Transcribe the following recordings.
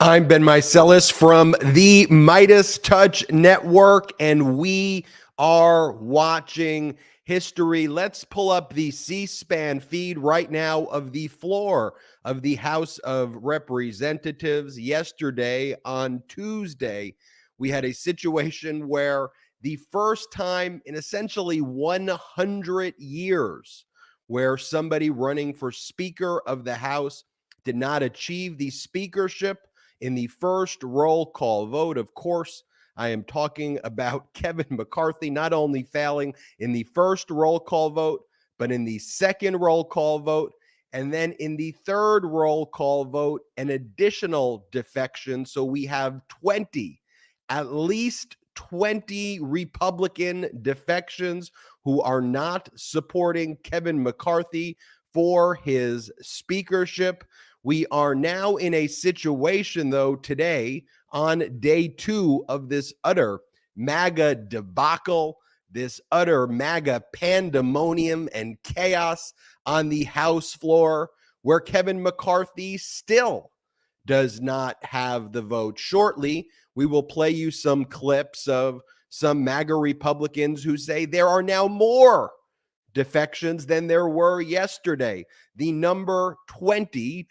I'm Ben Meiselas from the MeidasTouch Network, and we are watching history. Let's pull up the C-SPAN feed right now of the floor of the House of Representatives. Yesterday, on Tuesday, we had a situation where the first time in essentially 100 years where somebody running for Speaker of the House did not achieve the speakership in the first roll call vote. Of course, I am talking about Kevin McCarthy not only failing in the first roll call vote, but in the second roll call vote, and then in the third roll call vote, an additional defection. So we have 20, at least 20 Republican defections who are not supporting Kevin McCarthy for his speakership. We are now in a situation, though, today on day 2 of this utter MAGA debacle, this utter MAGA pandemonium and chaos on the House floor, where Kevin McCarthy still does not have the vote. Shortly, we will play you some clips of some MAGA Republicans who say there are now more defections than there were yesterday. The number 20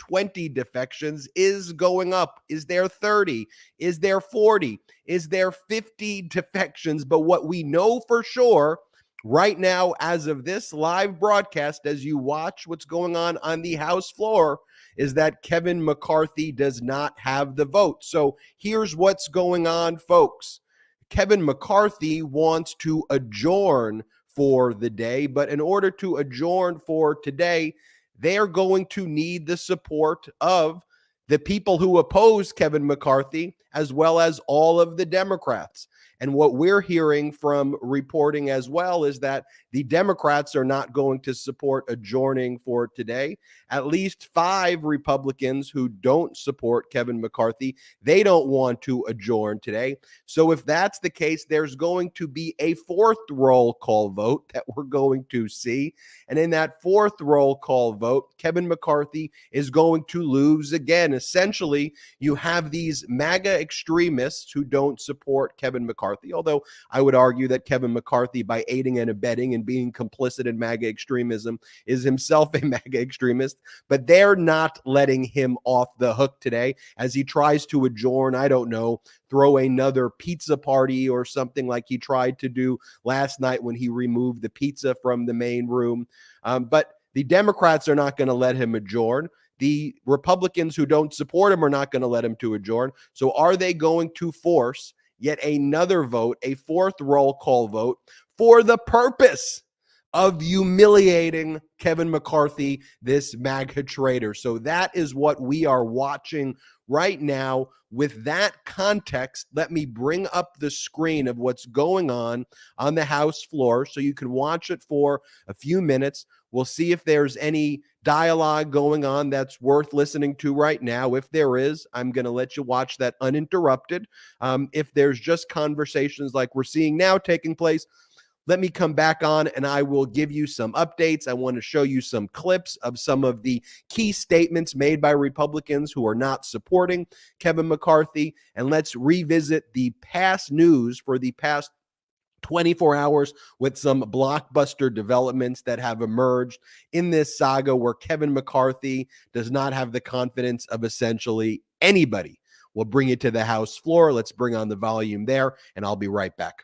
defections is going up. Is there 30? Is there 40? Is there 50 defections? But what we know for sure right now, as of this live broadcast, as you watch what's going on the House floor, is that Kevin McCarthy does not have the vote. So here's what's going on, folks. Kevin McCarthy wants to adjourn for the day, but in order to adjourn for today, they are going to need the support of the people who oppose Kevin McCarthy, as well as all of the Democrats. And what we're hearing from reporting as well is that the Democrats are not going to support adjourning for today. At least 5 Republicans who don't support Kevin McCarthy, they don't want to adjourn today. So if that's the case, there's going to be a 4th roll call vote that we're going to see. And in that 4th roll call vote, Kevin McCarthy is going to lose again. Essentially, you have these MAGA extremists who don't support Kevin McCarthy, although I would argue that Kevin McCarthy, by aiding and abetting and being complicit in MAGA extremism, is himself a MAGA extremist, but they're not letting him off the hook today as he tries to adjourn, I don't know, throw another pizza party or something like he tried to do last night when he removed the pizza from the main room. But the Democrats are not going to let him adjourn. The Republicans who don't support him are not going to let him to adjourn. So are they going to force yet another vote, a 4th roll call vote, for the purpose of humiliating Kevin McCarthy, this MAGA traitor? So that is what we are watching right now. With that context, let me bring up the screen of what's going on the House floor so you can watch it for a few minutes. We'll see if there's any dialogue going on that's worth listening to right now. If there is, I'm going to let you watch that uninterrupted. If there's just conversations like we're seeing now taking place, let me come back on and I will give you some updates. I want to show you some clips of some of the key statements made by Republicans who are not supporting Kevin McCarthy. And let's revisit the past news for the past 24 hours with some blockbuster developments that have emerged in this saga where Kevin McCarthy does not have the confidence of essentially anybody. We'll bring it to the House floor. Let's bring on the volume there, and I'll be right back.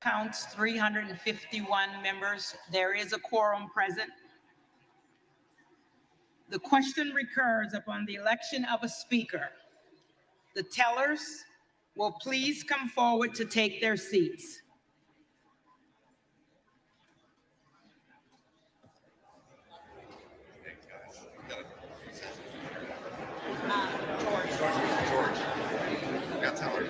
Counts 351 members. There is a quorum present. The question recurs upon the election of a speaker. The tellers will please come forward to take their seats. George. Yeah, teller.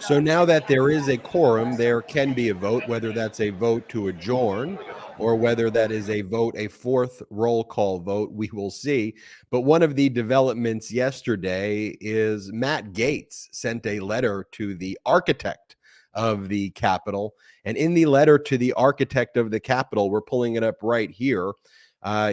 So now that there is a quorum, there can be a vote, whether that's a vote to adjourn or whether that is a vote, a fourth roll call vote, we will see. But one of the developments yesterday is Matt Gaetz sent a letter to the architect of the Capitol. And in the letter to the architect of the Capitol, we're pulling it up right here.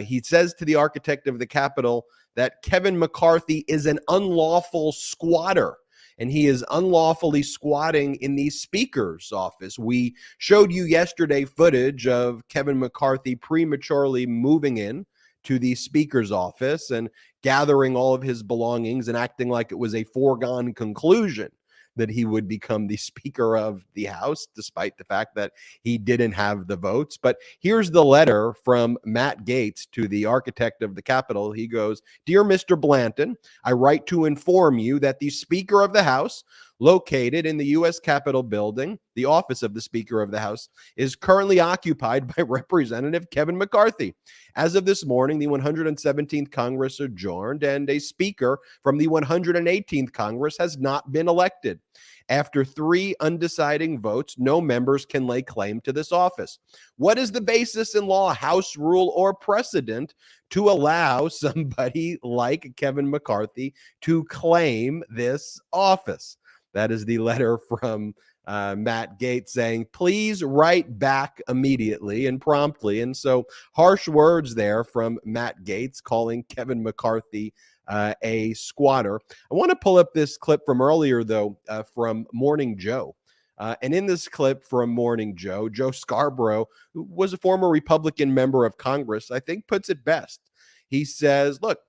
He says to the architect of the Capitol that Kevin McCarthy is an unlawful squatter, and he is unlawfully squatting in the speaker's office. We showed you yesterday footage of Kevin McCarthy prematurely moving in to the speaker's office and gathering all of his belongings and acting like it was a foregone conclusion that he would become the Speaker of the House, despite the fact that he didn't have the votes. But here's the letter from Matt Gaetz to the architect of the Capitol. He goes, "Dear Mr. Blanton, I write to inform you that the Speaker of the House, located in the U.S. Capitol building, the office of the Speaker of the House, is currently occupied by Representative Kevin McCarthy. As of this morning, the 117th Congress adjourned, and a Speaker from the 118th Congress has not been elected. After 3 undeciding votes, no members can lay claim to this office. What is the basis in law, House rule, or precedent to allow somebody like Kevin McCarthy to claim this office?" That is the letter from Matt Gaetz saying, please write back immediately and promptly. And so harsh words there from Matt Gaetz calling Kevin McCarthy a squatter. I want to pull up this clip from earlier, though, from Morning Joe. And in this clip from Morning Joe, Joe Scarborough, who was a former Republican member of Congress, I think puts it best. He says, look,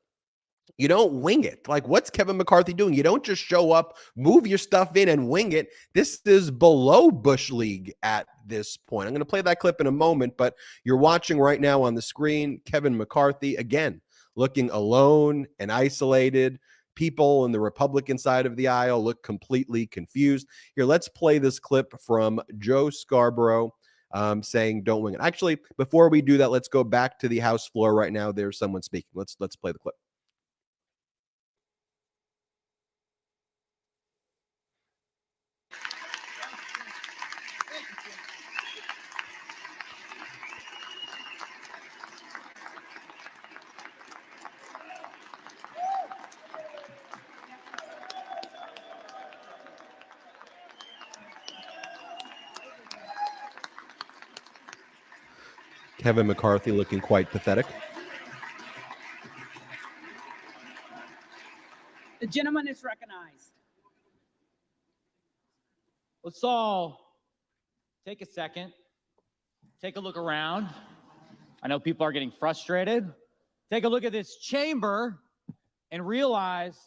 you don't wing it. Like, what's Kevin McCarthy doing? You don't just show up, move your stuff in, and wing it. This is below Bush League at this point. I'm going to play that clip in a moment, but you're watching right now on the screen Kevin McCarthy, again, looking alone and isolated. People on the Republican side of the aisle look completely confused. Here, let's play this clip from Joe Scarborough saying don't wing it. Actually, before we do that, let's go back to the House floor right now. There's someone speaking. Let's play the clip. Kevin McCarthy looking quite pathetic. The gentleman is recognized. Let's all take a second, take a look around. I know people are getting frustrated. Take a look at this chamber and realize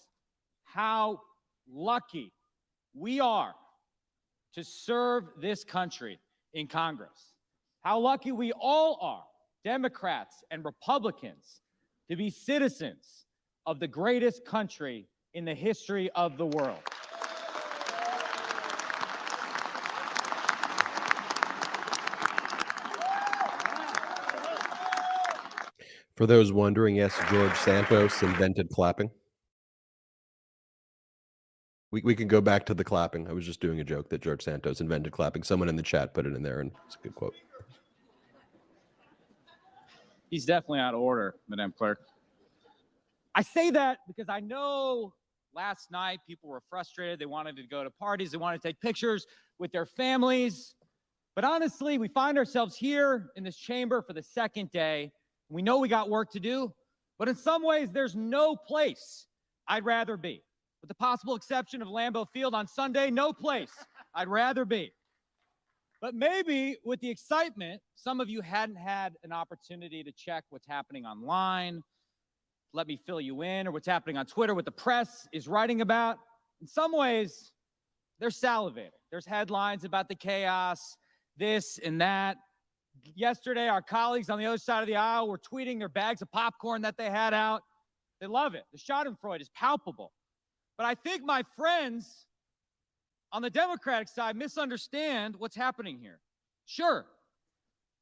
how lucky we are to serve this country in Congress. How lucky we all are, Democrats and Republicans, to be citizens of the greatest country in the history of the world. For those wondering, yes, George Santos invented clapping. We can go back to the clapping. I was just doing a joke that George Santos invented clapping. Someone in the chat put it in there, and it's a good quote. He's definitely out of order, Madam Clerk. I say that because I know last night people were frustrated. They wanted to go to parties. They wanted to take pictures with their families. But honestly, we find ourselves here in this chamber for the second day. We know we got work to do, but in some ways, there's no place I'd rather be. With the possible exception of Lambeau Field on Sunday, no place I'd rather be. But maybe with the excitement, some of you hadn't had an opportunity to check what's happening online. Let me fill you in, or what's happening on Twitter, what the press is writing about. In some ways, they're salivating. There's headlines about the chaos, this and that. Yesterday, our colleagues on the other side of the aisle were tweeting their bags of popcorn that they had out. They love it. The schadenfreude is palpable. But I think my friends on the Democratic side misunderstand what's happening here. Sure,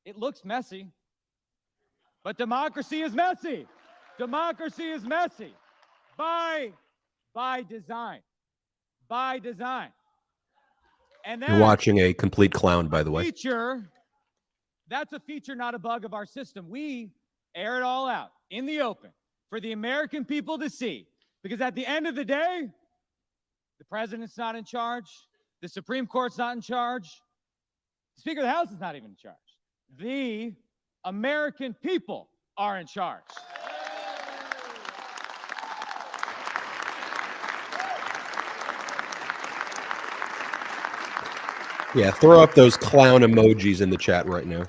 It looks messy, but democracy is messy. Democracy is messy by design. By design. And You're watching a complete clown, by the way. That's a feature, not a bug of our system. We air it all out in the open for the American people to see. Because at the end of the day, the president's not in charge. The Supreme Court's not in charge. The Speaker of the House is not even in charge. The American people are in charge. Yeah, throw up those clown emojis in the chat right now.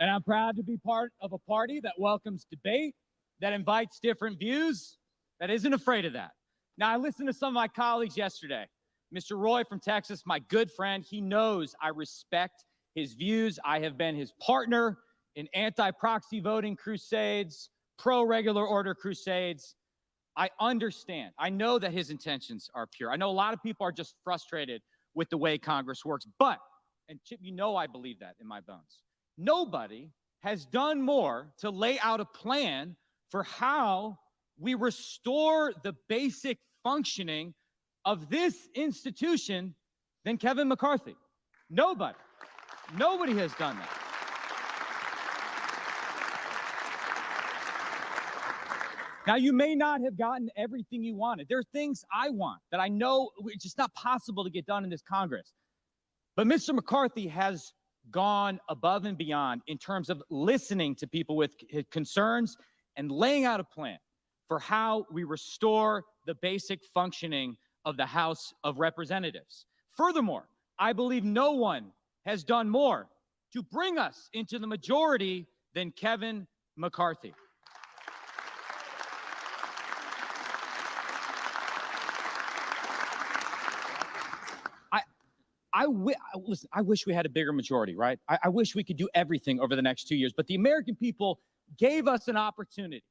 And I'm proud to be part of a party that welcomes debate, that invites different views, that isn't afraid of that. Now, I listened to some of my colleagues yesterday. Mr. Roy from Texas, my good friend, he knows I respect his views. I have been his partner in anti-proxy voting crusades, pro-regular order crusades. I understand. I know that his intentions are pure. I know a lot of people are just frustrated with the way Congress works. But, and Chip, you know I believe that in my bones, nobody has done more to lay out a plan for how we restore the basic functioning of this institution than Kevin McCarthy. Nobody. Nobody has done that. Now, you may not have gotten everything you wanted. There are things I want that I know it's just not possible to get done in this Congress. But Mr. McCarthy has gone above and beyond in terms of listening to people with concerns and laying out a plan for how we restore the basic functioning of the House of Representatives. Furthermore, I believe no one has done more to bring us into the majority than Kevin McCarthy. Listen, I wish we had a bigger majority, right? I wish we could do everything over the next 2 years, but the American people gave us an opportunity.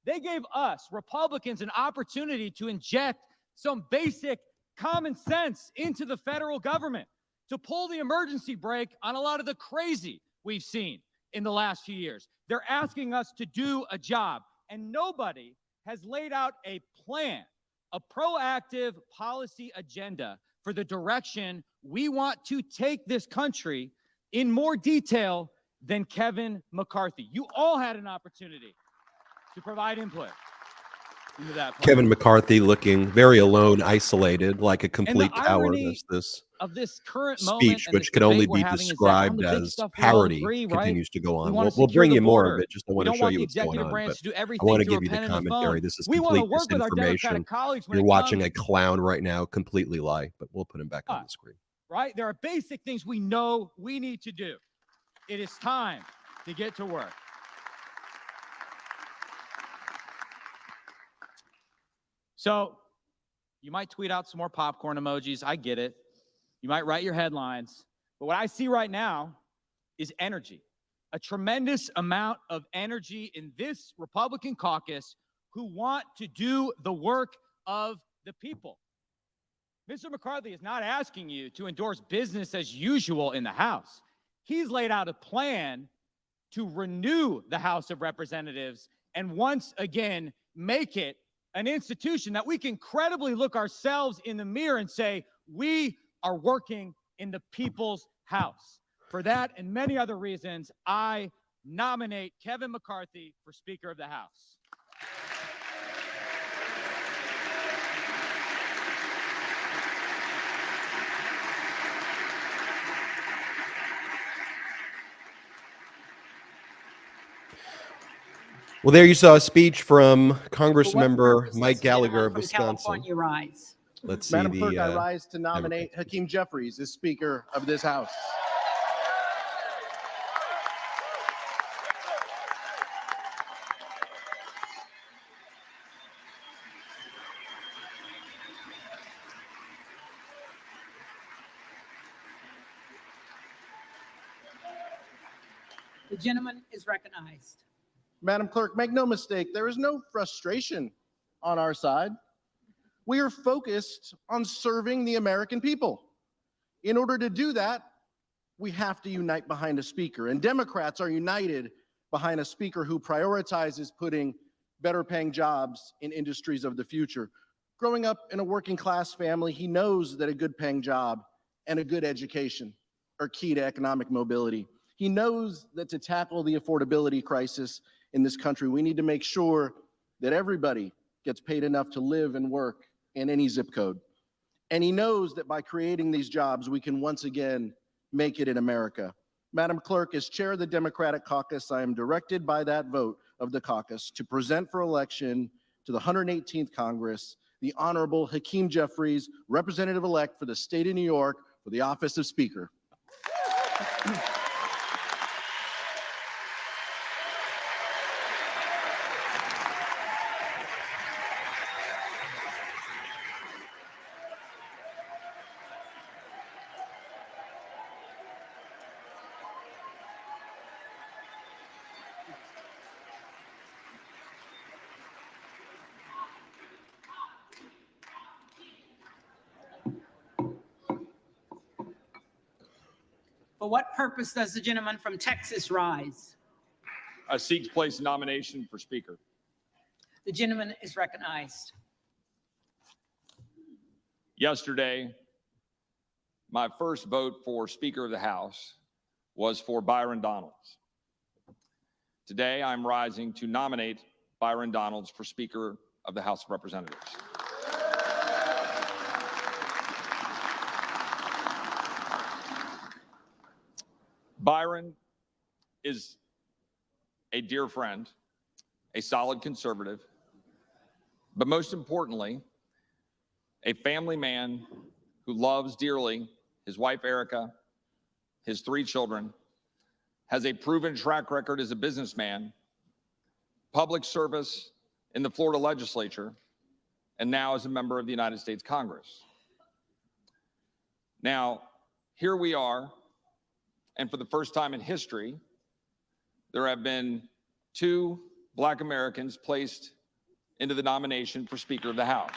They gave us, Republicans, an opportunity to inject some basic common sense into the federal government, to pull the emergency brake on a lot of the crazy we've seen in the last few years. They're asking us to do a job, and nobody has laid out a plan, a proactive policy agenda for the direction we want to take this country in more detail than Kevin McCarthy. You all had an opportunity to provide input into that plan. Kevin McCarthy looking very alone, isolated, like a complete coward as this of this current speech, moment which can only be described as parody, continues to go on. We'll bring you more of it, just I want to show you what's going on. But I want to give you the commentary. This is complete disinformation. You're watching a clown right now completely lie, but we'll put him back on the screen. Right? There are basic things we know we need to do. It is time to get to work. So you might tweet out some more popcorn emojis. I get it. You might write your headlines. But what I see right now is energy, a tremendous amount of energy in this Republican caucus who want to do the work of the people. Mr. McCarthy is not asking you to endorse business as usual in the House. He's laid out a plan to renew the House of Representatives and once again make it an institution that we can credibly look ourselves in the mirror and say, we are working in the people's house. For that and many other reasons, I nominate Kevin McCarthy for Speaker of the House. Well, there you saw a speech from Congressmember Mike Gallagher of Wisconsin. Let's see. Madam Clerk, I rise to nominate Hakeem Jeffries as Speaker of this House. The gentleman is recognized. Madam Clerk, make no mistake, there is no frustration on our side. We are focused on serving the American people. In order to do that, we have to unite behind a speaker. And Democrats are united behind a speaker who prioritizes putting better paying jobs in industries of the future. Growing up in a working class family, he knows that a good paying job and a good education are key to economic mobility. He knows that to tackle the affordability crisis in this country, we need to make sure that everybody gets paid enough to live and work in any zip code. And he knows that by creating these jobs, we can once again make it in America. Madam Clerk, as chair of the Democratic caucus, I am directed by that vote of the caucus to present for election to the 118th Congress the Honorable Hakeem Jeffries, Representative-elect for the state of New York for the office of Speaker. For what purpose does the gentleman from Texas rise? I seek to place a nomination for Speaker. The gentleman is recognized. Yesterday, my first vote for Speaker of the House was for Byron Donalds. Today, I'm rising to nominate Byron Donalds for Speaker of the House of Representatives. Byron is a dear friend, a solid conservative, but most importantly, a family man who loves dearly his wife, Erica, his 3 children, has a proven track record as a businessman, public service in the Florida legislature, and now as a member of the United States Congress. Now, here we are, and for the first time in history, there have been 2 Black Americans placed into the nomination for Speaker of the House.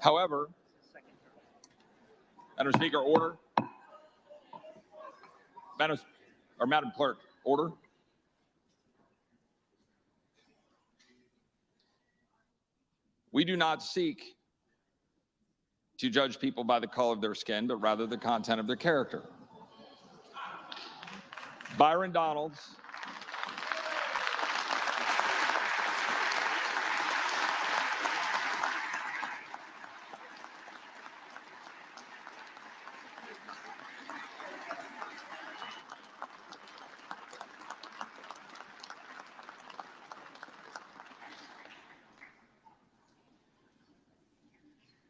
However, Madam Speaker, order. Madam Clerk, order. We do not seek to judge people by the color of their skin, but rather the content of their character. Byron Donalds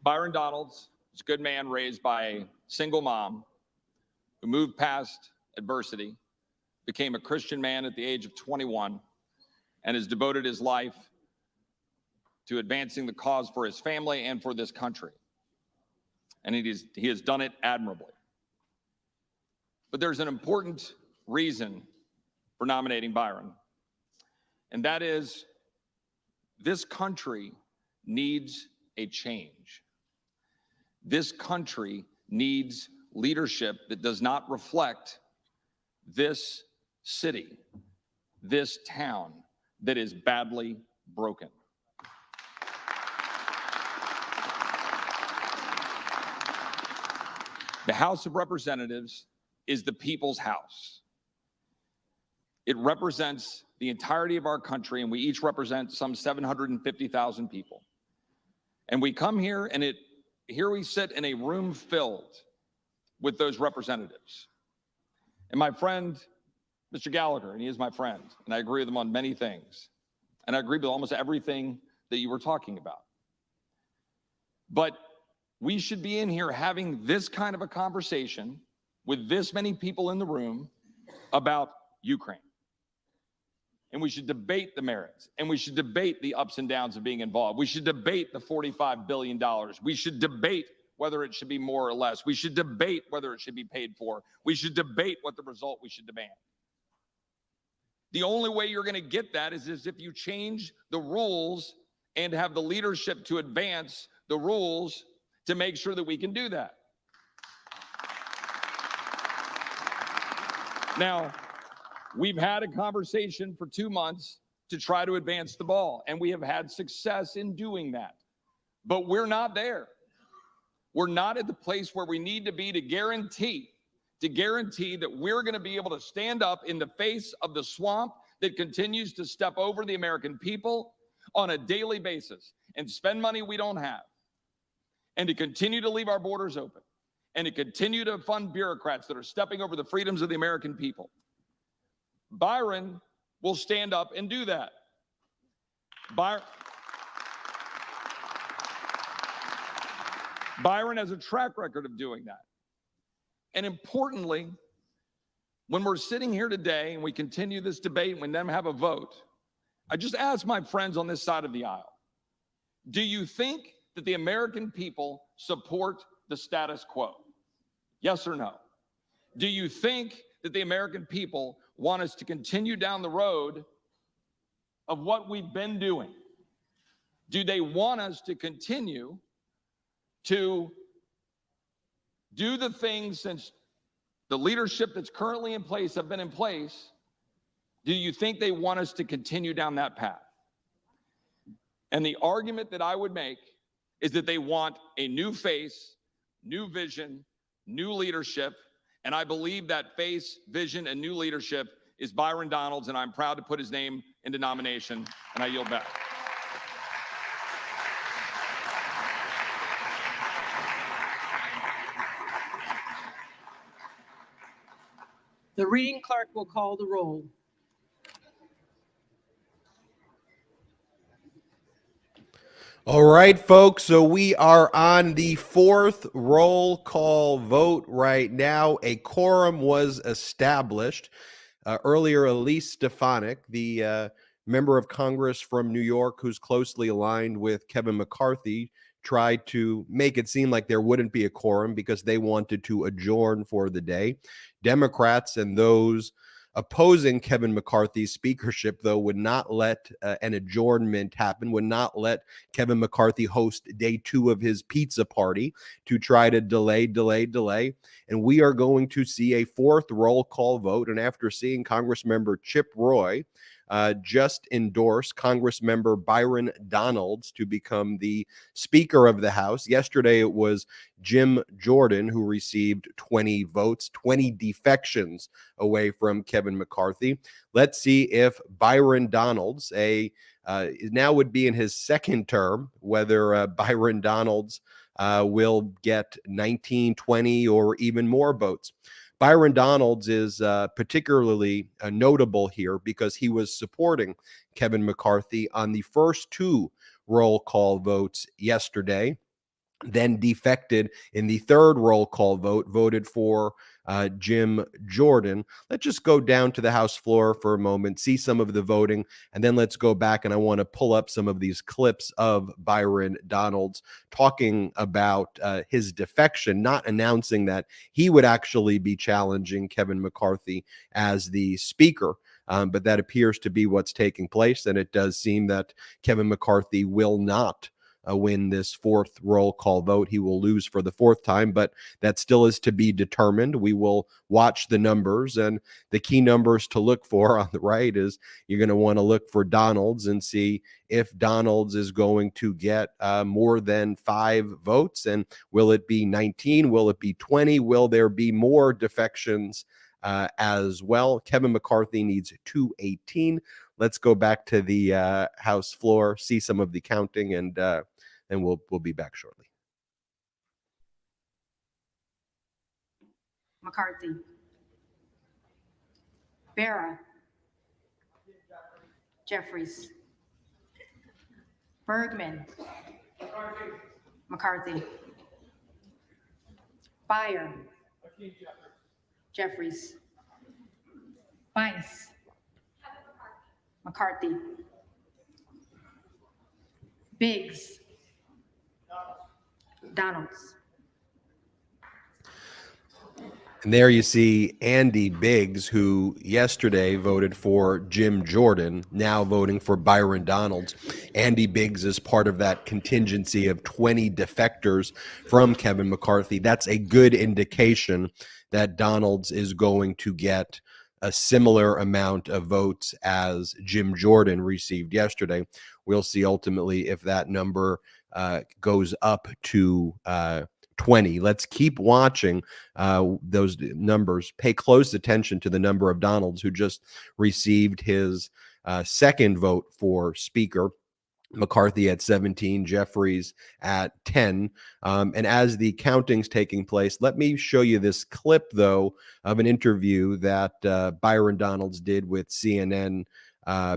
Byron Donalds is a good man raised by a single mom who moved past adversity, became a Christian man at the age of 21, and has devoted his life to advancing the cause for his family and for this country. And he has done it admirably. But there's an important reason for nominating Byron, and that is this country needs a change. This country needs leadership that does not reflect this city, this town that is badly broken. The House of Representatives is the people's house. It represents the entirety of our country, and we each represent some 750,000 people. And we come here, and here we sit in a room filled with those representatives. And my friend, Mr. Gallagher, and he is my friend, and I agree with him on many things, and I agree with almost everything that you were talking about. But we should be in here having this kind of a conversation with this many people in the room about Ukraine. And we should debate the merits, and we should debate the ups and downs of being involved. We should debate the $45 billion. We should debate whether it should be more or less. We should debate whether it should be paid for. We should debate what the result we should demand. The only way you're going to get that is if you change the rules and have the leadership to advance the rules to make sure that we can do that. Now, we've had a conversation for 2 months to try to advance the ball, and we have had success in doing that. But we're not there. We're not at the place where we need to be to guarantee that we're going to be able to stand up in the face of the swamp that continues to step over the American people on a daily basis and spend money we don't have, and to continue to leave our borders open, and to continue to fund bureaucrats that are stepping over the freedoms of the American people. Byron will stand up and do that. Byron has a track record of doing that. And importantly, when we're sitting here today and we continue this debate and we then have a vote, I just ask my friends on this side of the aisle, do you think that the American people support the status quo? Yes or no? Do you think that the American people want us to continue down the road of what we've been doing? Do they want us to continue to do the things since the leadership that's currently in place have been in place? Do you think they want us to continue down that path? And the argument that I would make is that they want a new face, new vision, new leadership. And I believe that face, vision, and new leadership is Byron Donalds, and I'm proud to put his name into nomination, and I yield back. The reading clerk will call the roll. All right, folks. So we are on the fourth roll call vote right now. A quorum was established. Earlier, Elise Stefanik, the member of Congress from New York who's closely aligned with Kevin McCarthy, tried to make it seem like there wouldn't be a quorum because they wanted to adjourn for the day. Democrats and those opposing Kevin McCarthy's speakership, though, would not let an adjournment happen, would not let Kevin McCarthy host day 2 of his pizza party to try to delay. And we are going to see a fourth roll call vote. And after seeing Congressmember Chip Roy just endorsed Congressmember Byron Donalds to become the Speaker of the House. Yesterday, it was Jim Jordan who received 20 votes, 20 defections away from Kevin McCarthy. Let's see if Byron Donalds, now would be in his second term, whether Byron Donalds will get 19, 20, or even more votes. Byron Donalds is particularly notable here because he was supporting Kevin McCarthy on the first 2 roll call votes yesterday, then defected in the third roll call vote, voted for Jim Jordan. Let's just go down to the House floor for a moment, see some of the voting, and then let's go back, and I want to pull up some of these clips of Byron Donalds talking about his defection, not announcing that he would actually be challenging Kevin McCarthy as the Speaker. But that appears to be what's taking place, and it does seem that Kevin McCarthy will not win this fourth roll call vote. He will lose for the 4th time, but that still is to be determined. We will watch the numbers, and the key numbers to look for on the right is you're going to want to look for Donalds and see if Donalds is going to get more than 5 votes, and will it be 19? Will it be 20? Will there be more defections as well? Kevin McCarthy needs 218. Let's go back to the House floor, see some of the counting, and we'll be back shortly. McCarthy. Barra. Jeffries. Bergman. McCarthy. Byron. Jeffries. Bice. McCarthy. Biggs. Donalds. And there you see Andy Biggs, who yesterday voted for Jim Jordan, now voting for Byron Donalds. Andy Biggs is part of that contingency of 20 defectors from Kevin McCarthy. That's a good indication that Donalds is going to get a similar amount of votes as Jim Jordan received yesterday. We'll see ultimately if that number goes up to 20. Let's keep watching those numbers. Pay close attention to the number of Donalds who just received his second vote for Speaker. McCarthy at 17, Jeffries at 10. And as the counting's taking place, let me show you this clip, though, of an interview that Byron Donalds did with CNN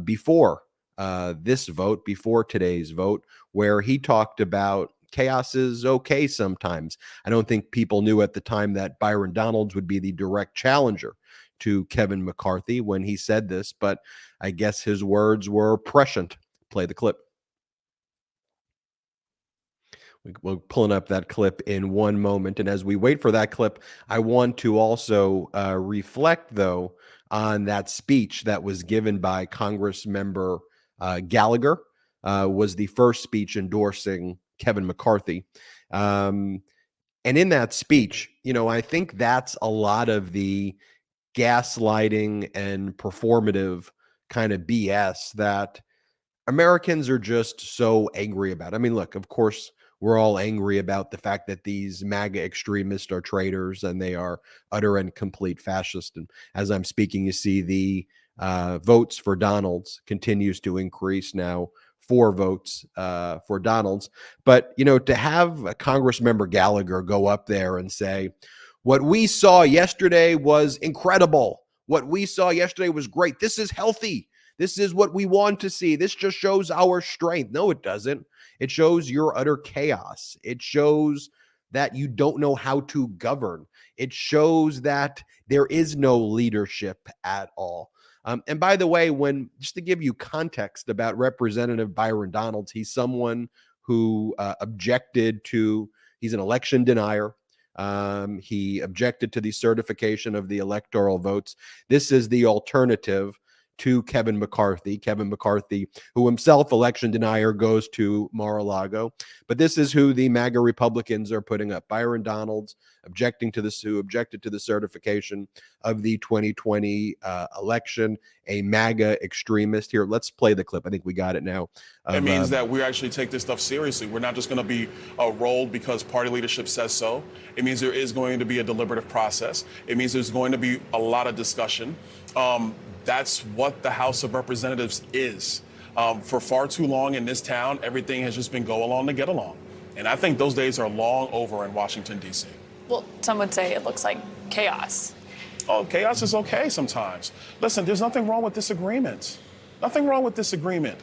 before this vote, before today's vote, where he talked about chaos is okay sometimes. I don't think people knew at the time that Byron Donalds would be the direct challenger to Kevin McCarthy when he said this, but I guess his words were prescient. Play the clip. We're pulling up that clip in one moment. And as we wait for that clip, I want to also reflect, though, on that speech that was given by Congress member Gallagher, was the first speech endorsing Kevin McCarthy. And in that speech, you know, I think that's a lot of the gaslighting and performative kind of BS that Americans are just so angry about. I mean, look, of course, we're all angry about the fact that these MAGA extremists are traitors and they are utter and complete fascists. And as I'm speaking, you see the votes for Donalds continues to increase now. 4 votes for Donalds. But, you know, to have a Congress member Gallagher go up there and say, what we saw yesterday was incredible. What we saw yesterday was great. This is healthy. This is what we want to see. This just shows our strength. No, it doesn't. It shows your utter chaos. It shows that you don't know how to govern. It shows that there is no leadership at all. And by the way, just to give you context about Representative Byron Donalds, he's someone who he's an election denier. He objected to the certification of the electoral votes. This is the alternative to Kevin McCarthy. Kevin McCarthy, who himself election denier, goes to Mar-a-Lago. But this is who the MAGA Republicans are putting up. Byron Donalds objected to the certification of the 2020 election, a MAGA extremist. Here, let's play the clip. I think we got it now. It means that we actually take this stuff seriously. We're not just going to be rolled because party leadership says so. It means there is going to be a deliberative process. It means there's going to be a lot of discussion. That's what the House of Representatives is. For far too long in this town, everything has just been go along to get along. And I think those days are long over in Washington, D.C. Well, some would say it looks like chaos. Oh, chaos is okay sometimes. Listen, there's nothing wrong with disagreements. Nothing wrong with disagreement.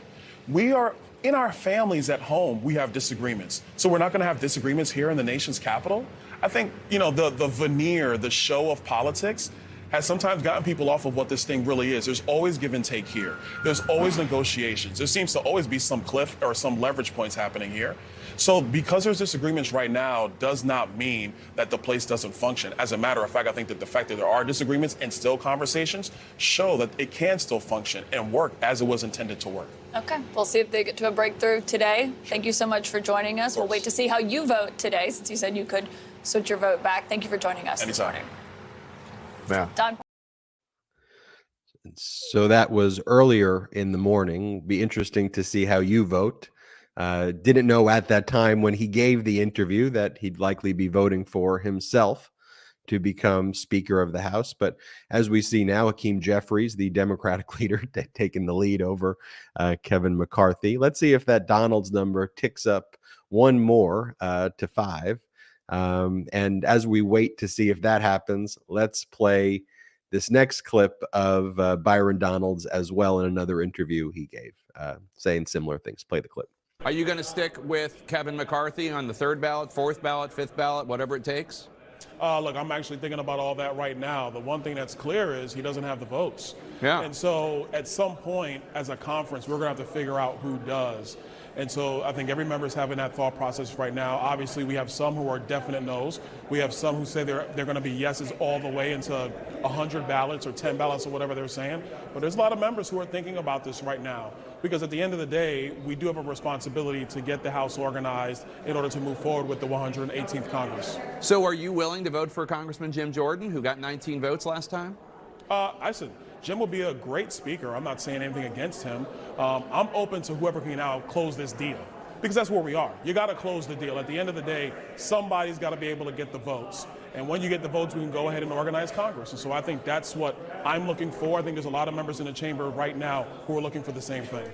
We are, in our families at home, we have disagreements. So we're not going to have disagreements here in the nation's capital? I think, you know, the veneer, the show of politics has sometimes gotten people off of what this thing really is. There's always give and take here. There's always negotiations. There seems to always be some cliff or some leverage points happening here. So because there's disagreements right now does not mean that the place doesn't function. As a matter of fact, I think that the fact that there are disagreements and still conversations show that it can still function and work as it was intended to work. Okay, we'll see if they get to a breakthrough today. Thank you so much for joining us. We'll wait to see how you vote today, since you said you could switch your vote back. Thank you for joining us this morning. Yeah. Don. So that was earlier in the morning. Be interesting to see how you vote. Didn't know at that time when he gave the interview that he'd likely be voting for himself to become Speaker of the House. But as we see now, Hakeem Jeffries, the Democratic leader, taking the lead over Kevin McCarthy. Let's see if that Donalds number ticks up one more to 5. And as we wait to see if that happens, let's play this next clip of Byron Donalds as well in another interview he gave, saying similar things. Play the clip. Are you going to stick with Kevin McCarthy on the third ballot, fourth ballot, fifth ballot, whatever it takes? Look, I'm actually thinking about all that right now. The one thing that's clear is he doesn't have the votes. Yeah. And so at some point as a conference, we're going to have to figure out who does. And so I think every member is having that thought process right now. Obviously, we have some who are definite no's. We have some who say they're going to be yeses all the way into 100 ballots or 10 ballots or whatever they're saying. But there's a lot of members who are thinking about this right now. Because at the end of the day, we do have a responsibility to get the House organized in order to move forward with the 118th Congress. So are you willing to vote for Congressman Jim Jordan, who got 19 votes last time? I said, Jim will be a great speaker. I'm not saying anything against him. I'm open to whoever can now close this deal, because that's where we are. You got to close the deal. At the end of the day, somebody's got to be able to get the votes. And when you get the votes, we can go ahead and organize Congress. And so I think that's what I'm looking for. I think there's a lot of members in the chamber right now who are looking for the same thing.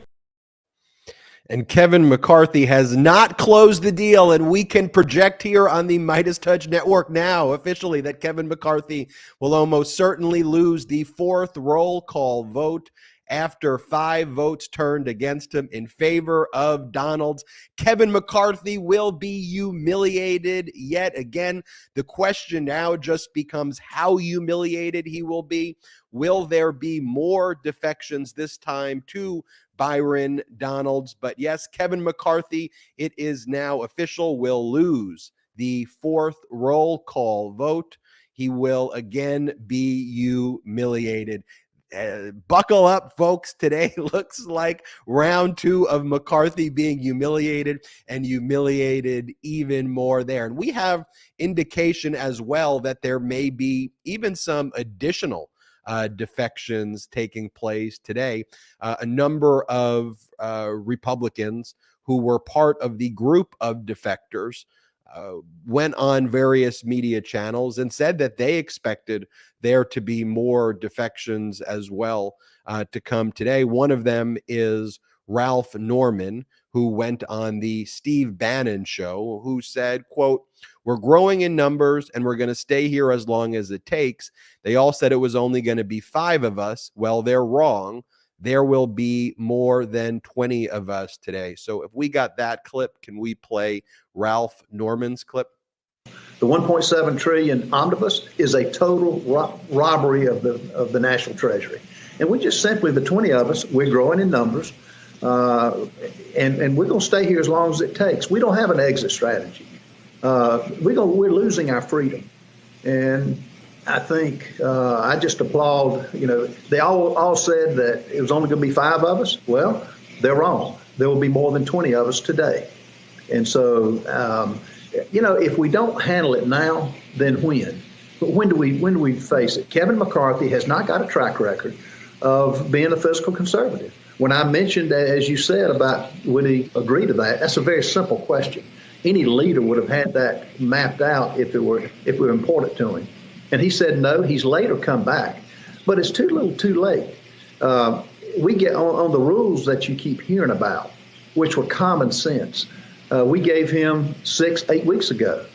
And Kevin McCarthy has not closed the deal, and we can project here on the MeidasTouch Network now officially that Kevin McCarthy will almost certainly lose the fourth roll call vote after 5 votes turned against him in favor of Donalds. Kevin McCarthy will be humiliated yet again. The question now just becomes how humiliated he will be. Will there be more defections this time to Byron Donalds? But yes, Kevin McCarthy, it is now official, will lose the fourth roll call vote. He will again be humiliated. Buckle up, folks. Today looks like round 2 of McCarthy being humiliated, and humiliated even more there. And we have indication as well that there may be even some additional defections taking place today. A number of Republicans who were part of the group of defectors went on various media channels and said that they expected there to be more defections as well to come today. One of them is Ralph Norman, who went on the Steve Bannon show, who said, quote, "We're growing in numbers and we're going to stay here as long as it takes. They all said it was only going to be 5 of us. Well, they're wrong. There will be more than 20 of us today." So if we got that clip, can we play Ralph Norman's clip? The 1.7 trillion omnibus is a total robbery of the national treasury. And we just simply, the 20 of us, we're growing in numbers, and we're going to stay here as long as it takes. We don't have an exit strategy. We're losing our freedom. And I think I just applaud, they all said that it was only going to be 5 of us. Well, they're wrong. There will be more than 20 of us today. And so, if we don't handle it now, then when? But when do we face it? Kevin McCarthy has not got a track record of being a fiscal conservative. When I mentioned, as you said, about would he agree to that, that's a very simple question. Any leader would have had that mapped out if it were important to him. And he said no. He's later come back, but it's too little, too late. We get on the rules that you keep hearing about, which were common sense. We gave him 6-8 weeks ago.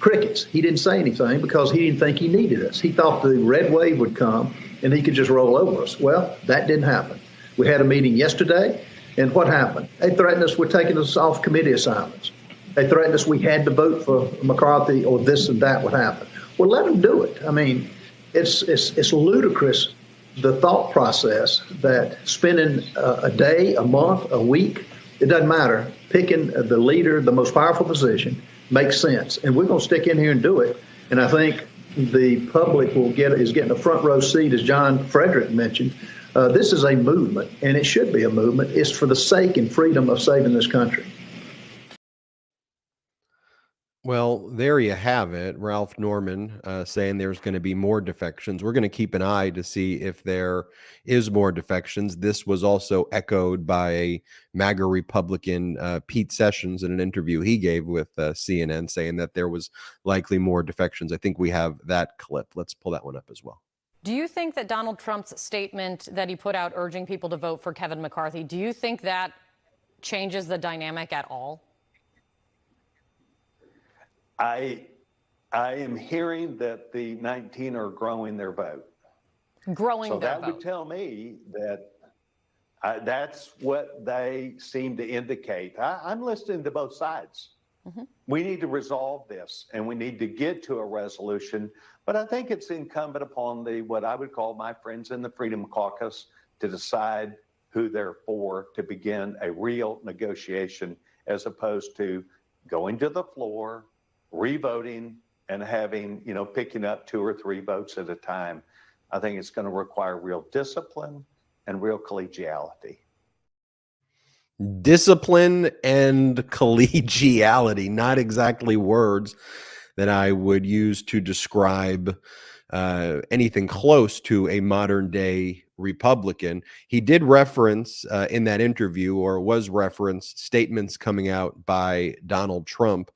Crickets. He didn't say anything because he didn't think he needed us. He thought the red wave would come and he could just roll over us. Well, that didn't happen. We had a meeting yesterday, and what happened? They threatened us with taking us off committee assignments. They threatened us we had to vote for McCarthy or this and that would happen. Well, let them do it. I mean, it's ludicrous, the thought process that spending a day, a month, a week, it doesn't matter, picking the leader, the most powerful position, makes sense. And we're going to stick in here and do it. And I think the public is getting a front row seat, as John Frederick mentioned. This is a movement, and it should be a movement. It's for the sake and freedom of saving this country. Well, there you have it. Ralph Norman saying there's going to be more defections. We're going to keep an eye to see if there is more defections. This was also echoed by a MAGA Republican, Pete Sessions, in an interview he gave with CNN, saying that there was likely more defections. I think we have that clip. Let's pull that one up as well. Do you think that Donald Trump's statement that he put out urging people to vote for Kevin McCarthy, do you think that changes the dynamic at all? I am hearing that the 19 are growing their vote. Growing so their that vote. would tell me that That's what they seem to indicate. I'm listening to both sides. We need to resolve this, and we need to get to a resolution. But I think it's incumbent upon what I would call my friends in the Freedom Caucus to decide who they're for, to begin a real negotiation, as opposed to going to the floor, revoting, and having, picking up 2 or 3 votes at a time. I think it's going to require real discipline and real collegiality. Discipline and collegiality, not exactly words that I would use to describe anything close to a modern day Republican. He did reference in that interview, or was referenced, statements coming out by Donald Trump.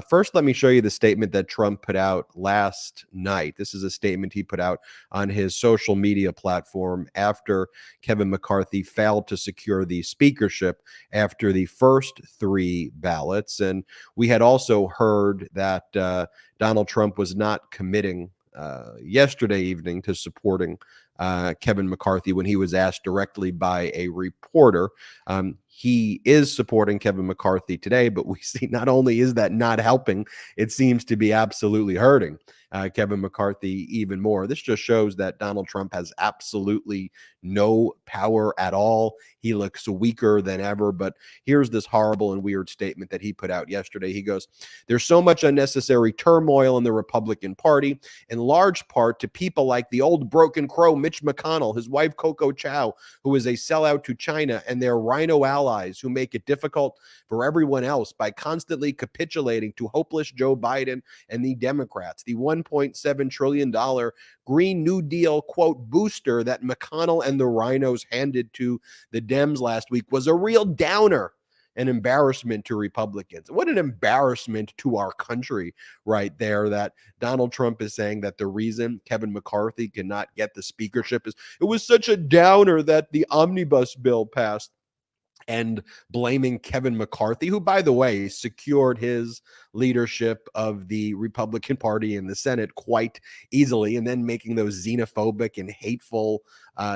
First, let me show you the statement that Trump put out last night. This is a statement he put out on his social media platform after Kevin McCarthy failed to secure the speakership after the first 3 ballots. And we had also heard that Donald Trump was not committing yesterday evening to supporting Kevin McCarthy when he was asked directly by a reporter. He is supporting Kevin McCarthy today, but we see not only is that not helping, it seems to be absolutely hurting Kevin McCarthy even more. This just shows that Donald Trump has absolutely no power at all. He looks weaker than ever. But here's this horrible and weird statement that he put out yesterday. He goes, "There's so much unnecessary turmoil in the Republican Party, in large part to people like the old broken crow Mitch McConnell, his wife Coco Chow, who is a sellout to China, and their rhino allies who make it difficult for everyone else by constantly capitulating to hopeless Joe Biden and the Democrats. The $1.7 trillion Green New Deal, quote, booster that McConnell and the rhinos handed to the Dems last week was a real downer, an embarrassment to Republicans." What an embarrassment to our country right there, that Donald Trump is saying that the reason Kevin McCarthy cannot get the speakership is it was such a downer that the omnibus bill passed, and blaming Kevin McCarthy, who, by the way, secured his leadership of the Republican Party in the Senate quite easily, and then making those xenophobic and hateful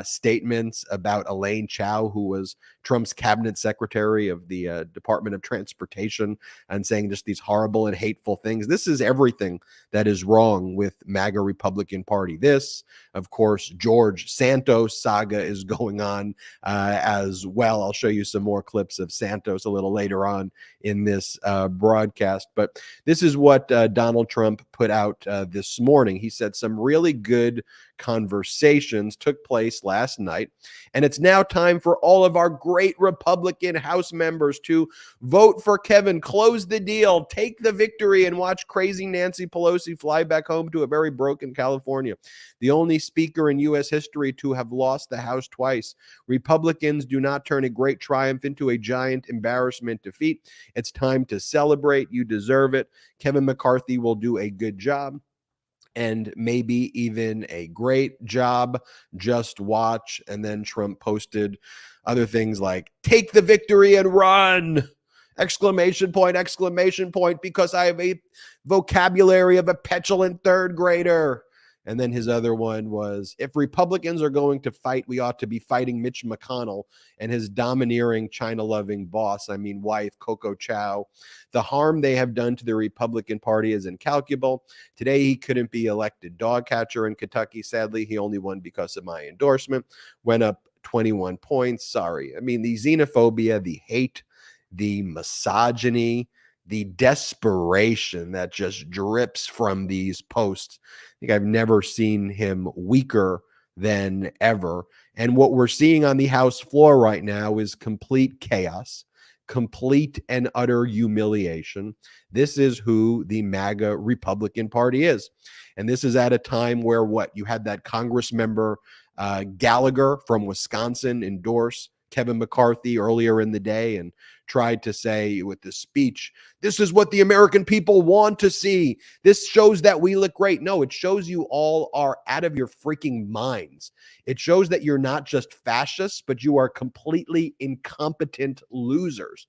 statements about Elaine Chao, who was Trump's cabinet secretary of the Department of Transportation, and saying just these horrible and hateful things. This is everything that is wrong with MAGA Republican Party. This, of course, George Santos saga is going on as well. I'll show you some more clips of Santos a little later on in this broadcast. But this is what Donald Trump put out this morning. He said some really good conversations took place last night, and it's now time for all of our great Republican House members to vote for Kevin, close the deal, take the victory, and watch crazy Nancy Pelosi fly back home to a very broken California. The only speaker in U.S. history to have lost the House twice. Republicans do not turn a great triumph into a giant embarrassment defeat. It's time to celebrate. You deserve it. Kevin McCarthy will do a good job, and maybe even a great job. Just watch. And then Trump posted other things like, "Take the victory and run!" Exclamation point, because I have a vocabulary of a petulant third grader. And then his other one was, "If Republicans are going to fight, we ought to be fighting Mitch McConnell and his domineering China-loving boss, wife, Coco Chow. The harm they have done to the Republican Party is incalculable. Today, he couldn't be elected dog catcher in Kentucky. Sadly, he only won because of my endorsement. Went up 21 points. Sorry." The xenophobia, the hate, the misogyny, the desperation that just drips from these posts. I think I've never seen him weaker than ever. And what we're seeing on the House floor right now is complete chaos, complete and utter humiliation. This is who the MAGA Republican Party is. And this is at a time where you had that Congress member Gallagher from Wisconsin endorse Kevin McCarthy earlier in the day and tried to say with the speech, "This is what the American people want to see. This shows that we look great." No, it shows you all are out of your freaking minds. It shows that you're not just fascists, but you are completely incompetent losers.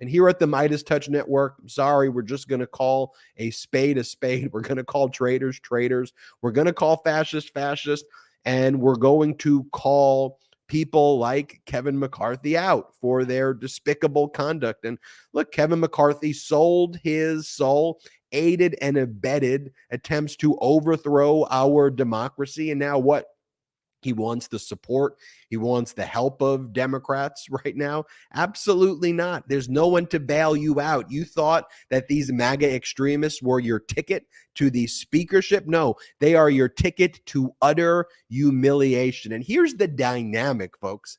And here at the MeidasTouch Network, sorry, we're just going to call a spade a spade. We're going to call traitors traitors. We're going to call fascists fascists. And we're going to call people like Kevin McCarthy out for their despicable conduct. And look, Kevin McCarthy sold his soul, aided and abetted attempts to overthrow our democracy. And now what? He wants the support. He wants the help of Democrats right now. Absolutely not. There's no one to bail you out. You thought that these MAGA extremists were your ticket to the speakership? No, they are your ticket to utter humiliation. And here's the dynamic, folks.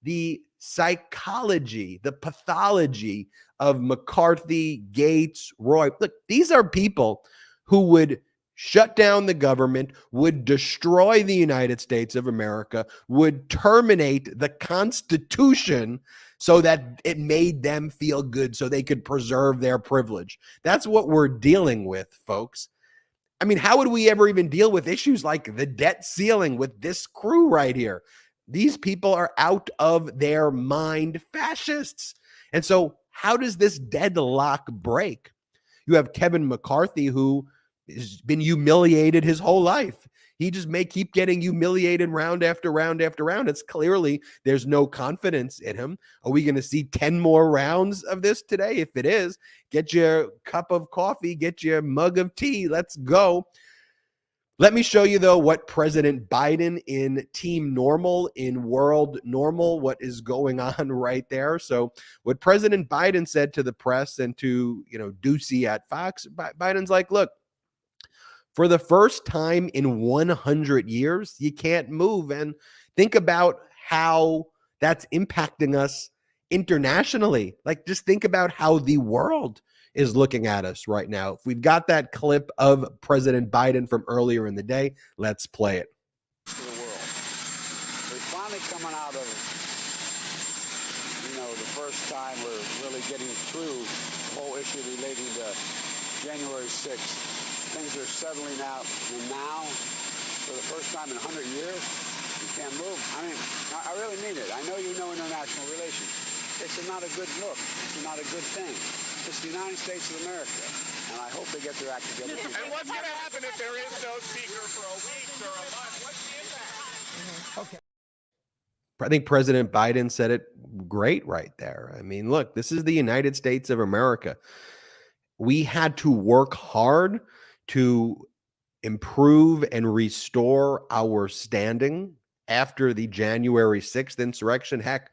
The psychology, the pathology of McCarthy, Gates, Roy. Look, these are people who would shut down the government, would destroy the United States of America, would terminate the Constitution so that it made them feel good, so they could preserve their privilege. That's what we're dealing with, folks. I mean, how would we ever even deal with issues like the debt ceiling with this crew right here? These people are out of their mind fascists. And so how does this deadlock break? You have Kevin McCarthy, who has been humiliated his whole life. He just may keep getting humiliated round after round after round. It's clearly there's no confidence in him. Are we going to see 10 more rounds of this today? If it is, get your cup of coffee, get your mug of tea. Let's go. Let me show you, though, what President Biden in Team Normal, in World Normal, what is going on right there. So what President Biden said to the press and to, Ducey at Fox, Biden's like, look, for the first time in 100 years, you can't move. And think about how that's impacting us internationally. Like, just think about how the world is looking at us right now. If we've got that clip of President Biden from earlier in the day, let's play it. To the world. We're finally coming out of, the first time we're really getting through the whole issue relating to January 6th. Things are settling out, and now, for the first time in 100 years, you can't move. I mean, I really mean it. I know you know international relations. It's not a good look. It's not a good thing. It's the United States of America, and I hope they get their act together. And what's going to happen if there is no speaker for a week or a month? What's the impact? Okay. I think President Biden said it great right there. I mean, look, this is the United States of America. We had to work hard to improve and restore our standing after the January 6th insurrection. Heck,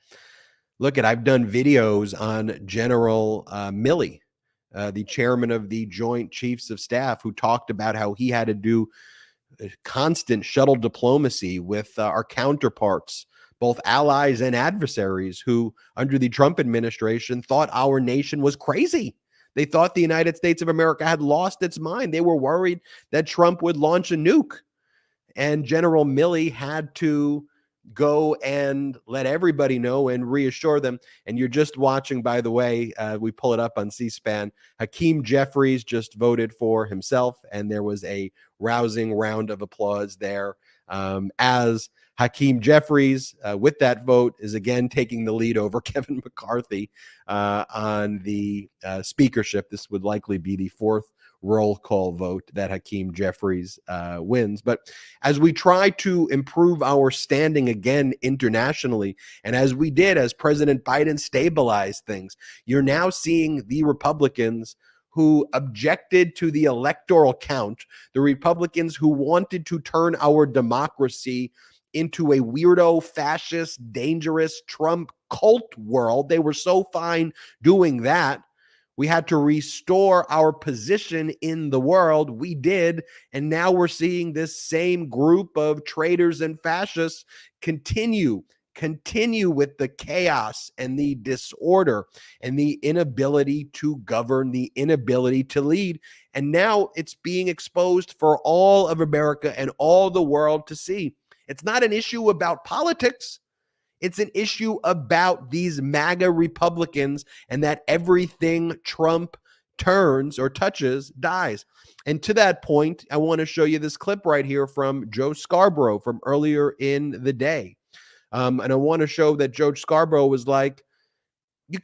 look, I've done videos on General Milley, the chairman of the Joint Chiefs of Staff, who talked about how he had to do constant shuttle diplomacy with our counterparts, both allies and adversaries, who under the Trump administration thought our nation was crazy. They thought the United States of America had lost its mind. They were worried that Trump would launch a nuke. And General Milley had to go and let everybody know and reassure them. And you're just watching, by the way, we pull it up on C-SPAN. Hakeem Jeffries just voted for himself, and there was a rousing round of applause there as Hakeem Jeffries, with that vote, is again taking the lead over Kevin McCarthy on the speakership. This would likely be the fourth roll call vote that Hakeem Jeffries wins. But as we try to improve our standing again internationally, and as we did, as President Biden stabilized things, you're now seeing the Republicans who objected to the electoral count, the Republicans who wanted to turn our democracy into a weirdo, fascist, dangerous Trump cult world. They were so fine doing that. We had to restore our position in the world. We did. And now we're seeing this same group of traitors and fascists continue with the chaos and the disorder and the inability to govern, the inability to lead. And now it's being exposed for all of America and all the world to see. It's not an issue about politics. It's an issue about these MAGA Republicans and that everything Trump turns or touches dies. And to that point, I want to show you this clip right here from Joe Scarborough from earlier in the day. And I want to show that Joe Scarborough was like,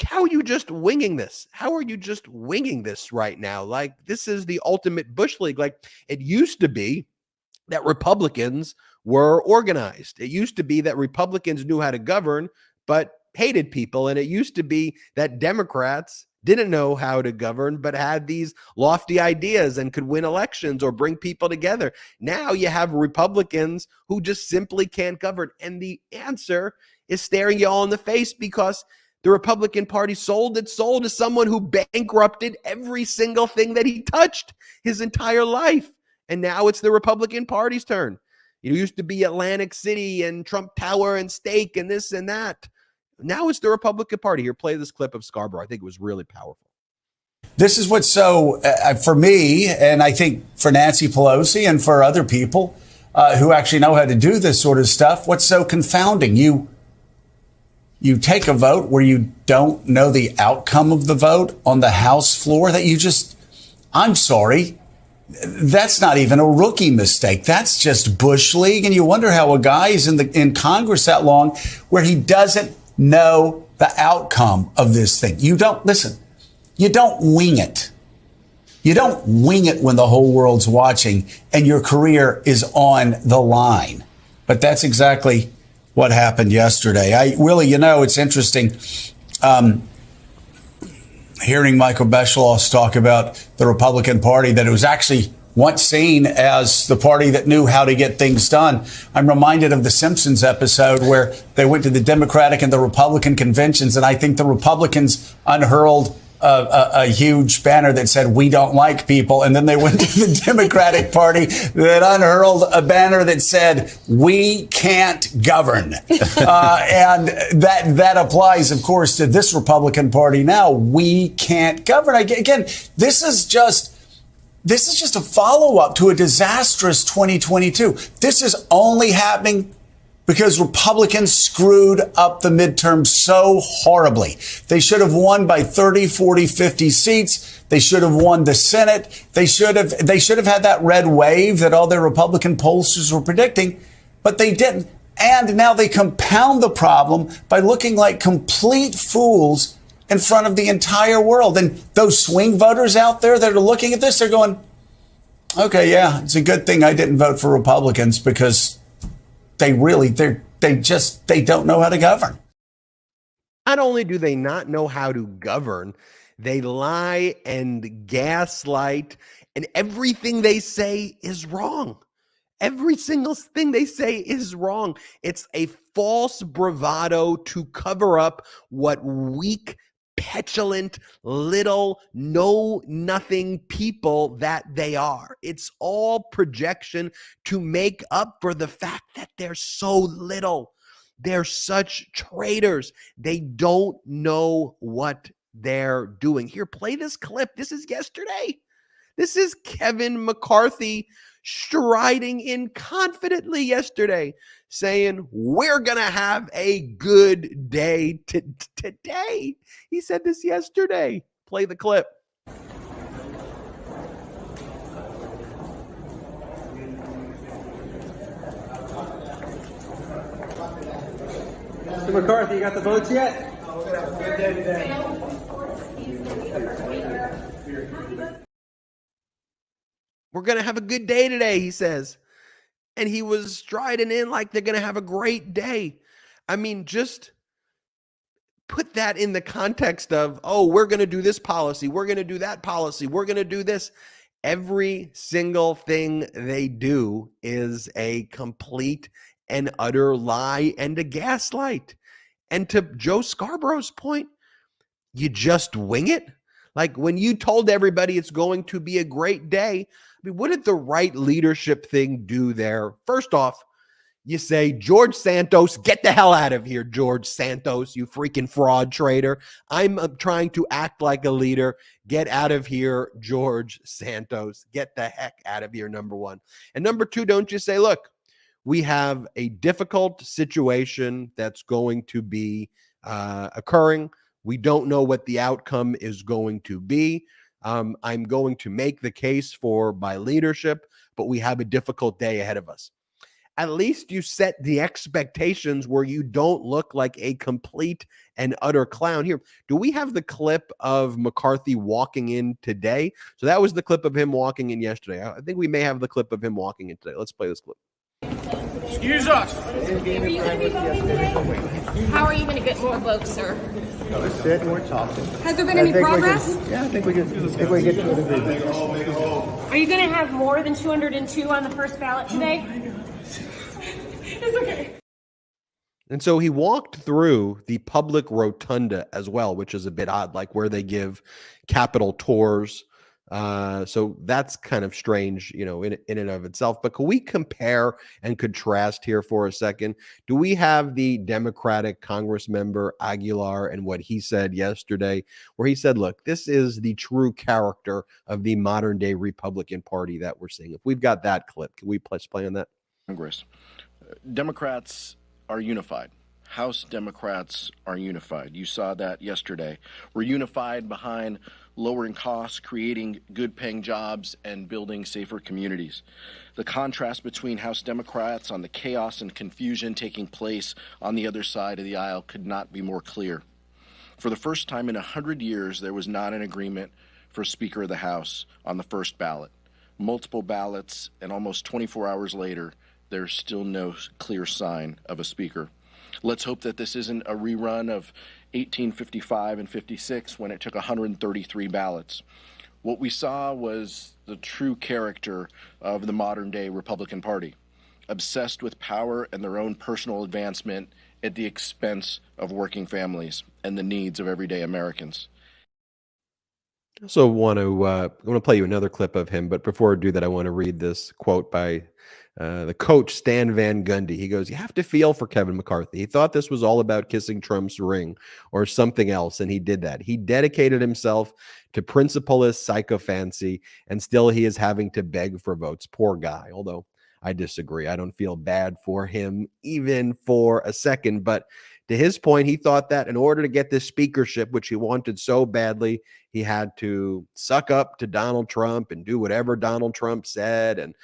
how are you just winging this? How are you just winging this right now? Like, this is the ultimate Bush League. Like, it used to be that Republicans were organized. It used to be that Republicans knew how to govern, but hated people. And it used to be that Democrats didn't know how to govern, but had these lofty ideas and could win elections or bring people together. Now you have Republicans who just simply can't govern. And the answer is staring you all in the face, because the Republican Party sold its soul to someone who bankrupted every single thing that he touched his entire life. And now it's the Republican Party's turn. It used to be Atlantic City and Trump Tower and steak and this and that. Now it's the Republican Party. Here, play this clip of Scarborough. I think it was really powerful. This is what's so, for me, and I think for Nancy Pelosi and for other people who actually know how to do this sort of stuff, what's so confounding? You take a vote where you don't know the outcome of the vote on the House floor, that you just, I'm sorry, that's not even a rookie mistake. That's just Bush League. And you wonder how a guy is in Congress that long where he doesn't know the outcome of this thing. You don't wing it. You don't wing it when the whole world's watching and your career is on the line. But that's exactly what happened yesterday. Willie, it's interesting hearing Michael Beschloss talk about the Republican Party, that it was actually once seen as the party that knew how to get things done. I'm reminded of the Simpsons episode where they went to the Democratic and the Republican conventions, and I think the Republicans unhurled a huge banner that said, "We don't like people." And then they went to the Democratic Party that unhurled a banner that said, "We can't govern." And that applies, of course, to this Republican Party now. We can't govern. Again, this is just a follow-up to a disastrous 2022. This is only happening because Republicans screwed up the midterms so horribly. They should have won by 30, 40, 50 seats. They should have won the Senate. They should have had that red wave that all their Republican pollsters were predicting, but they didn't. And now they compound the problem by looking like complete fools in front of the entire world. And those swing voters out there that are looking at this, they're going, okay, yeah, it's a good thing I didn't vote for Republicans, because they don't know how to govern. Not only do they not know how to govern, they lie and gaslight, and everything they say is wrong. Every single thing they say is wrong. It's a false bravado to cover up what weak, petulant, little, know-nothing people that they are. It's all projection to make up for the fact that they're so little. They're such traitors. They don't know what they're doing. Here, play this clip. This is yesterday. This is Kevin McCarthy striding in confidently yesterday, saying, we're going to have a good day today. He said this yesterday. Play the clip. Mr. McCarthy, you got the votes yet? We're going to have a good day today. We're going to have a good day today, he says. And he was striding in like they're going to have a great day. I mean, just put that in the context of, oh, we're going to do this policy. We're going to do that policy. We're going to do this. Every single thing they do is a complete and utter lie and a gaslight. And to Joe Scarborough's point, you just wing it. Like when you told everybody it's going to be a great day, I mean, what did the right leadership thing do there? First off, you say, George Santos, get the hell out of here, George Santos, you freaking fraud trader. I'm trying to act like a leader. Get out of here, George Santos. Get the heck out of here, number one. And number two, don't you say, look, we have a difficult situation that's going to be occurring. We don't know what the outcome is going to be. I'm going to make the case for my leadership, but we have a difficult day ahead of us. at least you set the expectations where you don't look like a complete and utter clown. Here, do we have the clip of McCarthy walking in today? So that was the clip of him walking in yesterday. I think we may have the clip of him walking in today. Let's play this clip. Excuse us. How are you going to get more votes, sir? We're sitting, we're talking. Has there been any progress? I think we get to an agreement. Are you going to have more than 202 on the first ballot today? It's okay. And so he walked through the public rotunda as well, which is a bit odd, like where they give Capitol tours. So that's kind of strange, in and of itself. But can we compare and contrast here for a second? Do we have the Democratic Congress member Aguilar and what he said yesterday, where he said, look, this is the true character of the modern day Republican Party that we're seeing? If we've got that clip, can we press play on that? Congress. Democrats are unified. House Democrats are unified. You saw that yesterday. We're unified behind lowering costs, creating good-paying jobs, and building safer communities. The contrast between House Democrats on the chaos and confusion taking place on the other side of the aisle could not be more clear. For the first time in 100 years, there was not an agreement for Speaker of the House on the first ballot. Multiple ballots, and almost 24 hours later, there's still no clear sign of a speaker. Let's hope that this isn't a rerun of 1855 and 56 when it took 133 ballots. What we saw was the true character of the modern day Republican Party, obsessed with power and their own personal advancement at the expense of working families and the needs of everyday Americans. I also want to play you another clip of him, but before I do that, I want to read this quote by the coach, Stan Van Gundy. He goes, you have to feel for Kevin McCarthy. He thought this was all about kissing Trump's ring or something else, and he did that. He dedicated himself to principleless sycophancy, and still he is having to beg for votes. Poor guy, although I disagree. I don't feel bad for him even for a second, but to his point, he thought that in order to get this speakership, which he wanted so badly, he had to suck up to Donald Trump and do whatever Donald Trump said and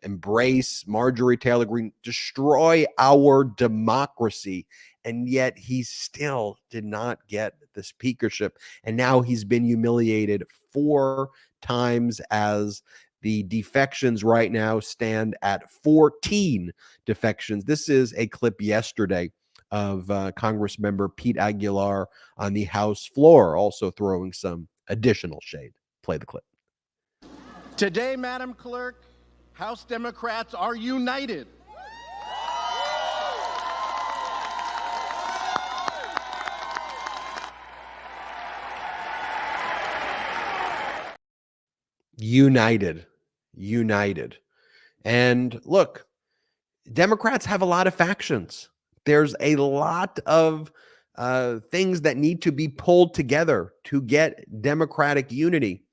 embrace Marjorie Taylor Greene, destroy our democracy. And yet he still did not get the speakership. And now he's been humiliated 4 times as the defections right now stand at 14 defections. This is a clip yesterday of Congress member Pete Aguilar on the House floor, also throwing some additional shade. Play the clip. Today, Madam Clerk, House Democrats are united. United. And look, Democrats have a lot of factions. There's a lot of things that need to be pulled together to get Democratic unity.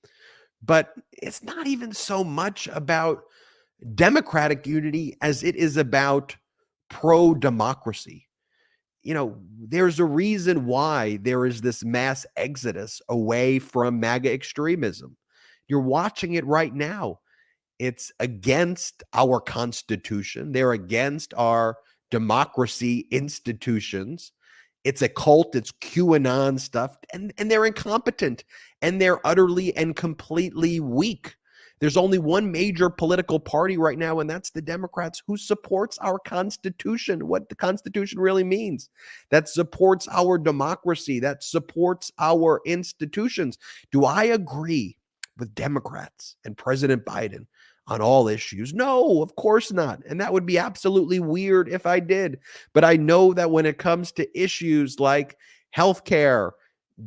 But it's not even so much about Democratic unity as it is about pro-democracy. There's a reason why there is this mass exodus away from MAGA extremism. You're watching it right now. It's against our Constitution. They're against our democracy institutions. It's a cult. It's QAnon stuff. And they're incompetent. And they're utterly and completely weak. There's only one major political party right now, and that's the Democrats, who supports our Constitution, what the Constitution really means, that supports our democracy, that supports our institutions. Do I agree with Democrats and President Biden on all issues? No, of course not. And that would be absolutely weird if I did. But I know that when it comes to issues like healthcare,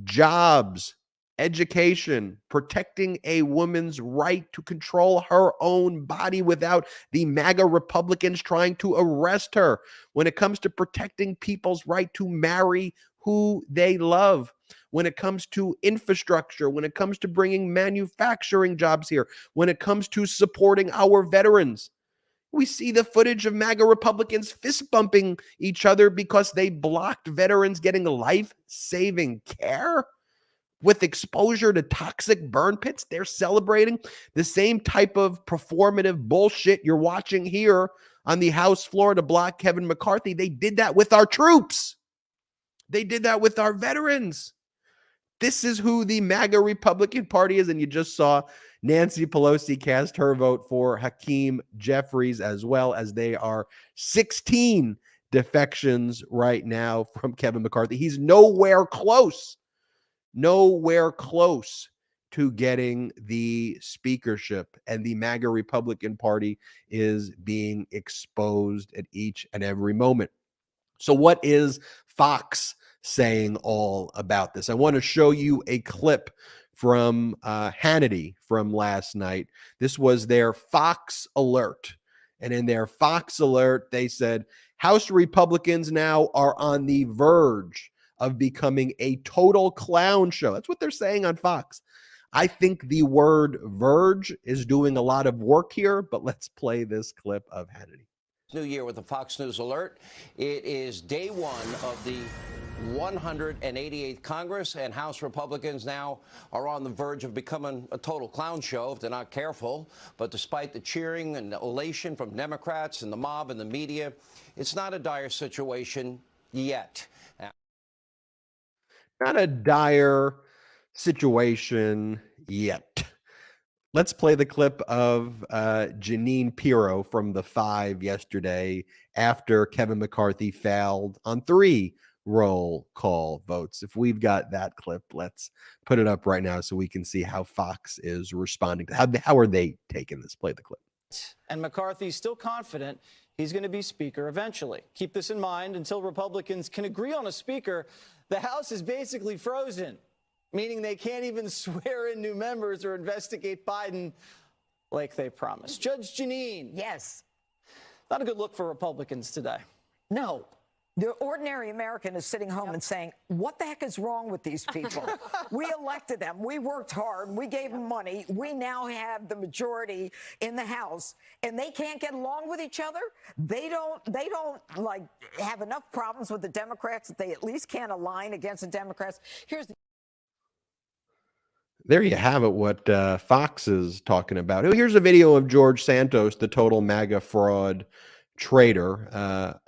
jobs, education, protecting a woman's right to control her own body without the MAGA Republicans trying to arrest her, when it comes to protecting people's right to marry who they love, when it comes to infrastructure, when it comes to bringing manufacturing jobs here, when it comes to supporting our veterans. We see the footage of MAGA Republicans fist bumping each other because they blocked veterans getting life-saving care with exposure to toxic burn pits. They're celebrating the same type of performative bullshit you're watching here on the House floor to block Kevin McCarthy. They did that with our troops. They did that with our veterans. This is who the MAGA Republican Party is. And you just saw Nancy Pelosi cast her vote for Hakeem Jeffries, as well as they are 16 defections right now from Kevin McCarthy. He's nowhere close to getting the speakership, and the MAGA Republican Party is being exposed at each and every moment. So what is Fox saying all about this? I want to show you a clip from Hannity from last night. This was their Fox alert. And in their Fox alert, they said, House Republicans now are on the verge of becoming a total clown show. That's what they're saying on Fox. I think the word verge is doing a lot of work here, but let's play this clip of Hannity. New year with the Fox News alert. It is day one of the 188th Congress, and House Republicans now are on the verge of becoming a total clown show if they're not careful. But despite the cheering and the elation from Democrats and the mob and the media, it's not a dire situation yet. Not a dire situation yet. Let's play the clip of Jeanine Pirro from the Five yesterday after Kevin McCarthy failed on 3 roll call votes. If we've got that clip, let's put it up right now so we can see how Fox is responding. How are they taking this? Play the clip. And McCarthy's still confident he's going to be Speaker eventually. Keep this in mind. Until Republicans can agree on a Speaker, the House is basically frozen, meaning they can't even swear in new members or investigate Biden like they promised. Judge Jeanine. Yes. Not a good look for Republicans today. No. The ordinary American is sitting home and saying, what the heck is wrong with these people? We elected them. We worked hard. We gave them money. We now have the majority in the House, and they can't get along with each other. They don't like have enough problems with the Democrats that they at least can't align against the Democrats. There you have it, what Fox is talking about. Here's a video of George Santos, the total MAGA fraud traitor.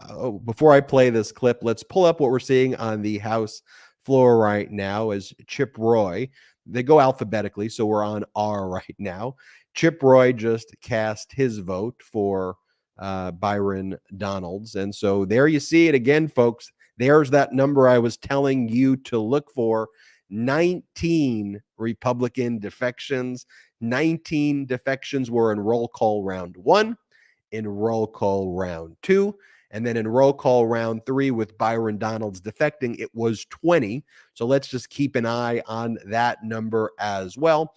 Before I play this clip, let's pull up what we're seeing on the House floor right now as Chip Roy. They go alphabetically, so we're on R right now. Chip Roy just cast his vote for Byron Donalds. And so there you see it again, folks. There's that number I was telling you to look for. 19 Republican defections. 19 defections were in roll call round 1, in roll call round 2, and then in roll call round 3 with Byron Donalds defecting, it was 20. So let's just keep an eye on that number as well.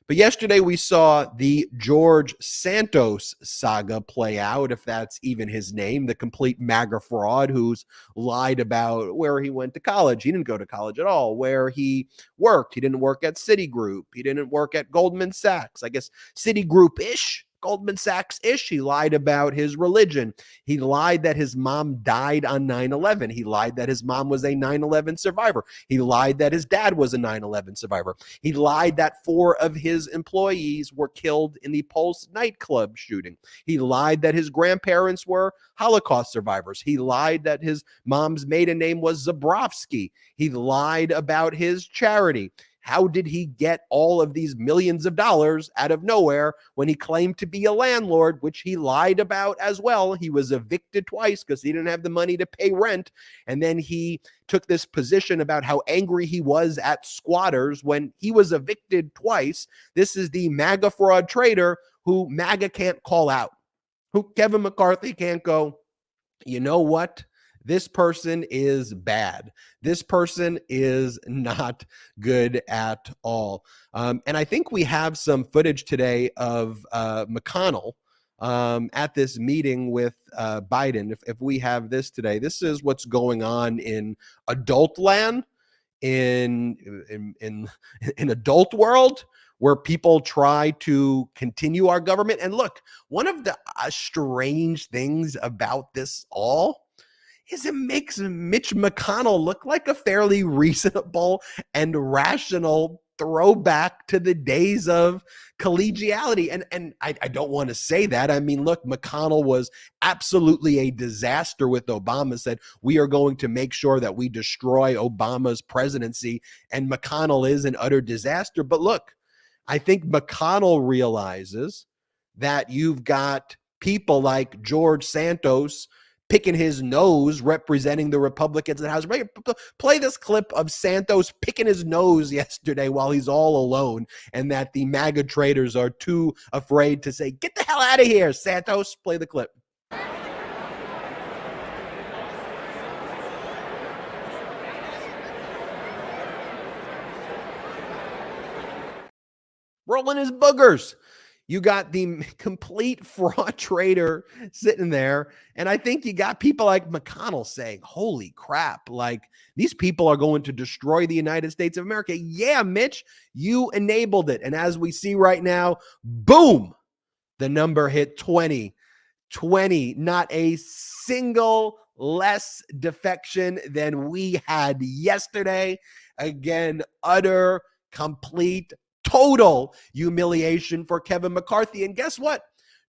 But yesterday we saw the George Santos saga play out, if that's even his name, the complete MAGA fraud who's lied about where he went to college. He didn't go to college at all. Where he worked. He didn't work at Citigroup. He didn't work at Goldman Sachs. I guess Citigroup-ish. Goldman Sachs-ish. He lied about his religion. He lied that his mom died on 9/11. He lied that his mom was a 9/11 survivor. He lied that his dad was a 9/11 survivor. He lied that 4 of his employees were killed in the Pulse nightclub shooting. He lied that his grandparents were Holocaust survivors. He lied that his mom's maiden name was Zabrowski. He lied about his charity. How did he get all of these millions of dollars out of nowhere when he claimed to be a landlord, which he lied about as well? He was evicted twice because he didn't have the money to pay rent. And then he took this position about how angry he was at squatters when he was evicted twice. This is the MAGA fraud trader who MAGA can't call out, who Kevin McCarthy can't go, you know what? This person is bad. This person is not good at all. And I think we have some footage today of McConnell at this meeting with Biden. If we have this today, this is what's going on in adult land, in adult world, where people try to continue our government. And look, one of the strange things about this all is it makes Mitch McConnell look like a fairly reasonable and rational throwback to the days of collegiality. And I don't want to say that. I mean, look, McConnell was absolutely a disaster with Obama, said we are going to make sure that we destroy Obama's presidency. And McConnell is an utter disaster. But look, I think McConnell realizes that you've got people like George Santos picking his nose, representing the Republicans in the House. Play this clip of Santos picking his nose yesterday while he's all alone, and that the MAGA traitors are too afraid to say, "Get the hell out of here, Santos." Play the clip. Rolling his boogers. You got the complete fraud trader sitting there. And I think you got people like McConnell saying, holy crap, like these people are going to destroy the United States of America. Yeah, Mitch, you enabled it. And as we see right now, boom, the number hit 20. 20, not a single less defection than we had yesterday. Again, utter, complete, total humiliation for Kevin McCarthy. And guess what?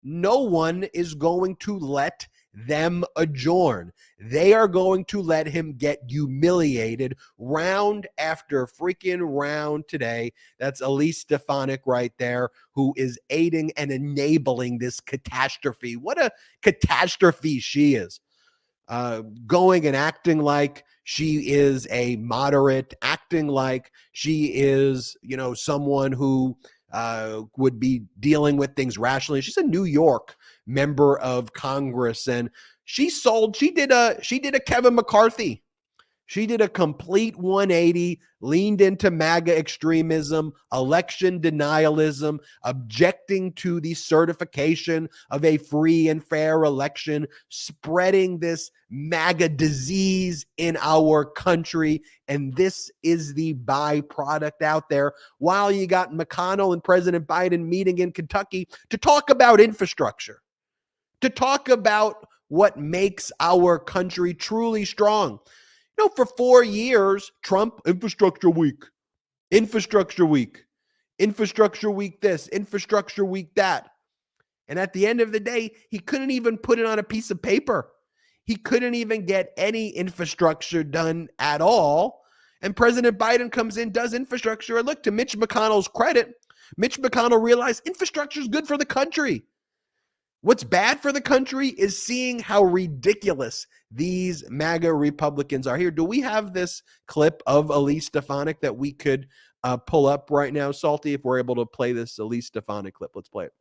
No one is going to let them adjourn. They are going to let him get humiliated round after freaking round today. That's Elise Stefanik right there, who is aiding and enabling this catastrophe. What a catastrophe she is. Going and acting like she is a moderate, acting like she is, someone who would be dealing with things rationally. She's a New York member of Congress, and she did a Kevin McCarthy. She did a complete 180, leaned into MAGA extremism, election denialism, objecting to the certification of a free and fair election, spreading this MAGA disease in our country. And this is the byproduct out there. While you got McConnell and President Biden meeting in Kentucky to talk about infrastructure, to talk about what makes our country truly strong. For 4 years, Trump, infrastructure week, infrastructure week, infrastructure week this, infrastructure week that. And at the end of the day, he couldn't even put it on a piece of paper. He couldn't even get any infrastructure done at all. And President Biden comes in, does infrastructure. And look, to Mitch McConnell's credit, Mitch McConnell realized infrastructure is good for the country. What's bad for the country is seeing how ridiculous these MAGA Republicans are. Here, do we have this clip of Elise Stefanik that we could pull up right now, Salty? If we're able to play this Elise Stefanik clip, let's play it.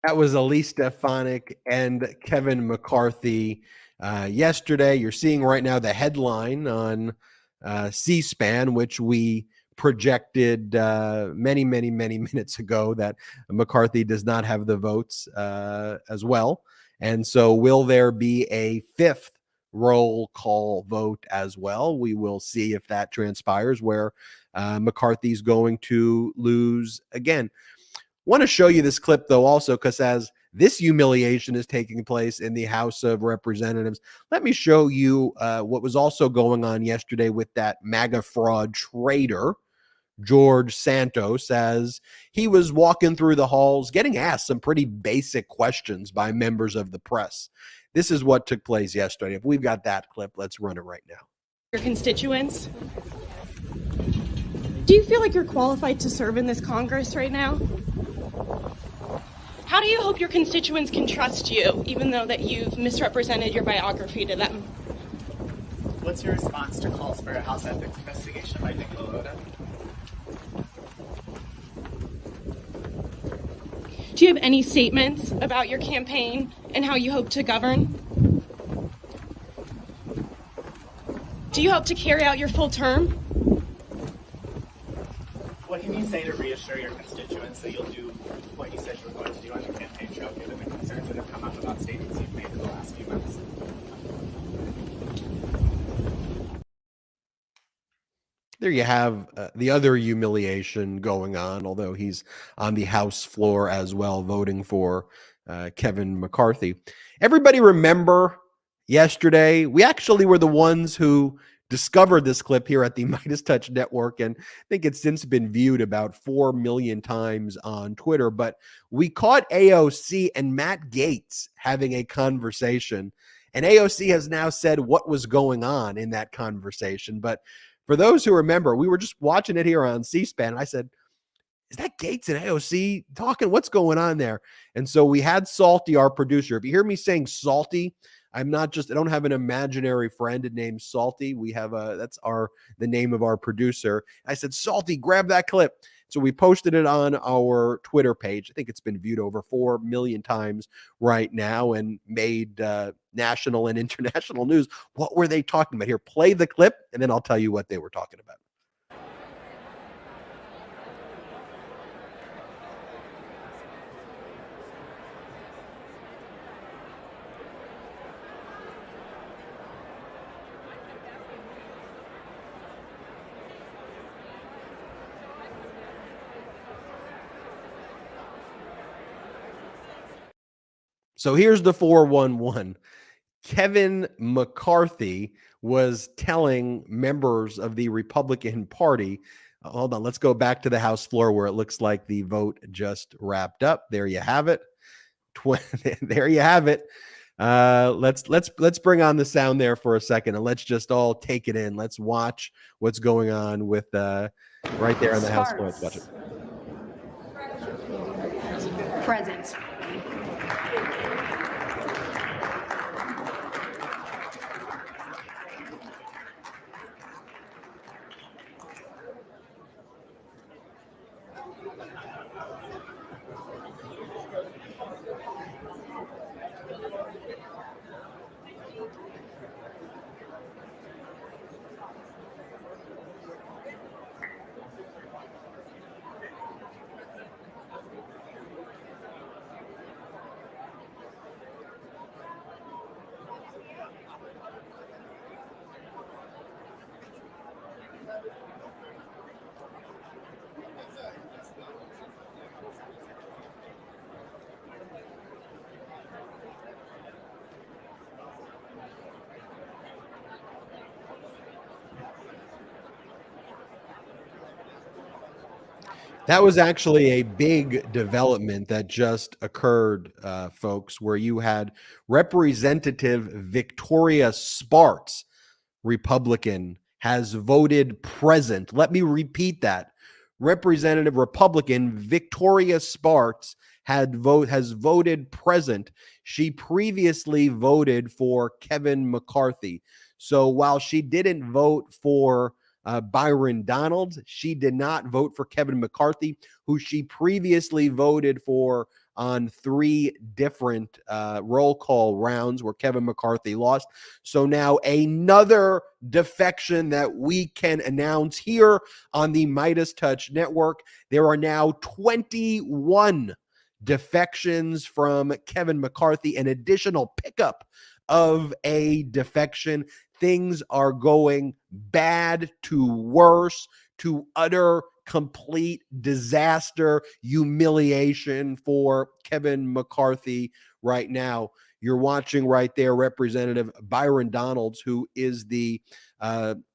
That was Elise Stefanik and Kevin McCarthy yesterday. You're seeing right now the headline on C-SPAN, which we projected many minutes ago, that McCarthy does not have the votes as well. And so will there be a fifth roll call vote as well? We will see if that transpires, where McCarthy's going to lose again. Want to show you this clip, though, also, because as this humiliation is taking place in the House of Representatives, let me show you what was also going on yesterday with that MAGA fraud traitor, George Santos, as he was walking through the halls, getting asked some pretty basic questions by members of the press. This is what took place yesterday. If we've got that clip, let's run it right now. Your constituents. Do you feel like you're qualified to serve in this Congress right now? How do you hope your constituents can trust you, even though that you've misrepresented your biography to them? What's your response to calls for a House ethics investigation by Nicola Lota? Do you have any statements about your campaign and how you hope to govern? Do you hope to carry out your full term? What can you say to reassure your constituents that you'll do what you said you were going to do on your campaign trail, given the concerns that have come up about statements you've made in the last few months? There you have the other humiliation going on, although he's on the House floor as well, voting for Kevin McCarthy. Everybody remember yesterday, we actually were the ones who discovered this clip here at the MeidasTouch Network, and I think it's since been viewed about 4 million times on Twitter, but we caught AOC and Matt Gaetz having a conversation, and AOC has now said what was going on in that conversation. But for those who remember, we were just watching it here on C-SPAN, and I said, is that Gaetz and AOC talking? What's going on there? And so we had Salty, our producer. If you hear me saying Salty, I don't have an imaginary friend named Salty. We have the name of our producer. I said, Salty, grab that clip. So we posted it on our Twitter page. I think it's been viewed over 4 million times right now and made national and international news. What were they talking about? Here, play the clip, and then I'll tell you what they were talking about. So here's the 411. Kevin McCarthy was telling members of the Republican Party, hold on, let's go back to the House floor where it looks like the vote just wrapped up. There you have it. There you have it. Let's bring on the sound there for a second, and let's just all take it in. Let's watch what's going on with right there on the House floor. Let's watch it. Present. That was actually a big development that just occurred, folks, where you had Representative Victoria Spartz, Republican, has voted present. Let me repeat that. Representative Republican Victoria Spartz has voted present. She previously voted for Kevin McCarthy. So while she didn't vote for Byron Donalds, she did not vote for Kevin McCarthy, who she previously voted for on 3 different roll call rounds where Kevin McCarthy lost. So now another defection that we can announce here on the MeidasTouch Network. There are now 21 defections from Kevin McCarthy, an additional pickup of a defection. Things are going bad to worse to utter complete disaster, humiliation for Kevin McCarthy right now. You're watching right there Representative Byron Donalds, who is the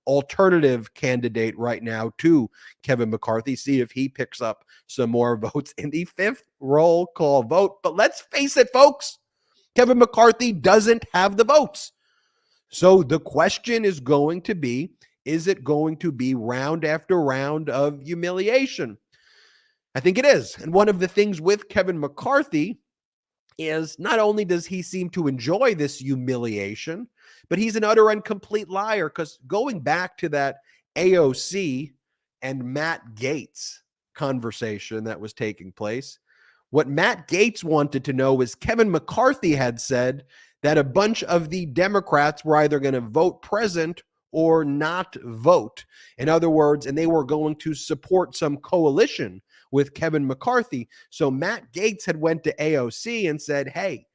alternative candidate right now to Kevin McCarthy. See if he picks up some more votes in the 5th roll call vote. But let's face it, folks, Kevin McCarthy doesn't have the votes. So the question is going to be, is it going to be round after round of humiliation? I think it is. And one of the things with Kevin McCarthy is not only does he seem to enjoy this humiliation, but he's an utter and complete liar, because going back to that AOC and Matt Gaetz conversation that was taking place, what Matt Gaetz wanted to know is Kevin McCarthy had said that a bunch of the Democrats were either going to vote present or not vote. In other words, and they were going to support some coalition with Kevin McCarthy. So Matt Gaetz had went to AOC and said, hey,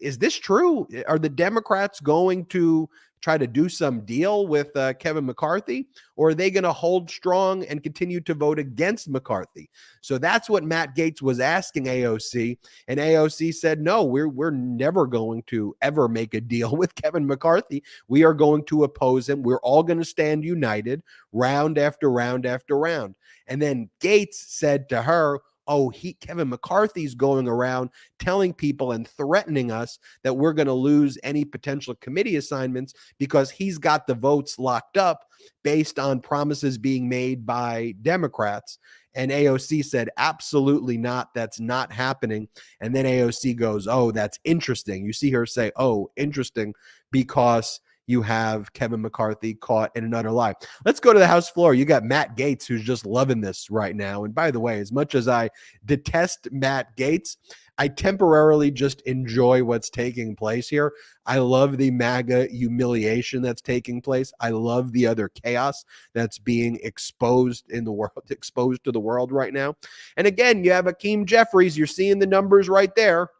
is this true? Are the Democrats going to try to do some deal with Kevin McCarthy, or are they going to hold strong and continue to vote against McCarthy? So that's what Matt Gaetz was asking AOC, and AOC said, no, we're never going to ever make a deal with Kevin McCarthy. We are going to oppose him. We're all going to stand united round after round after round. And then Gaetz said to her, oh, Kevin McCarthy's going around telling people and threatening us that we're going to lose any potential committee assignments because he's got the votes locked up based on promises being made by Democrats. And AOC said, absolutely not. That's not happening. And then AOC goes, oh, that's interesting. You see her say, oh, interesting, because you have Kevin McCarthy caught in another lie. Let's go to the House floor. You got Matt Gaetz, who's just loving this right now. And by the way, as much as I detest Matt Gaetz, I temporarily just enjoy what's taking place here. I love the MAGA humiliation that's taking place. I love the other chaos that's being exposed in the world, exposed to the world right now. And again, you have Hakeem Jeffries. You're seeing the numbers right there.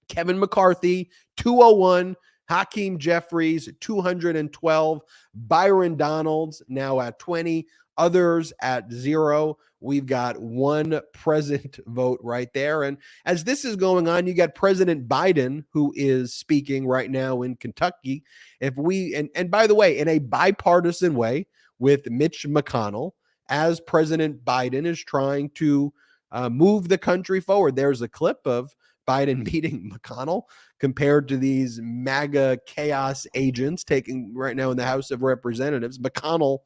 Kevin McCarthy, 201. Hakeem Jeffries, 212. Byron Donalds now at 20. Others at 0. We've got one present vote right there. And as this is going on, you got President Biden, who is speaking right now in Kentucky. And by the way, in a bipartisan way with Mitch McConnell, as President Biden is trying to move the country forward. There's a clip of Biden meeting McConnell compared to these MAGA chaos agents taking right now in the House of Representatives. McConnell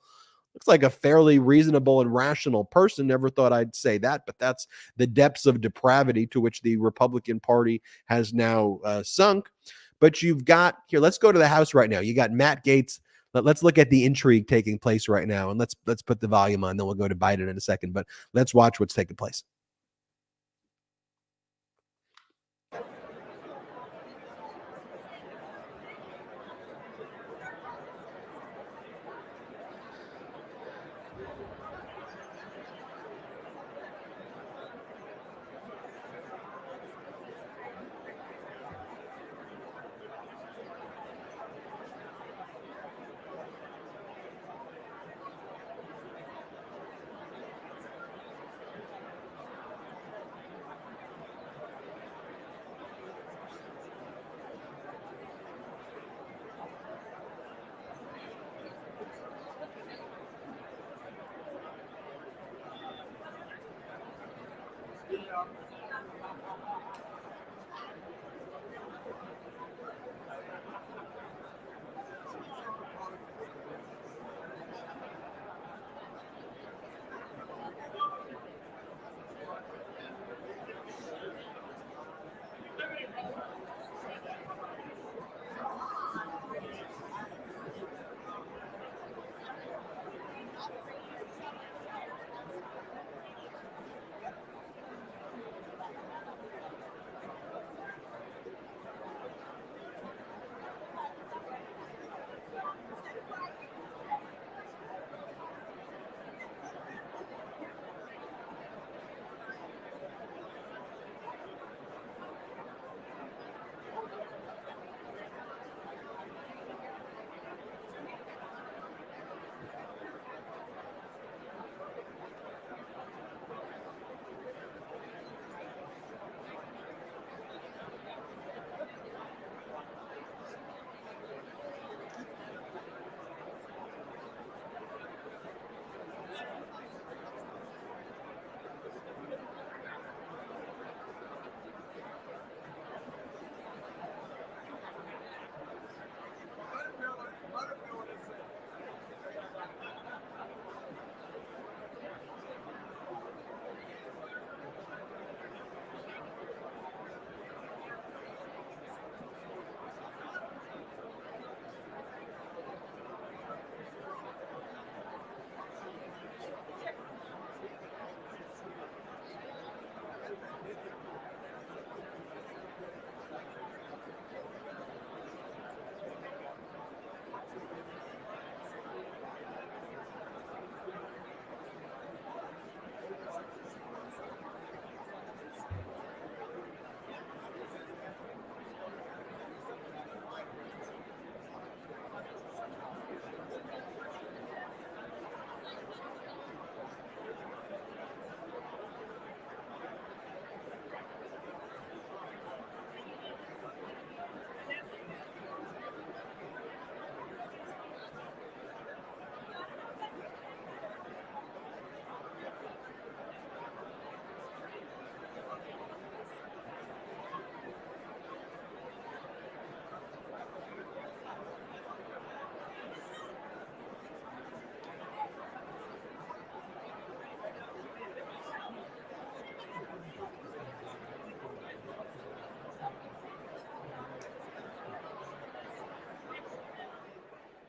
looks like a fairly reasonable and rational person. Never thought I'd say that, but that's the depths of depravity to which the Republican Party has now sunk. But you've got here, let's go to the House right now. You got Matt Gaetz. Let's look at the intrigue taking place right now, and let's put the volume on, then we'll go to Biden in a second, but let's watch what's taking place.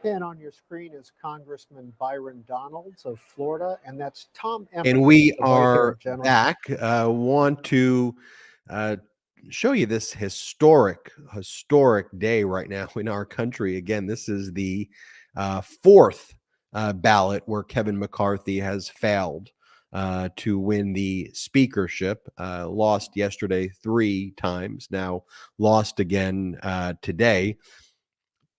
pin on your screen is Congressman Byron Donalds of Florida, and that's Tom Emmer. And we the white-haired are gentleman. back. Want to show you this historic day right now in our country. Again, this is the fourth ballot where Kevin McCarthy has failed to win the speakership. Lost yesterday 3 times, now lost again today.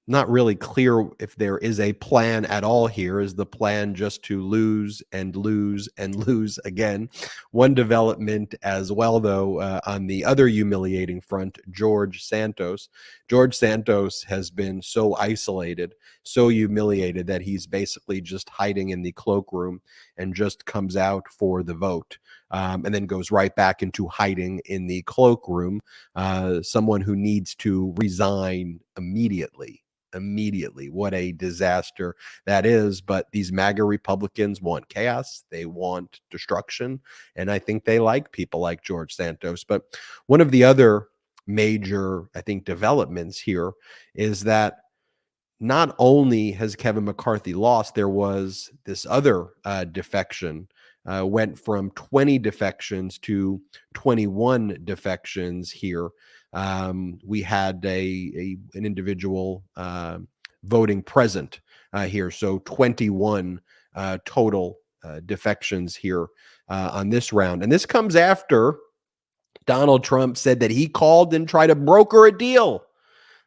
Not really clear if there is a plan at all here. Is the plan just to lose and lose and lose again? One development as well, though, on the other humiliating front, George Santos. George Santos has been so isolated, so humiliated that he's basically just hiding in the cloakroom and just comes out for the vote. And then goes right back into hiding in the cloakroom. Someone who needs to resign immediately. What a disaster that is. But these MAGA Republicans want chaos. They want destruction. And I think they like people like George Santos. But one of the other major, I think, developments here is that not only has Kevin McCarthy lost, there was this other defection. Went from 20 defections to 21 defections here. We had an individual voting present here, so 21 total defections here on this round. And this comes after Donald Trump said that he called and tried to broker a deal.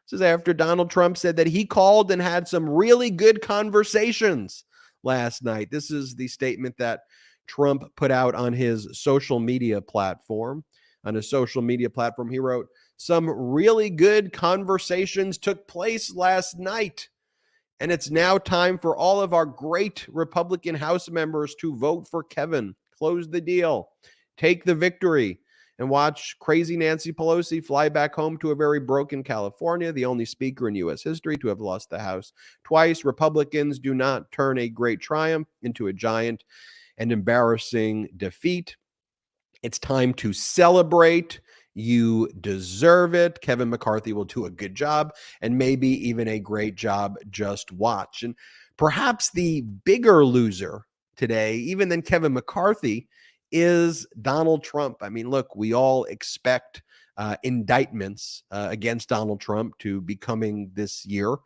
This is after Donald Trump said that he called and had some really good conversations last night. This is the statement that Trump put out on his social media platform. On his social media platform, he wrote, "Some really good conversations took place last night, and it's now time for all of our great Republican House members to vote for Kevin. Close the deal, take the victory, and watch crazy Nancy Pelosi fly back home to a very broken California, the only speaker in U.S. history to have lost the House twice. Republicans do not turn a great triumph into a giant and embarrassing defeat. It's time to celebrate. You deserve it. Kevin McCarthy will do a good job and maybe even a great job. Just watch." And perhaps the bigger loser today, even than Kevin McCarthy, is Donald Trump. I mean, look, we all expect indictments against Donald Trump to be coming this year.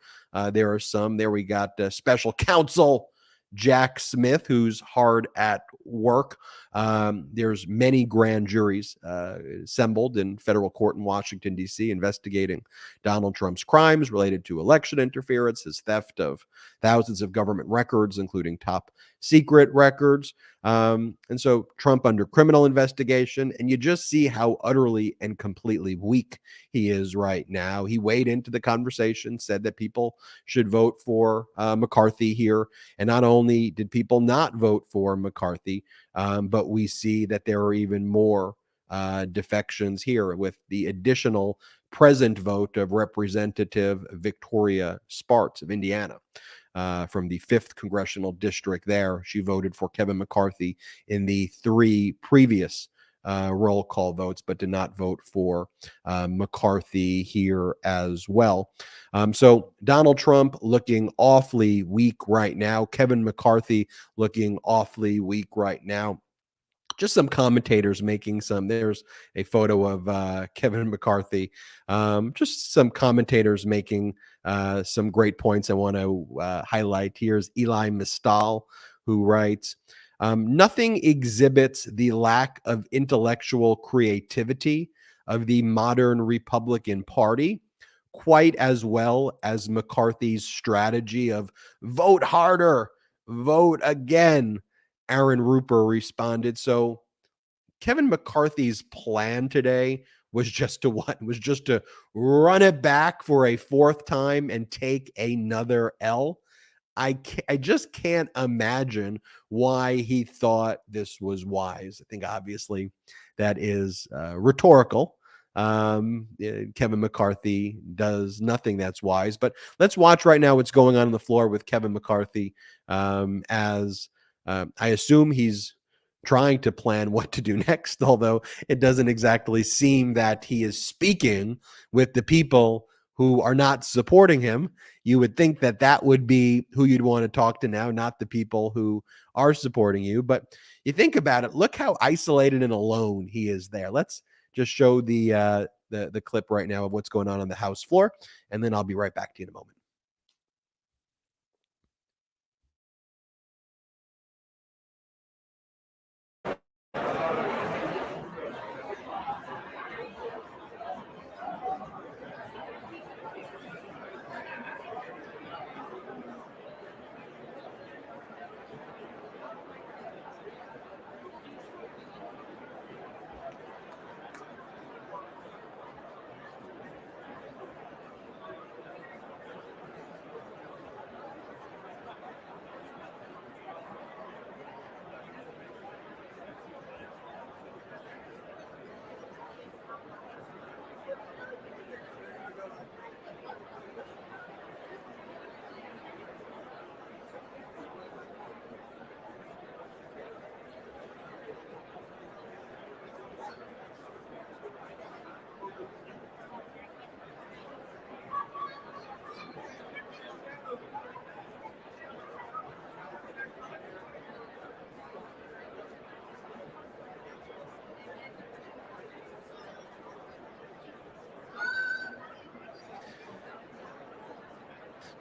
There are some. There we got special counsel Jack Smith, who's hard at work. There's many grand juries assembled in federal court in Washington, D.C., investigating Donald Trump's crimes related to election interference, his theft of thousands of government records, including top secret records. And so Trump under criminal investigation. And you just see how utterly and completely weak he is right now. He weighed into the conversation, said that people should vote for McCarthy here. And not only did people not vote for McCarthy, but we see that there are even more defections here with the additional present vote of Representative Victoria Spartz of Indiana. From the 5th congressional district there. She voted for Kevin McCarthy in the 3 previous roll call votes, but did not vote for McCarthy here as well. So Donald Trump looking awfully weak right now. Kevin McCarthy looking awfully weak right now. Just some commentators making some. There's a photo of Kevin McCarthy. Just some commentators making some great points I want to highlight. Here's Eli Mistal, who writes, "Nothing exhibits the lack of intellectual creativity of the modern Republican Party quite as well as McCarthy's strategy of vote harder, vote again." Aaron Ruper responded. So Kevin McCarthy's plan today was just to what? Was just to run it back for a 4th time and take another L. I just can't imagine why he thought this was wise. I think obviously that is rhetorical. Kevin McCarthy does nothing that's wise. But let's watch right now what's going on the floor with Kevin McCarthy as I assume he's trying to plan what to do next, although it doesn't exactly seem that he is speaking with the people who are not supporting him. You would think that that would be who you'd want to talk to now, not the people who are supporting you. But you think about it, look how isolated and alone he is there. Let's just show the clip right now of what's going on the House floor, and then I'll be right back to you in a moment.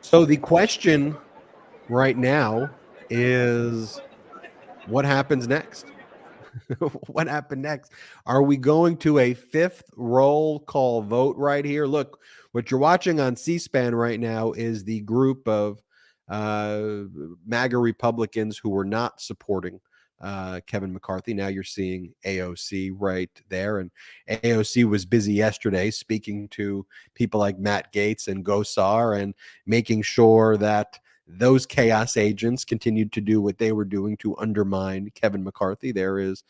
So the question right now is, what happens next? What happened next? Are we going to a fifth roll call vote right here? Look, what you're watching on C-SPAN right now is the group of MAGA Republicans who were not supporting Kevin McCarthy. Now you're seeing AOC right there. And AOC was busy yesterday speaking to people like Matt Gaetz and Gosar and making sure that those chaos agents continued to do what they were doing to undermine Kevin McCarthy. There is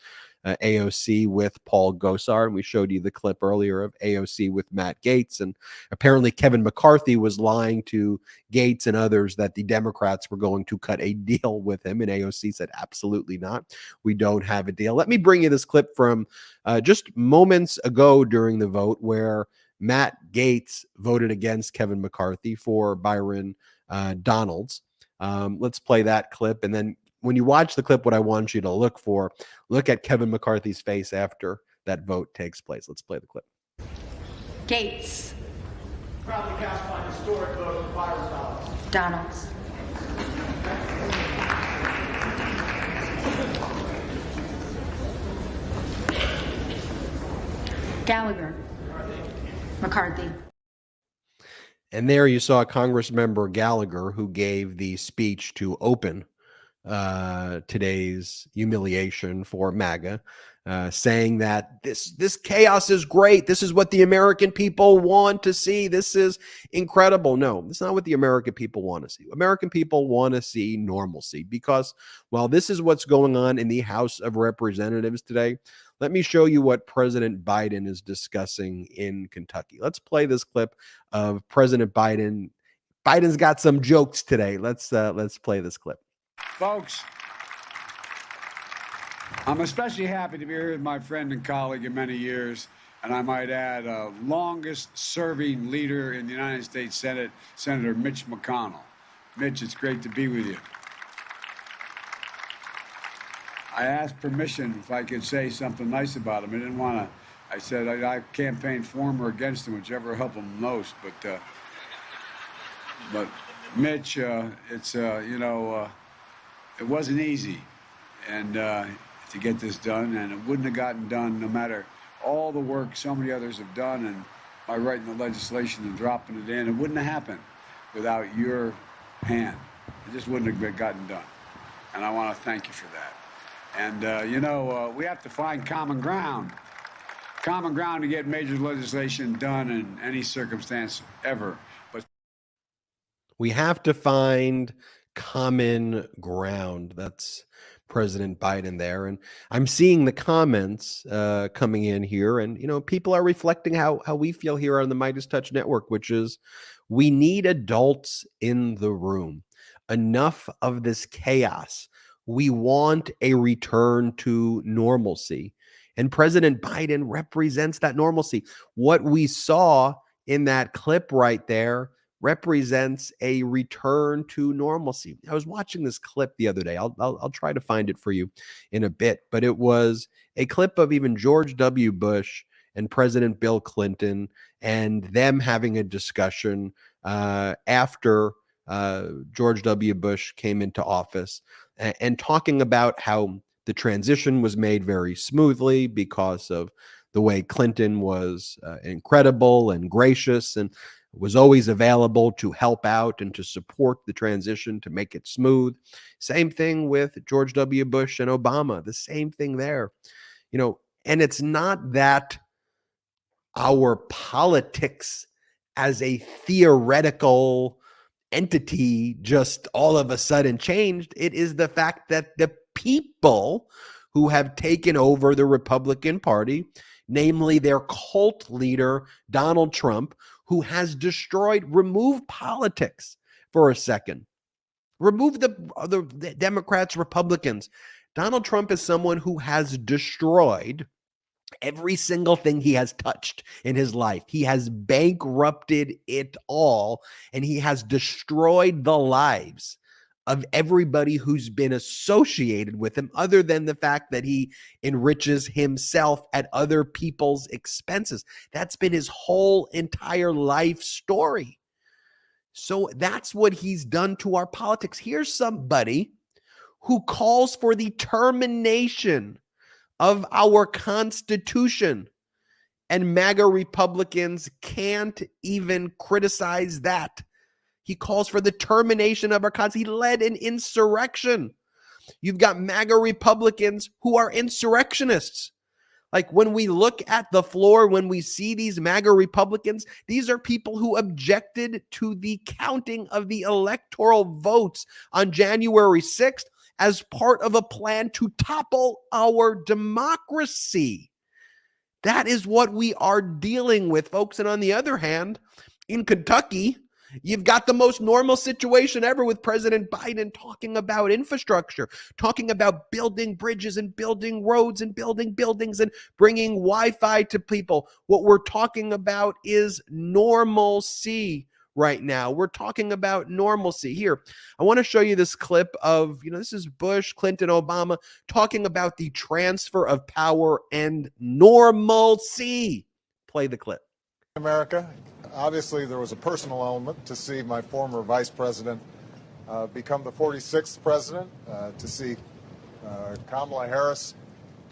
AOC with Paul Gosar, and we showed you the clip earlier of AOC with Matt Gaetz. And apparently Kevin McCarthy was lying to Gaetz and others that the Democrats were going to cut a deal with him, and AOC said, absolutely not. We don't have a deal. Let me bring you this clip from just moments ago during the vote where Matt Gaetz voted against Kevin McCarthy for Byron Donalds. Let's play that clip. And then when you watch the clip, what I want you to look at Kevin McCarthy's face after that vote takes place. Let's play the clip. Gaetz. Proudly cast my historic vote for Byron Donalds. Donalds. Gallagher. McCarthy. And there you saw Congress member Gallagher, who gave the speech to open today's humiliation for MAGA, saying that this chaos is great. This is what the American people want to see. This is incredible. No, that's not what the American people want to see. American people want to see normalcy, because while this is what's going on in the House of Representatives today, let me show you what President Biden is discussing in Kentucky. Let's play this clip of President Biden. Biden's got some jokes today. Let's play this clip. Folks, I'm especially happy to be here with my friend and colleague of many years, and I might add, longest serving leader in the United States Senate, Senator Mitch McConnell. Mitch, it's great to be with you. I asked permission if I could say something nice about him. I didn't want to. I said I campaigned for him or against him, whichever helped him most. But Mitch, it's it wasn't easy, and to get this done, and it wouldn't have gotten done no matter all the work so many others have done, and by writing the legislation and dropping it in, it wouldn't have happened without your hand. It just wouldn't have gotten done, and I want to thank you for that. And, we have to find common ground to get major legislation done in any circumstance ever. But we have to find common ground. That's President Biden there. And I'm seeing the comments coming in here. And, people are reflecting how we feel here on the MeidasTouch Network, which is we need adults in the room. Enough of this chaos. We want a return to normalcy. And President Biden represents that normalcy. What we saw in that clip right there represents a return to normalcy. I was watching this clip the other day. I'll try to find it for you in a bit, but it was a clip of even George W. Bush and President Bill Clinton and them having a discussion after George W. Bush came into office and talking about how the transition was made very smoothly because of the way Clinton was incredible and gracious and was always available to help out and to support the transition to make it smooth. Same thing with George W. Bush and Obama, the same thing there. You know, and it's not that our politics as a theoretical entity just all of a sudden changed. It is the fact that the people who have taken over the Republican Party, namely their cult leader, Donald Trump, who has remove politics for a second. Remove the Democrats, Republicans. Donald Trump is someone who has destroyed every single thing he has touched in his life. He has bankrupted it all, and he has destroyed the lives of everybody who's been associated with him, other than the fact that he enriches himself at other people's expenses. That's been his whole entire life story. So that's what he's done to our politics. Here's somebody who calls for the termination of our Constitution, and MAGA Republicans can't even criticize that. He calls for the termination of our Constitution. He led an insurrection. You've got MAGA Republicans who are insurrectionists. Like when we look at the floor, when we see these MAGA Republicans, these are people who objected to the counting of the electoral votes on January 6th as part of a plan to topple our democracy. That is what we are dealing with, folks. And on the other hand, in Kentucky, you've got the most normal situation ever with President Biden talking about infrastructure, talking about building bridges and building roads and building buildings and bringing Wi-Fi to people. What we're talking about is normalcy right now. We're talking about normalcy. Here, I want to show you this clip of, this is Bush, Clinton, Obama talking about the transfer of power and normalcy. Play the clip. America. Obviously, there was a personal element to see my former vice president become the 46th president, to see Kamala Harris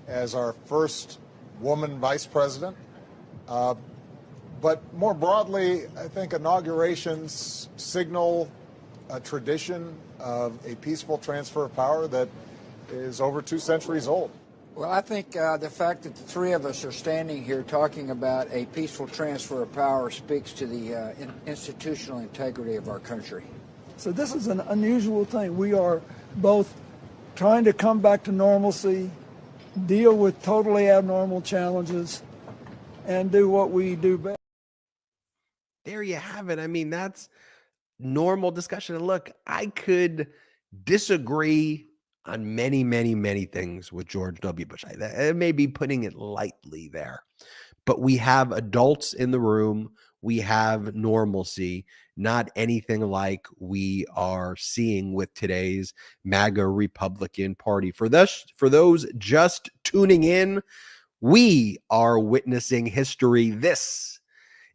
as our first woman vice president. But more broadly, I think inaugurations signal a tradition of a peaceful transfer of power that is over 2 centuries old. Well, I think the fact that the three of us are standing here talking about a peaceful transfer of power speaks to the institutional integrity of our country. So this is an unusual thing. We are both trying to come back to normalcy, deal with totally abnormal challenges, and do what we do best. There you have it. I mean, that's normal discussion. And look, I could disagree on many, many, many things with George W. Bush. I may be putting it lightly there, but we have adults in the room. We have normalcy, not anything like we are seeing with today's MAGA Republican Party. For those just tuning in, we are witnessing history. This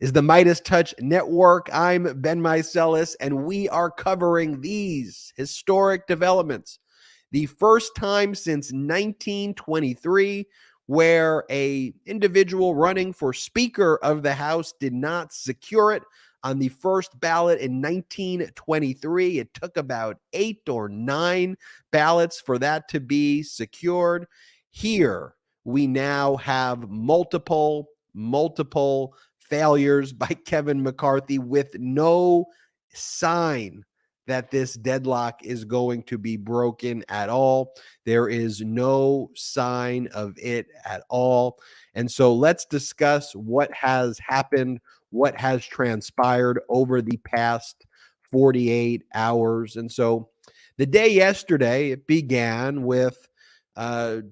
is the MeidasTouch Network. I'm Ben Meiselas, and we are covering these historic developments. The first time since 1923 where a individual running for Speaker of the House did not secure it on the first ballot in 1923. It took about 8 or 9 ballots for that to be secured. Here, we now have multiple failures by Kevin McCarthy with no sign that this deadlock is going to be broken at all. There is no sign of it at all. And so let's discuss what has happened, what has transpired over the past 48 hours. And so the day yesterday, it began with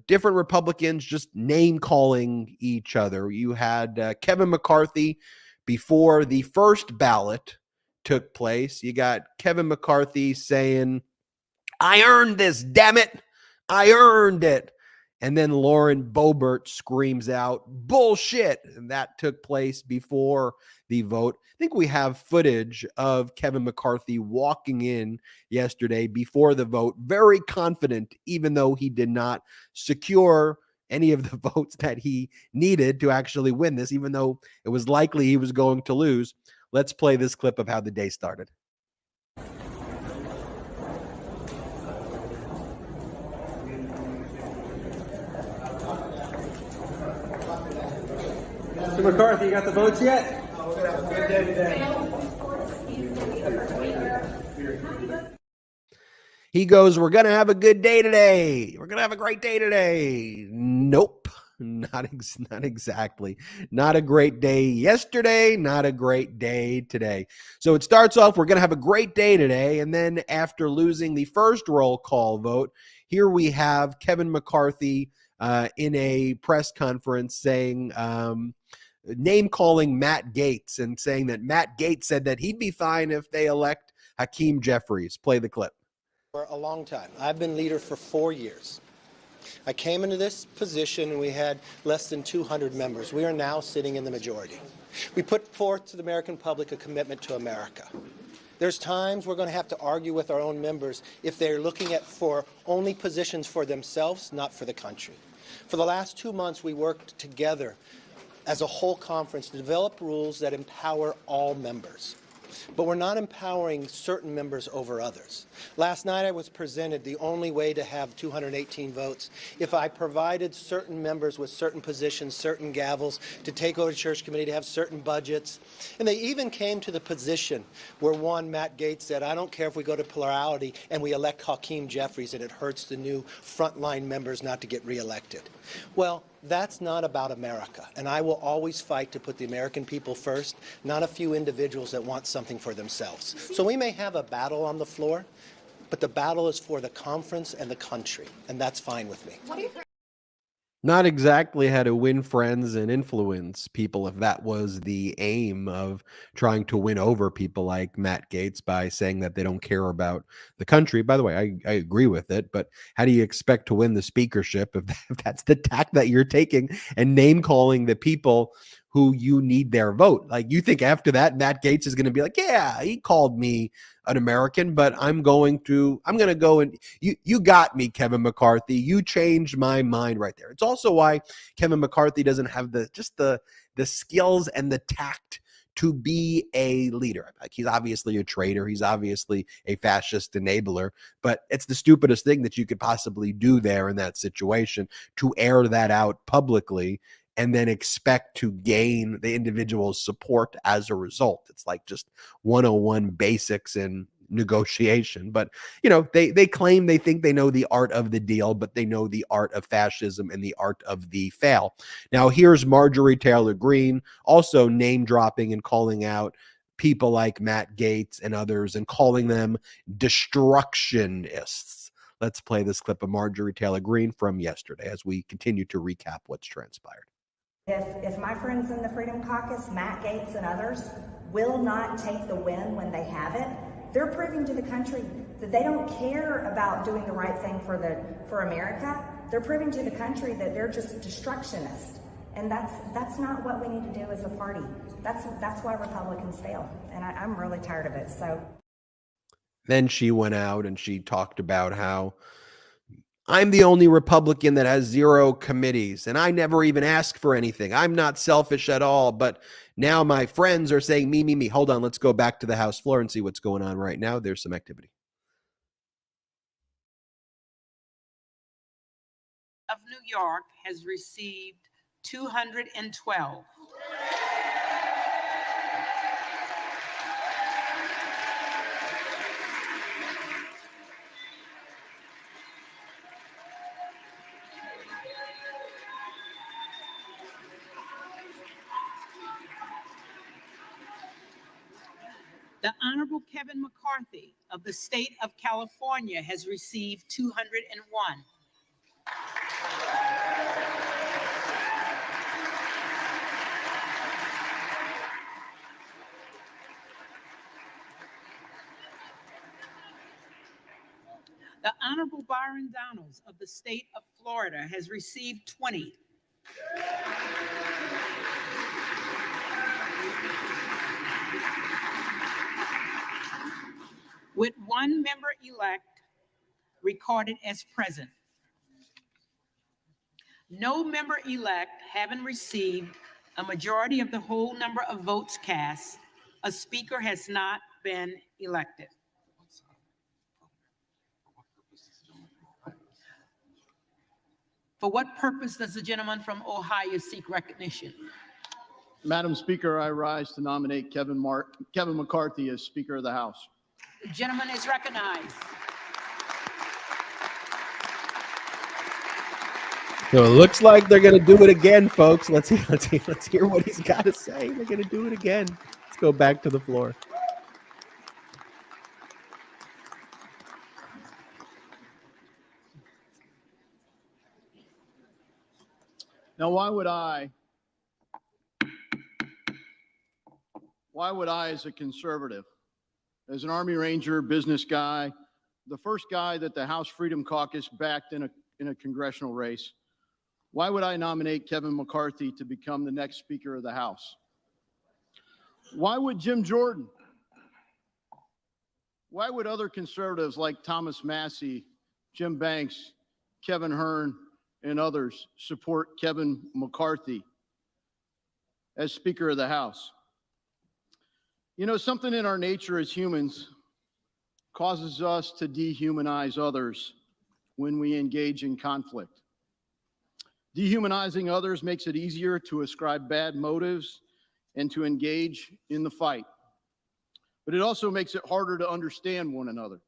different Republicans just name calling each other. You had Kevin McCarthy before the first ballot took place. You got Kevin McCarthy saying, "I earned this, damn it. I earned it." And then Lauren Boebert screams out, "Bullshit." And that took place before the vote. I think we have footage of Kevin McCarthy walking in yesterday before the vote, very confident, even though he did not secure any of the votes that he needed to actually win this, even though it was likely he was going to lose. Let's play this clip of how the day started. Mr. McCarthy, you got the votes yet? We're going to have a good day today. He goes, "We're going to have a good day today. We're going to have a great day today." Nope, not exactly. Not a great day yesterday, not a great day today. So it starts off, "We're going to have a great day today." And then after losing the first roll call vote, here we have Kevin McCarthy in a press conference saying, name calling Matt Gaetz and saying that Matt Gaetz said that he'd be fine if they elect Hakeem Jeffries. Play the clip. For a long time. I've been leader for 4 years. I came into this position and we had less than 200 members. We are now sitting in the majority. We put forth to the American public a commitment to America. There's times we're going to have to argue with our own members if they're looking at for only positions for themselves, not for the country. For the last 2 months, we worked together as a whole conference to develop rules that empower all members. But we're not empowering certain members over others. Last night I was presented the only way to have 218 votes if I provided certain members with certain positions, certain gavels, to take over the church committee, to have certain budgets. And they even came to the position where one, Matt Gaetz, said, "I don't care if we go to plurality and we elect Hakeem Jeffries and it hurts the new frontline members not to get reelected." Well, that's not about America, and I will always fight to put the American people first, not a few individuals that want something for themselves. So we may have a battle on the floor, but the battle is for the conference and the country, and that's fine with me. Not exactly how to win friends and influence people if that was the aim of trying to win over people like Matt Gaetz by saying that they don't care about the country. By the way, I agree with it, but how do you expect to win the speakership if that's the tack that you're taking and name calling the people who you need their vote? Like, you think after that, Matt Gaetz is going to be like, "Yeah, he called me an American, but I'm going to go and you got me, Kevin McCarthy. You changed my mind right there." It's also why Kevin McCarthy doesn't have the skills and the tact to be a leader. Like, he's obviously a traitor. He's obviously a fascist enabler, but it's the stupidest thing that you could possibly do there in that situation, to air that out publicly and then expect to gain the individual's support as a result. It's like just 101 basics in negotiation. But, you know, they claim they think they know the art of the deal, but they know the art of fascism and the art of the fail. Now, here's Marjorie Taylor Greene also name dropping and calling out people like Matt Gaetz and others and calling them destructionists. Let's play this clip of Marjorie Taylor Greene from yesterday as we continue to recap what's transpired. If my friends in the Freedom Caucus, Matt Gaetz and others, will not take the win when they have it, they're proving to the country that they don't care about doing the right thing for America. They're proving to the country that they're just destructionists. And that's not what we need to do as a party. That's why Republicans fail. And I'm really tired of it. So then she went out and she talked about how I'm the only Republican that has 0 committees, and I never even ask for anything. I'm not selfish at all, but now my friends are saying me, me, me. Hold on, let's go back to the House floor and see what's going on right now. There's some activity. Of New York has received 212. The Honorable Kevin McCarthy of the state of California has received 201. The Honorable Byron Donalds of the state of Florida has received 20. With one member-elect recorded as present. No member-elect having received a majority of the whole number of votes cast, a speaker has not been elected. For what purpose does the gentleman from Ohio seek recognition? Madam Speaker, I rise to nominate Kevin McCarthy as Speaker of the House. The gentleman is recognized. So it looks like they're going to do it again, folks. Let's hear what he's got to say. They're going to do it again. Let's go back to the floor. Now, why would I, as a conservative, as an Army Ranger, business guy, the first guy that the House Freedom Caucus backed in a congressional race, why would I nominate Kevin McCarthy to become the next Speaker of the House? Why would Jim Jordan? Why would other conservatives like Thomas Massey, Jim Banks, Kevin Hern, and others support Kevin McCarthy as Speaker of the House? You know, something in our nature as humans causes us to dehumanize others when we engage in conflict. Dehumanizing others makes it easier to ascribe bad motives and to engage in the fight. But it also makes it harder to understand one another.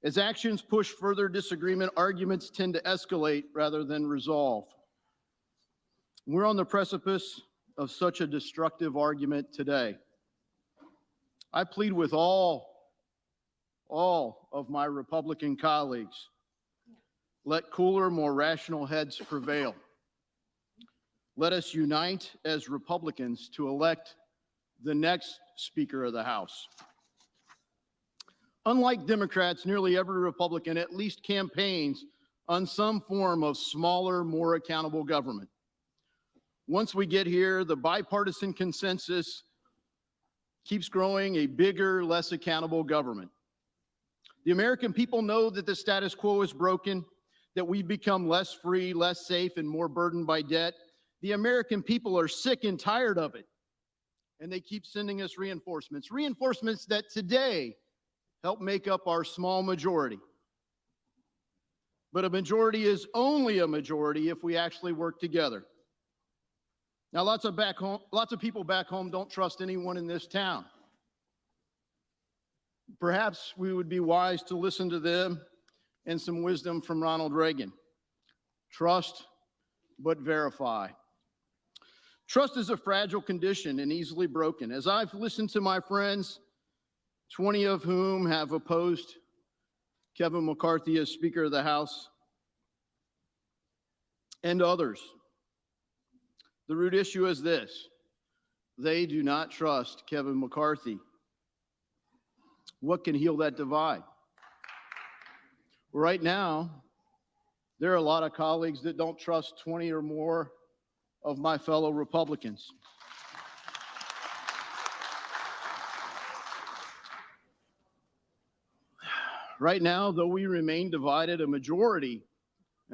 As actions push further disagreement, arguments tend to escalate rather than resolve. We're on the precipice of such a destructive argument today. I plead with all of my Republican colleagues, let cooler, more rational heads prevail. Let us unite as Republicans to elect the next Speaker of the House. Unlike Democrats, nearly every Republican at least campaigns on some form of smaller, more accountable government. Once we get here, the bipartisan consensus keeps growing a bigger, less accountable government. The American people know that the status quo is broken, that we've become less free, less safe, and more burdened by debt. The American people are sick and tired of it, and they keep sending us reinforcements. Reinforcements that today help make up our small majority. But a majority is only a majority if we actually work together. Now, lots of people back home don't trust anyone in this town. Perhaps we would be wise to listen to them and some wisdom from Ronald Reagan. Trust, but verify. Trust is a fragile condition and easily broken. As I've listened to my friends, 20 of whom have opposed Kevin McCarthy as Speaker of the House, and others, the root issue is this: they do not trust Kevin McCarthy. What can heal that divide? Right now, there are a lot of colleagues that don't trust 20 or more of my fellow Republicans. Right now, though we remain divided, an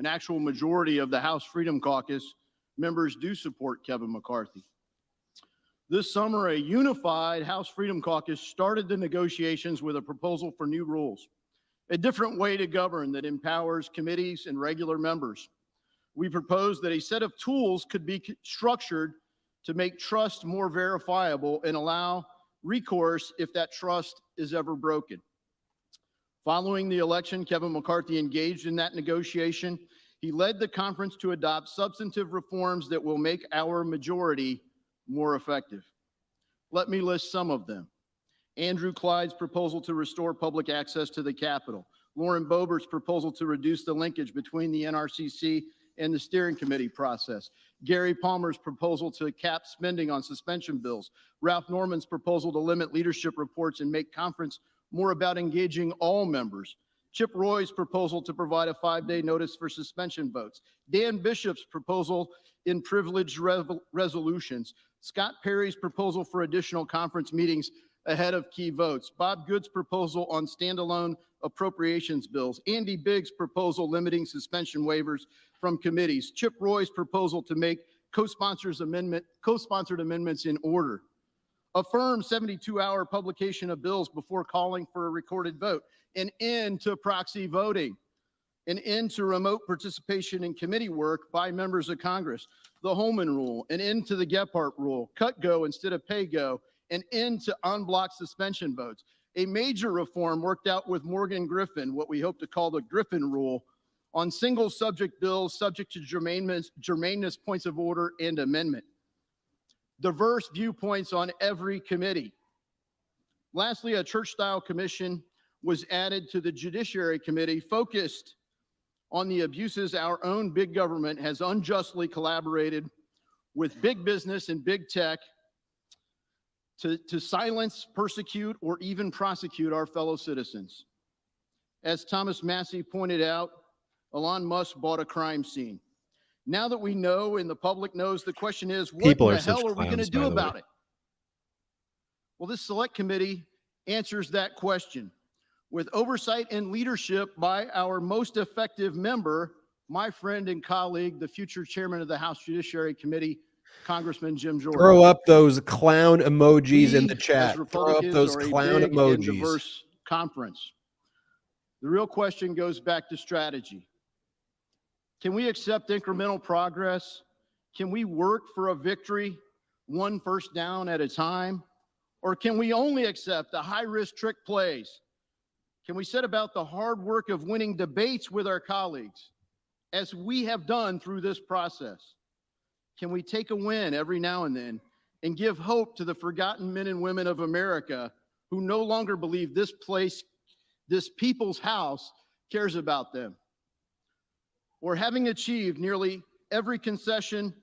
actual majority of the House Freedom Caucus members do support Kevin McCarthy. This summer, a unified House Freedom Caucus started the negotiations with a proposal for new rules, a different way to govern that empowers committees and regular members. We proposed that a set of tools could be structured to make trust more verifiable and allow recourse if that trust is ever broken. Following the election, Kevin McCarthy engaged in that negotiation. He led the conference to adopt substantive reforms that will make our majority more effective. Let me list some of them. Andrew Clyde's proposal to restore public access to the Capitol. Lauren Boebert's proposal to reduce the linkage between the NRCC and the steering committee process. Gary Palmer's proposal to cap spending on suspension bills. Ralph Norman's proposal to limit leadership reports and make conference more about engaging all members. Chip Roy's proposal to provide a 5-day notice for suspension votes, Dan Bishop's proposal in privileged resolutions, Scott Perry's proposal for additional conference meetings ahead of key votes, Bob Good's proposal on standalone appropriations bills, Andy Biggs' proposal limiting suspension waivers from committees, Chip Roy's proposal to make co-sponsored amendments in order, affirm 72-hour publication of bills before calling for a recorded vote, an end to proxy voting, an end to remote participation in committee work by members of Congress, the Holman Rule, an end to the Gephardt Rule, cut go instead of pay go, an end to unblocked suspension votes, a major reform worked out with Morgan Griffin, what we hope to call the Griffin Rule, on single subject bills subject to germaneness points of order and amendment, diverse viewpoints on every committee. Lastly, a church-style commission was added to the Judiciary Committee focused on the abuses our own big government has unjustly collaborated with big business and big tech to silence, persecute, or even prosecute our fellow citizens. As Thomas Massey pointed out, Elon Musk bought a crime scene. Now that we know and the public knows, the question is, what People the are such hell are we going to clowns, do by the way. about it? Well, this select committee answers that question with oversight and leadership by our most effective member, my friend and colleague, the future chairman of the House Judiciary Committee, Congressman Jim Jordan. Throw up those clown emojis in We, the as chat. Throw up Republicans, those are a clown big and emojis. diverse conference. The real question goes back to strategy. Can we accept incremental progress? Can we work for a victory, one first down at a time? Or can we only accept the high-risk trick plays? Can we set about the hard work of winning debates with our colleagues, as we have done through this process? Can we take a win every now and then and give hope to the forgotten men and women of America who no longer believe this place, this people's house, cares about them? Or having achieved nearly every concession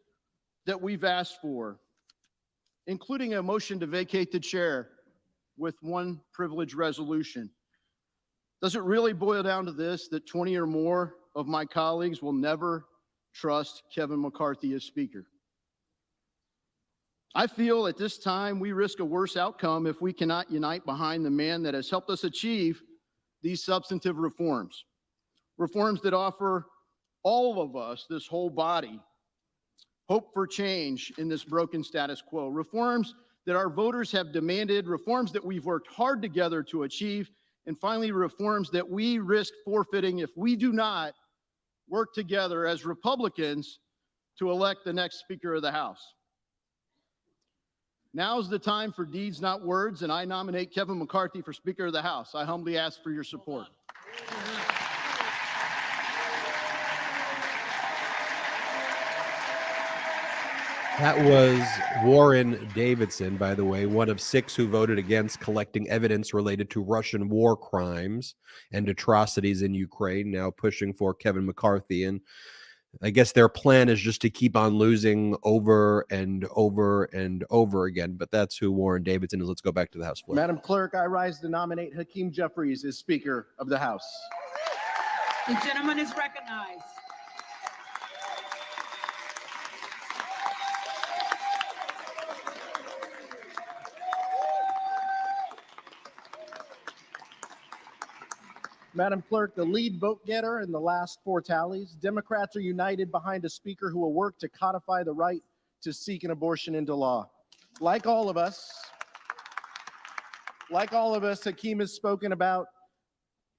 that we've asked for, including a motion to vacate the chair with one privilege resolution, does it really boil down to this, that 20 or more of my colleagues will never trust Kevin McCarthy as Speaker? I feel at this time we risk a worse outcome if we cannot unite behind the man that has helped us achieve these substantive reforms. Reforms that offer all of us, this whole body, hope for change in this broken status quo. Reforms that our voters have demanded, reforms that we've worked hard together to achieve, and finally, reforms that we risk forfeiting if we do not work together as Republicans to elect the next Speaker of the House. Now is the time for deeds, not words, and I nominate Kevin McCarthy for Speaker of the House. I humbly ask for your support. That was Warren Davidson, by the way, one of 6 who voted against collecting evidence related to Russian war crimes and atrocities in Ukraine, now pushing for Kevin McCarthy. And I guess their plan is just to keep on losing over and over and over again. But that's who Warren Davidson is. Let's go back to the House floor. Madam Clerk, I rise to nominate Hakeem Jeffries as Speaker of the House. The gentleman is recognized. Madam Clerk, the lead vote getter in the last 4 tallies, Democrats are united behind a Speaker who will work to codify the right to seek an abortion into law. Like all of us, Hakeem has spoken about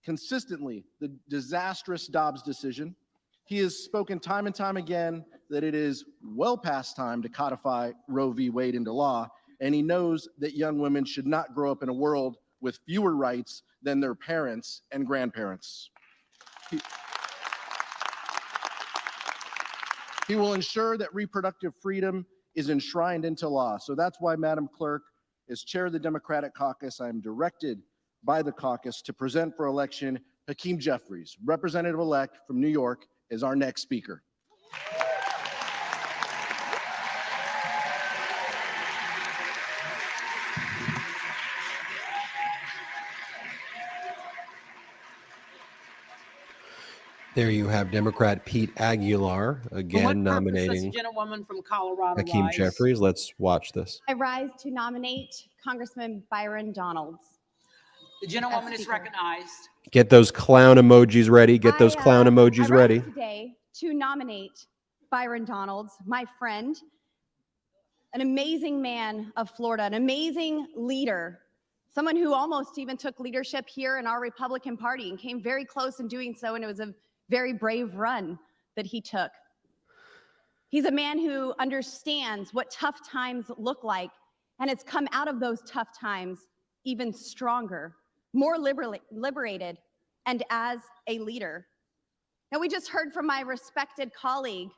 consistently the disastrous Dobbs decision. He has spoken time and time again that it is well past time to codify Roe v. Wade into law, and he knows that young women should not grow up in a world with fewer rights than their parents and grandparents. He will ensure that reproductive freedom is enshrined into law. So that's why, Madam Clerk, as chair of the Democratic caucus, I am directed by the caucus to present for election Hakeem Jeffries, representative-elect from New York, as our next Speaker. There you have Democrat Pete Aguilar again nominating Gentlewoman from Colorado. Hakeem Jeffries. Let's watch this. I rise to nominate Congressman Byron Donalds. The gentlewoman is recognized. Get those clown emojis ready. Get those clown emojis I ready. rise today to nominate Byron Donalds, my friend, an amazing man of Florida, an amazing leader, someone who almost even took leadership here in our Republican Party and came very close in doing so, and it was a very brave run that he took. He's a man who understands what tough times look like and has come out of those tough times even stronger, more liberated, and as a leader. Now, we just heard from my respected colleague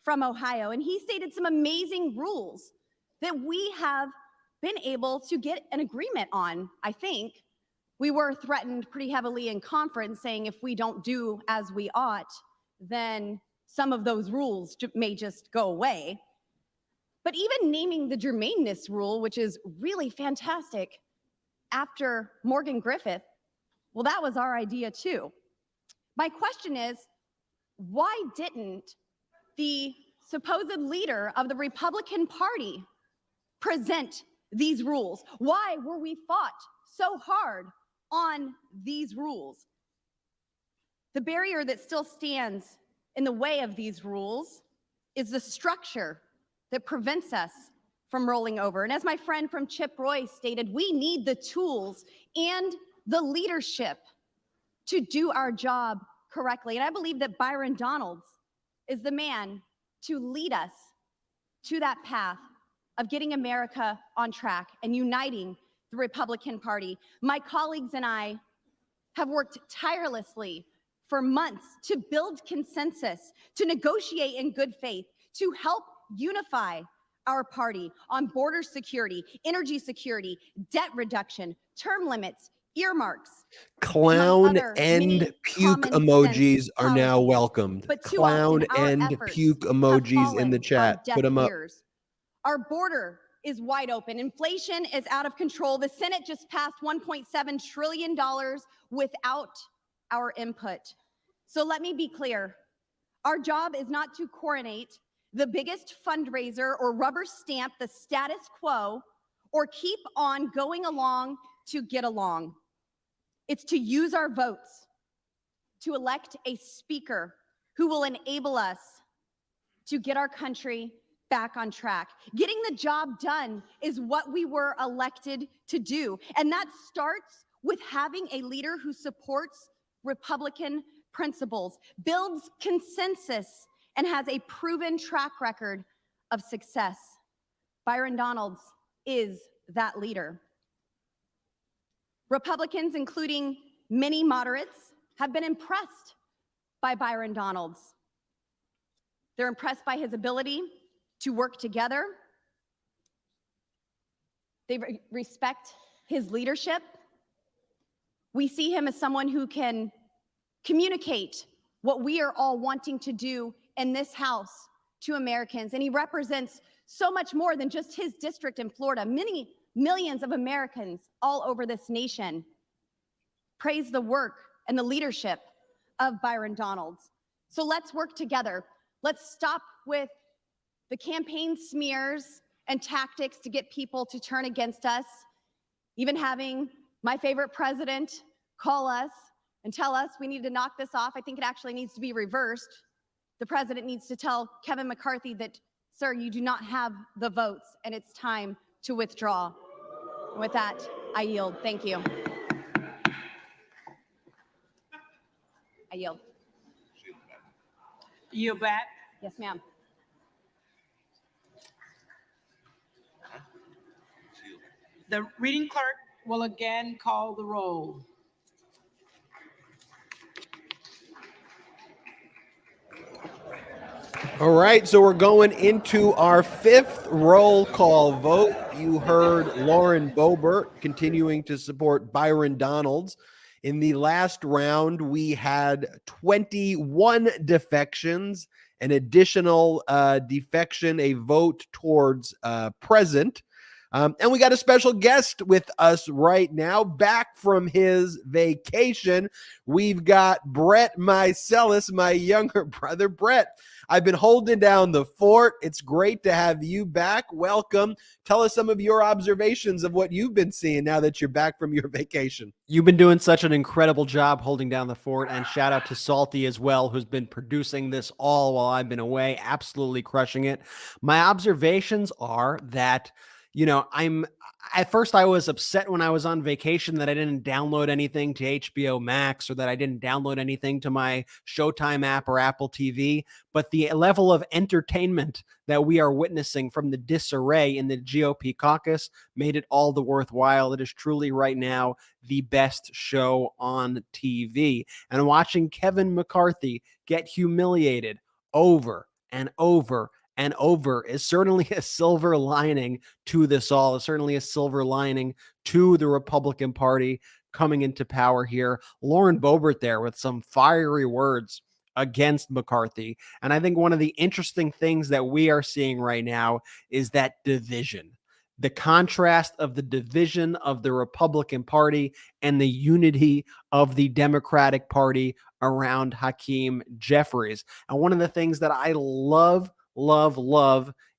from Ohio, and he stated some amazing rules that we have been able to get an agreement on, I think. We were threatened pretty heavily in conference, saying if we don't do as we ought, then some of those rules may just go away. But even naming the germaneness rule, which is really fantastic, after Morgan Griffith, well, that was our idea too. My question is, why didn't the supposed leader of the Republican Party present these rules? Why were we fought so hard on these rules? The barrier that still stands in the way of these rules is the structure that prevents us from rolling over. And as my friend from Chip Roy stated, we need the tools and the leadership to do our job correctly. And I believe that Byron Donalds is the man to lead us to that path of getting America on track and uniting the Republican Party. My colleagues and I have worked tirelessly for months to build consensus, to negotiate in good faith, to help unify our party on border security, energy security, debt reduction, term limits, earmarks. Clown and puke emojis are now welcomed. Clown and puke emojis in the chat. Put them up. Our border is wide open. Inflation is out of control. The Senate just passed $1.7 trillion without our input. So let me be clear. Our job is not to coronate the biggest fundraiser or rubber stamp the status quo or keep on going along to get along. It's to use our votes to elect a speaker who will enable us to get our country back on track. Getting the job done is what we were elected to do. And that starts with having a leader who supports Republican principles, builds consensus, and has a proven track record of success. Byron Donalds is that leader. Republicans, including many moderates, have been impressed by Byron Donalds. They're impressed by his ability to work together. They respect his leadership. We see him as someone who can communicate what we are all wanting to do in this House to Americans. And he represents so much more than just his district in Florida. Many millions of Americans all over this nation praise the work and the leadership of Byron Donalds. So let's work together. Let's stop with the campaign smears and tactics to get people to turn against us. Even having my favorite president call us and tell us we need to knock this off. I think it actually needs to be reversed. The president needs to tell Kevin McCarthy that, sir, you do not have the votes and it's time to withdraw. And with that, I yield. Thank you. I yield. Yield back. Yes, ma'am. The reading clerk will again call the roll. All right, so we're going into our fifth roll call vote. You heard Lauren Boebert continuing to support Byron Donalds. In the last round, we had 21 defections, an additional defection, a vote towards present. And we got a special guest with us right now, back from his vacation. We've got Brett Meiselas, my younger brother. Brett, I've been holding down the fort. It's great to have you back. Welcome. Tell us some of your observations of what you've been seeing now that you're back from your vacation. You've been doing such an incredible job holding down the fort, and shout out to Salty as well, who's been producing this all while I've been away, absolutely crushing it. My observations are that, you know, at first I was upset when I was on vacation that I didn't download anything to HBO Max or that I didn't download anything to my Showtime app or Apple TV. But the level of entertainment that we are witnessing from the disarray in the GOP caucus made it all the worthwhile. It is truly right now the best show on TV. And watching Kevin McCarthy get humiliated over and over and over is certainly a silver lining to this all. It's certainly a silver lining to the Republican Party coming into power here. Lauren Boebert there with some fiery words against McCarthy. And I think one of the interesting things that we are seeing right now is that division. The contrast of the division of the Republican Party and the unity of the Democratic Party around Hakeem Jeffries. And one of the things that I love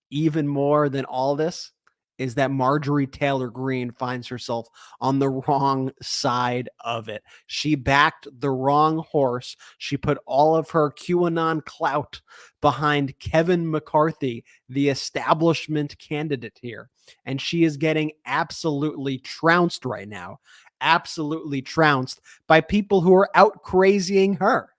even more than all this is that Marjorie Taylor Greene finds herself on the wrong side of it. She backed the wrong horse. She put all of her QAnon clout behind Kevin McCarthy, the establishment candidate here. And she is getting absolutely trounced right now. Absolutely trounced by people who are out crazying her.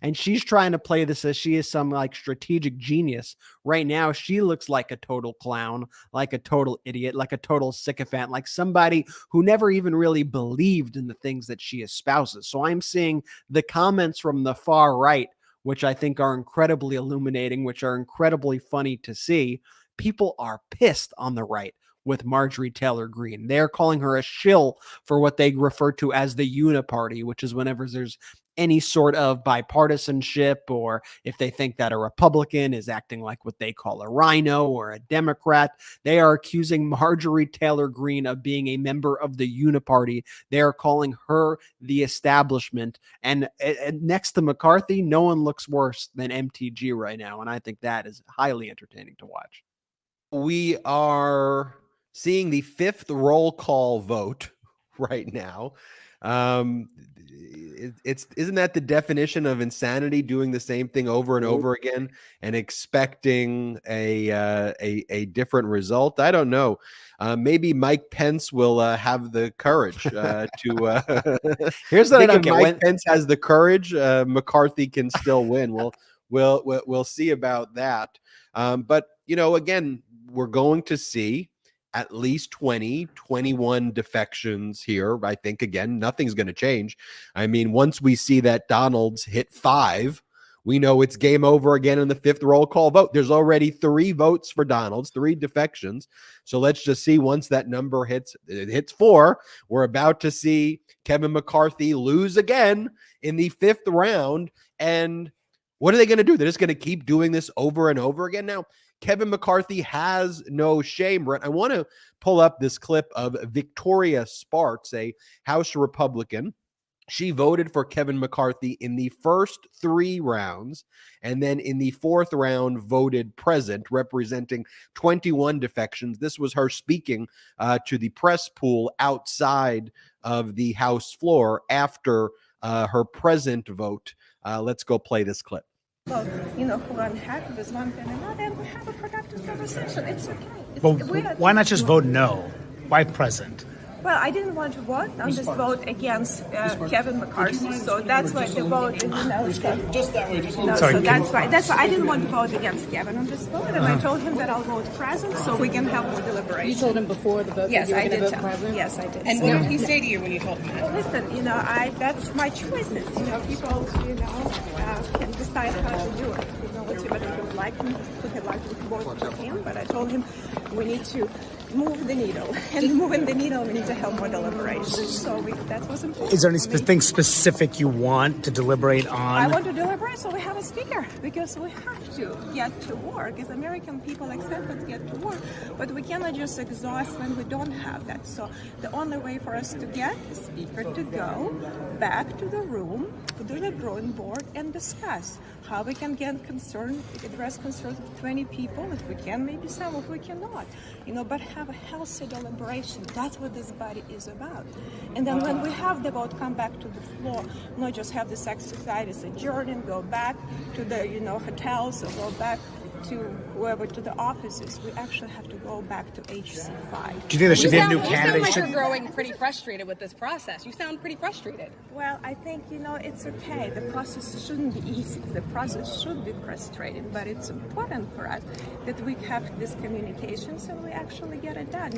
And she's trying to play this as she is some like strategic genius. Right now, she looks like a total clown, like a total idiot, like a total sycophant, like somebody who never even really believed in the things that she espouses. So I'm seeing the comments from the far right, which I think are incredibly illuminating, which are incredibly funny to see. People are pissed on the right with Marjorie Taylor Greene. They're calling her a shill for what they refer to as the uniparty, which is whenever there's any sort of bipartisanship, or if they think that a Republican is acting like what they call a rhino or a Democrat, they are accusing Marjorie Taylor Greene of being a member of the uniparty. They are calling her the establishment. And next to McCarthy, no one looks worse than MTG right now. And I think that is highly entertaining to watch. We are seeing the fifth roll call vote right now. Isn't that the definition of insanity, doing the same thing over and over again and expecting a different result? I don't know. Maybe Mike Pence will have the courage to. Here's what I don't get. Mike Pence has the courage, McCarthy can still win. We'll see about that. But you know, again, we're going to see at least 21 defections here. I think, again, nothing's going to change. I mean, once we see that Donalds hit 5, we know it's game over again in the fifth roll call vote. There's already 3 votes for Donalds, 3 defections. So let's just see once that number hits 4, we're about to see Kevin McCarthy lose again in the 5th round. And what are they going to do? They're just going to keep doing this over and over again. Now, Kevin McCarthy has no shame, Brett. I want to pull up this clip of Victoria Sparks, a House Republican. She voted for Kevin McCarthy in the first 3 rounds, and then in the 4th round voted present, representing 21 defections. This was her speaking to the press pool outside of the House floor after her present vote. Let's go play this clip. Well, you know, who I'm happy with one thing or another, and we have a productive conversation. It's okay. But why not just vote no? Why present? Well, I didn't want to vote on this vote against Kevin McCarthy, so that's why the vote, you know, just that way. Just no, so that's why I didn't want to vote against Kevin on this vote, and I told him that I'll vote present so we can have more deliberation. You told him before the vote? Yes, that you were I did. vote present? Yes, I did. And what did he say to you when you told him that? Well, listen, you know, that's my choices. You know, people, you know, can decide how to do it. You know, whether you would like him, would like to vote for him, but I told him we need to move the needle. And moving the needle, we need to have more deliberation. So that was important. Is there anything specific you want to deliberate on? I want to deliberate so we have a speaker, because we have to get to work. As American people accept us get to work, but we cannot just exhaust when we don't have that. So the only way for us to get the speaker to go back to the room, to the drawing board, and discuss how we can address concerns of 20 people, if we can, maybe some, if we cannot, but have a healthy deliberation. That's what this body is about. And then when we have the vote come back to the floor, not just have this exercise, adjourn and go back to the, hotels, or go back to whoever, to the offices. We actually have to go back to HC5. Do you think there should be a new candidate? You sound like you're growing pretty frustrated with this process. You sound pretty frustrated. Well, I think, it's okay. The process shouldn't be easy. The process should be frustrating, but it's important for us that we have this communication so we actually get it done.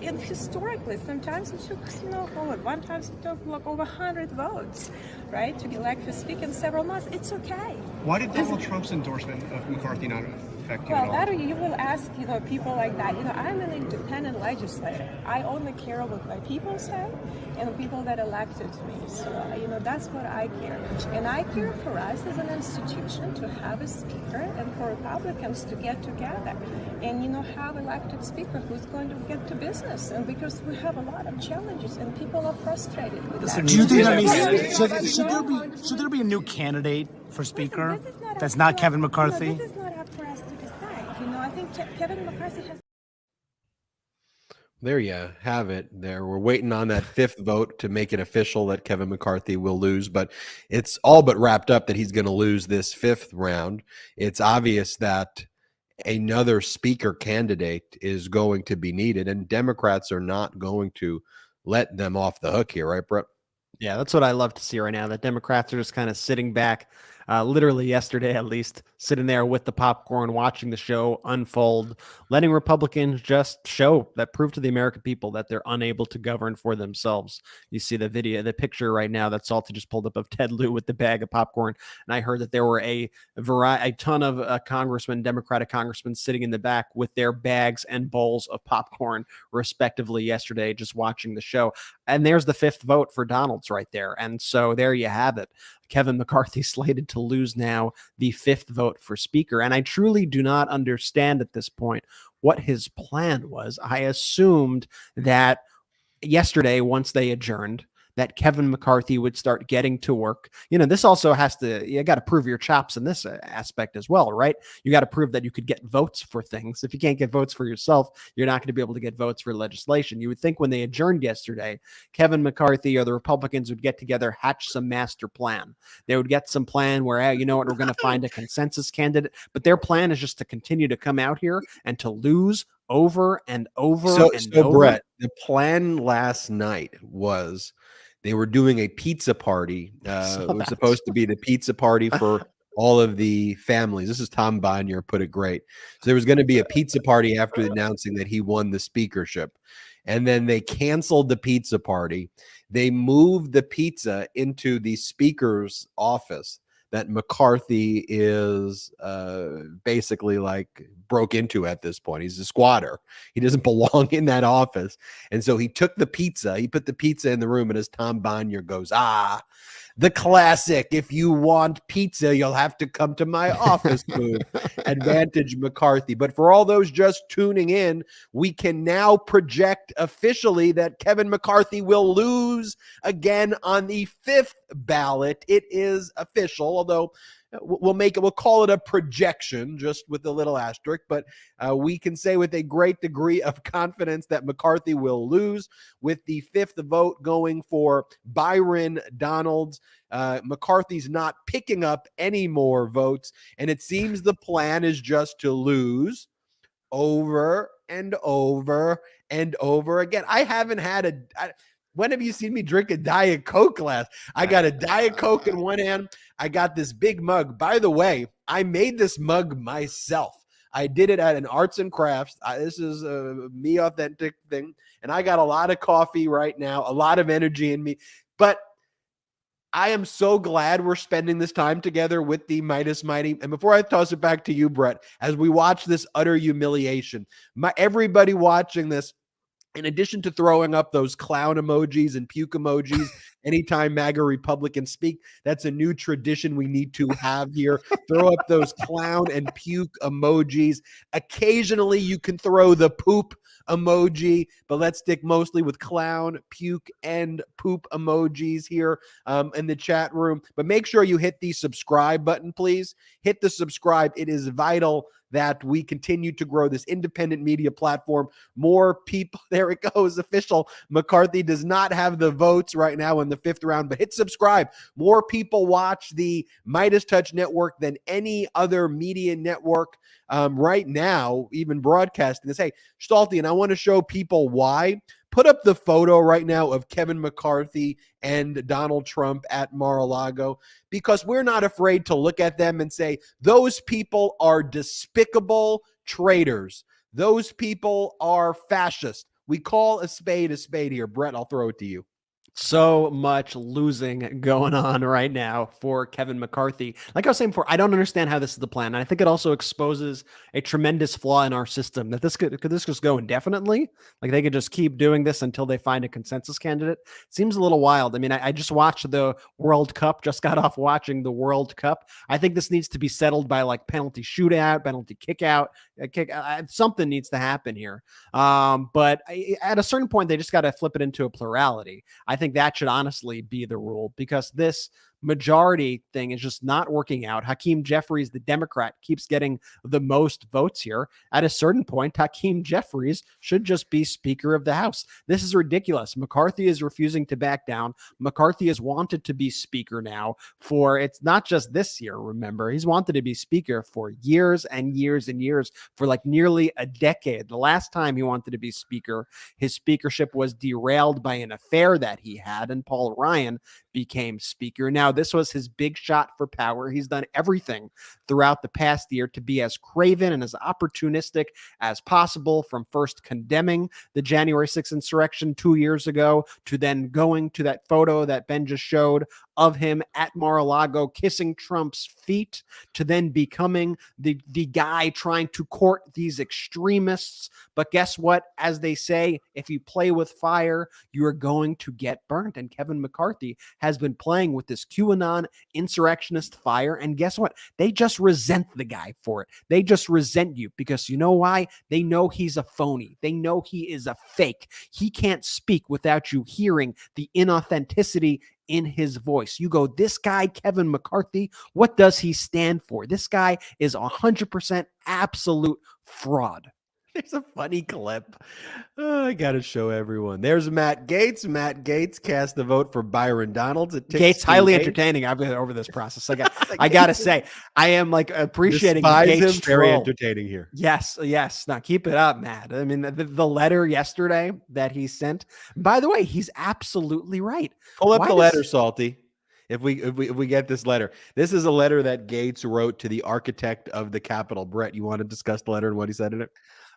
And historically, sometimes it took, one time it took over 100 votes, right, to elect a speaker in several months. It's okay. Why did Donald Trump's endorsement of McCarthy not affect you at all? Well, that you will ask, people like that. I'm an independent legislator. I only care what my people say and the people that elected me. So, that's what I care. And I care for us as an institution to have a speaker and for Republicans to get together and, have elected speaker who's going to get to business. And because we have a lot of challenges and people are frustrated with that. Do you think should there be a new candidate for speaker that's not Kevin McCarthy? This is not up for us to decide. I think Kevin McCarthy has. There you have it. We're waiting on that fifth vote to make it official that Kevin McCarthy will lose, but it's all but wrapped up that he's going to lose this fifth round. It's obvious that another speaker candidate is going to be needed, and Democrats are not going to let them off the hook here, right, Brett? Yeah, that's what I love to see right now. The Democrats are just kind of sitting back, literally yesterday at least, sitting there with the popcorn, watching the show unfold, letting Republicans just prove to the American people that they're unable to govern for themselves. You see the picture right now that Salty just pulled up of Ted Lieu with the bag of popcorn. And I heard that there were a ton of Democratic congressmen sitting in the back with their bags and bowls of popcorn, respectively, yesterday, just watching the show. And there's the fifth vote for Donalds right there. And so there you have it. Kevin McCarthy slated to lose now the fifth vote for speaker. And I truly do not understand at this point what his plan was. I assumed that yesterday, once they adjourned, that Kevin McCarthy would start getting to work. This also you got to prove your chops in this aspect as well, right? You got to prove that you could get votes for things. If you can't get votes for yourself, you're not going to be able to get votes for legislation. You would think when they adjourned yesterday, Kevin McCarthy or the Republicans would get together, hatch some master plan. They would get some plan where, we're going to find a consensus candidate, but their plan is just to continue to come out here and to lose over and over and over. Brett, the plan last night was they were doing a pizza party. It was supposed to be the pizza party for all of the families. This is Tom Bonier put it great. So there was going to be a pizza party after announcing that he won the speakership. And then they canceled the pizza party. They moved the pizza into the speaker's office that McCarthy is basically like broke into at this point. He's a squatter. He doesn't belong in that office. And so he took the pizza, he put the pizza in the room, and as Tom Bonier goes, the classic, if you want pizza, you'll have to come to my office booth. Advantage McCarthy. But for all those just tuning in, we can now project officially that Kevin McCarthy will lose again on the fifth ballot. It is official, although we'll call it a projection, just with a little asterisk, but we can say with a great degree of confidence that McCarthy will lose, with the fifth vote going for Byron Donalds. McCarthy's not picking up any more votes, and it seems the plan is just to lose over and over and over again. I haven't had when have you seen me drink a Diet Coke last? I got a Diet Coke in one hand. I got this big mug. By the way, I made this mug myself. I did it at an arts and crafts. This is a me authentic thing. And I got a lot of coffee right now, a lot of energy in me. But I am so glad we're spending this time together with the Meidas Mighty. And before I toss it back to you, Brett, as we watch this utter humiliation, everybody watching this, in addition to throwing up those clown emojis and puke emojis anytime MAGA Republicans speak, that's a new tradition we need to have here. Throw up those clown and puke emojis. Occasionally, you can throw the poop emoji, but let's stick mostly with clown, puke, and poop emojis here in the chat room. But make sure you hit the subscribe button, please. Hit the subscribe. It is vital that we continue to grow this independent media platform. More people, there it goes, official. McCarthy does not have the votes right now in the 5th round, but hit subscribe. More people watch the MeidasTouch network than any other media network right now, even broadcasting this. Hey, Salty, and I want to show people why. Put up the photo right now of Kevin McCarthy and Donald Trump at Mar-a-Lago, because we're not afraid to look at them and say, those people are despicable traitors. Those people are fascists. We call a spade here. Brett, I'll throw it to you. So much losing going on right now for Kevin McCarthy. Like I was saying before, I don't understand how this is the plan. And I think it also exposes a tremendous flaw in our system, that could this just go indefinitely? Like they could just keep doing this until they find a consensus candidate. Seems a little wild. I mean, I just watched the World Cup, just got off watching the World Cup. I think this needs to be settled by like penalty shootout, penalty kick out, something needs to happen here. But at a certain point, they just got to flip it into a plurality. I think that should honestly be the rule, because this majority thing is just not working out. Hakeem Jeffries, the Democrat, keeps getting the most votes here. At a certain point, Hakeem Jeffries should just be Speaker of the House. This is ridiculous. McCarthy is refusing to back down. McCarthy has wanted to be Speaker now for, it's not just this year, remember. He's wanted to be Speaker for years and years and years, for like nearly a decade. The last time he wanted to be Speaker, his speakership was derailed by an affair that he had, and Paul Ryan became Speaker. Now, this was his big shot for power. He's done everything throughout the past year to be as craven and as opportunistic as possible, from first condemning the January 6th insurrection 2 years ago to then going to that photo that Ben just showed of him at Mar-a-Lago kissing Trump's feet, to then becoming the guy trying to court these extremists. But guess what? As they say, if you play with fire, you are going to get burnt. And Kevin McCarthy has been playing with this QAnon insurrectionist fire. And guess what? They just resent the guy for it. They just resent you, because you know why? They know he's a phony. They know he is a fake. He can't speak without you hearing the inauthenticity in his voice. You go, this guy, Kevin McCarthy, what does he stand for? This guy is 100% absolute fraud. There's a funny clip. I got to show everyone. There's Matt Gaetz. Matt Gaetz cast the vote for Byron Donalds. Gaetz, highly entertaining. I've been over this process. I got to say, I am like appreciating Gaetz. Very entertaining here. Yes. Now keep it up, Matt. I mean, the letter yesterday that he sent, by the way, he's absolutely right. Pull up the letter, Salty. If we get this letter, this is a letter that Gaetz wrote to the architect of the Capitol. Brett, you want to discuss the letter and what he said in it?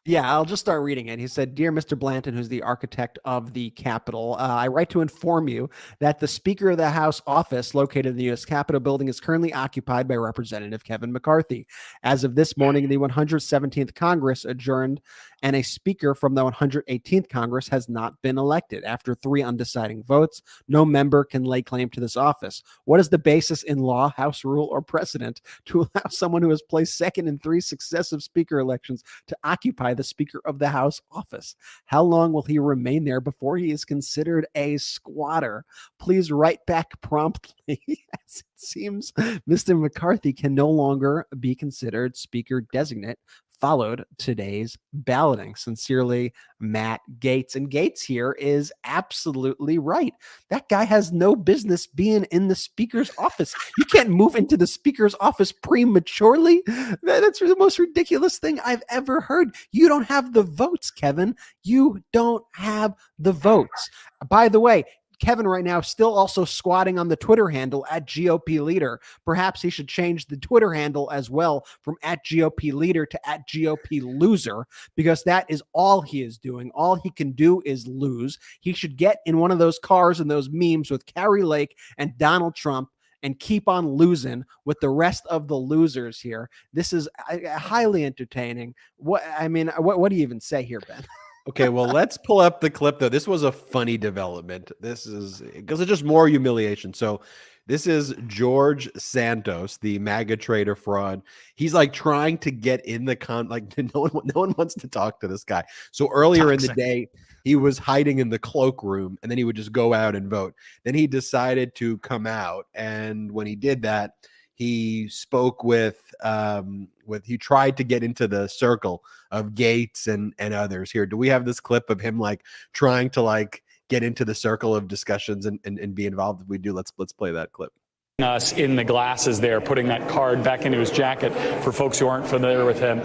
Yeah, I'll just start reading it. He said, "Dear Mr. Blanton, who's the architect of the Capitol, I write to inform you that the Speaker of the House office located in the U.S. Capitol building is currently occupied by Representative Kevin McCarthy. As of this morning, the 117th Congress adjourned, and a Speaker from the 118th Congress has not been elected. After 3 undeciding votes, no member can lay claim to this office. What is the basis in law, House rule, or precedent to allow someone who has placed second in 3 successive Speaker elections to occupy the Speaker of the House office? How long will he remain there before he is considered a squatter? Please write back promptly, as it seems Mr. McCarthy can no longer be considered Speaker designate. Followed today's balloting. Sincerely, Matt Gaetz." And Gaetz here is absolutely right. That guy has no business being in the Speaker's office. You can't move into the Speaker's office prematurely. That's the most ridiculous thing I've ever heard. You don't have the votes, Kevin. You don't have the votes. By the way, Kevin right now still also squatting on the Twitter handle at GOP leader. Perhaps he should change the Twitter handle as well from at GOP leader to at GOP loser, because that is all he is doing. All he can do is lose. He should get in one of those cars and those memes with Carrie Lake and Donald Trump and keep on losing with the rest of the losers here. This is highly entertaining. What do you even say here, Ben? Okay, well, let's pull up the clip, though. This was a funny development. This is because it's just more humiliation. So this is George Santos, the MAGA trader fraud. He's like trying to get in the no one wants to talk to this guy. So earlier in the day, he was hiding in the cloakroom, and then he would just go out and vote. Then he decided to come out, and when he did that, he spoke he tried to get into the circle of Gates and others here. Do we have this clip of him like trying to like get into the circle of discussions and be involved? If we do, let's play that clip. Us in the glasses there, putting that card back into his jacket for folks who aren't familiar with him.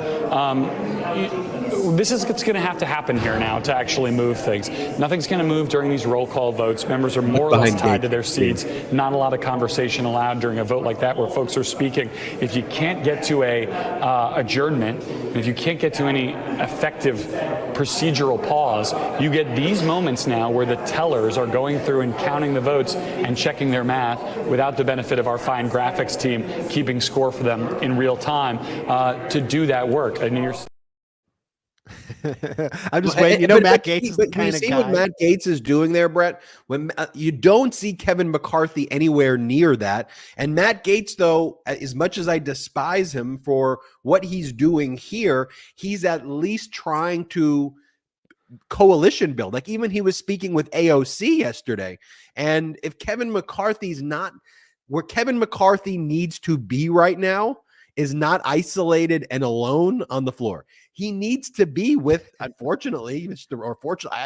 This is what's going to have to happen here now to actually move things. Nothing's going to move during these roll call votes. Members are more or less tied to their seats. Not a lot of conversation allowed during a vote like that where folks are speaking. If you can't get to a adjournment, and if you can't get to any effective procedural pause, you get these moments now where the tellers are going through and counting the votes and checking their math without the benefit of our fine graphics team keeping score for them in real time to do that work. I mean, I'm just waiting. You know, Matt Gaetz is the kind of guy. What Matt Gaetz is doing there, Brett? When you don't see Kevin McCarthy anywhere near that, and Matt Gaetz, though, as much as I despise him for what he's doing here, he's at least trying to coalition build. Like even he was speaking with AOC yesterday, and if Kevin McCarthy's not where Kevin McCarthy needs to be right now is not isolated and alone on the floor. He needs to be with, unfortunately,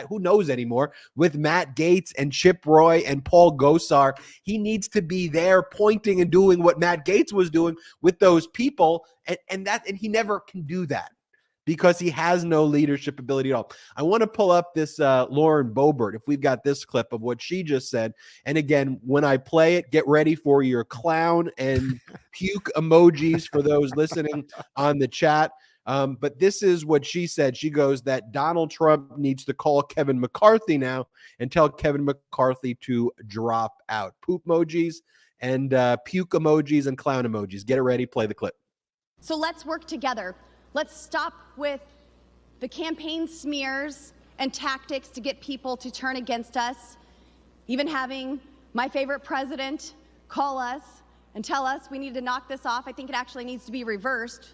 who knows anymore, with Matt Gaetz and Chip Roy and Paul Gosar. He needs to be there pointing and doing what Matt Gaetz was doing with those people. And he never can do that because he has no leadership ability at all. I want to pull up this Lauren Boebert, if we've got this clip of what she just said. And again, when I play it, get ready for your clown and puke emojis for those listening on the chat. But this is what she said. She goes that Donald Trump needs to call Kevin McCarthy now and tell Kevin McCarthy to drop out. Poop emojis and puke emojis and clown emojis. Get it ready. Play the clip. So let's work together. Let's stop with the campaign smears and tactics to get people to turn against us. Even having my favorite president call us and tell us we need to knock this off. I think it actually needs to be reversed.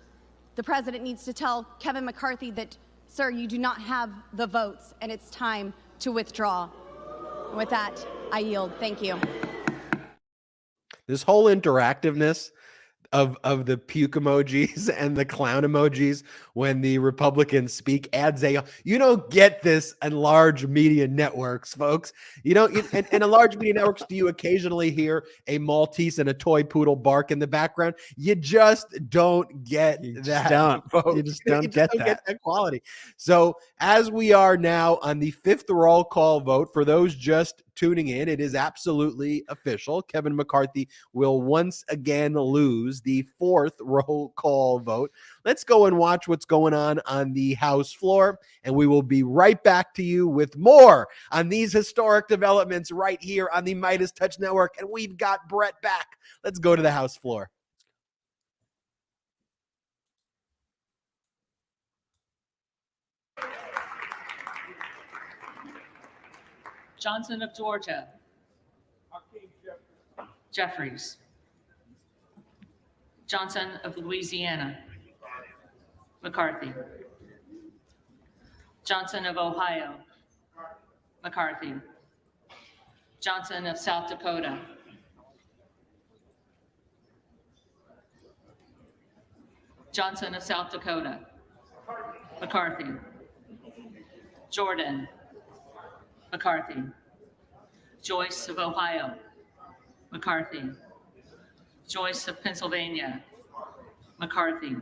The president needs to tell Kevin McCarthy that, sir, you do not have the votes and it's time to withdraw. And with that, I yield. Thank you. This whole interactiveness of the puke emojis and the clown emojis when the Republicans speak adds you don't get this in large media networks, folks. You know, in a large media networks, do you occasionally hear a Maltese and a toy poodle bark in the background? You just don't get that. You just don't get that quality. So as we are now on the fifth roll call vote, for those just tuning in, it is absolutely official. Kevin McCarthy will once again lose the fourth roll call vote. Let's go and watch what's going on the House floor, and we will be right back to you with more on these historic developments right here on the MeidasTouch Network. And we've got Brett back. Let's go to the House floor. Johnson of Georgia. Jeffries. Johnson of Louisiana. McCarthy. Johnson of Ohio. McCarthy. Johnson of South Dakota. Johnson of South Dakota. McCarthy. Jordan. McCarthy. Joyce of Ohio. McCarthy. Joyce of Pennsylvania. McCarthy.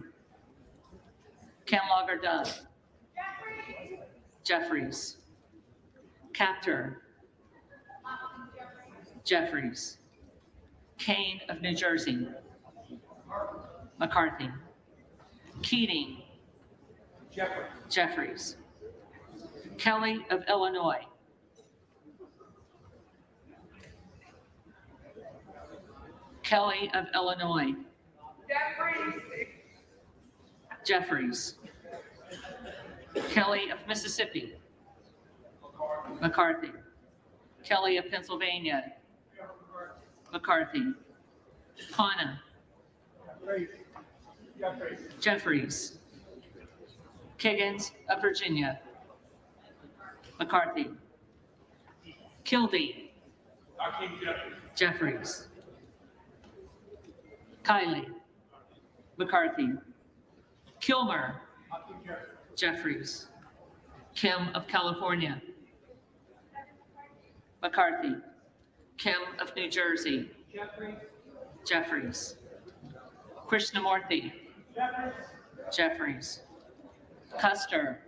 Kamlager Dove. Jeffries. Captor. Jeffries. Kane of New Jersey. McCarthy. Keating. Jeffries. Kelly of Illinois. Kelly of Illinois. Jeffries. Kelly of Mississippi. McCarthy. Kelly of Pennsylvania. McCarthy. Hanna. Jeffries. Kiggins of Virginia. McCarthy. Kildee. Jeffries. Kiley. McCarthy. Kilmer. Jeffries. Kim of California. McCarthy. Kim of New Jersey. Jeffries. Krishnamurthy. Jeffries. Custer.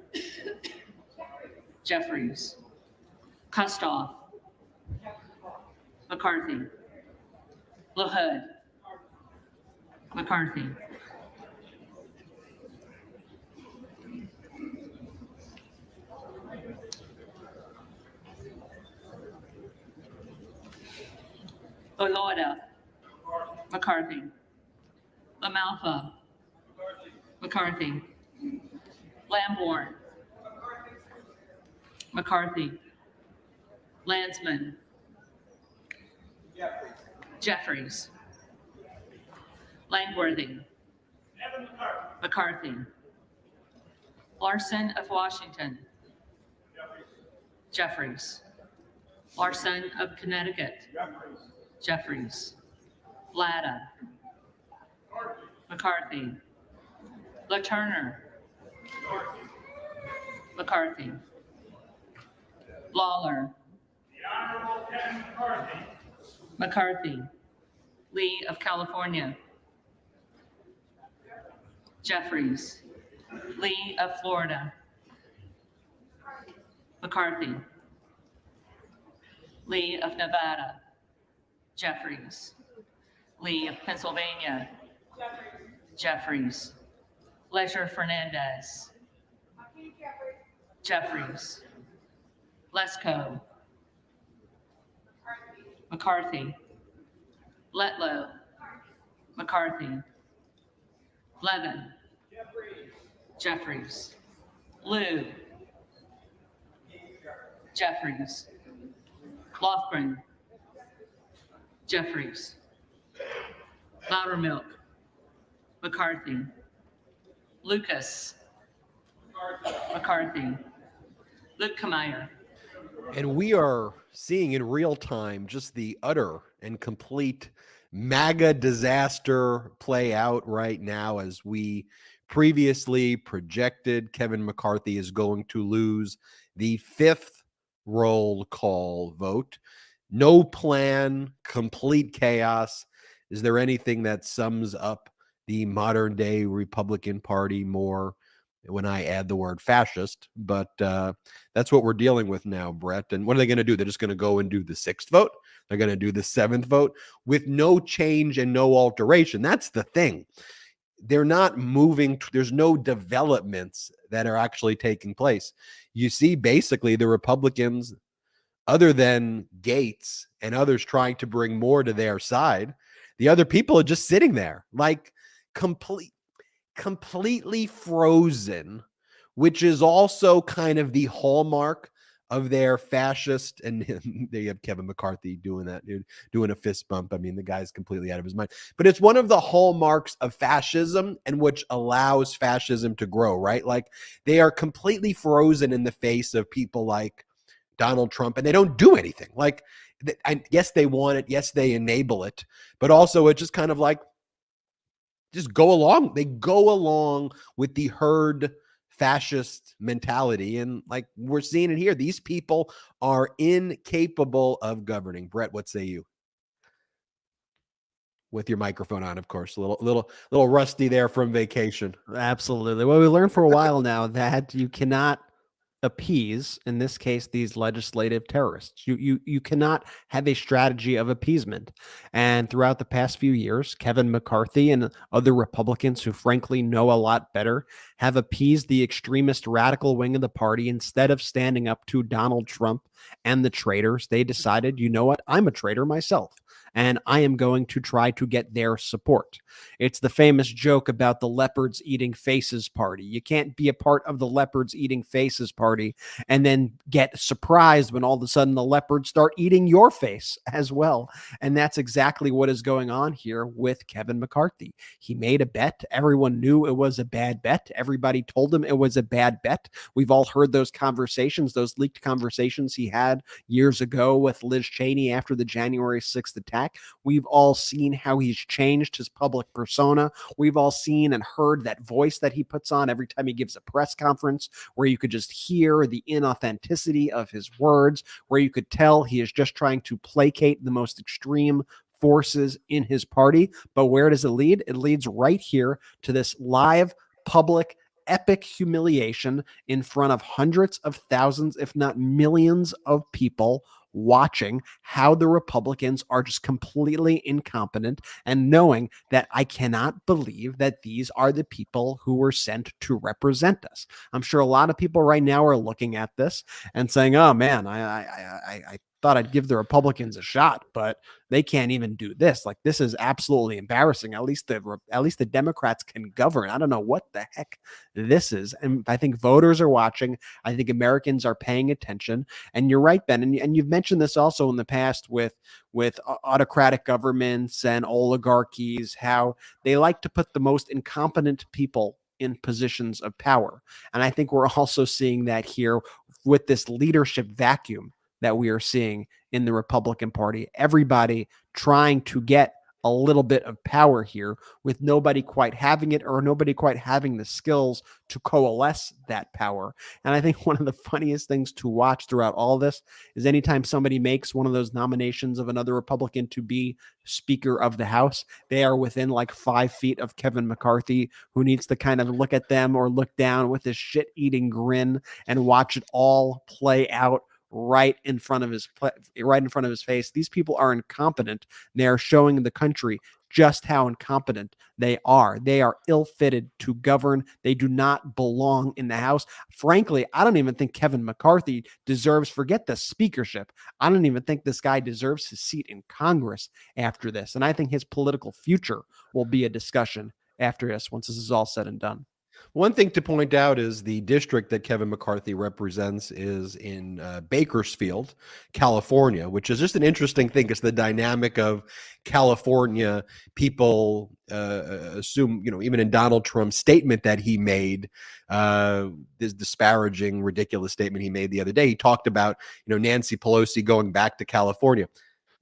Jeffries. Kustoff. McCarthy. LaHood. McCarthy. Loloida. McCarthy. LaMalfa. McCarthy. Lamborn. McCarthy. Landsman. Jeffries. Langworthy. McCarthy. Larson of Washington. Jeffries. Larson of Connecticut. Jeffries. Latta. McCarthy. LaTurner. McCarthy. Lawler. McCarthy. Lee of California. Jeffries. Lee of Florida. McCarthy. Lee of Nevada. Jeffries. Lee of Pennsylvania. Jeffries. Leisure Fernandez. Jeffries. Lesko. McCarthy. Letlow. McCarthy. Levin. Jeffries. Liu. Jeffries. Lofgren. Jeffries. Loudermilk. McCarthy. Lucas. McCarthy. Lukemeyer. And we are seeing in real time just the utter and complete MAGA disaster play out right now. As we previously projected, Kevin McCarthy is going to lose the 5th roll call vote. No plan, complete chaos. Is there anything that sums up the modern day Republican Party more when I add the word fascist? But that's what we're dealing with now, Brett. And what are they going to do? They're just going to go and do the 6th vote. They're going to do the 7th vote with no change and no alteration. That's the thing. They're not moving. There's no developments that are actually taking place. You see basically the Republicans, other than Gates and others trying to bring more to their side, the other people are just sitting there like completely frozen, which is also kind of the hallmark of their fascist. And they have Kevin McCarthy doing that, doing a fist bump. I mean, the guy's completely out of his mind, but it's one of the hallmarks of fascism and which allows fascism to grow, right? Like they are completely frozen in the face of people like Donald Trump, and they don't do anything. Like, yes, they want it. Yes, they enable it, but also it's just kind of like, just go along. They go along with the herd fascist mentality. And like we're seeing it here, these people are incapable of governing. Brett, what say you? With your microphone on, of course, a little rusty there from vacation. Absolutely. Well, we learned for a while now that you cannot appease, in this case, these legislative terrorists. You cannot have a strategy of appeasement. And throughout the past few years, Kevin McCarthy and other Republicans who frankly know a lot better have appeased the extremist radical wing of the party. Instead of standing up to Donald Trump and the traitors, they decided, you know what, I'm a traitor myself, and I am going to try to get their support. It's the famous joke about the leopards eating faces party. You can't be a part of the leopards eating faces party and then get surprised when all of a sudden the leopards start eating your face as well. And that's exactly what is going on here with Kevin McCarthy. He made a bet. Everyone knew it was a bad bet. Everybody told him it was a bad bet. We've all heard those conversations, those leaked conversations he had years ago with Liz Cheney after the January 6th attack. We've all seen how he's changed his public persona. We've all seen and heard that voice that he puts on every time he gives a press conference, where you could just hear the inauthenticity of his words, where you could tell he is just trying to placate the most extreme forces in his party. But where does it lead? It leads right here to this live, public, epic humiliation in front of hundreds of thousands, if not millions of people, watching how the Republicans are just completely incompetent, and knowing that I cannot believe that these are the people who were sent to represent us. I'm sure a lot of people right now are looking at this and saying, oh man, I thought I'd give the Republicans a shot, but they can't even do this. Like, this is absolutely embarrassing. At least the Democrats can govern. I don't know what the heck this is. And I think voters are watching. I think Americans are paying attention. And you're right, Ben. And you've mentioned this also in the past with autocratic governments and oligarchies, how they like to put the most incompetent people in positions of power. And I think we're also seeing that here with this leadership vacuum that we are seeing in the Republican Party. Everybody trying to get a little bit of power here with nobody quite having it, or nobody quite having the skills to coalesce that power. And I think one of the funniest things to watch throughout all this is anytime somebody makes one of those nominations of another Republican to be Speaker of the House, they are within like 5 feet of Kevin McCarthy, who needs to kind of look at them or look down with this shit-eating grin and watch it all play out right in front of his face. These people are incompetent. They are showing the country just how incompetent they are. They are ill-fitted to govern. They do not belong in the House. Frankly, I don't even think Kevin McCarthy deserves, forget the speakership, I don't even think this guy deserves his seat in Congress after this. And I think his political future will be a discussion after this, once this is all said and done. One thing to point out is the district that Kevin McCarthy represents is in Bakersfield, California, which is just an interesting thing. It's the dynamic of California. People assume, even in Donald Trump's statement that he made, this disparaging, ridiculous statement he made the other day, he talked about, Nancy Pelosi going back to California.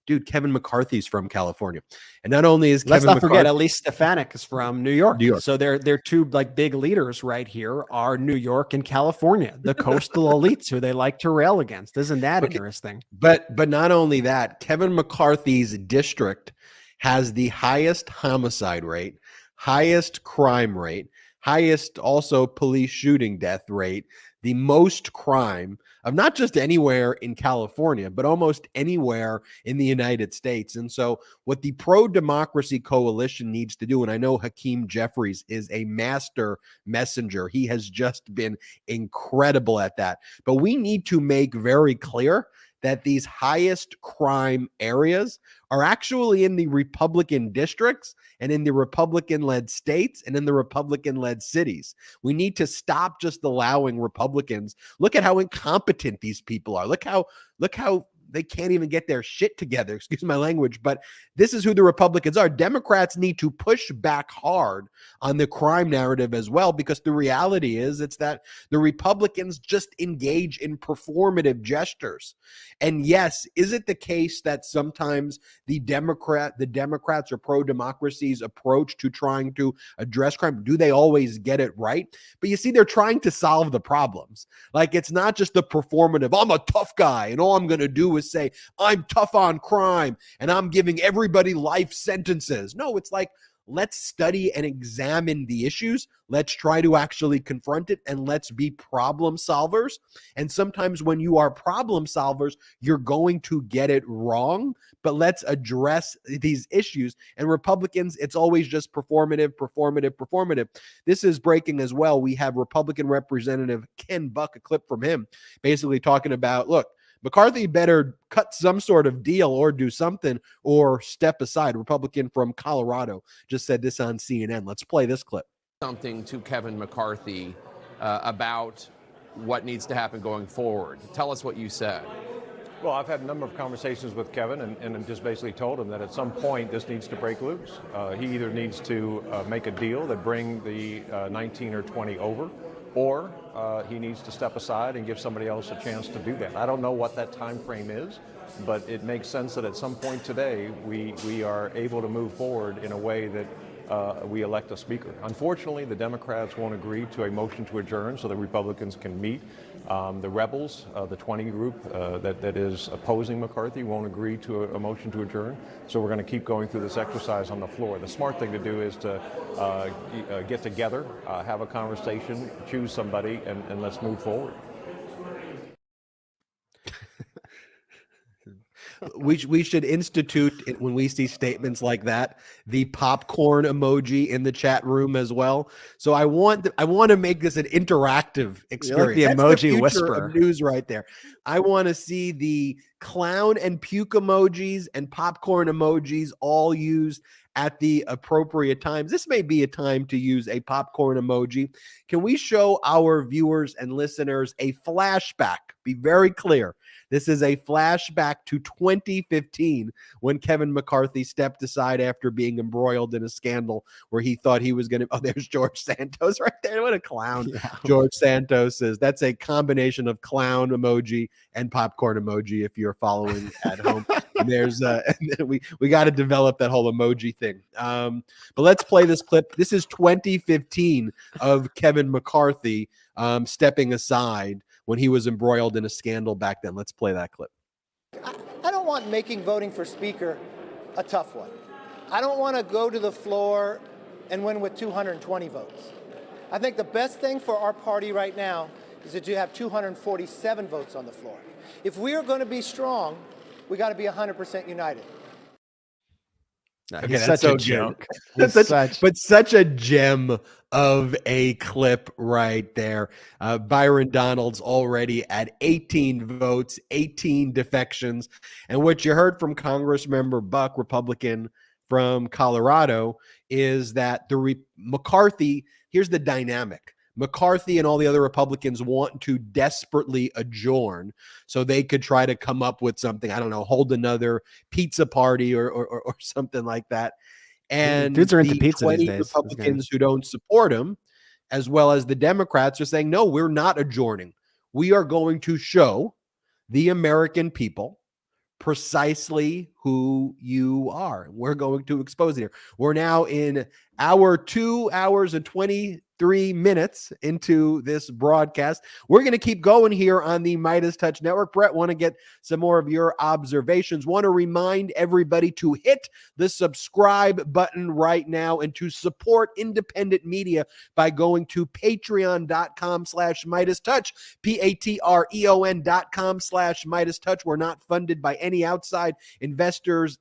Dude, Kevin McCarthy's from California. And not only is Let's Kevin not forget, Elise Stefanik is from New York. So they're two like big leaders right here are New York and California, the coastal elites who they like to rail against. Isn't that interesting? But not only that, Kevin McCarthy's district has the highest homicide rate, highest crime rate, highest also police shooting death rate, the most crime of not just anywhere in California, but almost anywhere in the United States. And so what the pro-democracy coalition needs to do, and I know Hakeem Jeffries is a master messenger. He has just been incredible at that. But we need to make very clear that these highest crime areas are actually in the Republican districts and in the Republican-led states and in the Republican-led cities. We need to stop just allowing Republicans. Look at how incompetent these people are. Look how they can't even get their shit together. Excuse my language, but this is who the Republicans are. Democrats need to push back hard on the crime narrative as well, because the reality is it's that the Republicans just engage in performative gestures. And yes, is it the case that sometimes the Democrats or pro-democracy's approach to trying to address crime, do they always get it right? But you see, they're trying to solve the problems. Like, it's not just the performative, I'm a tough guy and all I'm going to do is say I'm tough on crime and I'm giving everybody life sentences. No, it's like, let's study and examine the issues. Let's try to actually confront it, and let's be problem solvers. And sometimes when you are problem solvers, you're going to get it wrong, but let's address these issues. And Republicans, it's always just performative. This is breaking as well. We have Republican Representative Ken Buck, a clip from him, basically talking about, look, McCarthy better cut some sort of deal or do something or step aside. Republican from Colorado just said this on CNN. Let's play this clip. Something to Kevin McCarthy about what needs to happen going forward. Tell us what you said. Well, I've had a number of conversations with Kevin and just basically told him that at some point this needs to break loose. He either needs to make a deal that bring the 19 or 20 over, or he needs to step aside and give somebody else a chance to do that. I don't know what that time frame is, but it makes sense that at some point today we are able to move forward in a way that we elect a speaker. Unfortunately, the Democrats won't agree to a motion to adjourn so the Republicans can meet. The rebels, the 20 group that is opposing McCarthy, won't agree to a motion to adjourn. So we're going to keep going through this exercise on the floor. The smart thing to do is to get together, have a conversation, choose somebody, and let's move forward. We should institute, when we see statements like that, the popcorn emoji in the chat room as well. So I want to make this an interactive experience. Like the emoji That's the whisperer of news right there. I want to see the clown and puke emojis and popcorn emojis all used at the appropriate times. This may be a time to use a popcorn emoji. Can we show our viewers and listeners a flashback? Be very clear. This is a flashback to 2015 when Kevin McCarthy stepped aside after being embroiled in a scandal where he thought he was going to. Oh, there's George Santos right there. What a clown. Yeah. George Santos is. That's a combination of clown emoji and popcorn emoji if you're following at home. And there's we got to develop that whole emoji thing. But let's play this clip. This is 2015 of Kevin McCarthy stepping aside when he was embroiled in a scandal back then. Let's play that clip. I don't want making voting for Speaker a tough one. I don't want to go to the floor and win with 220 votes. I think the best thing for our party right now is that you have 247 votes on the floor. If we are going to be strong, we got to be 100% united. Okay, He's that's such a so joke. That's such a gem of a clip right there. Byron Donalds already at 18 votes, 18 defections. And what you heard from Congressmember Buck, Republican from Colorado, is that McCarthy, here's the dynamic. McCarthy and all the other Republicans want to desperately adjourn so they could try to come up with something, I don't know, hold another pizza party or something like that. And dudes are into the pizza 20 these days. Republicans who don't support him, as well as the Democrats, are saying, no, we're not adjourning. We are going to show the American people precisely who you are. We're going to expose it here. We're now in our 2 hours and 23 minutes into this broadcast. We're going to keep going here on the MeidasTouch Network. Brett, want to get some more of your observations. Want to remind everybody to hit the subscribe button right now and to support independent media by going to patreon.com/MeidasTouch, patreon.com/MeidasTouch. We're not funded by any outside investors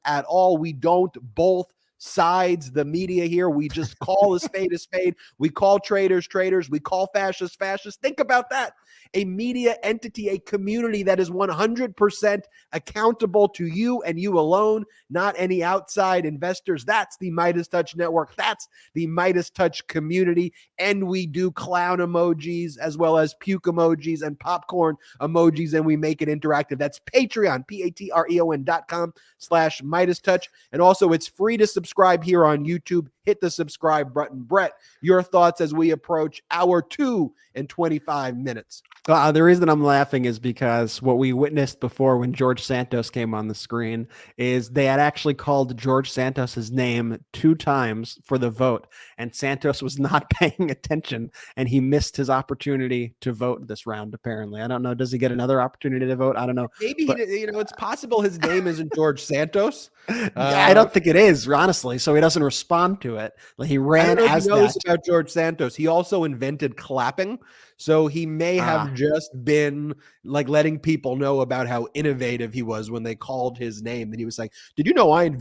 at all. We don't both sides the media here. We just call a spade a spade. We call traitors traitors. We call fascists fascists. Think about that. A media entity, a community that is 100% accountable to you and you alone, not any outside investors. That's the MeidasTouch Network. That's the MeidasTouch community. And we do clown emojis as well as puke emojis and popcorn emojis, and we make it interactive. That's Patreon, patreon.com/MeidasTouch. And also, it's free to subscribe here on YouTube. Hit the subscribe button. Brett, your thoughts as we approach our 2 and 25 minutes. The reason I'm laughing is because what we witnessed before when George Santos came on the screen is they had actually called George Santos's name 2 times for the vote, and Santos was not paying attention, and he missed his opportunity to vote this round, apparently. I don't know. Does he get another opportunity to vote? I don't know. Maybe, it's possible his name isn't George Santos, I don't think it is, honestly. So he doesn't respond to it. Like, he I ran don't know if as you know this that. about George Santos. He also invented clapping. So he may have just been like letting people know about how innovative he was when they called his name. And he was like, did you know I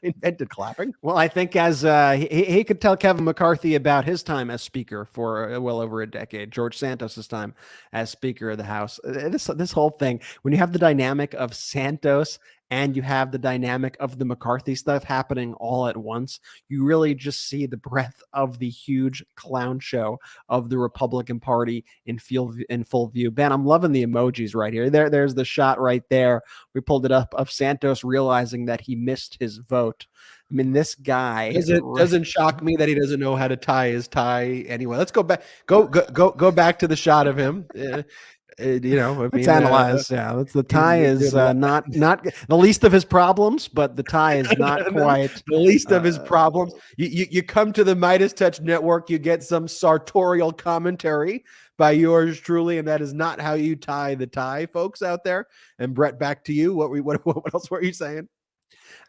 invented clapping? Well, I think as he could tell Kevin McCarthy about his time as Speaker for well over a decade, George Santos's time as Speaker of the House. This whole thing, when you have the dynamic of Santos and you have the dynamic of the McCarthy stuff happening all at once, you really just see the breadth of the huge clown show of the Republican Party in full view. Ben, I'm loving the emojis right here. There's the shot right there. We pulled it up of Santos realizing that he missed his vote. I mean, this guy doesn't shock me that he doesn't know how to tie his tie anyway. Let's go back. Go back to the shot of him. Let's analyze. Yeah, the tie is not the least of his problems, but the tie is not quite the least of his problems. You come to the MeidasTouch Network, you get some sartorial commentary by yours truly, and that is not how you tie the tie, folks out there. And Brett, back to you. What else were you saying?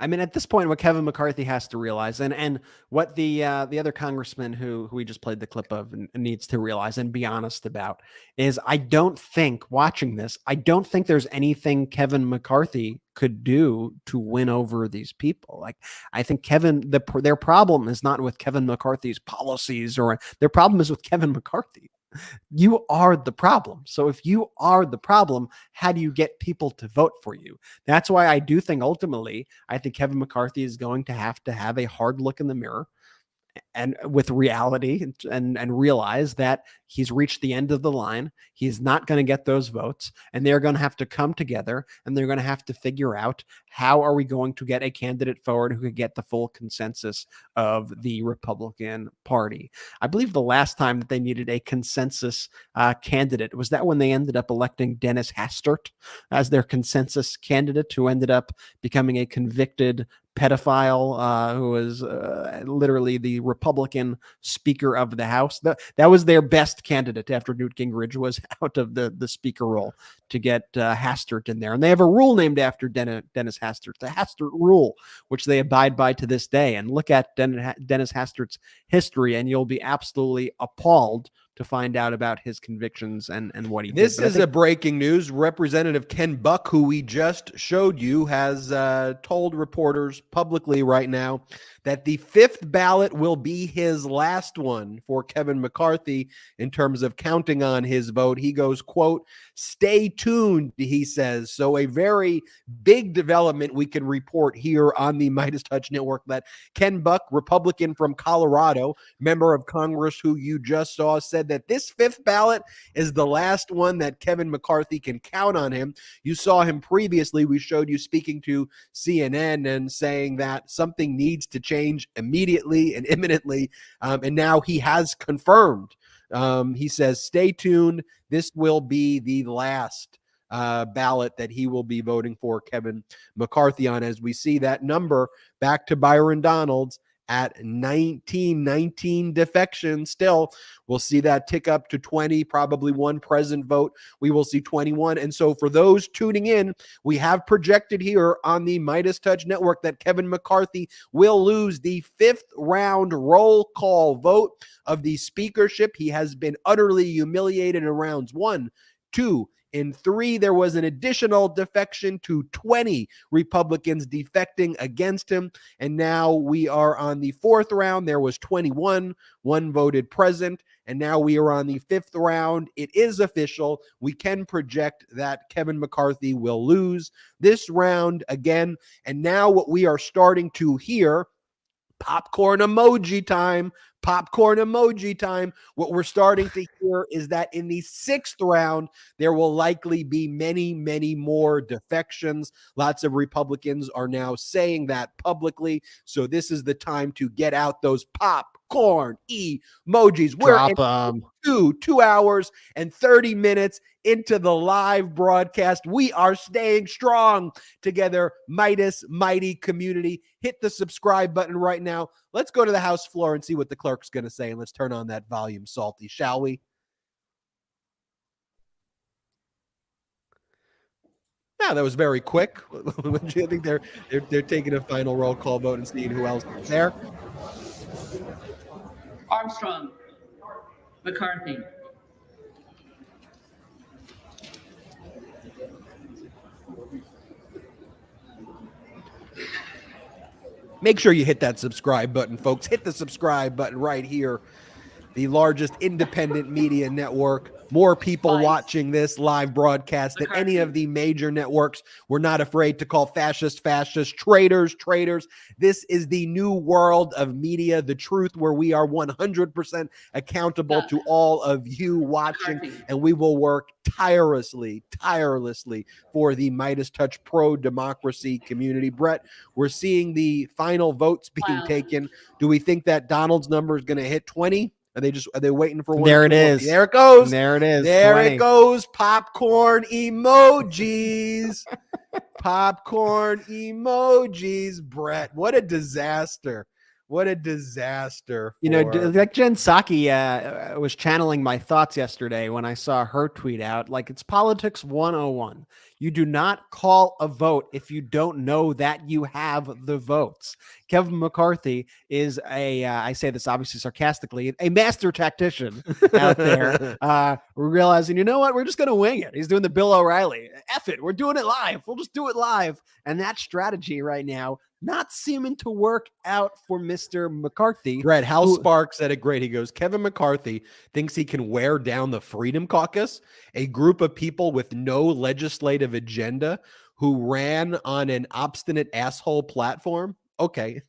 I mean, at this point, what Kevin McCarthy has to realize, and what the other congressman who we just played the clip of needs to realize and be honest about, is I don't think there's anything Kevin McCarthy could do to win over these people. Like, I think their problem is not with Kevin McCarthy's policies, or their problem is with Kevin McCarthy. You are the problem. So if you are the problem, how do you get people to vote for you? That's why I do think ultimately, I think Kevin McCarthy is going to have a hard look in the mirror and with reality and realize that he's reached the end of the line. He's not going to get those votes, and they're going to have to come together, and they're going to have to figure out how are we going to get a candidate forward who could get the full consensus of the Republican Party. I believe the last time that they needed a consensus candidate was that when they ended up electing Dennis Hastert as their consensus candidate, who ended up becoming a convicted pedophile who was literally the Republican Speaker of the House. That was their best candidate after Newt Gingrich was out of the Speaker role, to get Hastert in there. And they have a rule named after Dennis Hastert, the Hastert rule, which they abide by to this day. And look at Dennis Hastert's history, and you'll be absolutely appalled to find out about his convictions and what he did. This is a breaking news. Representative Ken Buck, who we just showed you, has told reporters publicly right now that the fifth ballot will be his last one for Kevin McCarthy in terms of counting on his vote. He goes, quote, "Stay tuned," he says. So a very big development we can report here on the MeidasTouch Network, that Ken Buck, Republican from Colorado, member of Congress who you just saw, said that this fifth ballot is the last one that Kevin McCarthy can count on him. You saw him previously. We showed you speaking to CNN and saying that something needs to change immediately and imminently. And now he has confirmed. He says, stay tuned. This will be the last ballot that he will be voting for Kevin McCarthy on, as we see that number back to Byron Donalds at 19 defections. Still, we'll see that tick up to 20, probably one present vote. We will see 21. And so for those tuning in, we have projected here on the MeidasTouch Network that Kevin McCarthy will lose the fifth round roll call vote of the speakership. He has been utterly humiliated in rounds 1, 2, in 3, there was an additional defection to 20 Republicans defecting against him. And now we are on the 4th round. There was 21, one voted present. And now we are on the 5th round. It is official. We can project that Kevin McCarthy will lose this round again. And now what we are starting to hear, popcorn emoji time. Popcorn emoji time. What we're starting to hear is that in the 6th round, there will likely be many, many more defections. Lots of Republicans are now saying that publicly. So this is the time to get out those popcorn emojis. We're 2 hours and 30 minutes into the live broadcast. We are staying strong together. Meidas Mighty community. Hit the subscribe button right now. Let's go to the House floor and see what the clerk's going to say. And let's turn on that volume, Salty, shall we? Yeah, that was very quick. I think they're taking a final roll call vote and seeing who else is there. Armstrong. McCarthy. Make sure you hit that subscribe button, folks. Hit the subscribe button right here. The largest independent media network. More people watching this live broadcast than any of the major networks. We're not afraid to call fascists, traitors. This is the new world of media, the truth, where we are 100% accountable to all of you watching, and we will work tirelessly for the MeidasTouch pro-democracy community. Brett, we're seeing the final votes being taken. Do we think that Donald's number is going to hit 20? Are they waiting for one? There it is. There it goes. There it is. There 20. it goes. Popcorn emojis. Popcorn emojis. Brett, what a disaster. What a disaster. You know, like Jen Psaki was channeling my thoughts yesterday when I saw her tweet out, like, it's politics 101. You do not call a vote if you don't know that you have the votes. Kevin McCarthy is I say this obviously sarcastically, a master tactician out there. We're realizing, you know what? We're just going to wing it. He's doing the Bill O'Reilly. F it. We're doing it live. We'll just do it live. And that strategy right now, not seeming to work out for Mr. McCarthy. Brett, Hal Sparks said it great. He goes, Kevin McCarthy thinks he can wear down the Freedom Caucus, a group of people with no legislative agenda who ran on an obstinate asshole platform. Okay.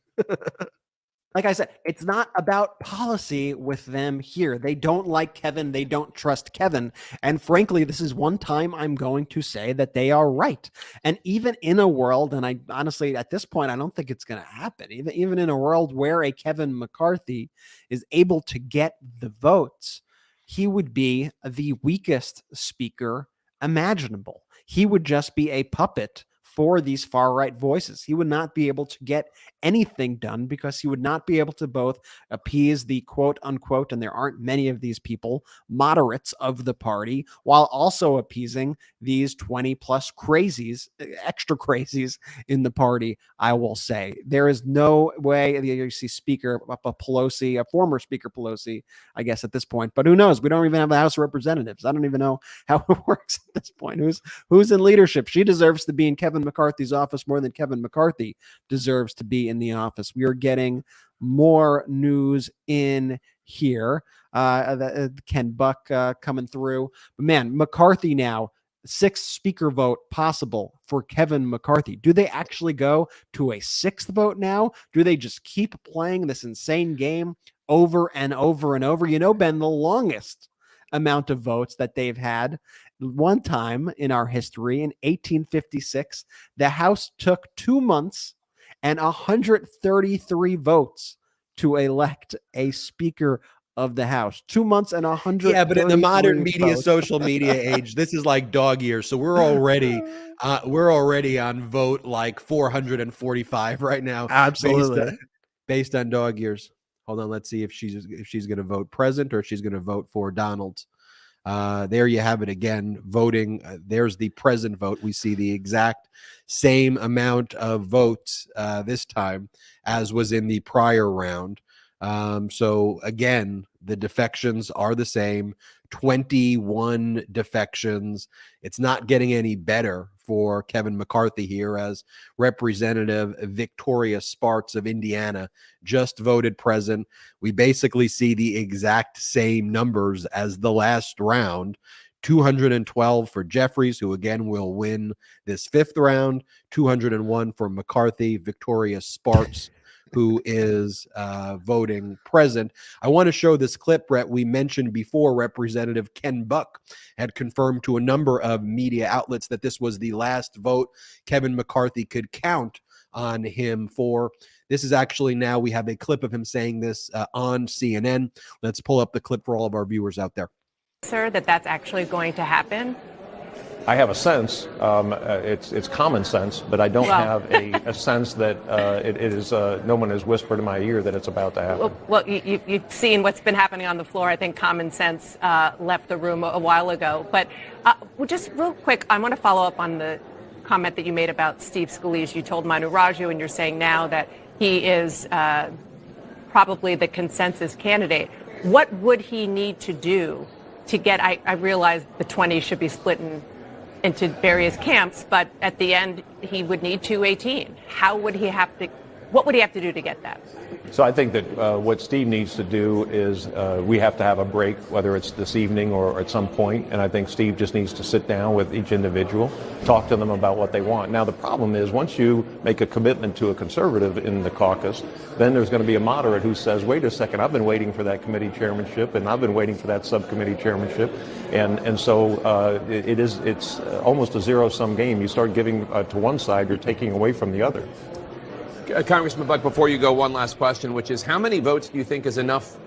Like I said, it's not about policy with them here. They don't like Kevin. They don't trust Kevin. And frankly, this is one time I'm going to say that they are right. And even in a world, and I honestly, at this point, I don't think it's going to happen. Even in a world where a Kevin McCarthy is able to get the votes, he would be the weakest speaker imaginable. He would just be a puppet for these far-right voices. He would not be able to get anything done because he would not be able to both appease the quote-unquote, and there aren't many of these people, moderates of the party, while also appeasing these 20-plus crazies, extra crazies in the party, I will say. There is no way you see Speaker Pelosi, a former Speaker Pelosi, I guess at this point, but who knows? We don't even have the House of Representatives. I don't even know how it works at this point. Who's in leadership? She deserves to be in Kevin McCarthy's office more than Kevin McCarthy deserves to be in the office. We are getting more news in here. Ken Buck coming through. But man, McCarthy now, 6th speaker vote possible for Kevin McCarthy. Do they actually go to a 6th vote now? Do they just keep playing this insane game over and over and over? You know, Ben, the longest amount of votes that they've had one time in our history, in 1856, the House took 2 months and 133 votes to elect a Speaker of the House. 2 months and 100. Yeah, but in the modern media, social media age, this is like dog years. So we're already on vote like 445 right now. Absolutely, based on dog years. Hold on, let's see if she's going to vote present or if she's going to vote for Donalds. There you have it again, voting. There's the present vote. We see the exact same amount of votes this time as was in the prior round. So again, the defections are the same, 21 defections. It's not getting any better for Kevin McCarthy here, as Representative Victoria Sparks of Indiana just voted present. We basically see the exact same numbers as the last round. 212 for Jeffries, who again will win this 5th round. 201 for McCarthy. Victoria Sparks, who is voting present. I want to show this clip, Brett. We mentioned before Representative Ken Buck had confirmed to a number of media outlets that this was the last vote Kevin McCarthy could count on him for. This is actually, now we have a clip of him saying this on CNN. Let's pull up the clip for all of our viewers out there. Sir, that's actually going to happen? I have a sense, it's common sense, but I don't have a sense that it is, no one has whispered in my ear that it's about to happen. Well, you've seen what's been happening on the floor. I think common sense left the room a while ago. But just real quick, I want to follow up on the comment that you made about Steve Scalise. You told Manu Raju, and you're saying now that he is probably the consensus candidate. What would he need to do to get, I realize the 20 should be split into various camps, but at the end, he would need 218. What would he have to do to get that? So I think that what Steve needs to do is we have to have a break, whether it's this evening or at some point, and I think Steve just needs to sit down with each individual, talk to them about what they want. Now the problem is once you make a commitment to a conservative in the caucus, then there's going to be a moderate who says, wait a second, I've been waiting for that committee chairmanship and I've been waiting for that subcommittee chairmanship, and so it's almost a zero-sum game. You start giving to one side, you're taking away from the other. Congressman Buck, before you go, one last question, which is how many votes do you think is enough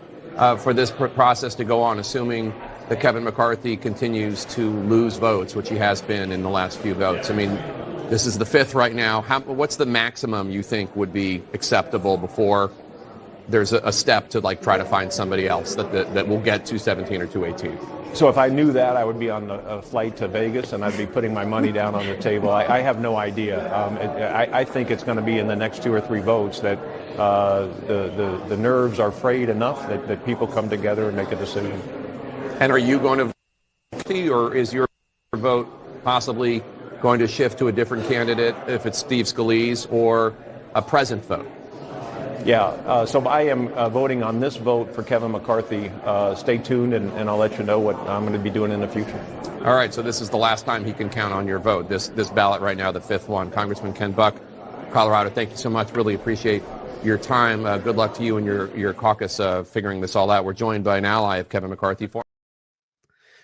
for this process to go on, assuming that Kevin McCarthy continues to lose votes, which he has been in the last few votes? I mean, this is the fifth right now. What's the maximum you think would be acceptable before there's a step to try to find somebody else that will get 217 or 218? So if I knew that, I would be on a flight to Vegas and I'd be putting my money down on the table. I have no idea. I think it's going to be in the next 2 or 3 votes that the nerves are frayed enough that people come together and make a decision. And are you going to vote, or is your vote possibly going to shift to a different candidate if it's Steve Scalise, or a present vote? Yeah, so I am voting on this vote for Kevin McCarthy. Stay tuned, and I'll let you know what I'm going to be doing in the future. All right, so this is the last time he can count on your vote, this ballot right now, the fifth one. Congressman Ken Buck, Colorado, thank you so much. Really appreciate your time. Good luck to you and your caucus figuring this all out. We're joined by an ally of Kevin McCarthy.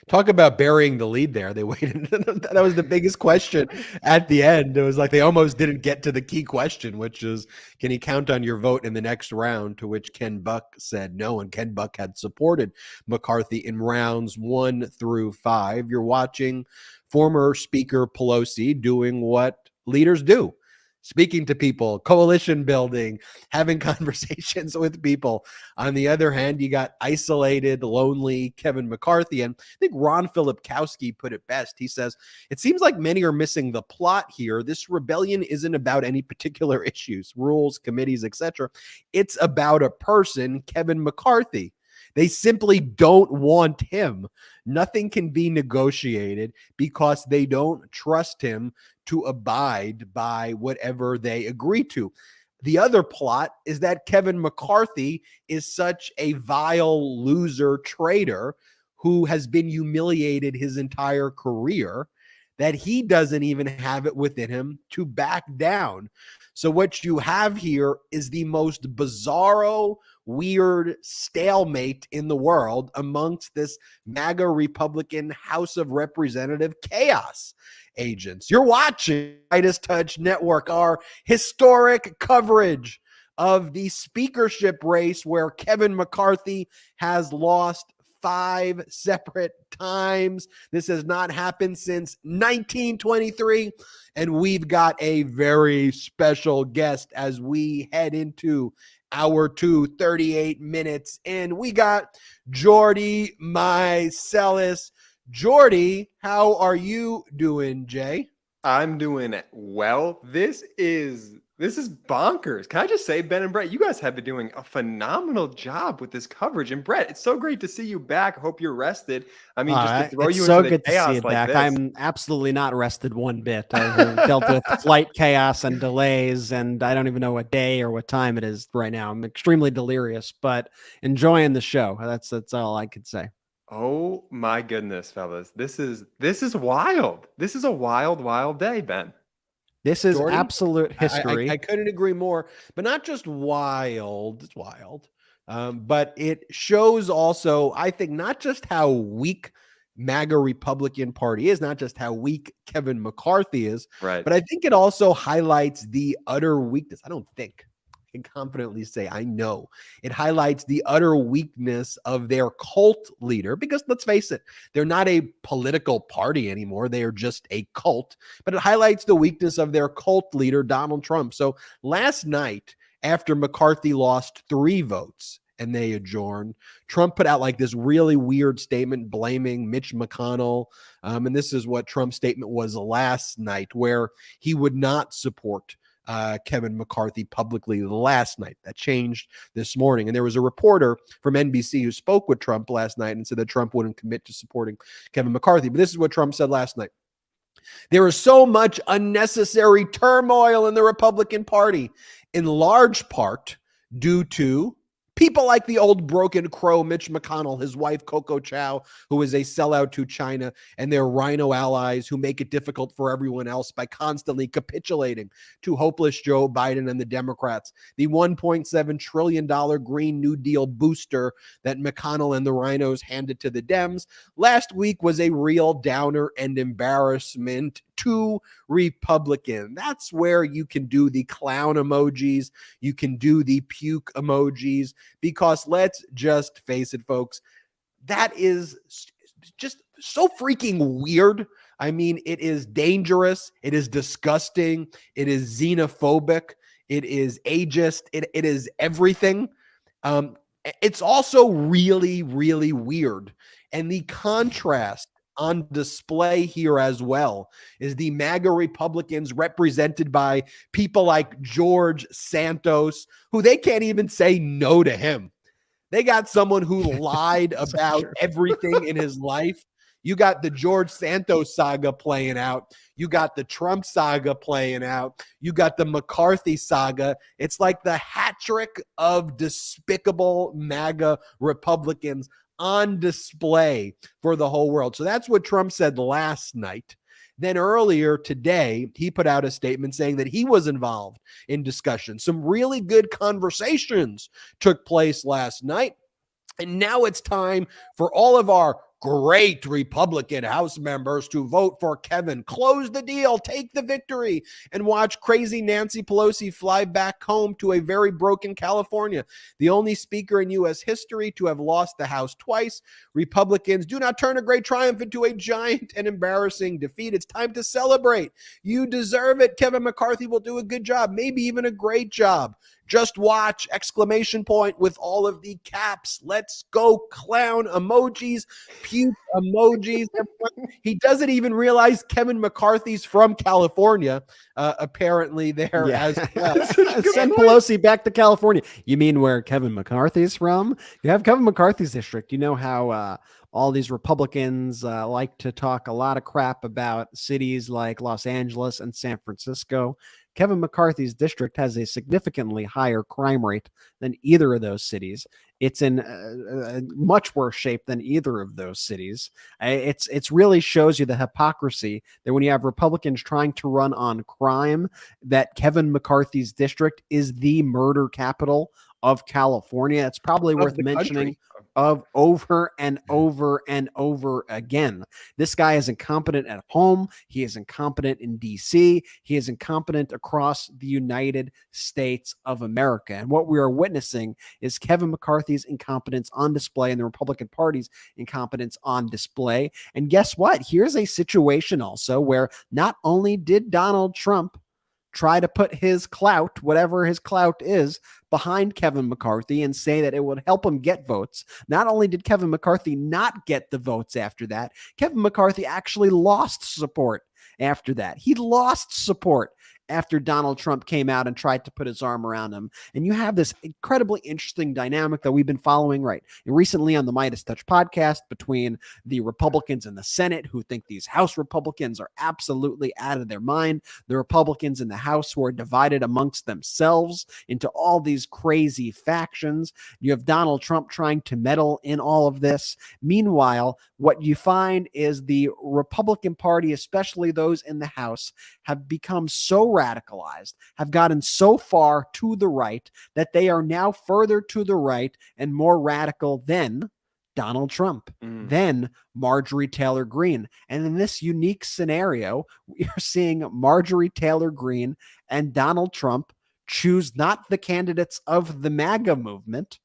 Talk about burying the lead there. They waited. That was the biggest question at the end. It was like they almost didn't get to the key question, which is, can he count on your vote in the next round? To which Ken Buck said no, and Ken Buck had supported McCarthy in rounds 1 through 5. You're watching former Speaker Pelosi doing what leaders do. Speaking to people, coalition building, having conversations with people. On the other hand, you got isolated, lonely Kevin McCarthy. And I think Ron Filipkowski put it best. He says, it seems like many are missing the plot here. This rebellion isn't about any particular issues, rules, committees, etc. It's about a person, Kevin McCarthy. They simply don't want him. Nothing can be negotiated because they don't trust him to abide by whatever they agree to. The other plot is that Kevin McCarthy is such a vile loser traitor who has been humiliated his entire career that he doesn't even have it within him to back down. So what you have here is the most bizarro, weird stalemate in the world amongst this MAGA Republican House of Representative chaos agents. You're watching MeidasTouch Network, our historic coverage of the speakership race where Kevin McCarthy has lost 5 separate times. This has not happened since 1923. And we've got a very special guest as we head into hour 2, 38 minutes. And we got Jordy Meiselas. Jordy, how are you doing, Jay? I'm doing well. This is bonkers. Can I just say, Ben and Brett, you guys have been doing a phenomenal job with this coverage. And Brett, it's so great to see you back. I hope you're rested. I mean, just to throw you into the chaos like this. I'm absolutely not rested one bit. I've dealt with flight chaos and delays, and I don't even know what day or what time it is right now. I'm extremely delirious, but enjoying the show. That's all I could say. Oh my goodness, fellas. This is wild. This is a wild, wild day, Ben. This is Jordan, absolute history. I couldn't agree more, but not just wild, it's wild, but it shows also, I think, not just how weak MAGA Republican Party is, not just how weak Kevin McCarthy is, right? But I think it also highlights the utter weakness. I don't think, I can confidently say I know it highlights the utter weakness of their cult leader, because let's face it, they're not a political party anymore. They are just a cult, but it highlights the weakness of their cult leader, Donald Trump. So last night, after McCarthy lost 3 votes and they adjourn. Trump put out like this really weird statement blaming Mitch McConnell. And this is what Trump's statement was last night, where he would not support Kevin McCarthy publicly last night. That changed this morning. And there was a reporter from NBC who spoke with Trump last night and said that Trump wouldn't commit to supporting Kevin McCarthy. But this is what Trump said last night. There is so much unnecessary turmoil in the Republican Party, in large part due to people like the old broken crow, Mitch McConnell, his wife, Coco Chow, who is a sellout to China, and their rhino allies who make it difficult for everyone else by constantly capitulating to hopeless Joe Biden and the Democrats. The $1.7 trillion Green New Deal booster that McConnell and the rhinos handed to the Dems last week was a real downer and embarrassment to Republican. That's where you can do the clown emojis, you can do the puke emojis, because let's just face it, folks, that is just so freaking weird. I mean, it is dangerous, it is disgusting, it is xenophobic, it is ageist, it is everything. It's also really, really weird. And the contrast on display here as well is the MAGA Republicans represented by people like George Santos, who they can't even say no to him. They got someone who lied about everything in his life. You got the George Santos saga playing out. You got the Trump saga playing out. You got the McCarthy saga. It's like the hat trick of despicable MAGA Republicans on display for the whole world. So that's what Trump said last night. Then earlier today, he put out a statement saying that he was involved in discussions. Some really good conversations took place last night. And now it's time for all of our great Republican House members to vote for Kevin. Close the deal, take the victory, and watch crazy Nancy Pelosi fly back home to a very broken California. The only speaker in U.S. history to have lost the House twice. Republicans, do not turn a great triumph into a giant and embarrassing defeat. It's time to celebrate. You deserve it. Kevin McCarthy will do a good job, maybe even a great job. Just watch, exclamation point with all of the caps. Let's go, clown emojis, puke emojis. He doesn't even realize Kevin McCarthy's from California, apparently there as well. Send Pelosi back to California. You mean where Kevin McCarthy's from? You have Kevin McCarthy's district. You know how all these Republicans like to talk a lot of crap about cities like Los Angeles and San Francisco. Kevin McCarthy's district has a significantly higher crime rate than either of those cities. It's in a much worse shape than either of those cities. It's really shows you the hypocrisy that when you have Republicans trying to run on crime, that Kevin McCarthy's district is the murder capital of California. It's probably worth mentioning of over and over and over again. This guy is incompetent at home. He is incompetent in DC. He is incompetent across the United States of America. And what we are witnessing is Kevin McCarthy's incompetence on display and the Republican Party's incompetence on display. And guess what? Here's a situation also where not only did Donald Trump try to put his clout, whatever his clout is, behind Kevin McCarthy and say that it would help him get votes. Not only did Kevin McCarthy not get the votes after that, Kevin McCarthy actually lost support after that. He lost support after Donald Trump came out and tried to put his arm around him. And you have this incredibly interesting dynamic that we've been following recently on the MeidasTouch podcast between the Republicans in the Senate who think these House Republicans are absolutely out of their mind, the Republicans in the House who are divided amongst themselves into all these crazy factions. You have Donald Trump trying to meddle in all of this. Meanwhile, what you find is the Republican Party, especially those in the House, have become so radicalized, have gotten so far to the right that they are now further to the right and more radical than Donald Trump, then Marjorie Taylor Greene. And in this unique scenario, we are seeing Marjorie Taylor Greene and Donald Trump choose not the candidates of the MAGA movement,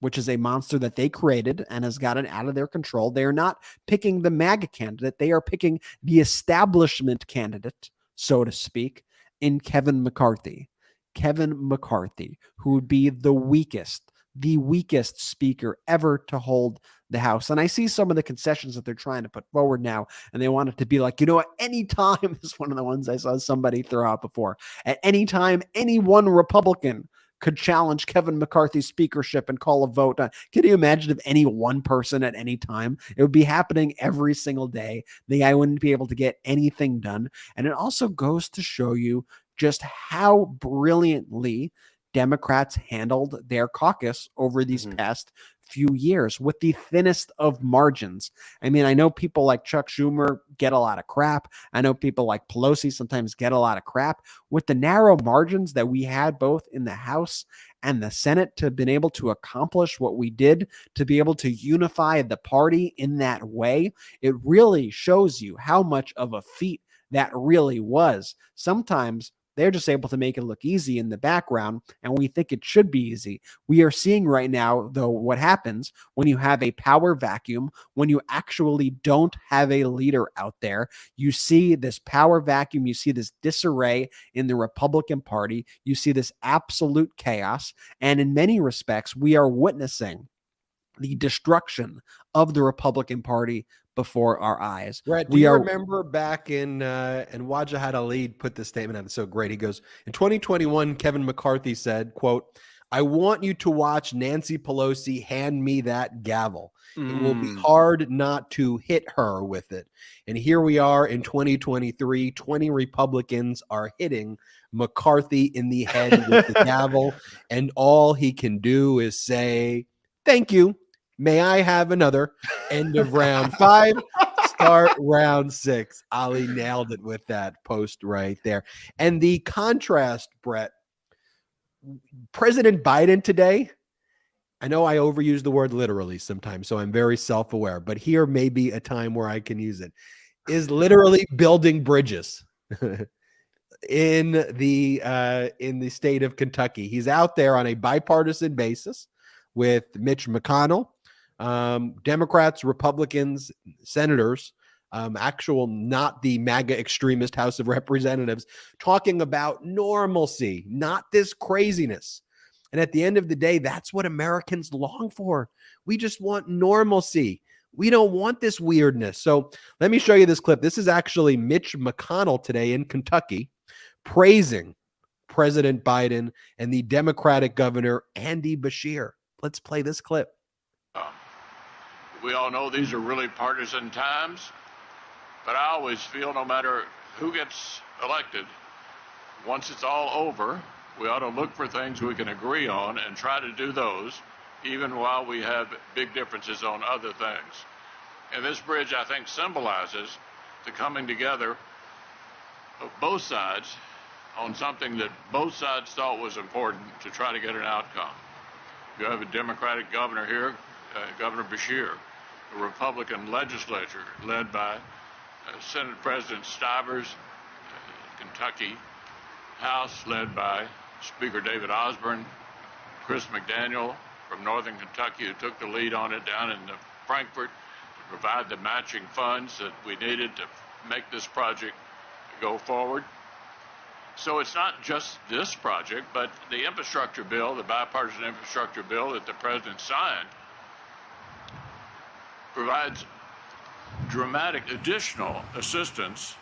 which is a monster that they created and has gotten out of their control. They are not picking the MAGA candidate. They are picking the establishment candidate, so to speak, in Kevin McCarthy. Kevin McCarthy, who would be the weakest, the weakest speaker ever to hold the House. And I see some of the concessions that they're trying to put forward now, and they want it to be like, at any time, this is one of the ones I saw somebody throw out before, at any time, any one Republican could challenge Kevin McCarthy's speakership and call a vote. Can you imagine if any one person at any time? It would be happening every single day. The guy wouldn't be able to get anything done. And it also goes to show you just how brilliantly Democrats handled their caucus over these past few years with the thinnest of margins. I mean, I know people like Chuck Schumer get a lot of crap. I know people like Pelosi sometimes get a lot of crap. With the narrow margins that we had both in the House and the Senate to have been able to accomplish what we did, to be able to unify the party in that way, it really shows you how much of a feat that really was. Sometimes they're just able to make it look easy in the background, and we think it should be easy. We are seeing right now, though, what happens when you have a power vacuum, when you actually don't have a leader out there. You see this power vacuum, you see this disarray in the Republican Party, you see this absolute chaos, and in many respects, we are witnessing the destruction of the Republican Party before our eyes. Brett, do you remember back in, and Wajahat Ali put this statement out, it's so great. He goes, in 2021, Kevin McCarthy said, quote, "I want you to watch Nancy Pelosi hand me that gavel. It will be hard not to hit her with it." And here we are in 2023, 20 Republicans are hitting McCarthy in the head with the gavel, and all he can do is say, "Thank you. May I have another?" End of round 5. Start round 6. Ali nailed it with that post right there. And the contrast, Brett, President Biden today, I know I overuse the word literally sometimes, so I'm very self-aware, but here may be a time where I can use it, is literally building bridges in the state of Kentucky. He's out there on a bipartisan basis with Mitch McConnell, Democrats, Republicans, senators, not the MAGA extremist House of Representatives, talking about normalcy, not this craziness. And at the end of the day, that's what Americans long for. We just want normalcy. We don't want this weirdness. So let me show you this clip. This is actually Mitch McConnell today in Kentucky praising President Biden and the Democratic governor, Andy Beshear. Let's play this clip. We all know these are really partisan times, but I always feel no matter who gets elected, once it's all over, we ought to look for things we can agree on and try to do those, even while we have big differences on other things. And this bridge, I think, symbolizes the coming together of both sides on something that both sides thought was important to try to get an outcome. You have a Democratic governor here, Governor Beshear, a Republican legislature led by Senate President Stivers, Kentucky, House led by Speaker David Osborne, Chris McDaniel from Northern Kentucky, who took the lead on it down in Frankfort to provide the matching funds that we needed to make this project go forward. So it's not just this project, but the infrastructure bill, the bipartisan infrastructure bill that the president signed, provides dramatic additional assistance.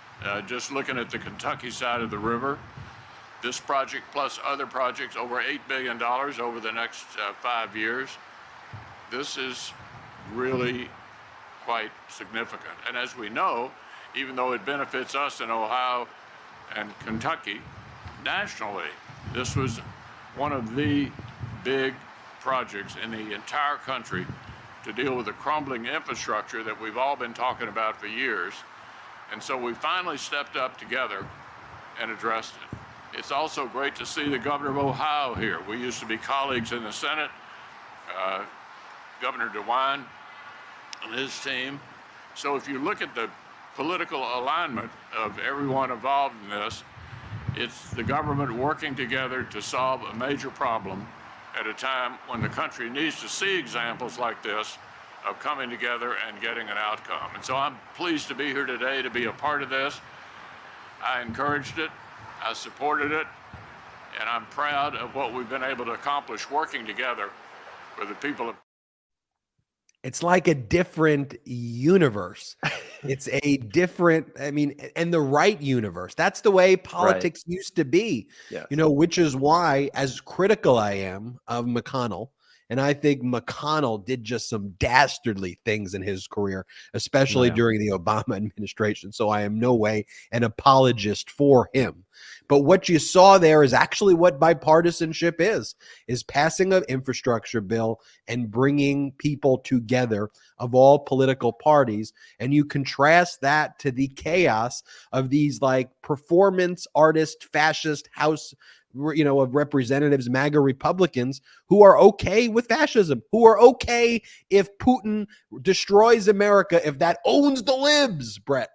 Just looking at the Kentucky side of the river, this project plus other projects, over $8 billion over the next 5 years. This is really quite significant. And as we know, even though it benefits us in Ohio and Kentucky, nationally, this was one of the big projects in the entire country to deal with the crumbling infrastructure that we've all been talking about for years. And so we finally stepped up together and addressed it. It's also great to see the governor of Ohio here. We used to be colleagues in the Senate, Governor DeWine and his team. So if you look at the political alignment of everyone involved in this, it's the government working together to solve a major problem at a time when the country needs to see examples like this of coming together and getting an outcome. And so I'm pleased to be here today to be a part of this. I encouraged it, I supported it, and I'm proud of what we've been able to accomplish working together for the people of. It's like a different universe. It's a different, I mean, and the right universe. That's the way politics used to be, Yes. you know, which is why, as critical I am of McConnell, and I think McConnell did just some dastardly things in his career, especially during the Obama administration. So I am no way an apologist for him. But what you saw there is actually what bipartisanship is passing an infrastructure bill and bringing people together of all political parties. And you contrast that to the chaos of these like performance artist, fascist House, you know, of representatives, MAGA Republicans who are okay with fascism, who are okay if Putin destroys America, if that owns the libs, Brett.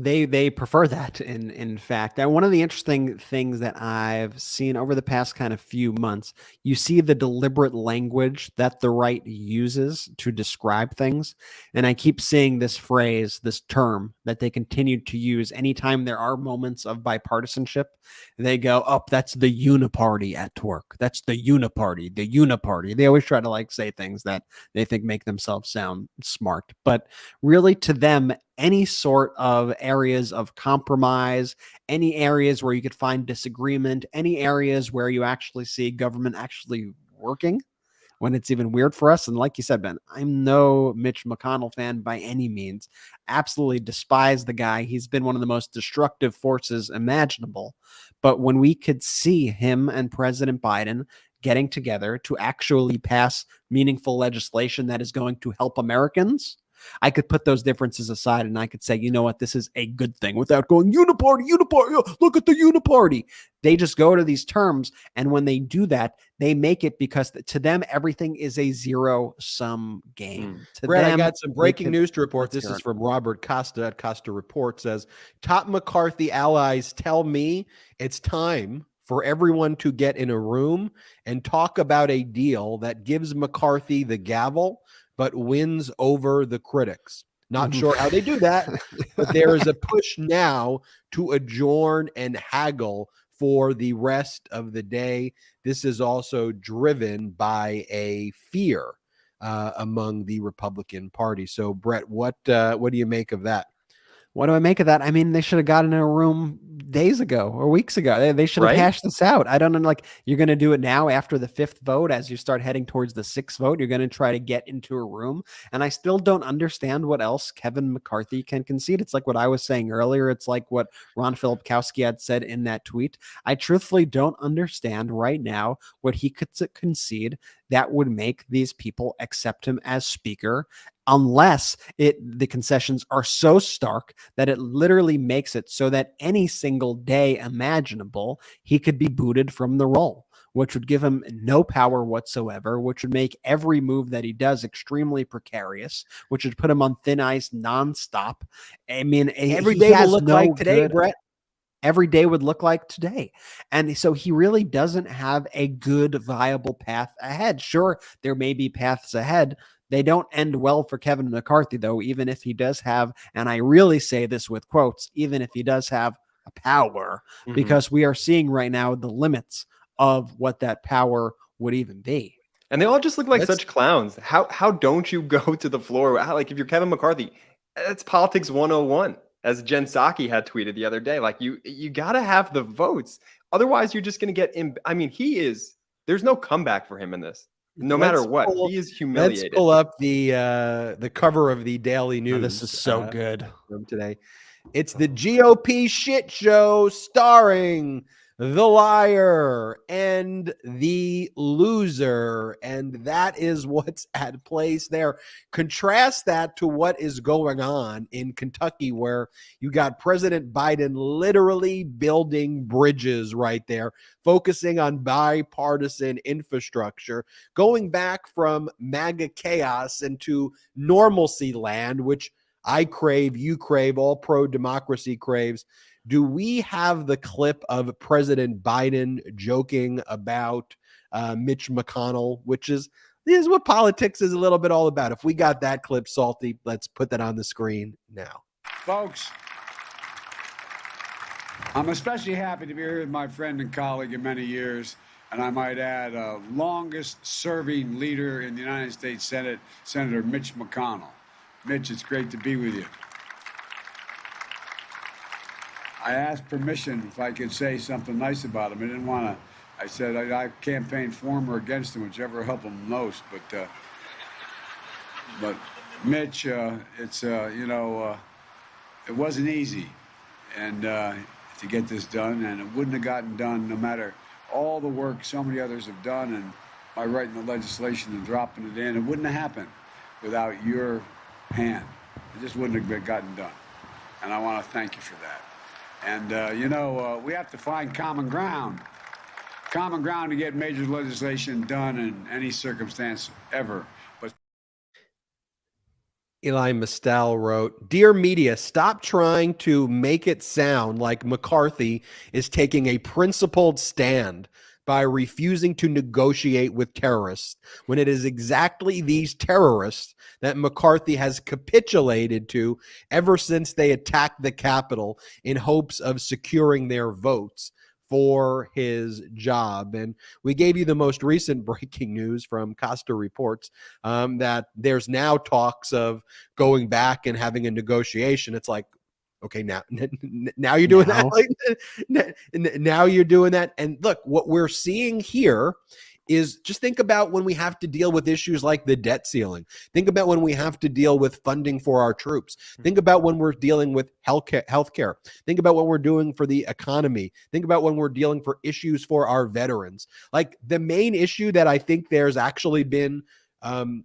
They prefer that in fact. And one of the interesting things that I've seen over the past kind of few months, you see the deliberate language that the right uses to describe things. And I keep seeing this phrase, this term that they continue to use anytime there are moments of bipartisanship. They go, oh, that's the uniparty at work. That's the uniparty, the uniparty. They always try to like say things that they think make themselves sound smart. But really to them, any sort of areas of compromise, any areas where you could find disagreement, any areas where you actually see government actually working when it's even weird for us. And like you said, Ben, I'm no Mitch McConnell fan by any means. Absolutely despise the guy. He's been one of the most destructive forces imaginable. But when we could see him and President Biden getting together to actually pass meaningful legislation that is going to help Americans, I could put those differences aside and I could say, you know what, this is a good thing without going uniparty, look at the uniparty. They just go to these terms. And when they do that, they make it because to them, everything is a zero-sum game. Brett, I got some breaking news to report. This is from Robert Costa at Costa Report. Says, top McCarthy allies tell me it's time for everyone to get in a room and talk about a deal that gives McCarthy the gavel but wins over the critics. Not sure how they do that, but there is a push now to adjourn and haggle for the rest of the day. This is also driven by a fear among the Republican Party. So, Brett, what do you make of that? What do I make of that? I mean, they should have gotten in a room days ago or weeks ago. They should have hashed this out. I don't know. Like, you're going to do it now after the fifth vote, as you start heading towards the sixth vote, you're going to try to get into a room. And I still don't understand what else Kevin McCarthy can concede. It's like what I was saying earlier. It's like what Ron Filipkowski had said in that tweet. I truthfully don't understand right now what he could concede that would make these people accept him as speaker, unless the concessions are so stark that it literally makes it so that any single day imaginable, he could be booted from the role, which would give him no power whatsoever, which would make every move that he does extremely precarious, which would put him on thin ice nonstop. I mean, every day will look like today, Brett. Every day would look like today. And so he really doesn't have a good, viable path ahead. Sure, there may be paths ahead. They don't end well for Kevin McCarthy, though, even if he does have, and I really say this with quotes, even if he does have a power, because we are seeing right now the limits of what that power would even be. And they all just look like such clowns. How don't you go to the floor? Like, if you're Kevin McCarthy, it's politics 101. As Jen Psaki had tweeted the other day, like you got to have the votes. Otherwise, you're just going to get I mean, there's no comeback for him in this. No matter what, he is humiliated. Let's pull up the cover of the Daily News. Oh, this is so good from today. It's the GOP shit show starring the liar and the loser. And that is what's at place there. Contrast that to what is going on in Kentucky, where you got President Biden literally building bridges right there, focusing on bipartisan infrastructure, going back from MAGA chaos into normalcy land, which I crave, you crave, all pro-democracy craves. Do we have the clip of President Biden joking about Mitch McConnell, which is what politics is a little bit all about? If we got that clip, Salty, let's put that on the screen now. Folks, I'm especially happy to be here with my friend and colleague of many years, and I might add, longest serving leader in the United States Senate, Senator Mitch McConnell. Mitch, it's great to be with you. I asked permission if I could say something nice about him. I didn't want to. I said I campaigned for him or against him, whichever helped him most. But Mitch, it's it wasn't easy, and to get this done, and it wouldn't have gotten done no matter all the work so many others have done, and by writing the legislation and dropping it in, it wouldn't have happened without your hand. It just wouldn't have gotten done, and I want to thank you for that. And we have to find common ground to get major legislation done in any circumstance ever. But Eli Mistel wrote, "Dear media, stop trying to make it sound like McCarthy is taking a principled stand by refusing to negotiate with terrorists, when it is exactly these terrorists that McCarthy has capitulated to ever since they attacked the Capitol in hopes of securing their votes for his job." And we gave you the most recent breaking news from Costa Reports, that there's now talks of going back and having a negotiation. It's like, okay, now you're doing that. Like, now you're doing that. And look, what we're seeing here is, just think about when we have to deal with issues like the debt ceiling. Think about when we have to deal with funding for our troops. Think about when we're dealing with healthcare. Think about what we're doing for the economy. Think about when we're dealing for issues for our veterans. Like, the main issue that I think there's actually been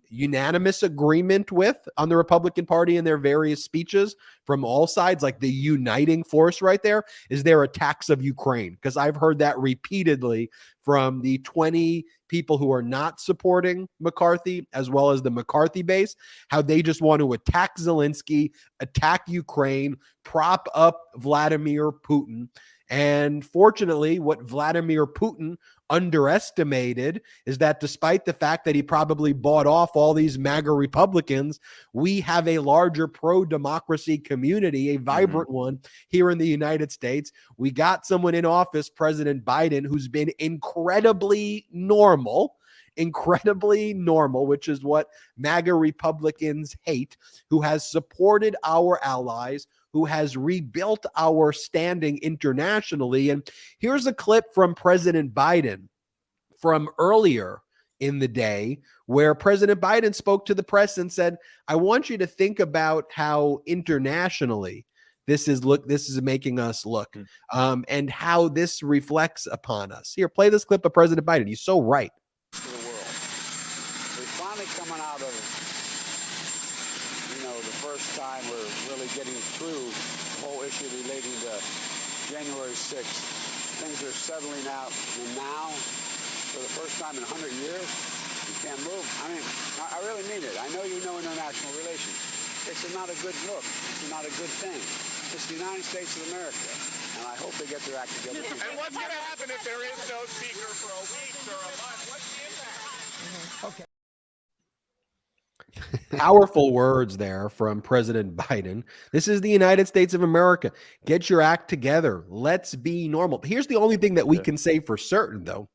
unanimous agreement with on the Republican Party in their various speeches from all sides, like the uniting force right there, is their attacks of Ukraine. Because I've heard that repeatedly from the 20 people who are not supporting McCarthy, as well as the McCarthy base, how they just want to attack Zelensky, attack Ukraine, prop up Vladimir Putin. And fortunately, what Vladimir Putin underestimated is that despite the fact that he probably bought off all these MAGA Republicans, we have a larger pro-democracy community, a vibrant one here in the United States. We got someone in office, President Biden, who's been incredibly normal, which is what MAGA Republicans hate, who has supported our allies, who has rebuilt our standing internationally. And here's a clip from President Biden from earlier in the day, where President Biden spoke to the press and said, "I want you to think about how internationally this is making us look, and how this reflects upon us." Here, play this clip of President Biden. He's so right. we're finally coming out of, the first time we're really getting through the whole issue relating to January 6th. Things are settling out, and now, for the first time in 100 years, you can't move. I mean, I really mean it. I know you know international relations. It's not a good look. It's not a good thing. It's the United States of America, and I hope they get their act together. And what's going to happen if there is no speaker for a week or a month? What's the impact? Okay. Powerful words there from President Biden. This is the United States of America. Get your act together. Let's be normal. Here's the only thing that we can say for certain, though.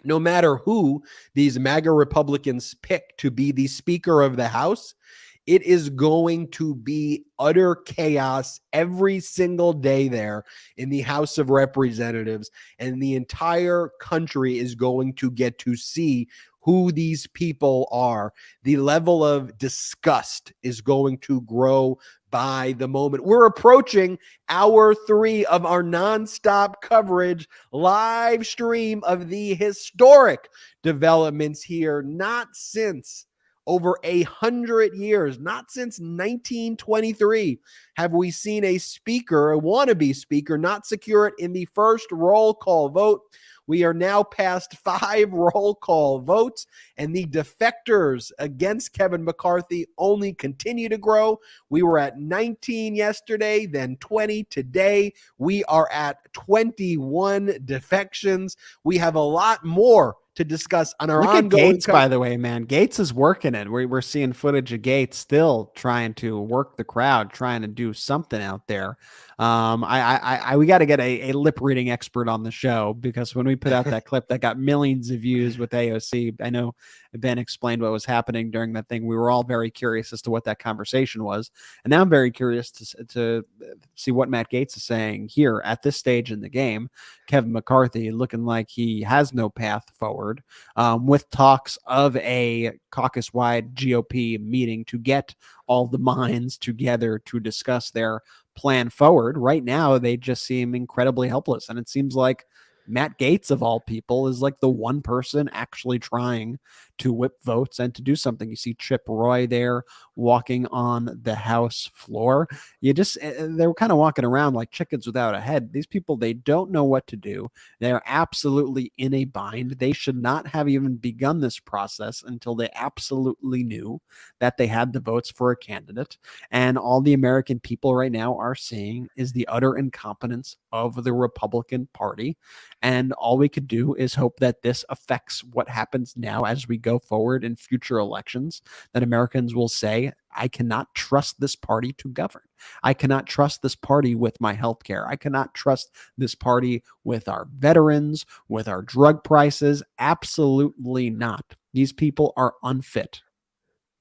No matter who these MAGA Republicans pick to be the Speaker of the House, it is going to be utter chaos every single day there in the House of Representatives, and the entire country is going to get to see who these people are. The level of disgust is going to grow by the moment. We're approaching hour 3 of our nonstop coverage live stream of the historic developments here, not since over 100 years, not since 1923, have we seen a speaker, a wannabe speaker, not secure it in the first roll call vote. We are now past 5 roll call votes, and the defectors against Kevin McCarthy only continue to grow. We were at 19 yesterday, then 20 today. We are at 21 defections. We have a lot more to discuss on our ongoing Gates, by the way, man. Gates is working it. We're seeing footage of Gates still trying to work the crowd, trying to do something out there. We got to get a lip reading expert on the show, because when we put out that clip that got millions of views with AOC, I know Ben explained what was happening during that thing. We were all very curious as to what that conversation was. And now I'm very curious to see what Matt Gaetz is saying here at this stage in the game. Kevin McCarthy looking like he has no path forward, with talks of a caucus-wide GOP meeting to get all the minds together to discuss their plan forward. Right now, they just seem incredibly helpless. And it seems like Matt Gaetz, of all people, is like the one person actually trying to whip votes and to do something. You see Chip Roy there walking on the House floor. They're kind of walking around like chickens without a head. These people, they don't know what to do. They're absolutely in a bind. They should not have even begun this process until they absolutely knew that they had the votes for a candidate. And all the American people right now are seeing is the utter incompetence of the Republican Party. And all we could do is hope that this affects what happens now as we go forward in future elections, that Americans will say, I cannot trust this party to govern. I cannot trust this party with my health care. I cannot trust this party with our veterans, with our drug prices. Absolutely not. These people are unfit.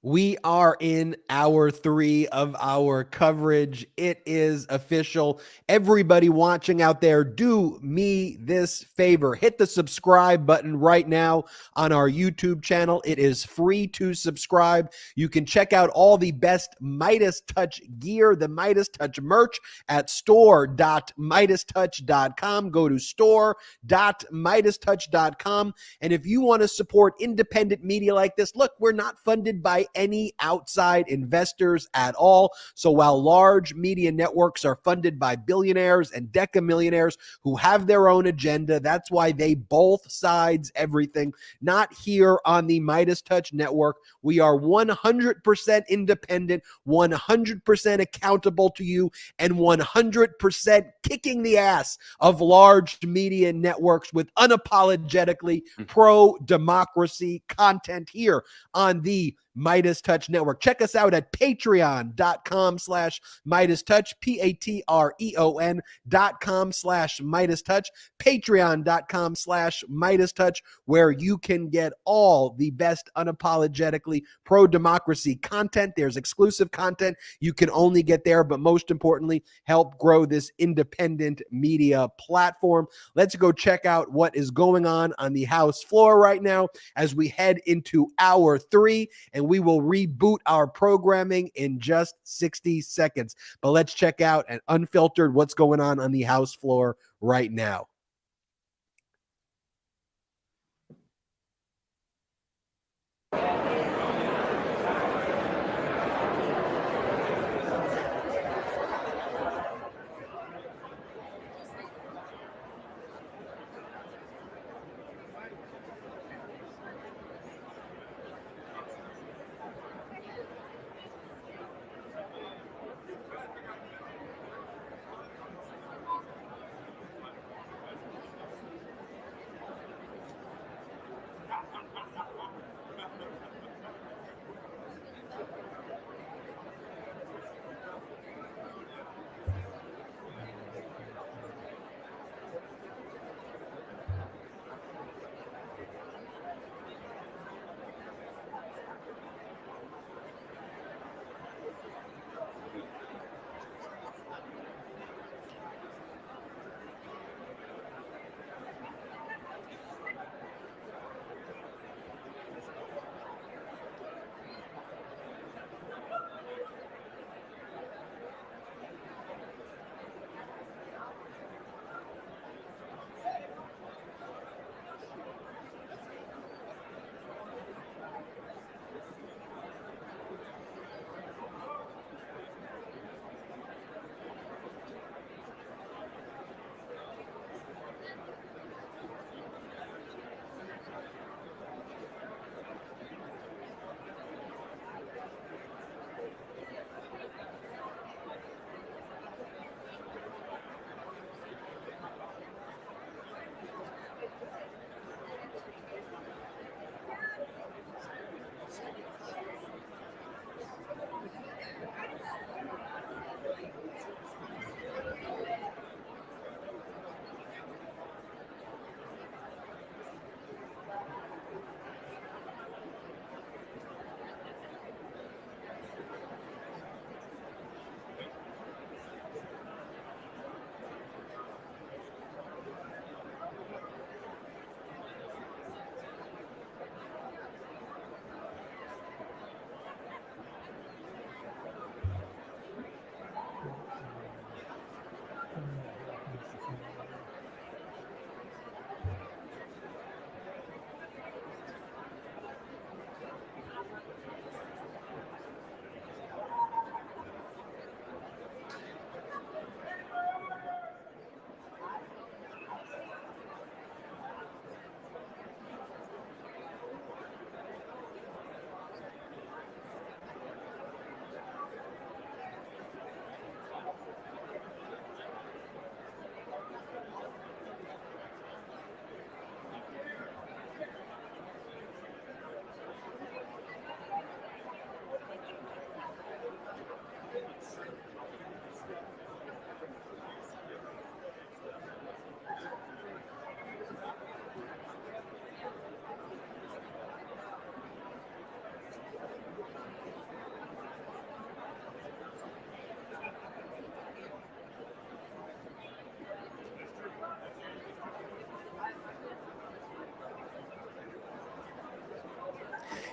We are in hour 3 of our coverage. It is official. Everybody watching out there, do me this favor. Hit the subscribe button right now on our YouTube channel. It is free to subscribe. You can check out all the best MeidasTouch gear, the MeidasTouch merch at store.MeidasTouch.com. Go to store.MeidasTouch.com. And if you want to support independent media like this, look, we're not funded by any outside investors at all. So while large media networks are funded by billionaires and decamillionaires who have their own agenda, that's why they both sides everything. Not here on the MeidasTouch Network. We are 100% independent, 100% accountable to you, and 100% kicking the ass of large media networks with unapologetically pro-democracy content here on the MeidasTouch Network. Check us out at patreon.com/MeidasTouch, patreon.com/MeidasTouch, patreon.com/MeidasTouch, where you can get all the best unapologetically pro-democracy content. There's exclusive content you can only get there, but most importantly, help grow this independent media platform. Let's go check out what is going on the House floor right now as we head into hour 3, and we will reboot our programming in just 60 seconds. But let's check out and unfiltered what's going on the House floor right now.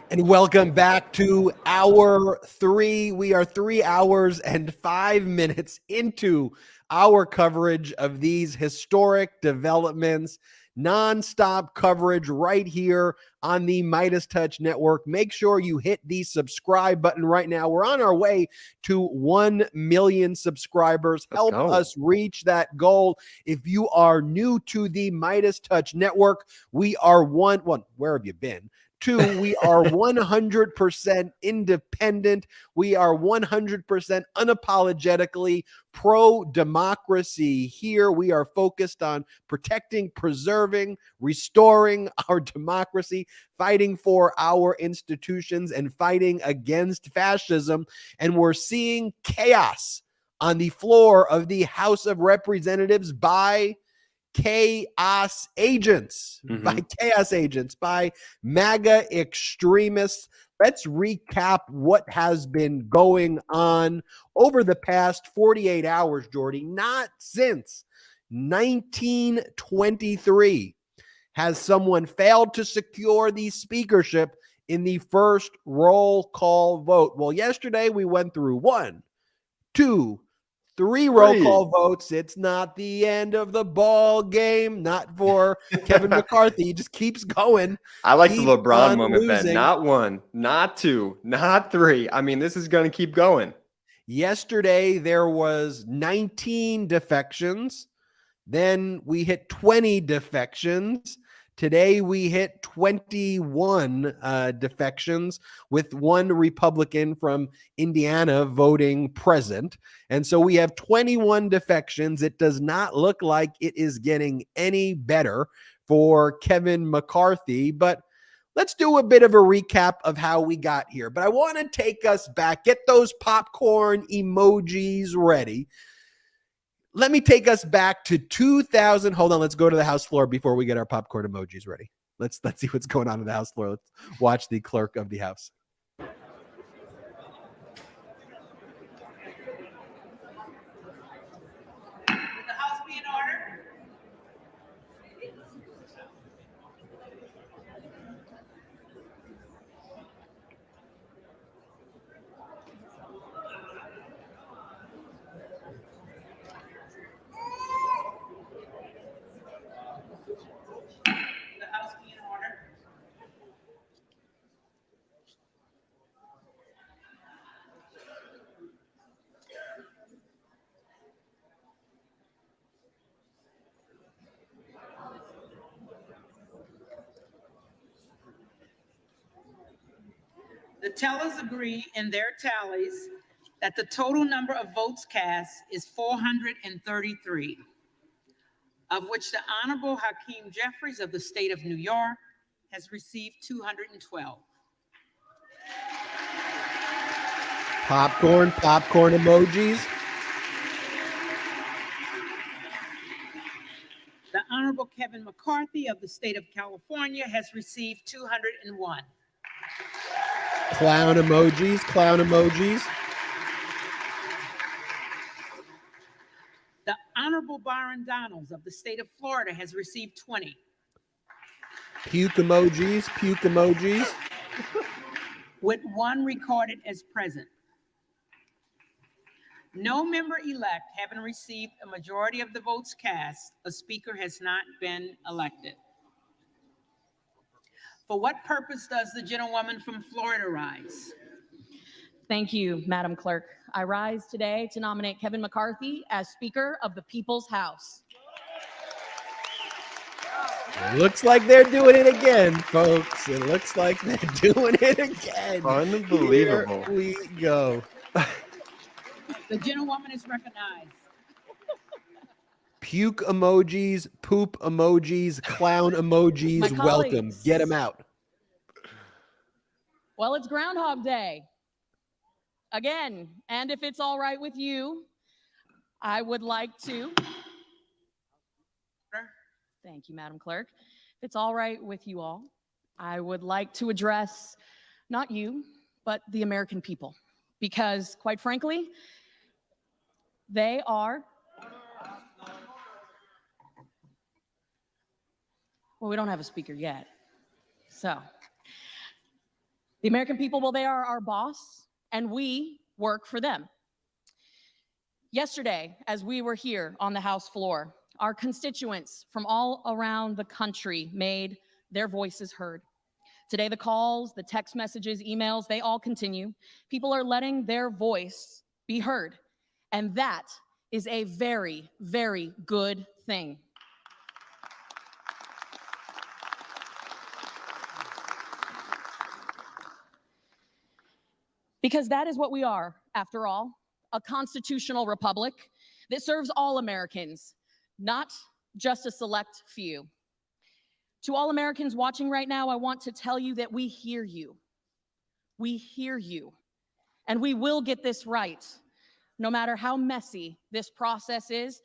And welcome back to hour 3. We are 3 hours and 5 minutes into our coverage of these historic developments. Non-stop coverage right here on the MeidasTouch Network. Make sure you hit the subscribe button right now. We're on our way to 1 million subscribers. Help us reach that goal. If you are new to the MeidasTouch Network, we are one. Where have you been? 2, we are 100% independent. We are 100% unapologetically pro-democracy here. We are focused on protecting, preserving, restoring our democracy, fighting for our institutions, and fighting against fascism. And we're seeing chaos on the floor of the House of Representatives by chaos agents, by MAGA extremists. Let's recap what has been going on over the past 48 hours, Jordy. Not since 1923 has someone failed to secure the speakership in the first roll call vote. Well, yesterday we went through 1, 2, 3 roll call votes. It's not the end of the ball game. Not for Kevin McCarthy. He just keeps going. I like the LeBron moment, Ben. Not 1, not 2, not 3. I mean, this is going to keep going. Yesterday, there was 19 defections. Then we hit 20 defections. Today, we hit 21 defections, with 1 Republican from Indiana voting present. And so we have 21 defections. It does not look like it is getting any better for Kevin McCarthy. But let's do a bit of a recap of how we got here. But I want to take us back. Get those popcorn emojis ready. Let me take us back to 2000. Hold on. Let's go to the House floor before we get our popcorn emojis ready. Let's see what's going on in the House floor. Let's watch the clerk of the House. Will the House be in order? The House be in order. The tellers agree in their tallies that the total number of votes cast is 433, of which the Honorable Hakeem Jeffries of the state of New York has received 212. Popcorn emojis. The Honorable Kevin McCarthy of the state of California has received 201. Clown emojis. The Honorable Byron Donalds of the state of Florida has received 20. Puke emojis. With 1 recorded as present. No member-elect having received a majority of the votes cast, a speaker has not been elected. For what purpose does the gentlewoman from Florida rise? Thank you, Madam Clerk. I rise today to nominate Kevin McCarthy as Speaker of the People's House. It looks like they're doing it again, folks. It looks like they're doing it again. Unbelievable. Here we go. The gentlewoman is recognized. Puke emojis, poop emojis, clown emojis. My Welcome. colleagues. Get them out. Well, it's Groundhog Day. Again, and if it's all right with you, I would like to. Thank you, Madam Clerk. If it's all right with you all, I would like to address not you, but the American people. Because, quite frankly, they are. Well, we don't have a speaker yet. So, The American people, well, they are our boss, and we work for them. Yesterday, as we were here on the House floor, our constituents from all around the country made their voices heard. Today, the calls, the text messages, emails, they all continue. People are letting their voice be heard, and that is a very, very good thing. Because that is what we are, after all, a constitutional republic that serves all Americans, not just a select few. To all Americans watching right now, I want to tell you that we hear you. We hear you. And we will get this right. No matter how messy this process is,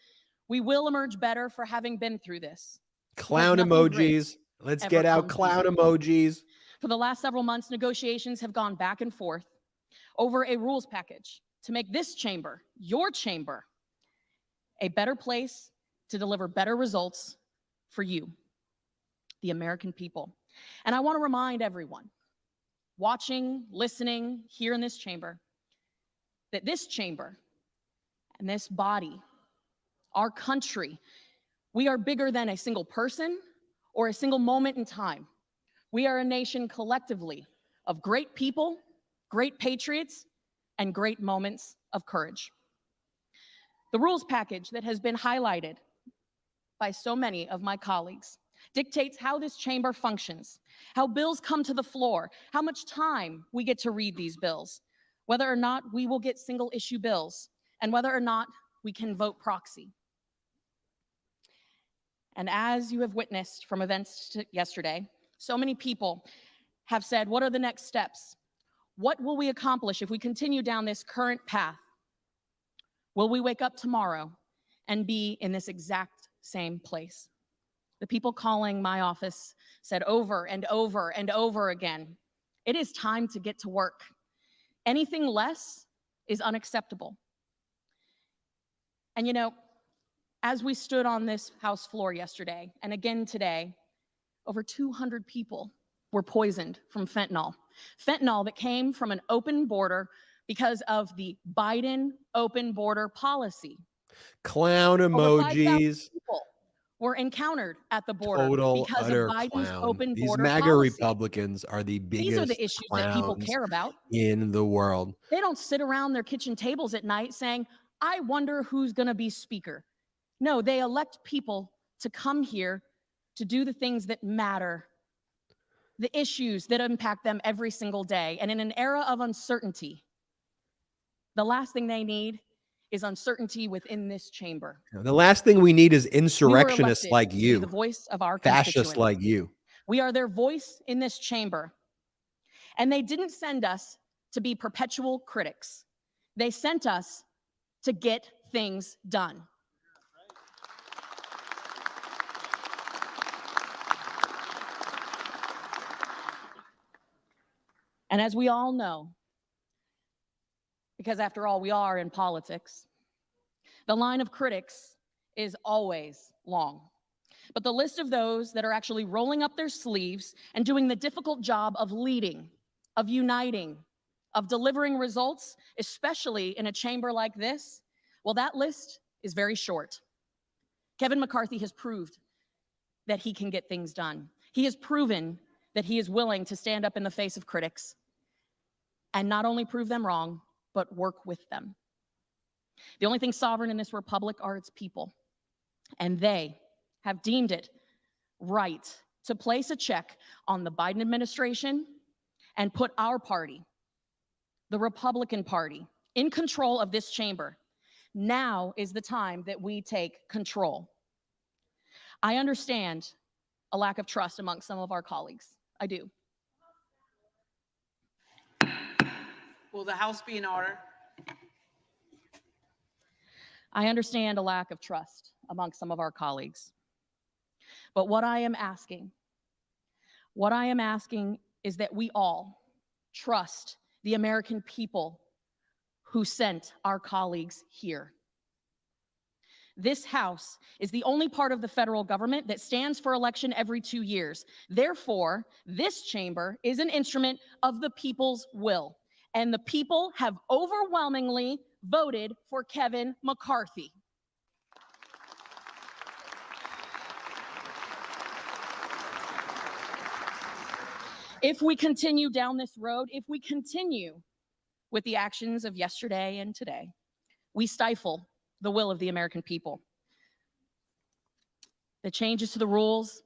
we will emerge better for having been through this. Clown emojis. Let's get out clown emojis. For the last several months, negotiations have gone back and forth over a rules package to make this chamber, your chamber, a better place to deliver better results for you, the American people. And I want to remind everyone watching, listening here in this chamber, that this chamber and this body, our country, we are bigger than a single person or a single moment in time. We are a nation collectively of great people, great patriots, and great moments of courage. The rules package that has been highlighted by so many of my colleagues dictates how this chamber functions, how bills come to the floor, how much time we get to read these bills, whether or not we will get single issue bills, and whether or not we can vote proxy. And as you have witnessed from events yesterday, so many people have said, what are the next steps? What will we accomplish if we continue down this current path? Will we wake up tomorrow and be in this exact same place? The people calling my office said over and over and over again, it is time to get to work. Anything less is unacceptable. And you know, as we stood on this House floor yesterday, and again today, over 200 people were poisoned from fentanyl. Fentanyl that came from an open border because of the Biden open border policy. Clown Over 5,000 emojis. people were encountered at the border Total because utter of Biden's clown. open These border MAGA policy. Republicans are the These biggest are the issues that people clowns care about. in the world. They don't sit around their kitchen tables at night saying, I wonder who's going to be speaker. No, they elect people to come here to do the things that matter, the issues that impact them every single day. And in an era of uncertainty, the last thing they need is uncertainty within this chamber. The last thing we need is We were insurrectionists elected like to be you, the voice of our fascists constituents. like you. We are their voice in this chamber. And they didn't send us to be perpetual critics. They sent us to get things done. And as we all know, because after all, we are in politics, the line of critics is always long. But the list of those that are actually rolling up their sleeves and doing the difficult job of leading, of uniting, of delivering results, especially in a chamber like this, well, that list is very short. Kevin McCarthy has proved that he can get things done. He has proven that he is willing to stand up in the face of critics and not only prove them wrong, but work with them. The only thing sovereign in this republic are its people, and they have deemed it right to place a check on the Biden administration and put our party, the Republican Party, in control of this chamber. Now is the time that we take control. I understand a lack of trust among some of our colleagues. I do. Will the House be in order? I understand a lack of trust among some of our colleagues. But what I am asking is that we all trust the American people who sent our colleagues here. This House is the only part of the federal government that stands for election every 2 years. Therefore, this chamber is an instrument of the people's will. And the people have overwhelmingly voted for Kevin McCarthy. If we continue down this road, if we continue with the actions of yesterday and today, we stifle the will of the American people. The changes to the rules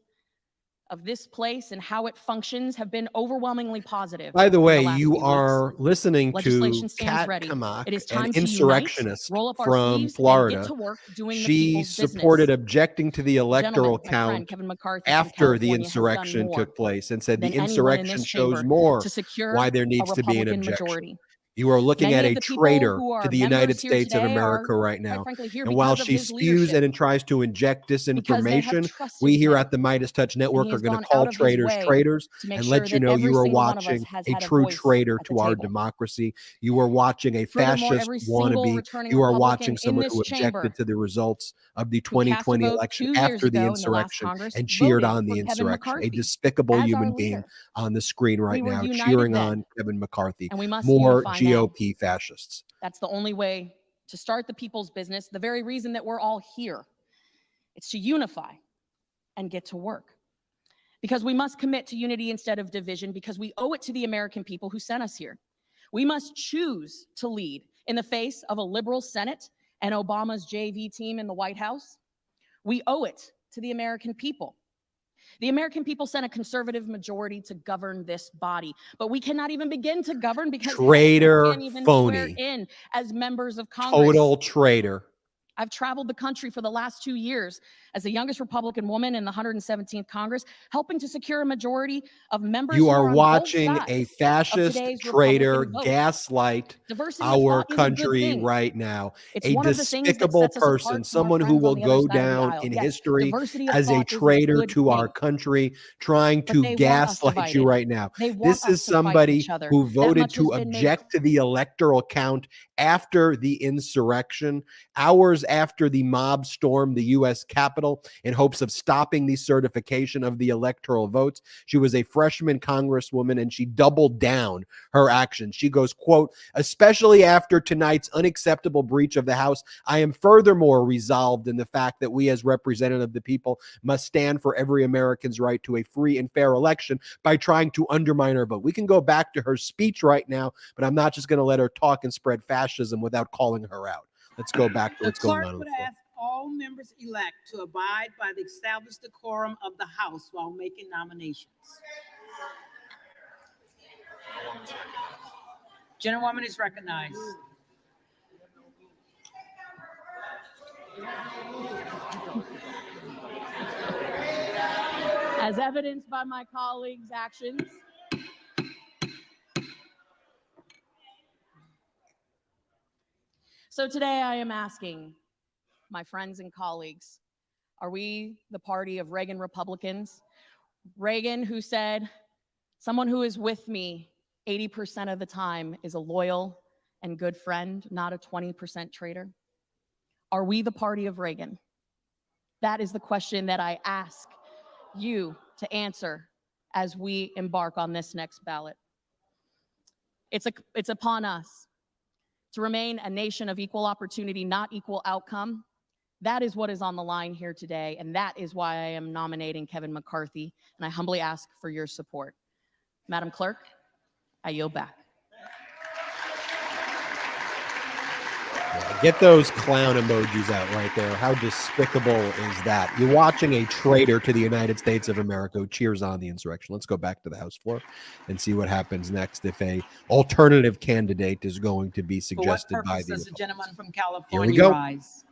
of this place and how it functions have been overwhelmingly positive. By the way, last you few are weeks. listening to Legislation stands Kat ready. Kamak, It is an time to unite, insurrectionist roll up our from sleeves, and Florida. get to work doing the She people's supported business. objecting to the electoral Gentleman, my count friend Kevin McCarthy from after the California has done insurrection more took place and said the than anyone in insurrection this shows chamber more to secure why there a needs to be an Republican objection. majority. You are looking Many at of a the people traitor who to are the United members here States of today America are, right quite now. frankly, here And while because of she his spews leadership, and tries to inject because they have disinformation, trusted we here him. at the MeidasTouch And Network he are has going to gone call out of his traitors way traitors to make and sure let you that know every you are single one of us watching has a had a true voice traitor at the to our table. democracy. You are watching a Furthermore, fascist every single wannabe. returning You are Republican watching in someone this who chamber objected to the results of the who cast a 2020 vote election 2 years after the ago in the last insurrection Congress and cheered voted on the for Kevin insurrection. A McCarthy despicable as our human being leader. on the screen right We were now, united cheering then, on Kevin McCarthy. and we must More unify now. GOP fascists. That's the only way to start the people's business, the very reason that we're all here. It's to unify and get to work. Because we must commit to unity instead of division, because we owe it to the American people who sent us here. We must choose to lead in the face of a liberal Senate and Obama's JV team in the White House. We owe it to the American people. The American people sent a conservative majority to govern this body, but we cannot even begin to govern because Traitor, we can't even swear phony. in as members of Congress. Total traitor. I've traveled the country for the last 2 years as the youngest Republican woman in the 117th Congress, helping to secure a majority of members You who are on watching both a sides of fascist today's traitor Republican vote. gaslight Diversity of our thought is a good country thing. right now. It's A one of the things that despicable sets us person, apart from our someone who friends will on the other go side of the down aisle. in Yes, history diversity of as a thought is a traitor good to our thing. country, trying But to they want us gaslight you divided. right now. They want This us is to fight somebody each other. who That voted much has to been made object to the electoral count after the insurrection, hours after the mob stormed the U.S. Capitol in hopes of stopping the certification of the electoral votes. She was a freshman congresswoman and she doubled down her actions. She goes, quote, especially after tonight's unacceptable breach of the House, I am furthermore resolved in the fact that we as representatives of the people must stand for every American's right to a free and fair election by trying to undermine our vote. We can go back to her speech right now, but I'm not just going to let her talk and spread fascism without calling her out. Let's go back to The what's going clerk on. would ask all members-elect to abide by the established decorum of the House while making nominations. Gentlewoman is recognized. As evidenced by my colleagues' actions, so today I am asking my friends and colleagues, are we the party of Reagan Republicans? Reagan, who said, someone who is with me 80% of the time is a loyal and good friend, not a 20% traitor? Are we the party of Reagan? That is the question that I ask you to answer as we embark on this next ballot. It's upon us to remain a nation of equal opportunity, not equal outcome. That is what is on the line here today, and that is why I am nominating Kevin McCarthy, and I humbly ask for your support. Madam Clerk, I yield back. Get those clown emojis out right there. How despicable is that? You're watching a traitor to the United States of America who cheers on the insurrection. Let's go back to the House floor and see what happens next if a alternative candidate is going to be suggested For what by purpose the does the Republicans. gentleman from Here we California go. rise?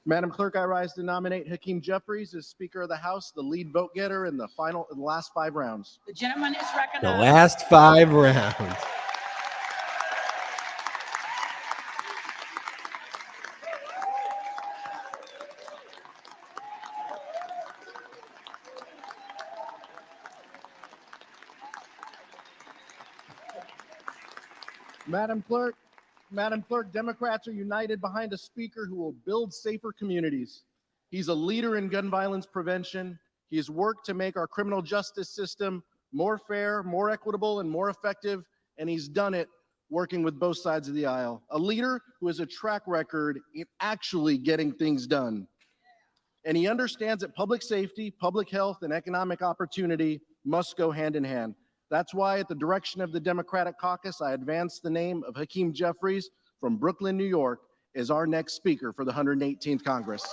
Madam Clerk, I rise to nominate Hakeem Jeffries as Speaker of the House, the lead vote getter in the last 5 rounds. The gentleman is recognized. The last 5 rounds. Madam Clerk, Madam Clerk, Democrats are united behind a speaker who will build safer communities. He's a leader in gun violence prevention. He has worked to make our criminal justice system more fair, more equitable, and more effective, and he's done it working with both sides of the aisle. A leader who has a track record in actually getting things done. And he understands that public safety, public health, and economic opportunity must go hand in hand. That's why, at the direction of the Democratic caucus, I advanced the name of Hakeem Jeffries from Brooklyn, New York, as our next speaker for the 118th Congress.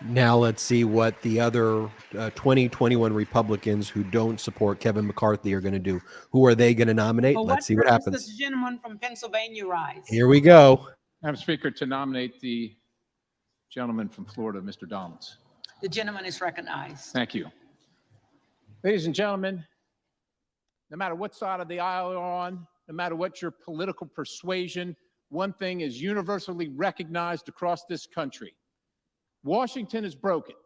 Now let's see what the other 2021 Republicans who don't support Kevin McCarthy are going to do. Who are they going to nominate? For Let's see what purpose happens. does the gentleman from Pennsylvania rise? Here we go. Madam Speaker, to nominate the gentleman from Florida, Mr. Donalds. The gentleman is recognized. Thank you. Ladies and gentlemen, no matter what side of the aisle you're on, no matter what your political persuasion, one thing is universally recognized across this country. Washington is broken.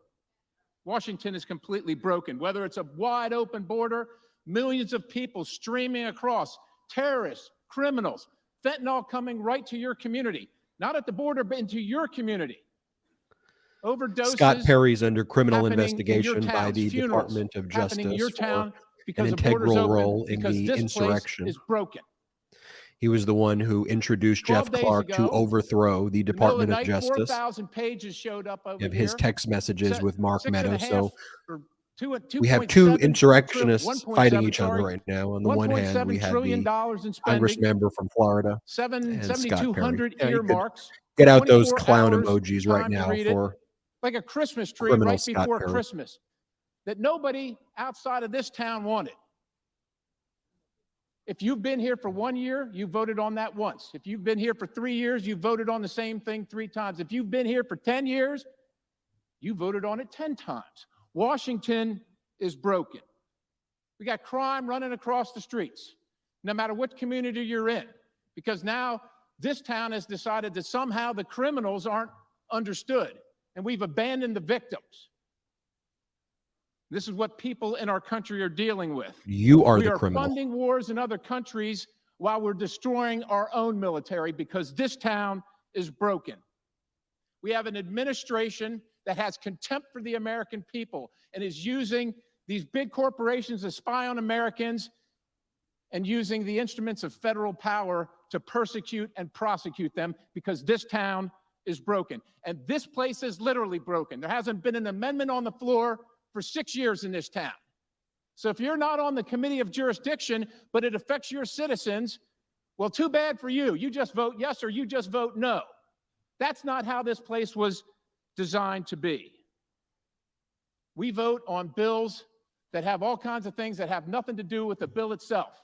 Washington is completely broken. Whether it's a wide open border, millions of people streaming across, terrorists, criminals, fentanyl coming right to your community, not at the border, but into your community. Overdoses. Scott Perry's under criminal happening in your investigation by towns, the funerals Department of happening in Justice your for town an because the border's integral open, role in because the this insurrection. place is broken. He was the one who introduced 12 Jeff days Clark to ago, overthrow the in the middle of the Department of night, Justice. 4,000 pages showed up over Of his here. text messages with Mark 6.5 Meadows. So or we have two 2.7 insurrectionists 1.7, fighting each other sorry, right now. On the one hand, we $1.7 have trillion the in Congress spending, member from Florida and Scott Perry. 7,200 Yeah, you could earmarks, get out those 24 clown hours emojis right time to now read it, for like a Christmas tree criminal right Scott before Perry. Christmas that nobody outside of this town wanted. If you've been here for 1 year, you voted on that once. If you've been here for 3 years, you voted on the same thing 3 times. If you've been here for 10 years, you voted on it 10 times. Washington is broken. We got crime running across the streets, no matter what community you're in, because now this town has decided that somehow the criminals aren't understood, and we've abandoned the victims. This is what people in our country are dealing with. You are we the are criminal. funding wars in other countries while we're destroying our own military because this town is broken. We have an administration that has contempt for the American people and is using these big corporations to spy on Americans and using the instruments of federal power to persecute and prosecute them because this town is broken. And this place is literally broken. There hasn't been an amendment on the floor for 6 years in this town. So if you're not on the committee of jurisdiction, but it affects your citizens, well, too bad for you. You just vote yes or you just vote no. That's not how this place was designed to be. We vote on bills that have all kinds of things that have nothing to do with the bill itself.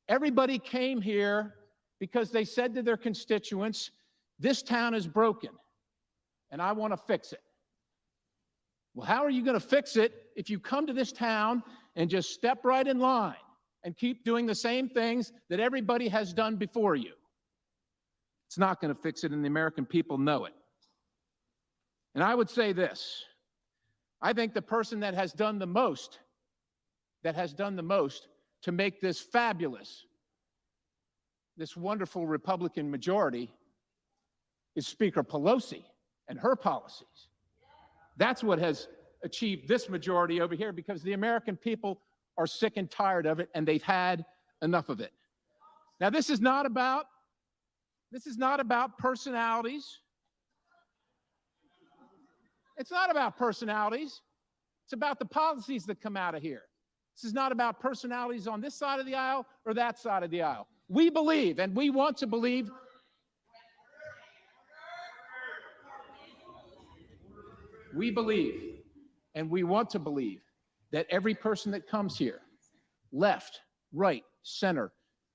Everybody came here because they said to their constituents, this town is broken and I want to fix it. Well, how are you going to fix it if you come to this town and just step right in line and keep doing the same things that everybody has done before you? It's not going to fix it, and the American people know it. And I would say this. I think the person that has done the most to make this fabulous, this wonderful Republican majority is Speaker Pelosi and her policies. That's what has achieved this majority over here because the American people are sick and tired of it and they've had enough of it. Now, this is not about personalities. It's not about personalities. It's about the policies that come out of here. This is not about personalities on this side of the aisle or that side of the aisle. We believe and we want to believe and we want to believe that every person that comes here, left, right, center,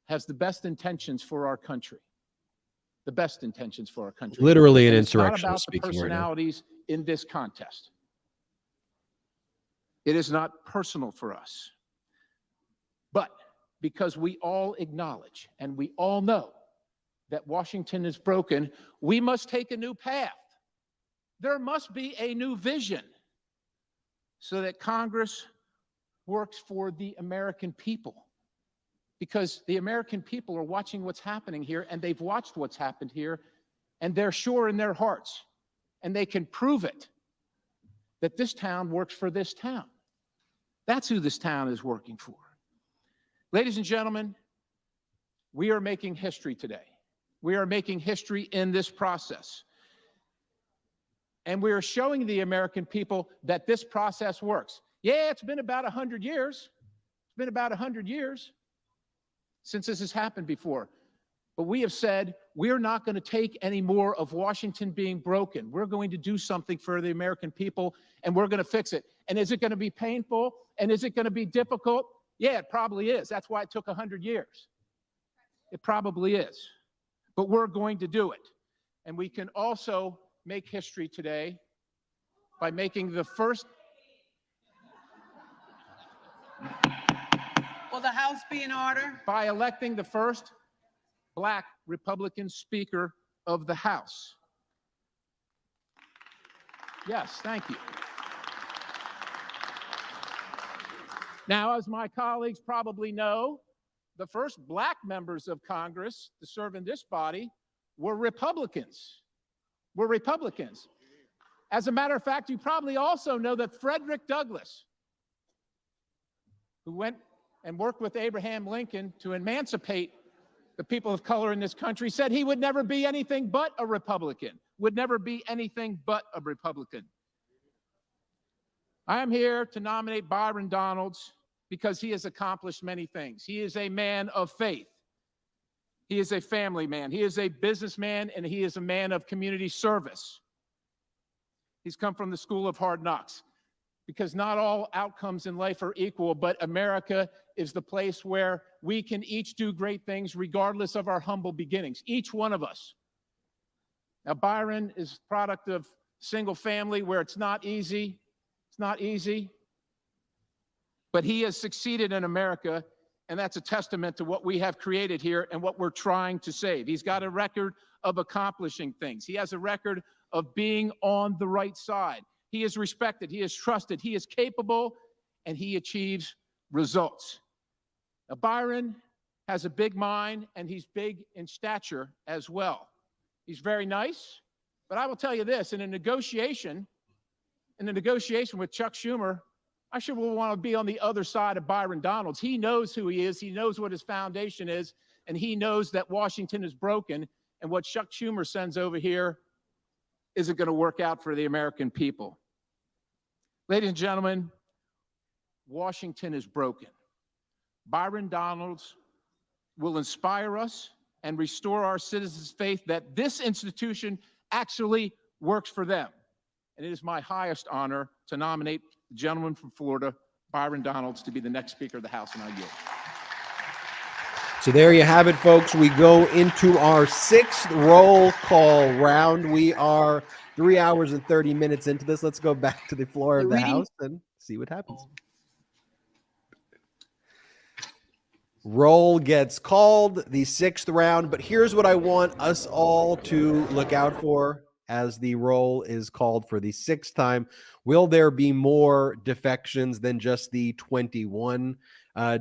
has the best intentions for our country. The best intentions for our country. Literally an And it's not insurrectionist about the speaking right now. personalities in this contest. It is not personal for us. But because we all acknowledge and we all know that Washington is broken, we must take a new path. There must be a new vision so that Congress works for the American people. Because the American people are watching what's happening here, and they've watched what's happened here, and they're sure in their hearts, and they can prove it, that this town works for this town. That's who this town is working for. Ladies and gentlemen, we are making history today. We are making history in this process. And we are showing the American people that this process works. Yeah, it's been about 100 years. It's been about 100 years since this has happened before. But we have said we're not going to take any more of Washington being broken. We're going to do something for the American people, and we're going to fix it. And is it going to be painful? And is it going to be difficult? Yeah, it probably is. That's why it took 100 years. It probably is. But we're going to do it. And we can also make history today by making the first... Will the House be in order? By electing the first Black Republican Speaker of the House. Yes, thank you. Now, as my colleagues probably know, the first Black members of Congress to serve in this body were Republicans. As a matter of fact, you probably also know that Frederick Douglass, who went and worked with Abraham Lincoln to emancipate the people of color in this country, said he would never be anything but a Republican, I am here to nominate Byron Donalds because he has accomplished many things. He is a man of faith. He is a family man. He is a businessman, and he is a man of community service. He's come from the school of hard knocks, because not all outcomes in life are equal, but America is the place where we can each do great things regardless of our humble beginnings, each one of us. Now, Byron is a product of single family where it's not easy. But he has succeeded in America, and that's a testament to what we have created here and what we're trying to save. He's got a record of accomplishing things. He has a record of being on the right side. He is respected, he is trusted, he is capable, and he achieves results. Now, Byron has a big mind, and he's big in stature as well. He's very nice, but I will tell you this, in a negotiation with Chuck Schumer, I sure will want to be on the other side of Byron Donalds. He knows who he is, he knows what his foundation is, and he knows that Washington is broken, and what Chuck Schumer sends over here isn't going to work out for the American people. Ladies and gentlemen, Washington is broken. Byron Donalds will inspire us and restore our citizens' faith that this institution actually works for them. And it is my highest honor to nominate the gentleman from Florida, Byron Donalds, to be the next Speaker of the House, and I yield. So there you have it, folks. We go into our sixth roll call round. We are 3 hours and 30 minutes into this. Let's go back to the floor of the House and see what happens. Roll gets called, the sixth round, but here's what I want us all to look out for as the roll is called for the sixth time. Will there be more defections than just the 21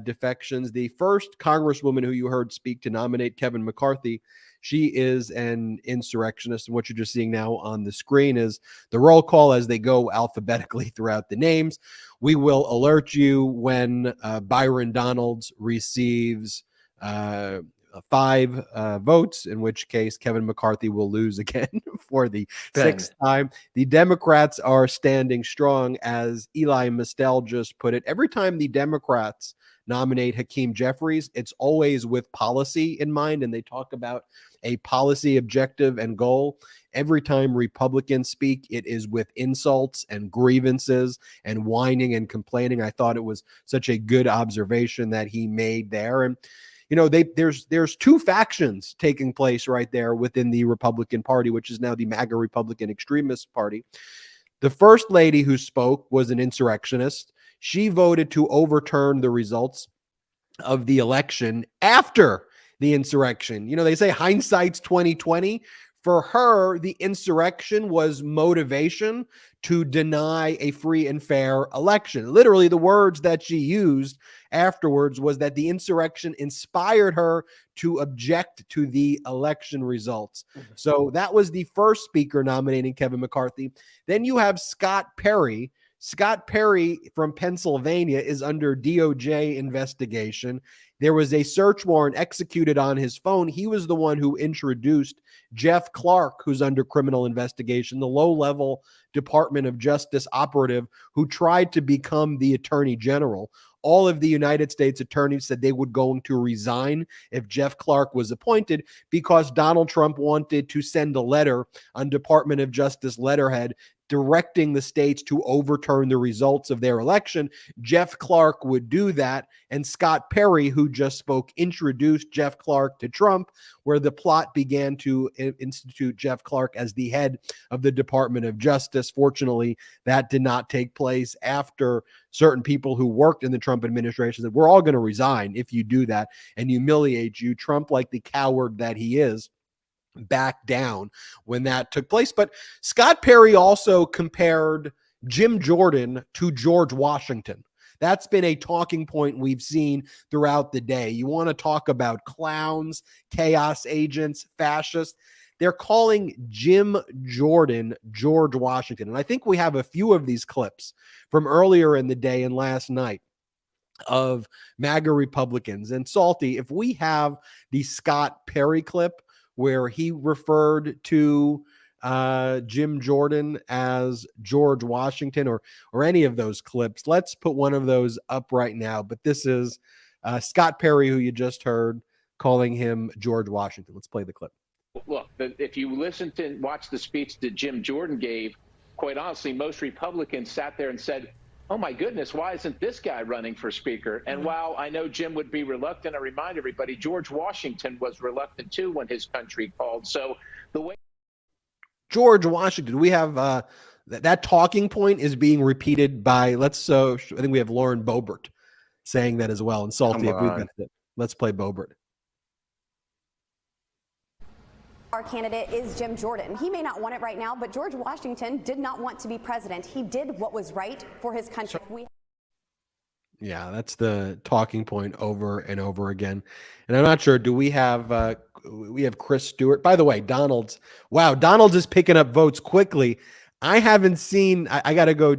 defections? The first Congresswoman who you heard speak to nominate Kevin McCarthy, she is an insurrectionist. And what you're just seeing now on the screen is the roll call as they go alphabetically throughout the names. We will alert you when Byron Donalds receives 5 votes, in which case Kevin McCarthy will lose again for the sixth time. The Democrats are standing strong, as Eli Mistel just put it. Every time the Democrats nominate Hakeem Jeffries, it's always with policy in mind, and they talk about a policy objective and goal. Every time Republicans speak, it is with insults and grievances and whining and complaining. I thought it was such a good observation that he made there. And you know, there's two factions taking place right there within the Republican Party, which is now the MAGA Republican Extremist Party. The first lady who spoke was an insurrectionist. She voted to overturn the results of the election after the insurrection. You know, they say hindsight's 2020. For her, the insurrection was motivation to deny a free and fair election. Literally, the words that she used afterwards was that the insurrection inspired her to object to the election results. So that was the first speaker nominating Kevin McCarthy. Then you have Scott Perry. Scott Perry from Pennsylvania is under DOJ investigation. There was a search warrant executed on his phone. He was the one who introduced Jeff Clark, who's under criminal investigation, the low-level Department of Justice operative who tried to become the Attorney General. All of the United States attorneys said they would going to resign if Jeff Clark was appointed because Donald Trump wanted to send a letter on Department of Justice letterhead directing the states to overturn the results of their election. Jeff Clark would do that, and Scott Perry, who just spoke, introduced Jeff Clark to Trump, where the plot began to institute Jeff Clark as the head of the Department of Justice. Fortunately, that did not take place after certain people who worked in the Trump administration said, we're all going to resign if you do that and humiliate you. Trump, like the coward that he is, back down when that took place. But Scott Perry also compared Jim Jordan to George Washington. That's been a talking point we've seen throughout the day. You want to talk about clowns, chaos agents, fascists. They're calling Jim Jordan George Washington. And I think we have a few of these clips from earlier in the day and last night of MAGA Republicans. And Salty, if we have the Scott Perry clip where he referred to Jim Jordan as George Washington or any of those clips, let's put one of those up right now. But this is Scott Perry, who you just heard, calling him George Washington. Let's play the clip. Look, if you listen to and watch the speech that Jim Jordan gave, quite honestly, most Republicans sat there and said, oh my goodness, why isn't this guy running for speaker? And while I know Jim would be reluctant, I remind everybody, George Washington was reluctant too when his country called. So the way George Washington, we have that talking point is being repeated by, I think we have Lauren Boebert saying that as well. And Salty, if we've got it. Let's play Boebert. Our candidate is Jim Jordan. He may not want it right now, but George Washington did not want to be president. He did what was right for his country. Yeah, that's the talking point over and over again. And I'm not sure, do we have Chris Stewart? By the way, Donalds. Wow, Donalds is picking up votes quickly. I haven't seen, I got to go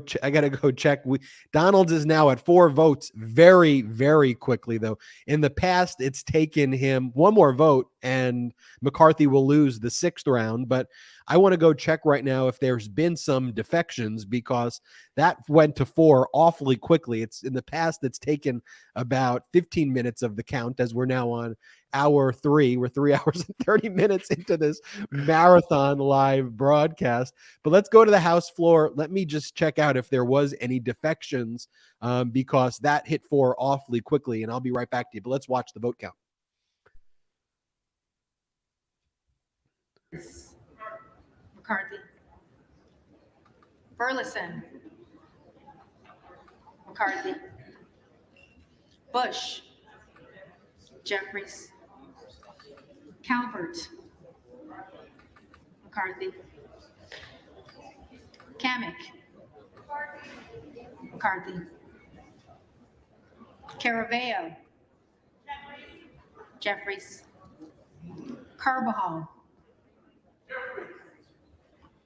check. Donalds is now at 4 votes very, very quickly, though. In the past, it's taken him one more vote and McCarthy will lose the 6th round. But I want to go check right now if there's been some defections because that went to 4 awfully quickly. It's in the past, it's taken about 15 minutes of the count as we're now on hour 3. We're 3 hours and 30 minutes into this marathon live broadcast. But let's go to the House floor. Let me just check out if there was any defections because that hit 4 awfully quickly, and I'll be right back to you. But let's watch the vote count. McCarthy. Burleson. McCarthy. Bush. Jeffries. Calvert. McCarthy. Kamek. McCarthy. Caraveo. Jeffries. Carbajal.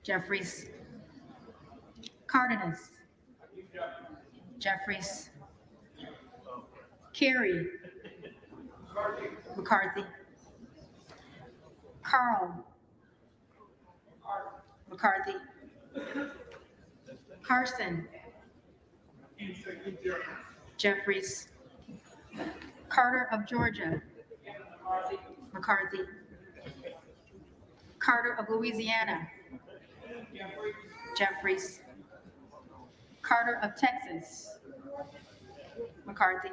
Jeffries. Cardenas. Jeffries. Carey. McCarthy. Carl. McCarthy. Carson. Jeffries. Carter of Georgia. McCarthy. Carter of Louisiana. Jeffries. Carter of Texas. McCarthy.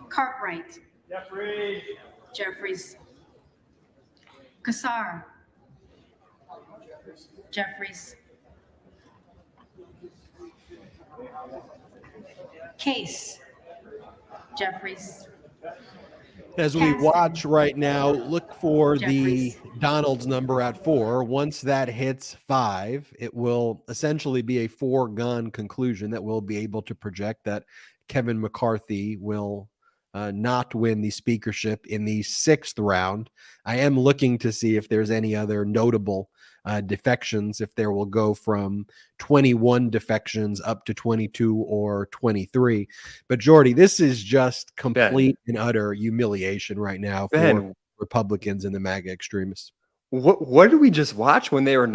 Cartwright. Jeffries. Kassar. Jeffries. Case. Jeffries. As we watch right now, look for the Donalds number at 4. Once that hits 5, it will essentially be a foregone conclusion that we'll be able to project that Kevin McCarthy will not win the speakership in the 6th round. I am looking to see if there's any other notable defections, if there will go from 21 defections up to 22 or 23. But Jordy, this is just complete and utter humiliation right now for Republicans and the MAGA extremists. What did we just watch when they were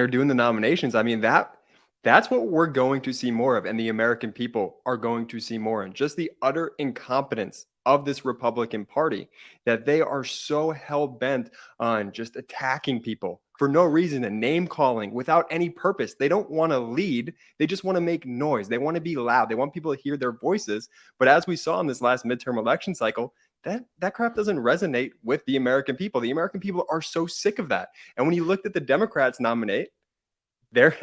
doing the nominations? I mean, that's what we're going to see more of, and the American people are going to see more, and just the utter incompetence of this Republican Party, that they are so hell-bent on just attacking people for no reason and name calling without any purpose. They don't want to lead. They just want to make noise. They want to be loud. They want people to hear their voices. But as we saw in this last midterm election cycle, that crap doesn't resonate with the American people. The American people are so sick of that. And when you looked at the Democrats nominate, Ben,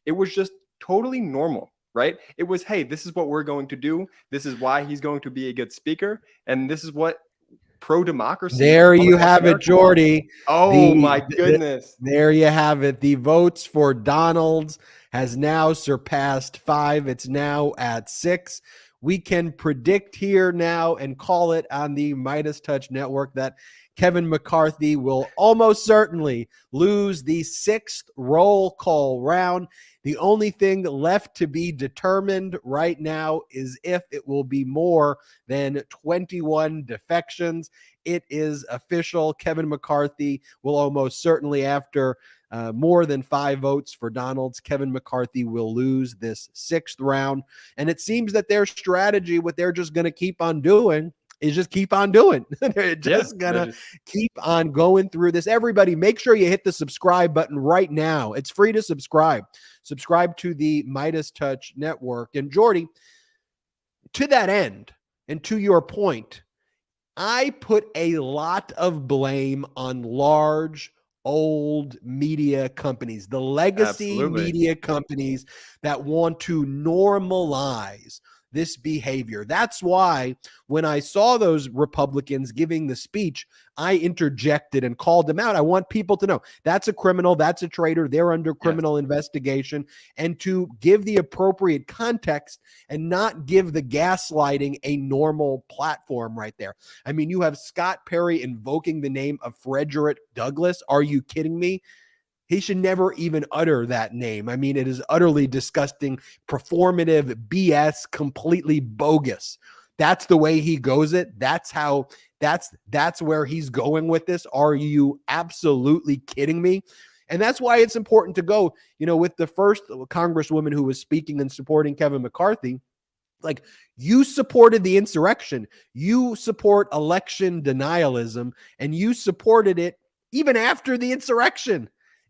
it was just totally normal, right? It was, hey, this is what we're going to do. This is why he's going to be a good speaker. And this is what pro-democracy. There you have it, Jordy. Oh, my goodness. There you have it. The votes for Donalds has now surpassed 5. It's now at 6. We can predict here now and call it on the MeidasTouch network that Kevin McCarthy will almost certainly lose the 6th roll call round. The only thing left to be determined right now is if it will be more than 21 defections. It is official. Kevin McCarthy will almost certainly, after more than 5 votes for Donalds, Kevin McCarthy will lose this 6th round. And it seems that their strategy, what they're just going to keep on doing, is just keep on doing. They're just gonna keep on going through this. Everybody, make sure you hit the subscribe button right now. It's free to subscribe. Subscribe to the MeidasTouch network. And Jordy, to that end, and to your point, I put a lot of blame on large, old media companies, the legacy media companies that want to normalize this behavior. That's why when I saw those Republicans giving the speech, I interjected and called them out. I want people to know that's a criminal, that's a traitor, they're under criminal investigation, and to give the appropriate context and not give the gaslighting a normal platform right there. I mean, you have Scott Perry invoking the name of Frederick Douglass. Are you kidding me? He should never even utter that name. I mean, it is utterly disgusting, performative BS, completely bogus. That's the way he goes it. That's where he's going with this. Are you absolutely kidding me? And that's why it's important to go, with the first congresswoman who was speaking and supporting Kevin McCarthy. Like, you supported the insurrection. You support election denialism, and you supported it even after the insurrection.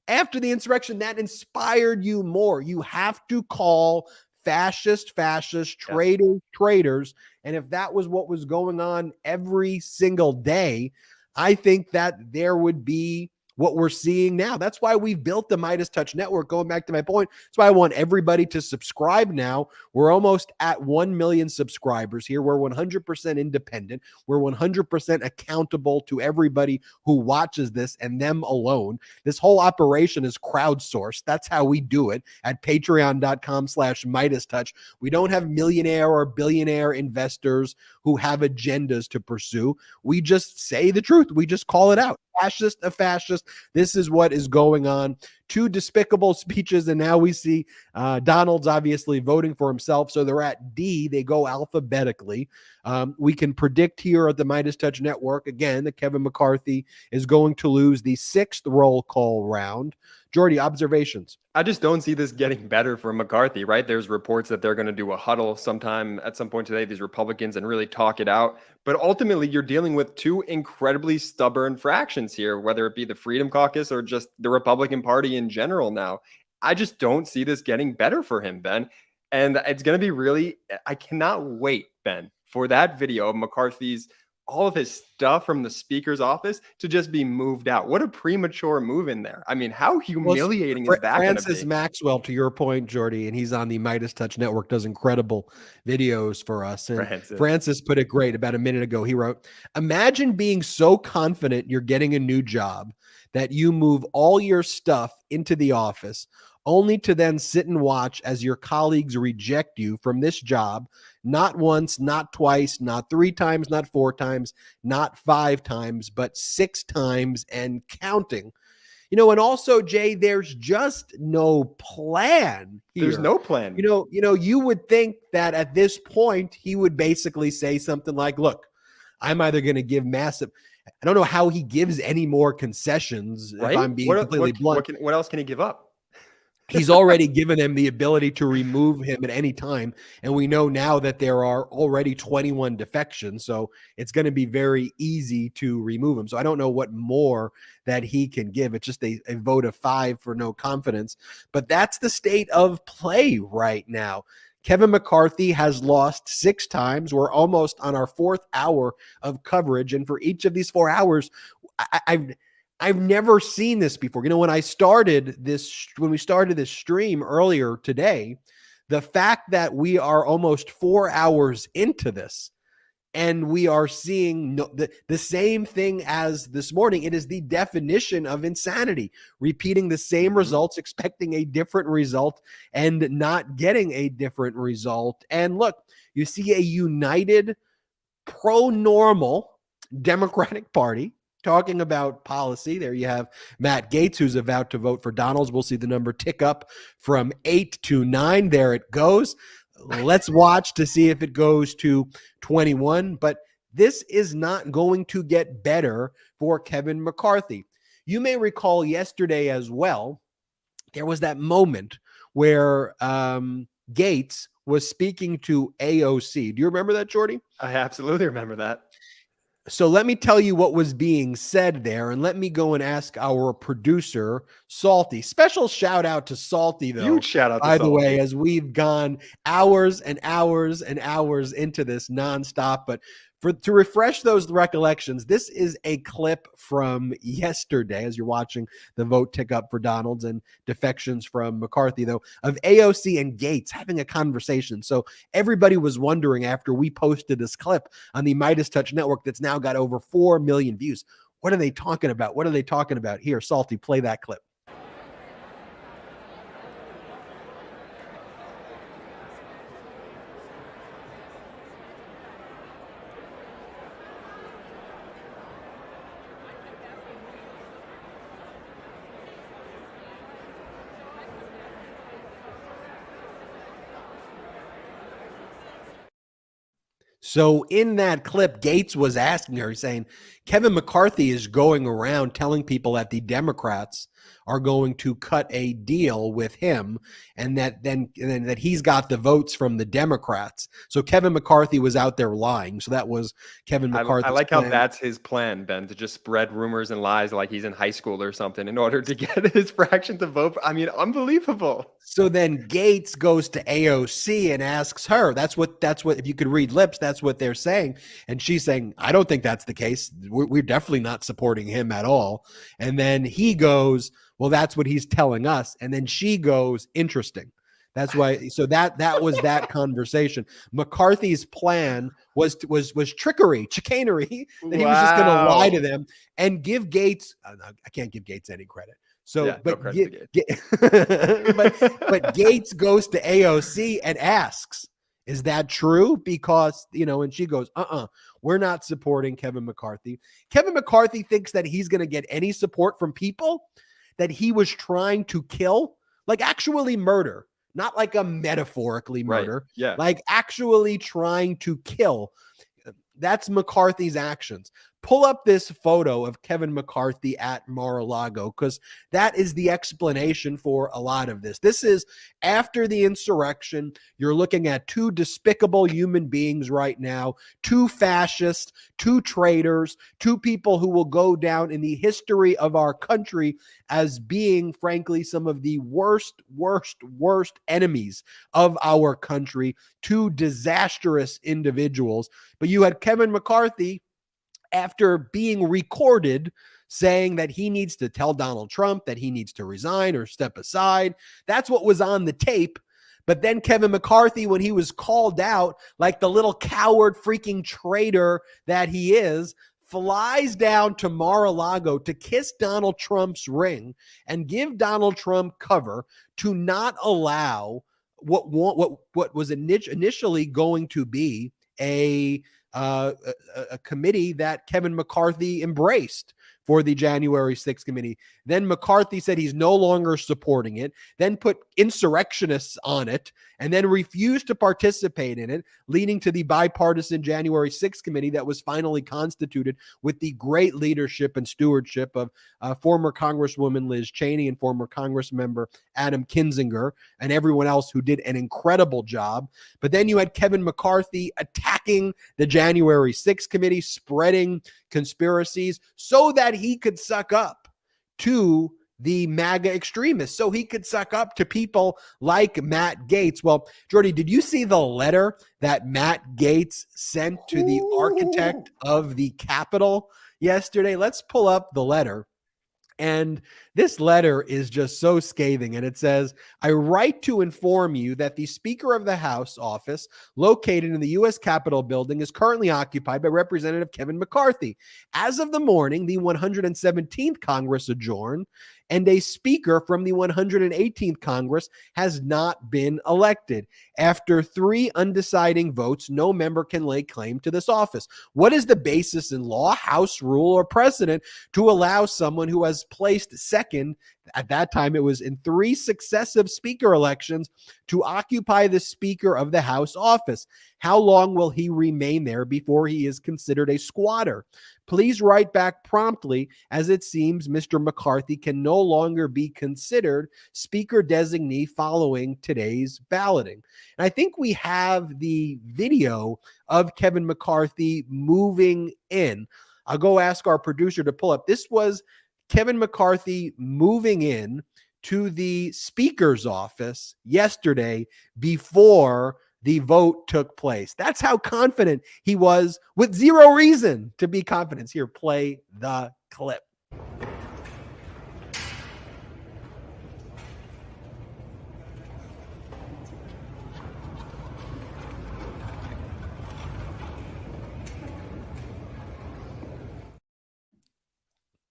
After the insurrection, that inspired you more. You have to call fascists, traitors. And if that was what was going on every single day, I think that there would be what we're seeing now. That's why we've built the MeidasTouch network. Going back to my point, that's why I want everybody to subscribe now. We're almost at 1 million subscribers here. We're 100% independent. We're 100% accountable to everybody who watches this and them alone. This whole operation is crowdsourced. That's how we do it at patreon.com/MeidasTouch. We don't have millionaire or billionaire investors who have agendas to pursue. We just say the truth. We just call it out. A fascist. This is what is going on. 2 despicable speeches, and now we see Donalds obviously voting for himself. So they're at D. They go alphabetically. We can predict here at the MeidasTouch network, again, that Kevin McCarthy is going to lose the 6th roll call round. Jordy, observations? I just don't see this getting better for McCarthy, right? There's reports that they're going to do a huddle at some point today, these Republicans, and really talk it out. But ultimately, you're dealing with 2 incredibly stubborn fractions here, whether it be the Freedom Caucus or just the Republican Party in general now. I just don't see this getting better for him, Ben. And it's going to be I cannot wait, Ben, for that video of McCarthy's all of his stuff from the speaker's office to just be moved out. What a premature move in there. I mean, how humiliating is that going to Francis be? Maxwell, to your point, Jordy, and he's on the MeidasTouch network, does incredible videos for us. And Francis put it great about a minute ago. He wrote, imagine being so confident you're getting a new job that you move all your stuff into the office only to then sit and watch as your colleagues reject you from this job, not once, not twice, not 3 times, not 4 times, not 5 times, but 6 times and counting. You know, and also, Jay, there's just no plan here. There's no plan. You know, you would think that at this point he would basically say something like, look, I'm either going to give massive, I don't know how he gives any more concessions, right? if I'm being completely blunt. What else can he give up? He's already given them the ability to remove him at any time. And we know now that there are already 21 defections. So it's going to be very easy to remove him. So I don't know what more that he can give. It's just a vote of 5 for no confidence. But that's the state of play right now. Kevin McCarthy has lost 6 times. We're almost on our 4th hour of coverage. And for each of these 4 hours, I've never seen this before. You know, when we started this stream earlier today, the fact that we are almost 4 hours into this and we are seeing the same thing as this morning, it is the definition of insanity. Repeating the same results, expecting a different result, and not getting a different result. And look, you see a united, pro-normal Democratic Party talking about policy. There you have Matt Gaetz, who's about to vote for Donalds. We'll see the number tick up from 8 to 9. There it goes. Let's watch to see if it goes to 21. But this is not going to get better for Kevin McCarthy. You may recall yesterday as well, there was that moment where Gaetz was speaking to AOC. Do you remember that, Jordy? I absolutely remember that. So let me tell you what was being said there, and let me go and ask our producer, Salty. Special shout out to Salty, though. Huge shout out to By Salty. the way, as we've gone hours and hours and hours into this nonstop. But to refresh those recollections, this is a clip from yesterday, as you're watching the vote tick up for Donalds and defections from McCarthy, though, of AOC and Gaetz having a conversation. So everybody was wondering after we posted this clip on the MeidasTouch network that's now got over 4 million views. What are they talking about? What are they talking about? Here, Salty, play that clip. So in that clip, Gaetz was asking her, saying, Kevin McCarthy is going around telling people that the Democrats are going to cut a deal with him and that he's got the votes from the Democrats. So Kevin McCarthy was out there lying. So that was Kevin McCarthy. I like how that's his plan, Ben, to just spread rumors and lies like he's in high school or something in order to get his fraction to vote. I mean, unbelievable. So then Gaetz goes to AOC and asks her, that's what, if you could read lips, that's what they're saying. And she's saying, I don't think that's the case. We're definitely not supporting him at all. And then he goes, well, that's what he's telling us. And then she goes, interesting. That's why. So that was that conversation. McCarthy's plan was trickery, chicanery, that he was just going to lie to them and give Gaetz. I can't give Gaetz any credit. So, yeah, but but Gaetz goes to AOC and asks, is that true? Because, and she goes, we're not supporting Kevin McCarthy. Kevin McCarthy thinks that he's going to get any support from people that he was trying to kill, like actually murder, not like a metaphorically murder, right. Yeah, like actually trying to kill. That's McCarthy's actions. Pull up this photo of Kevin McCarthy at Mar-a-Lago, because that is the explanation for a lot of this. This is after the insurrection. You're looking at 2 despicable human beings right now, 2 fascists, 2 traitors, 2 people who will go down in the history of our country as being, frankly, some of the worst enemies of our country, 2 disastrous individuals. But you had Kevin McCarthy after being recorded saying that he needs to tell Donald Trump that he needs to resign or step aside. That's what was on the tape. But then Kevin McCarthy, when he was called out like the little coward freaking traitor that he is, flies down to Mar-a-Lago to kiss Donald Trump's ring and give Donald Trump cover to not allow what was initially going to be a committee that Kevin McCarthy embraced for the January 6th committee. Then McCarthy said he's no longer supporting it, then put insurrectionists on it, and then refused to participate in it, leading to the bipartisan January 6th committee that was finally constituted with the great leadership and stewardship of former Congresswoman Liz Cheney and former Congressmember Adam Kinzinger and everyone else who did an incredible job. But then you had Kevin McCarthy attacking the January 6th committee, spreading conspiracies so that he could suck up to the MAGA extremists, so he could suck up to people like Matt Gaetz. Well, Jordy, did you see the letter that Matt Gaetz sent to the architect of the Capitol yesterday? Let's pull up the letter. And this letter is just so scathing. And it says, I write to inform you that the Speaker of the House office located in the U.S. Capitol building is currently occupied by Representative Kevin McCarthy. As of the morning, the 117th Congress adjourned, and a speaker from the 118th Congress has not been elected. After 3 undeciding votes, no member can lay claim to this office. What is the basis in law, House rule, or precedent to allow someone who has placed second, at that time it was in 3 successive speaker elections, to occupy the Speaker of the House office? How long will he remain there before he is considered a squatter? Please write back promptly, as it seems Mr. McCarthy can no longer be considered Speaker designee following today's balloting. And I think we have the video of Kevin McCarthy moving in. I'll go ask our producer to pull up. This was Kevin McCarthy moving in to the Speaker's office yesterday before the vote took place. That's how confident he was, with zero reason to be confident. Here, play the clip.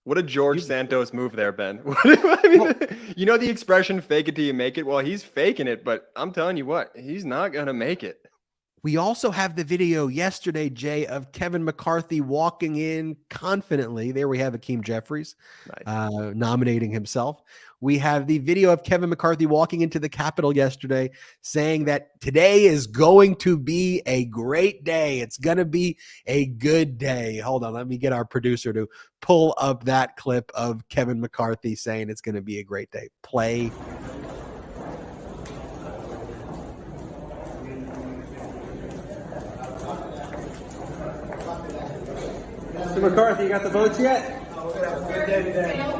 What a George Santos move there, Ben. I mean, you know the expression fake it till you make it? Well, he's faking it, but I'm telling you what, he's not going to make it. We also have the video yesterday, Jay, of Kevin McCarthy walking in confidently. There we have Hakeem Jeffries nominating himself. We have the video of Kevin McCarthy walking into the Capitol yesterday saying that today is going to be a great day. It's going to be a good day. Hold on. Let me get our producer to pull up that clip of Kevin McCarthy saying it's going to be a great day. Play. Mr. McCarthy, you got the votes yet? Oh, we're going to have a good day today.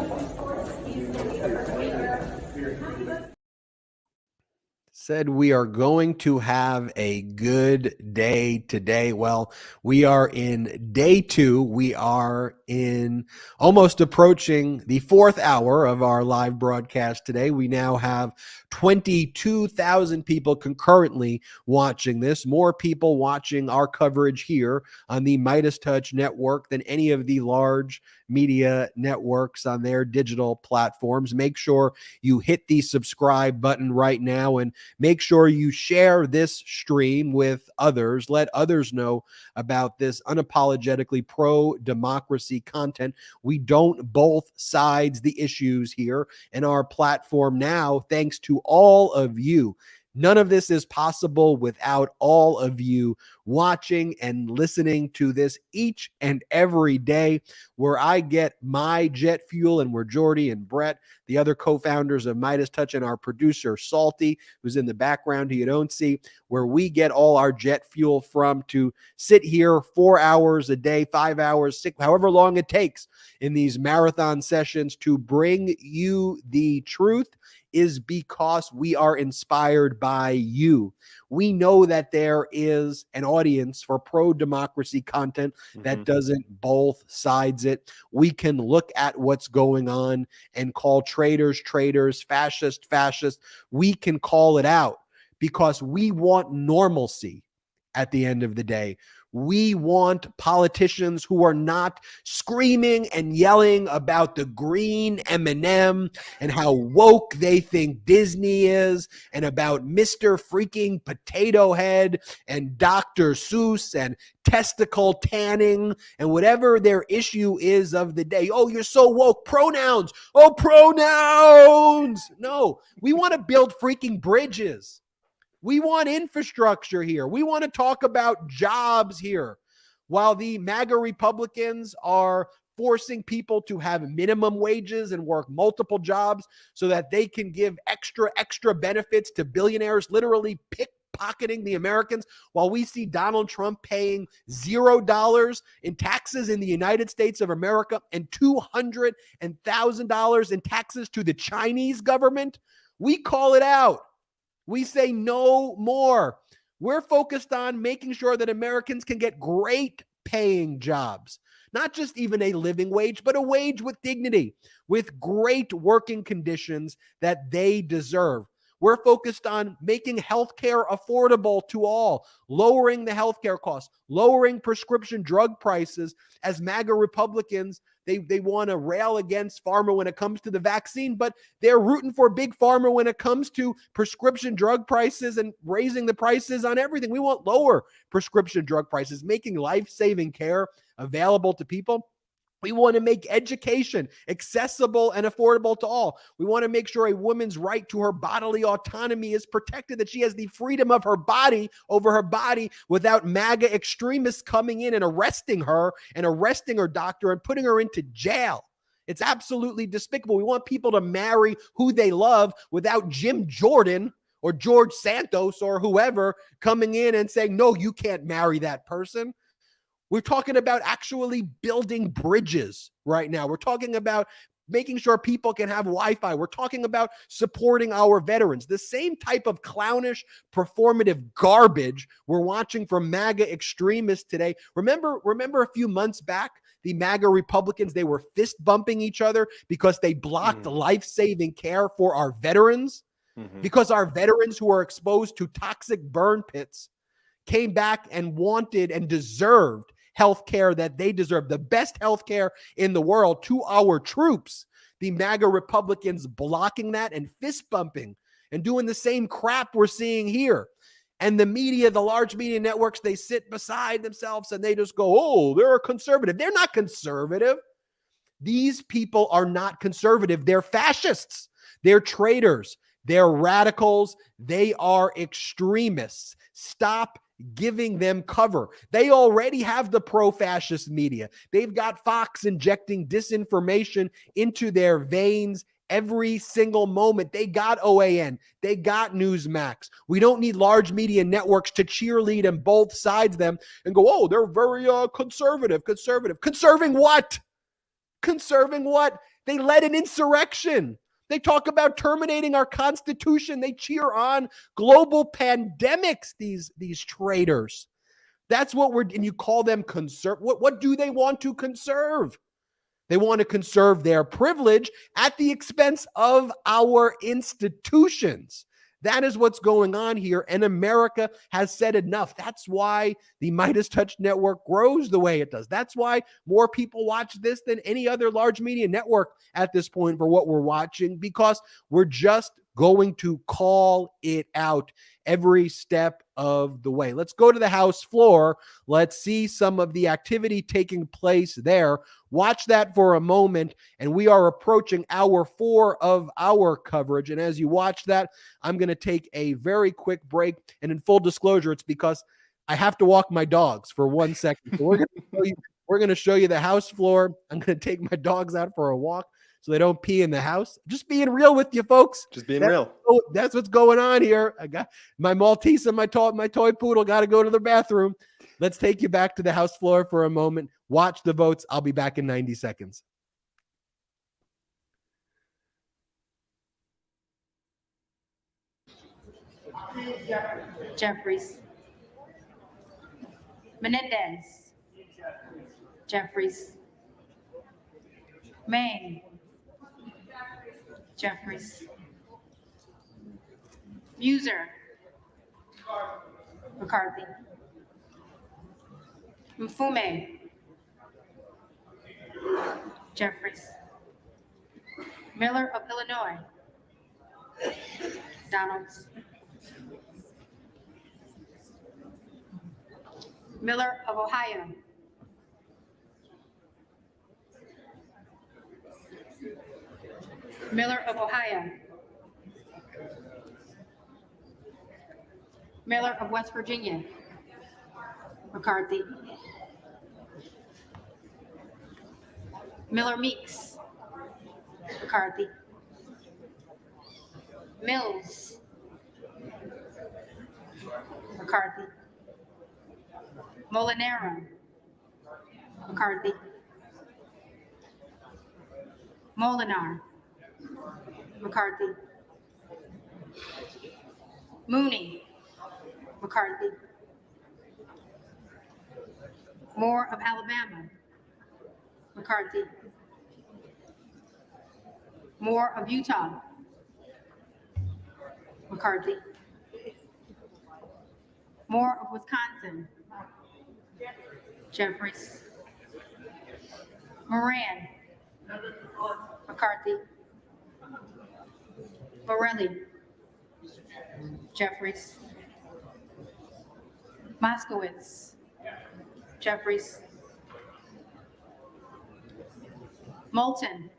Said we are going to have a good day today. Well, we are in day 2. We are in almost approaching the 4th hour of our live broadcast today. We now have 22,000 people concurrently watching this, more people watching our coverage here on the MeidasTouch network than any of the large media networks on their digital platforms. Make sure you hit the subscribe button right now and make sure you share this stream with others. Let others know about this unapologetically pro-democracy content. We don't both sides the issues here in our platform now, thanks to all of you. None of this is possible without all of you watching and listening to this each and every day, where I get my jet fuel and where Jordy and Brett, the other co-founders of MeidasTouch, and our producer Salty, who's in the background who you don't see, where we get all our jet fuel from to sit here 4 hours a day, 5 hours, 6, however long it takes in these marathon sessions to bring you the truth is because we are inspired by you. We know that there is an audience for pro-democracy content that doesn't both sides it. We can look at what's going on and call traitors, fascist. We can call it out because we want normalcy at the end of the day. We want politicians who are not screaming and yelling about the green M&M and how woke they think Disney is, and about Mr. freaking Potato Head and Dr. Seuss and testicle tanning and whatever their issue is of the day. Oh, you're so woke. Pronouns. Oh, pronouns. No, we want to build freaking bridges. We want infrastructure here. We want to talk about jobs here. While the MAGA Republicans are forcing people to have minimum wages and work multiple jobs so that they can give extra benefits to billionaires, literally pickpocketing the Americans, while we see Donald Trump paying $0 in taxes in the United States of America and $200,000 in taxes to the Chinese government, we call it out. We say no more. We're focused on making sure that Americans can get great paying jobs, not just even a living wage, but a wage with dignity, with great working conditions that they deserve. We're focused on making healthcare affordable to all, lowering the healthcare costs, lowering prescription drug prices. As MAGA Republicans, they want to rail against pharma when it comes to the vaccine, but they're rooting for big pharma when it comes to prescription drug prices and raising the prices on everything. We want lower prescription drug prices, making life-saving care available to people. We want to make education accessible and affordable to all. We want to make sure a woman's right to her bodily autonomy is protected, that she has the freedom of her body over her body without MAGA extremists coming in and arresting her doctor and putting her into jail. It's absolutely despicable. We want people to marry who they love without Jim Jordan or George Santos or whoever coming in and saying, no, you can't marry that person. We're talking about actually building bridges right now. We're talking about making sure people can have Wi-Fi. We're talking about supporting our veterans. The same type of clownish, performative garbage we're watching from MAGA extremists today. Remember a few months back, the MAGA Republicans, they were fist bumping each other because they blocked life-saving care for our veterans, because our veterans who are exposed to toxic burn pits came back and wanted and deserved health care that they deserve, the best health care in the world, to our troops. The MAGA Republicans blocking that and fist bumping and doing the same crap we're seeing here. And the media, the large media networks, they sit beside themselves and they just go, oh, they're a conservative. They're not conservative. These people are not conservative. They're fascists. They're traitors. They're radicals. They are extremists. Stop giving them cover. They already have the pro-fascist media. They've got Fox injecting disinformation into their veins every single moment. They got OAN. They got Newsmax. We don't need large media networks to cheerlead and both sides them and go, oh, they're very conservative. Conserving what? Conserving what? They led an insurrection. They talk about terminating our Constitution. They cheer on global pandemics, these traitors. That's what and you call them what do they want to conserve? They want to conserve their privilege at the expense of our institutions. That is what's going on here, and America has said enough. That's why the MeidasTouch network grows the way it does. That's why more people watch this than any other large media network at this point for what we're watching, because we're just going to call it out every step of the way. Let's go to the House floor. Let's see some of the activity taking place there. Watch that for a moment, and we are approaching hour 4 of our coverage. And as you watch that, I'm going to take a very quick break. And in full disclosure, it's because I have to walk my dogs for 1 second. So we're going to show you the House floor. I'm going to take my dogs out for a walk so they don't pee in the house. Just being real with you, folks. Just being real. That's what's going on here. I got my Maltese and my toy poodle got to go to the bathroom. Let's take you back to the House floor for a moment. Watch the votes. I'll be back in 90 seconds. Jeffries. Menendez. Jeffries. Maine. Jeffries. Muser. McCarthy. Mfume. Jeffries. Miller of Illinois. Donalds. Miller of Ohio. Miller of Ohio. Miller of West Virginia. McCarthy. Miller Meeks. McCarthy. Mills. McCarthy. Molinaro. McCarthy. Molinar. McCarthy. Mooney. McCarthy. Moore of Alabama. McCarthy. Moore of Utah. McCarthy. Moore of Wisconsin. Jeffries. Moran. McCarthy. Borelli. Jeffries. Moskowitz. Jeffries. Moulton.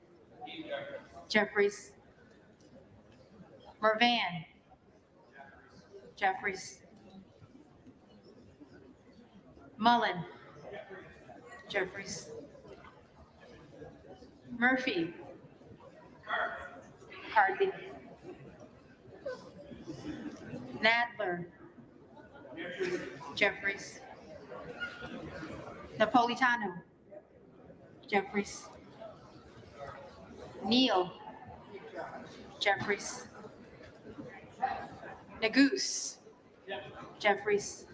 Jeffries. Mervan. Jeffries. Mullen. Jeffries. Murphy. McCarthy. Nadler. Jeffries. Napolitano. Jeffries. Neal. Jeffries. Nagoose. Jeffries.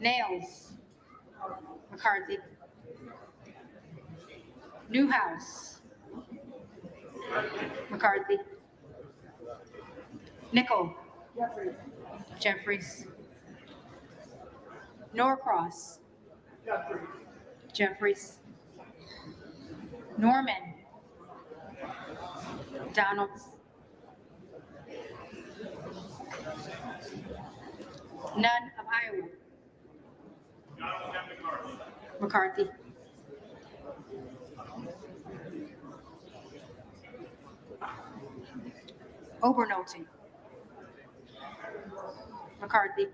Nails. McCarthy. Newhouse. McCarthy. Nickel. Jeffries. Norcross. Jeffries. Norman. Donalds. None of Iowa. McCarthy. Obernolte. McCarthy.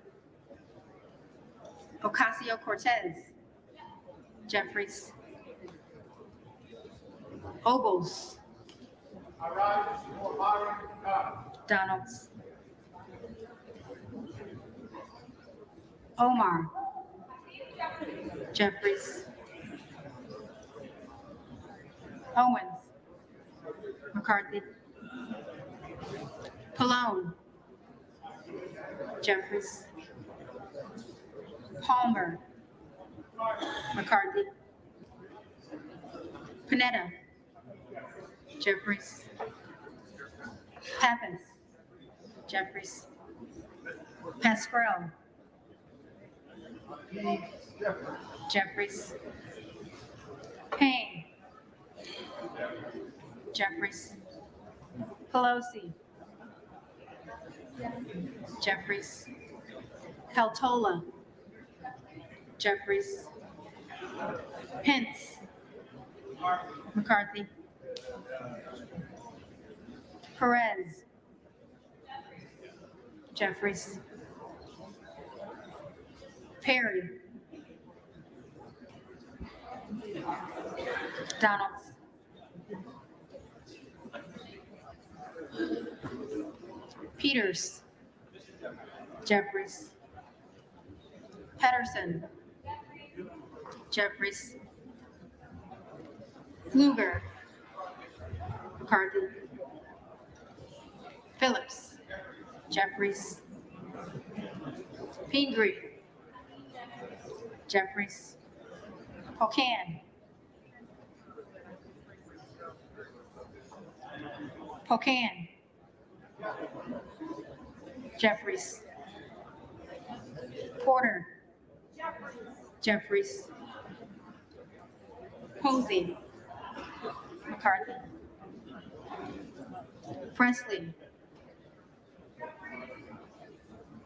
Ocasio-Cortez. Jeffries. Ogles. Donalds. Omar. Jeffries. Owens. McCarthy. Pallone. Jeffries. Palmer. McCarthy. Panetta. Jeffries. Pappas. Jeffries. Pascrell. Jeffries. Payne. Jeffries. Pelosi. Jeffries. Peltola. Jeffries. Pence. McCarthy. Perez. Jeffries. Perry. Donalds. Peters. Jeffries. Pedersen. Jeffries. Fluger. McCarthy. Phillips. Jeffries. Pingree. Jeffries. Pocan. Pocan. Jeffries. Porter. Jeffries. Posey. McCarthy. Presley.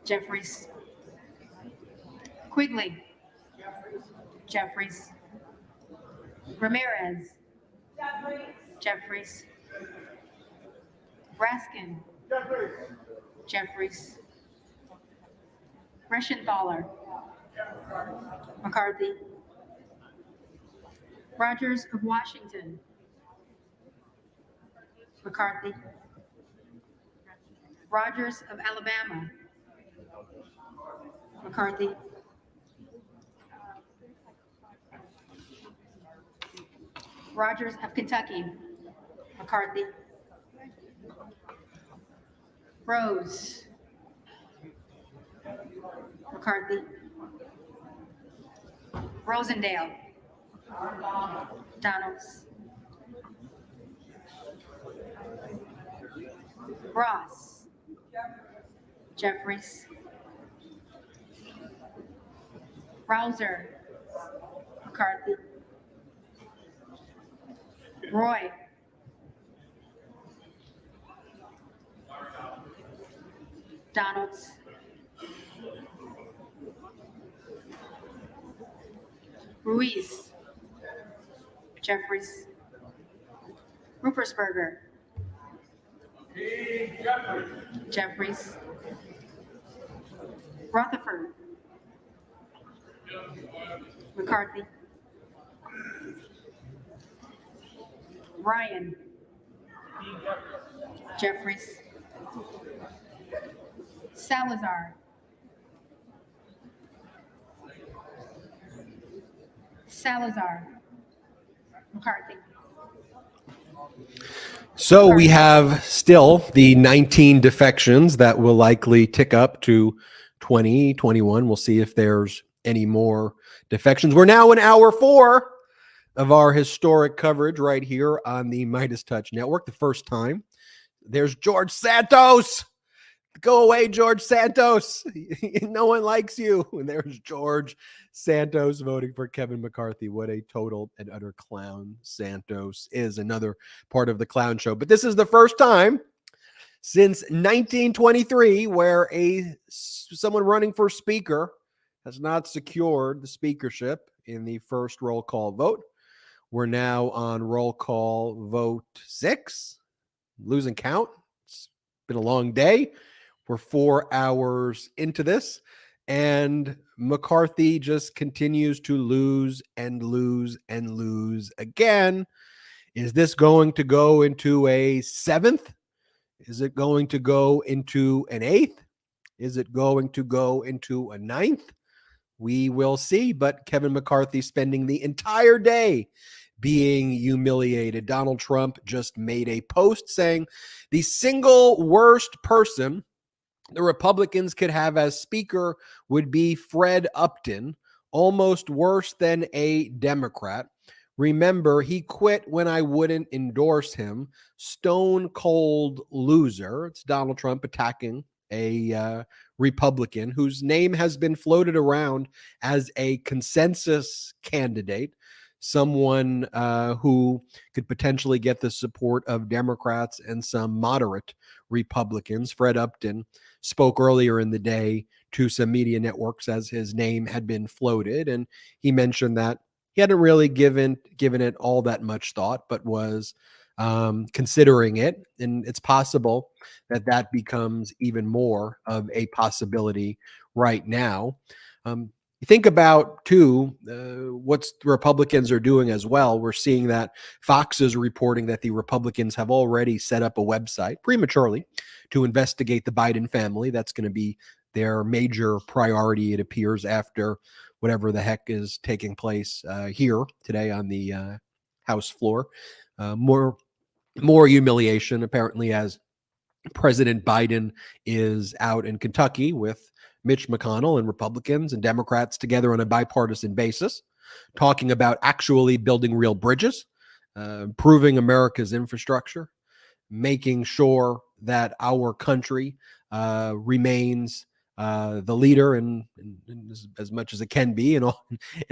Jeffries. Quigley. Jeffries. Ramirez. Jeffries. Raskin. Jeffries. Reschenthaler. McCarthy. Rogers of Washington. McCarthy. Rogers of Alabama. McCarthy. Rogers of Kentucky. McCarthy. Rose. McCarthy. Rosendale. Donalds. Ross. Jeffries. Rouser. McCarthy. Roy. Donalds. Ruiz. Jeffries. Ruppersberger. Jeffries. Rutherford. McCarthy. Ryan. Jeffries. Salazar. Salazar. McCarthy. So we have still the 19 defections that will likely tick up to 20, 21. We'll see if there's any more defections. We're now in hour 4 of our historic coverage right here on the MeidasTouch Network. The first time. There's George Santos. Go away, George Santos. No one likes you. And there's George Santos voting for Kevin McCarthy. What a total and utter clown Santos is. Another part of the clown show. But this is the first time since 1923 where someone running for speaker has not secured the speakership in the first roll call vote. We're now on roll call vote 6. Losing count. It's been a long day. We're 4 hours into this, and McCarthy just continues to lose and lose and lose again. Is this going to go into a 7th? Is it going to go into an 8th? Is it going to go into a 9th? We will see, but Kevin McCarthy spending the entire day being humiliated. Donald Trump just made a post saying the single worst person the Republicans could have as speaker would be Fred Upton, almost worse than a Democrat. Remember, he quit when I wouldn't endorse him. Stone cold loser. It's Donald Trump attacking a Republican whose name has been floated around as a consensus candidate, someone who could potentially get the support of Democrats and some moderate Republicans. Fred Upton spoke earlier in the day to some media networks as his name had been floated, and he mentioned that he hadn't really given it all that much thought, but was considering it, and it's possible that becomes even more of a possibility right now. You think about, too, what the Republicans are doing as well. We're seeing that Fox is reporting that the Republicans have already set up a website prematurely to investigate the Biden family. That's going to be their major priority, it appears, after whatever the heck is taking place here today on the House floor. More humiliation, apparently, as President Biden is out in Kentucky with Mitch McConnell and Republicans and Democrats together on a bipartisan basis, talking about actually building real bridges, improving America's infrastructure, making sure that our country remains the leader in as much as it can be in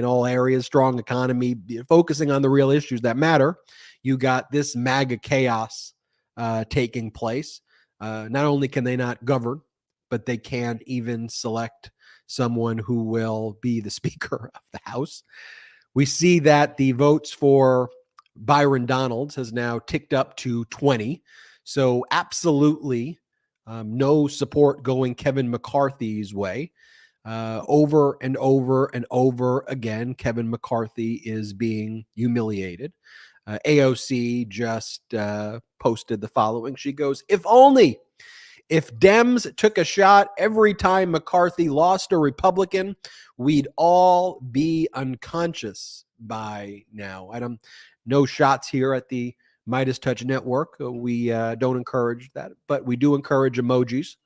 all areas, strong economy, focusing on the real issues that matter. You got this MAGA chaos taking place. Not only can they not govern, but they can't even select someone who will be the Speaker of the House. We see that the votes for Byron Donalds has now ticked up to 20. So absolutely no support going Kevin McCarthy's way. Over and over and over again, Kevin McCarthy is being humiliated. AOC just posted the following. She goes, if Dems took a shot every time McCarthy lost a Republican, we'd all be unconscious by now. No shots here at the MeidasTouch Network. We don't encourage that, but we do encourage emojis.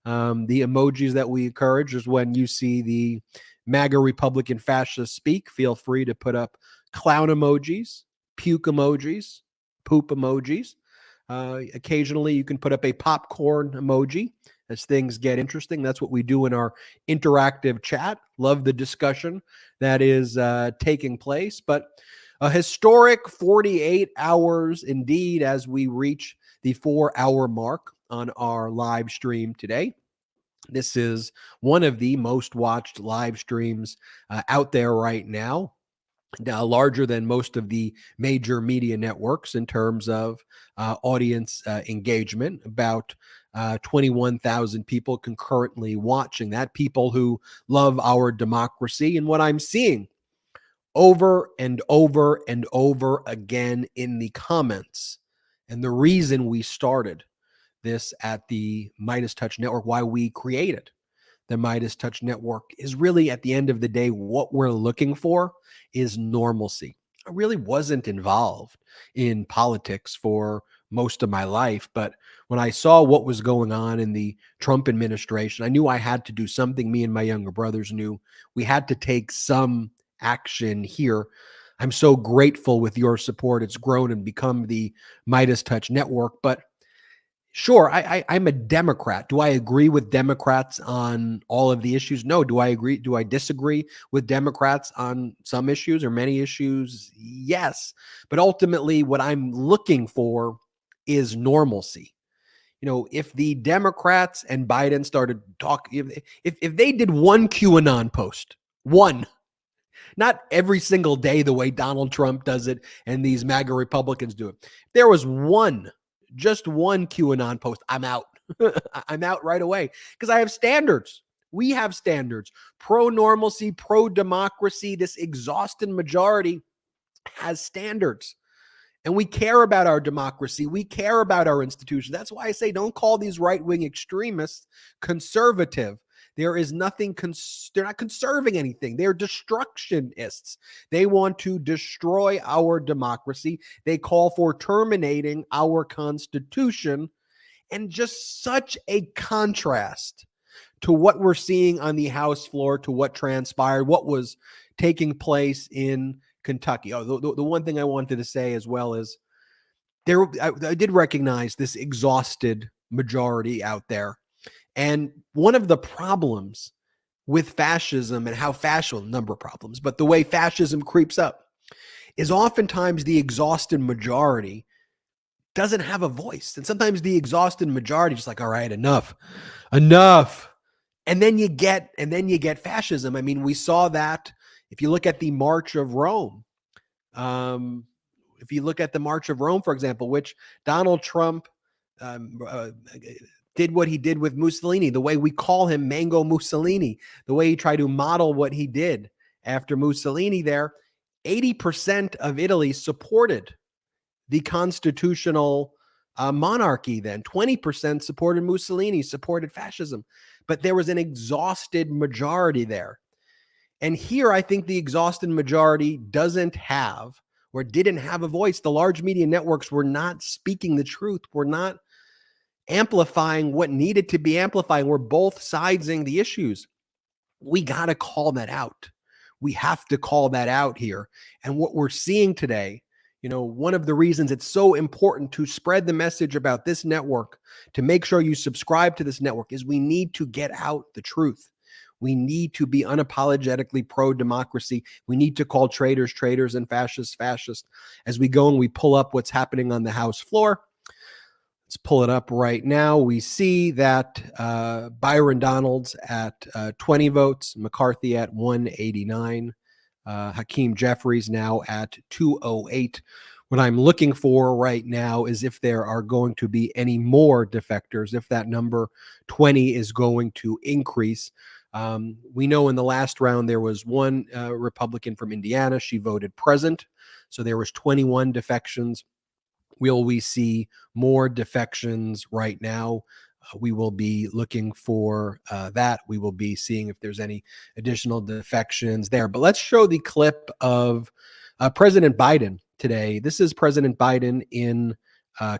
The emojis that we encourage is when you see the MAGA Republican fascists speak, feel free to put up clown emojis, puke emojis, poop emojis. Occasionally, you can put up a popcorn emoji as things get interesting. That's what we do in our interactive chat. Love the discussion that is taking place. But a historic 48 hours indeed as we reach the 4-hour mark on our live stream today. This is one of the most watched live streams out there right now. Larger than most of the major media networks in terms of audience engagement. About 21,000 people concurrently watching that, people who love our democracy. And what I'm seeing over and over and over again in the comments, and the reason we started this at the MeidasTouch Network, why we created the MeidasTouch Network, is really at the end of the day, what we're looking for is normalcy. I really wasn't involved in politics for most of my life, but when I saw what was going on in the Trump administration, I knew I had to do something. Me and my younger brothers knew we had to take some action here. I'm so grateful with your support. It's grown and become the MeidasTouch Network, but sure, I'm a Democrat. Do I agree with Democrats on all of the issues? No. Do I agree? Do I disagree with Democrats on some issues or many issues? Yes. But ultimately, what I'm looking for is normalcy. You know, if the Democrats and Biden started talking, if they did one QAnon post, one, not every single day the way Donald Trump does it and these MAGA Republicans do it. If there was just one QAnon post, I'm out. I'm out right away because I have standards. We have standards. Pro-normalcy, pro-democracy, this exhausted majority has standards. And we care about our democracy. We care about our institutions. That's why I say don't call these right-wing extremists conservative. There is nothing, they're not conserving anything. They're destructionists. They want to destroy our democracy. They call for terminating our Constitution. And just such a contrast to what we're seeing on the House floor, to what transpired, what was taking place in Kentucky. Oh, the one thing I wanted to say as well is I did recognize this exhausted majority out there. And one of the problems with fascism and how fascism, number of problems, but the way fascism creeps up is oftentimes the exhausted majority doesn't have a voice. And sometimes the exhausted majority is just like, all right, enough. And then you get fascism. I mean, we saw that if you look at the March of Rome. If you look at the March of Rome, for example, which Donald Trump did what he did with Mussolini, the way we call him Mango Mussolini, the way he tried to model what he did after Mussolini there, 80% of Italy supported the constitutional monarchy then. 20% supported Mussolini, supported fascism. But there was an exhausted majority there. And here, I think the exhausted majority doesn't have or didn't have a voice. The large media networks were not speaking the truth, were not amplifying what needed to be amplifying. We're both siding the issues. We got to call that out. We have to call that out here. And what we're seeing today, one of the reasons it's so important to spread the message about this network, to make sure you subscribe to this network, is we need to get out the truth. We need to be unapologetically pro-democracy. We need to call traitors, traitors, and fascists, fascists. As we go and we pull up what's happening on the House floor, let's pull it up right now. We see that Byron Donalds at 20 votes, McCarthy at 189, Hakeem Jeffries now at 208. What I'm looking for right now is if there are going to be any more defectors, if that number 20 is going to increase. We know in the last round there was one Republican from Indiana. She voted present. So there was 21 defections. Will we see more defections right now? We will be looking for that. We will be seeing if there's any additional defections there. But let's show the clip of President Biden today. This is President Biden in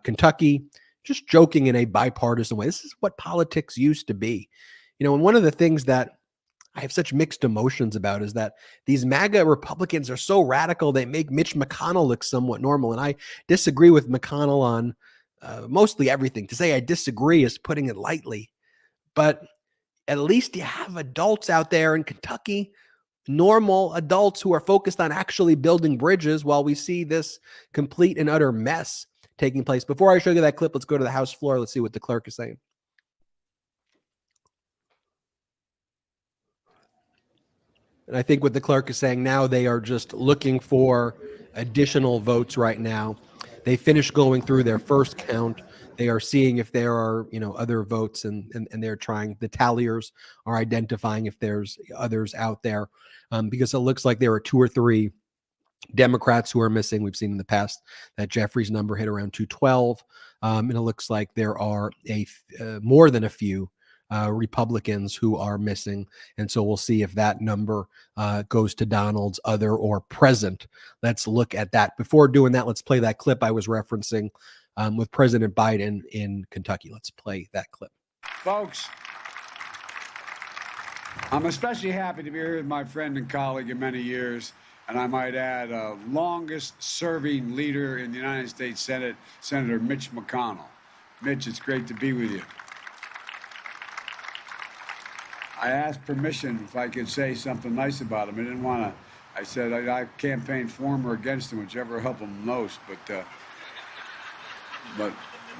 Kentucky, just joking in a bipartisan way. This is what politics used to be. And one of the things that I have such mixed emotions about is that these MAGA Republicans are so radical, they make Mitch McConnell look somewhat normal. And I disagree with McConnell on mostly everything. To say I disagree is putting it lightly. But at least you have adults out there in Kentucky, normal adults who are focused on actually building bridges while we see this complete and utter mess taking place. Before I show you that clip, let's go to the House floor. Let's see what the clerk is saying. And I think what the clerk is saying now, they are just looking for additional votes right now. They finished going through their first count. They are seeing if there are, other votes, and they're trying. The talliers are identifying if there's others out there, because it looks like there are 2 or 3 Democrats who are missing. We've seen in the past that Jeffries number hit around 212, and it looks like there are more than a few Republicans who are missing. And so we'll see if that number goes to Donald's, other, or present. Let's look at that. Before doing that, let's play that clip I was referencing with President Biden in Kentucky. Let's play that clip. Folks, I'm especially happy to be here with my friend and colleague of many years, and I might add, longest serving leader in the United States Senate, Senator Mitch McConnell. Mitch, it's great to be with you. I asked permission if I could say something nice about him. I didn't want to. I said I campaigned for him or against him, whichever helped him most. But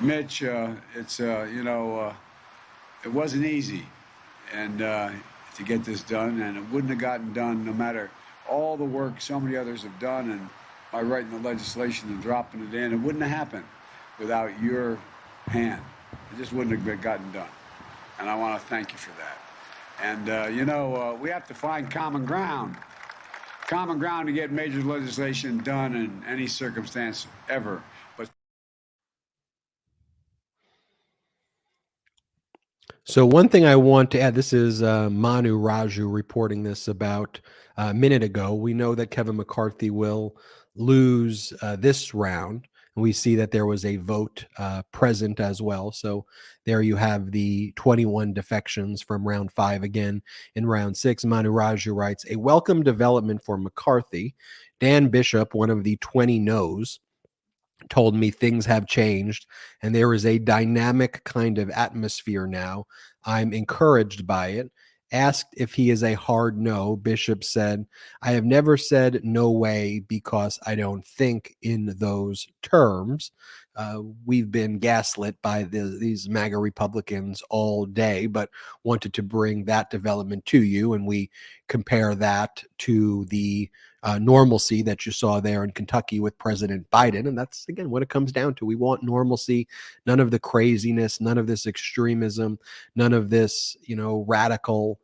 Mitch, it wasn't easy, and to get this done, and it wouldn't have gotten done no matter all the work so many others have done, and by writing the legislation and dropping it in, it wouldn't have happened without your hand. It just wouldn't have gotten done, and I want to thank you for that. And, we have to find common ground to get major legislation done in any circumstance ever. But so one thing I want to add, this is Manu Raju reporting this about a minute ago. We know that Kevin McCarthy will lose this round. And we see that there was a vote present as well. So there you have the 21 defections from round 5 again in round 6. Manu Raju writes, a welcome development for McCarthy. Dan Bishop, one of the 20 no's, told me things have changed and there is a dynamic kind of atmosphere now. I'm encouraged by it. Asked if he is a hard no, Bishop said, I have never said no way because I don't think in those terms. We've been gaslit by these MAGA Republicans all day, but wanted to bring that development to you. And we compare that to the normalcy that you saw there in Kentucky with President Biden. And that's, again, what it comes down to. We want normalcy, none of the craziness, none of this extremism, none of this, radical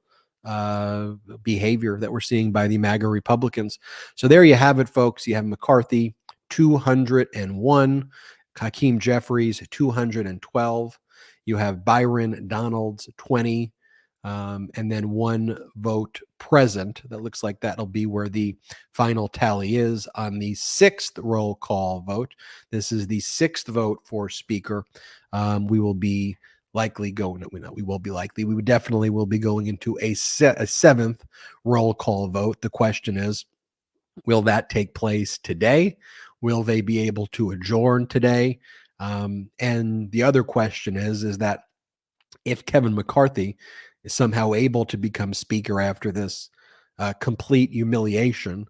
behavior that we're seeing by the MAGA Republicans. So there you have it, folks. You have McCarthy, 201, Hakeem Jeffries, 212. You have Byron Donalds, 20, and then 1 vote present. That looks like that'll be where the final tally is on the 6th roll call vote. This is the 6th vote for Speaker. We will be likely going, we will be likely, we would definitely will be going into a 7th roll call vote. The question is, will that take place today? Will they be able to adjourn today? And the other question is that if Kevin McCarthy is somehow able to become Speaker after this complete humiliation,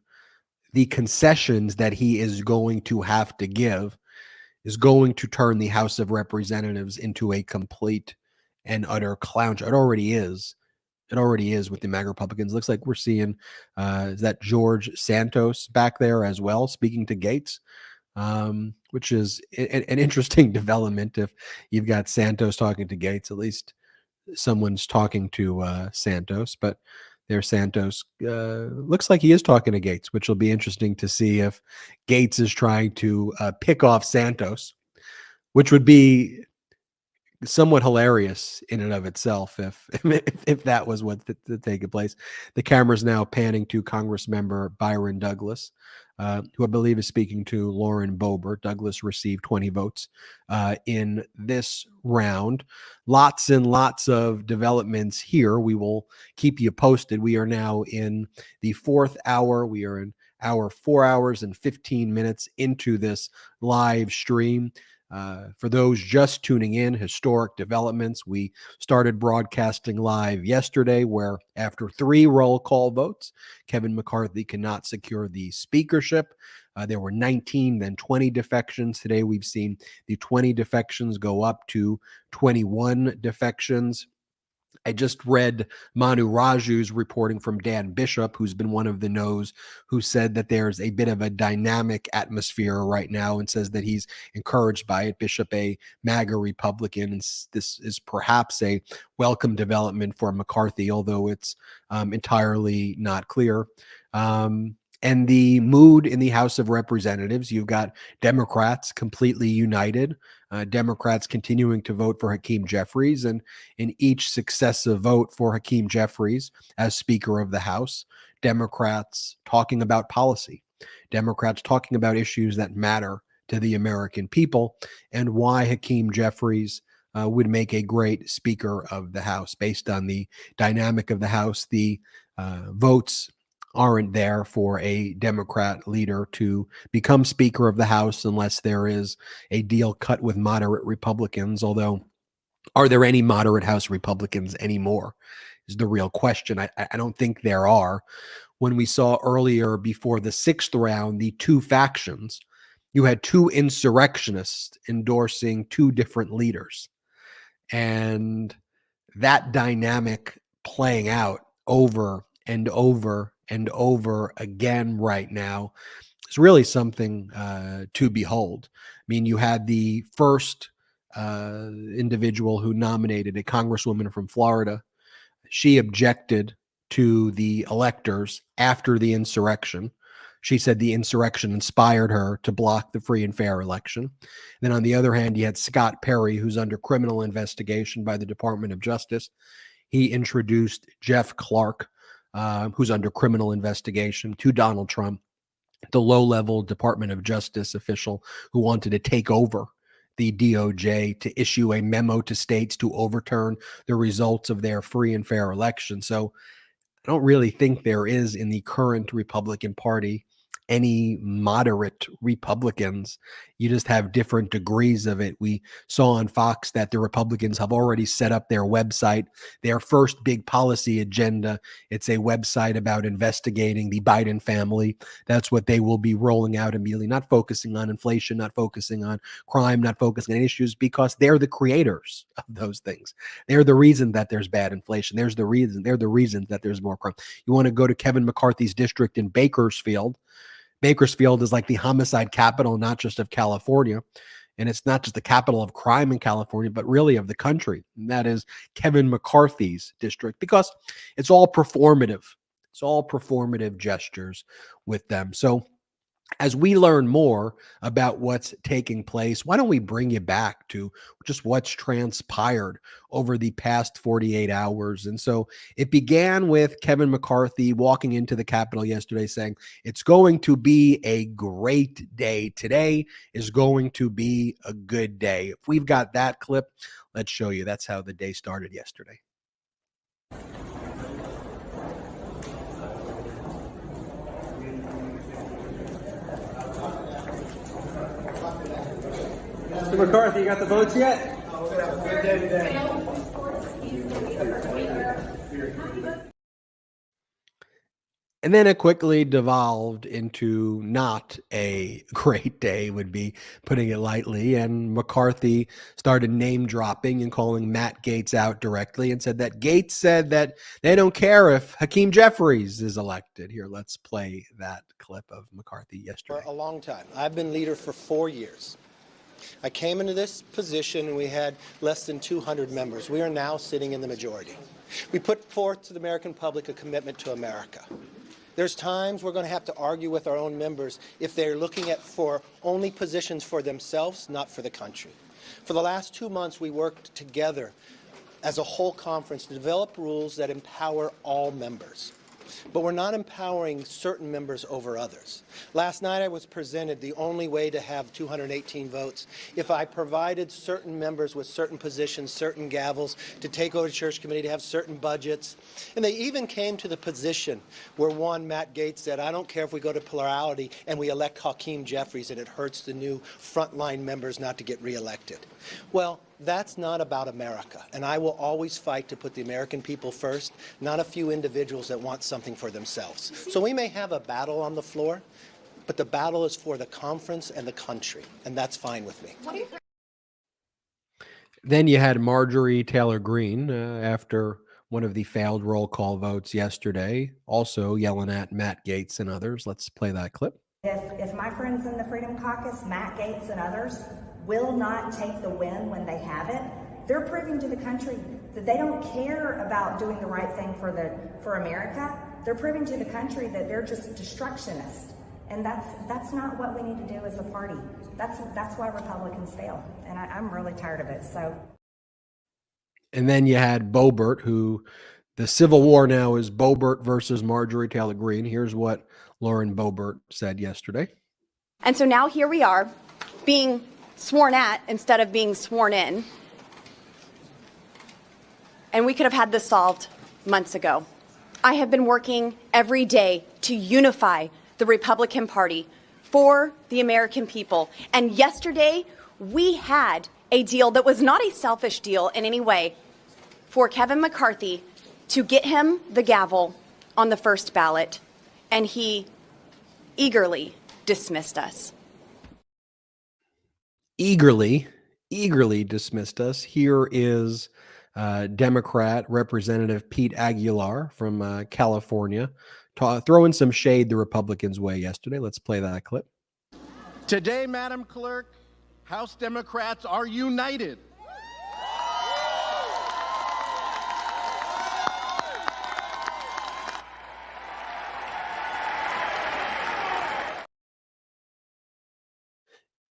the concessions that he is going to have to give is going to turn the House of Representatives into a complete and utter clown show. It already is. It already is with the MAGA Republicans. Looks like we're seeing is that George Santos back there as well, speaking to Gates, which is an interesting development. If you've got Santos talking to Gates, at least someone's talking to Santos, but there's Santos. Looks like he is talking to Gates, which will be interesting to see if Gates is trying to pick off Santos, which would be somewhat hilarious in and of itself if that was what taking place. The camera's now panning to Congressmember Byron Douglas, who I believe is speaking to Lauren Boebert. Douglas received 20 votes in this round. Lots and lots of developments here. We will keep you posted. We are now in the 4th hour. We are in hour 4 hours and 15 minutes into this live stream. For those just tuning in, historic developments. We started broadcasting live yesterday, where after 3 roll call votes, Kevin McCarthy cannot secure the speakership. There were 19, then 20 defections. Today, we've seen the 20 defections go up to 21 defections. I just read Manu Raju's reporting from Dan Bishop, who's been one of the no's, who said that there's a bit of a dynamic atmosphere right now and says that he's encouraged by it. Bishop, a MAGA Republican, and this is perhaps a welcome development for McCarthy, although it's entirely not clear. And the mood in the House of Representatives, you've got Democrats completely united, Democrats continuing to vote for Hakeem Jeffries, and in each successive vote for Hakeem Jeffries as Speaker of the House, Democrats talking about policy, Democrats talking about issues that matter to the American people, and why Hakeem Jeffries would make a great Speaker of the House. Based on the dynamic of the House, the votes aren't there for a Democrat leader to become Speaker of the House unless there is a deal cut with moderate Republicans. Although, are there any moderate House Republicans anymore is the real question. I don't think there are. When we saw earlier before the 6th round, the 2 factions, you had 2 insurrectionists endorsing 2 different leaders. And that dynamic playing out over and over and over again right now is really something to behold. I mean, you had the first individual who nominated, a congresswoman from Florida. She objected to the electors after the insurrection. She said the insurrection inspired her to block the free and fair election. And then on the other hand, you had Scott Perry, who's under criminal investigation by the Department of Justice. He introduced Jeff Clark, who's under criminal investigation, to Donald Trump, the low-level Department of Justice official who wanted to take over the DOJ to issue a memo to states to overturn the results of their free and fair election. So I don't really think there is in the current Republican Party any moderate Republicans. You just have different degrees of it. We saw on Fox that the Republicans have already set up their website, their first big policy agenda. It's a website about investigating the Biden family. That's what they will be rolling out immediately, not focusing on inflation, not focusing on crime, not focusing on issues, because they're the creators of those things. They're the reason that there's bad inflation. They're the reason that there's more crime. You want to go to Kevin McCarthy's district in Bakersfield. Bakersfield is like the homicide capital, not just of California. And it's not just the capital of crime in California, but really of the country. And that is Kevin McCarthy's district, because it's all performative. It's all performative gestures with them. So As we learn more about what's taking place, why don't we bring you back to just what's transpired over the past 48 hours? And so it began with Kevin McCarthy walking into the Capitol yesterday saying, it's going to be a great day. Today is going to be a good day. If we've got that clip, let's show you. That's how the day started yesterday. Mr. McCarthy, you got the votes yet? Good day today. And then it quickly devolved into not a great day, would be putting it lightly. And McCarthy started name dropping and calling Matt Gaetz out directly and said that Gaetz said that they don't care if Hakeem Jeffries is elected. Here, let's play that clip of McCarthy yesterday. For a long time. I've been leader for 4 years. I came into this position and we had less than 200 members. We are now sitting in the majority. We put forth to the American public a commitment to America. There's times we're going to have to argue with our own members if they're looking at for only positions for themselves, not for the country. For the last 2 months, we worked together as a whole conference to develop rules that empower all members. But we're not empowering certain members over others. Last night I was presented the only way to have 218 votes if I provided certain members with certain positions, certain gavels, to take over the church committee, to have certain budgets. And they even came to the position where one, Matt Gaetz, said, I don't care if we go to plurality and we elect Hakeem Jeffries and it hurts the new frontline members not to get reelected. Well, that's not about America, and I will always fight to put the American people first, not a few individuals that want something for themselves. So we may have a battle on the floor, but the battle is for the conference and the country, and that's fine with me. Then you had Marjorie Taylor Greene after one of the failed roll call votes yesterday, also yelling at Matt Gaetz and others. Let's play that clip. If my friends in the Freedom Caucus, Matt Gaetz and others, will not take the win when they have it, they're proving to the country that they don't care about doing the right thing for America. They're proving to the country that they're just destructionists. And that's not what we need to do as a party. That's why Republicans fail. And I'm really tired of it. So. And then you had Boebert, who the Civil War now is Boebert versus Marjorie Taylor Greene. Here's what Lauren Boebert said yesterday. And so now here we are being sworn at instead of being sworn in. And we could have had this solved months ago. I have been working every day to unify the Republican Party for the American people. And yesterday, we had a deal that was not a selfish deal in any way for Kevin McCarthy to get him the gavel on the first ballot. And he eagerly dismissed us. Eagerly dismissed us. Here is Democrat Representative Pete Aguilar from California throwing some shade the Republicans' way yesterday. Let's play that clip. Today, Madam Clerk, House Democrats are united.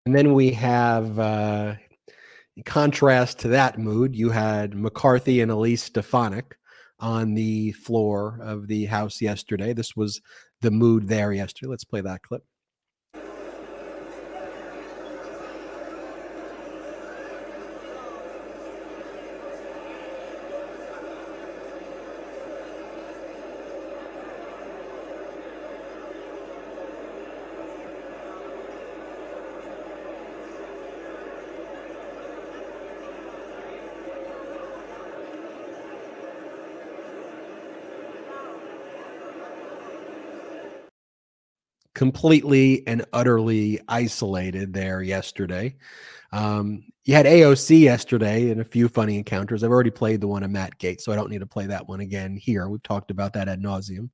And then we have, in contrast to that mood, you had McCarthy and Elise Stefanik on the floor of the House yesterday. This was the mood there yesterday. Let's play that clip. Completely and utterly isolated there yesterday. You had AOC yesterday and a few funny encounters. I've already played the one of Matt Gaetz, so I don't need to play that one again here. We've talked about that ad nauseum,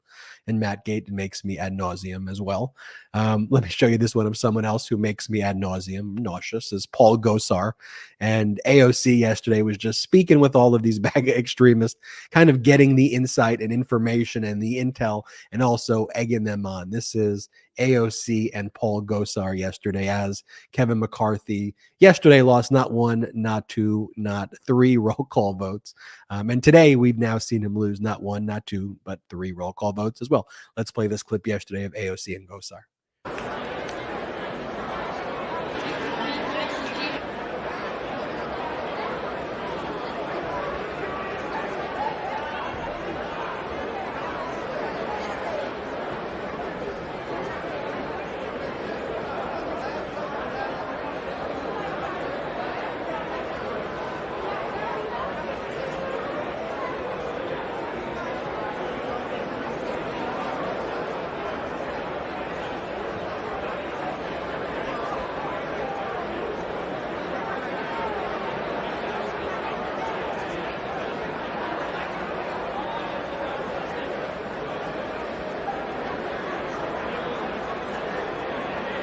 and Matt Gaetz makes me ad nauseum as well. Let me show you this one of someone else who makes me ad nauseum nauseous, is Paul Gosar. And AOC yesterday was just speaking with all of these MAGA extremists, kind of getting the insight and information and the intel, and also egging them on. This is AOC and Paul Gosar yesterday, as Kevin McCarthy yesterday lost not one, not two, not three roll call votes. And today we've now seen him lose not one, not two, but three roll call votes as well. Let's play this clip yesterday of AOC and Gosar.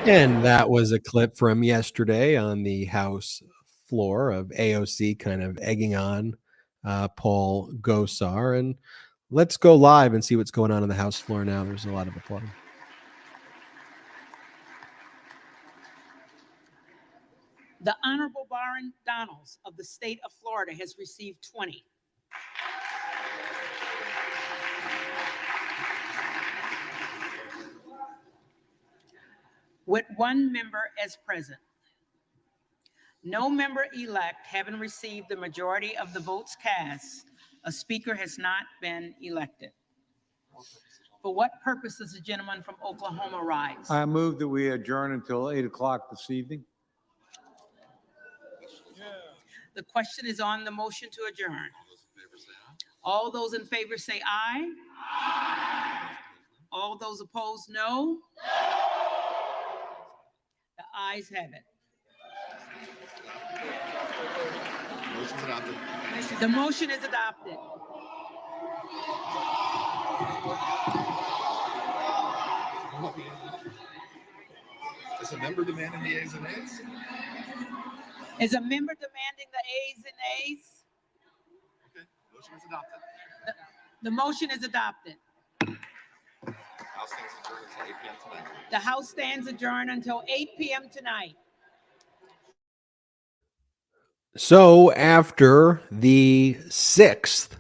And that was a clip from yesterday on the House floor of AOC kind of egging on Paul Gosar. And let's go live and see what's going on the House floor now. There's a lot of applause. The Honorable Byron Donalds of the state of Florida has received 20. With one member as present. No member-elect having received the majority of the votes cast, a speaker has not been elected. For what purpose does the gentleman from Oklahoma rise? I move that we adjourn until 8 o'clock this evening. The question is on the motion to adjourn. All those in favor say aye. Aye. All those opposed, no. The ayes have it. The motion is adopted. Is a member demanding the A's and A's? Is a member demanding the A's and A's? Okay, motion is adopted. The motion is adopted. House stands adjourned until 8 p.m. tonight. The House stands adjourned until 8 p.m. tonight. So after the sixth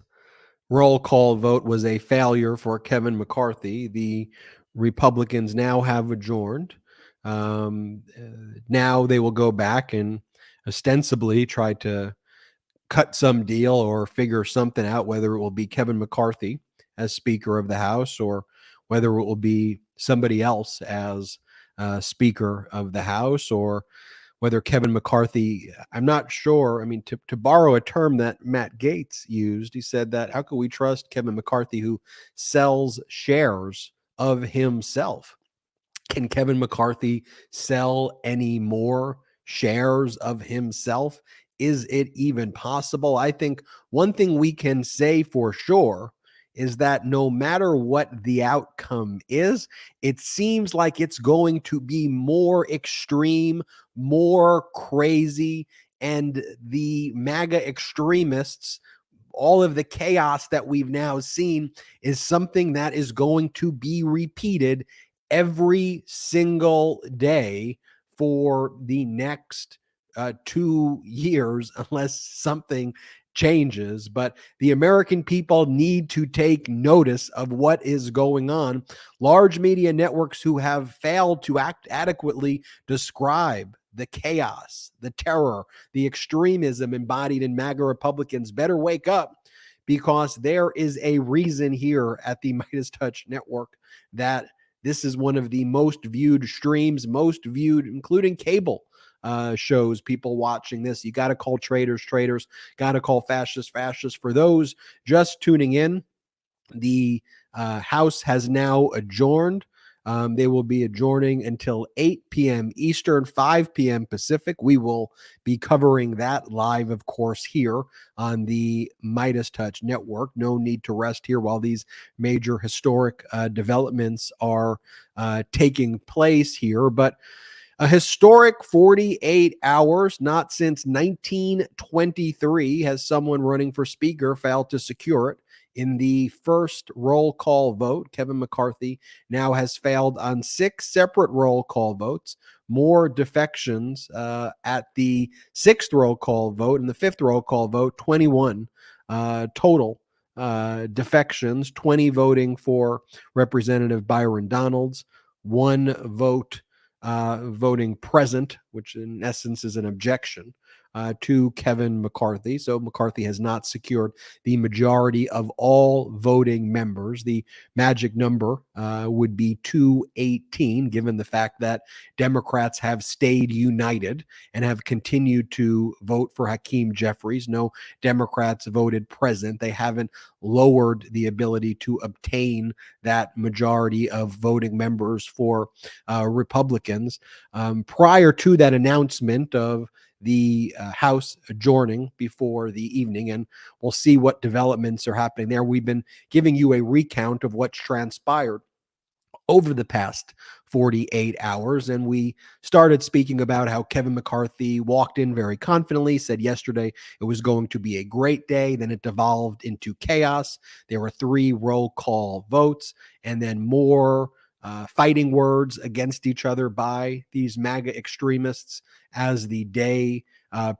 roll call vote was a failure for Kevin McCarthy, the Republicans now have adjourned. Now they will go back and ostensibly try to cut some deal or figure something out, whether it will be Kevin McCarthy as Speaker of the House or whether it will be somebody else as Speaker of the House, or whether Kevin McCarthy, I'm not sure. I mean, to borrow a term that Matt Gaetz used, he said that how can we trust Kevin McCarthy who sells shares of himself? Can Kevin McCarthy sell any more shares of himself? Is it even possible? I think one thing we can say for sure is that no matter what the outcome is, it seems like it's going to be more extreme, more crazy, and the MAGA extremists, all of the chaos that we've now seen is something that is going to be repeated every single day for the next 2 years, unless something changes. But the American people need to take notice of what is going on. Large media networks who have failed to adequately describe the chaos, the terror, the extremism embodied in MAGA Republicans better wake up, because there is a reason here at the MeidasTouch Network that this is one of the most viewed streams, most viewed, including cable shows, people watching this. You got to call traitors, got to call fascists. For those just tuning in, the House has now adjourned. They will be adjourning until 8 p.m. Eastern, 5 p.m. Pacific. We will be covering that live, of course, here on the MeidasTouch network. No need to rest here while these major historic developments are taking place here. But a historic 48 hours, not since 1923 has someone running for speaker failed to secure it. In the first roll call vote, Kevin McCarthy now has failed on 6 separate roll call votes, more defections at the 6th roll call vote. And the 5th roll call vote, 21 total defections, 20 voting for Representative Byron Donalds, 1 vote voting present, which in essence is an objection to Kevin McCarthy. So McCarthy has not secured the majority of all voting members. The magic number would be 218, given the fact that Democrats have stayed united and have continued to vote for Hakeem Jeffries. No Democrats voted present. They haven't lowered the ability to obtain that majority of voting members for Republicans. Prior to that announcement of the House adjourning before the evening, and we'll see what developments are happening there. We've been giving you a recount of what's transpired over the past 48 hours. And we started speaking about how Kevin McCarthy walked in very confidently, said yesterday it was going to be a great day. Then it devolved into chaos. There were 3 roll call votes and then more fighting words against each other by these MAGA extremists as the day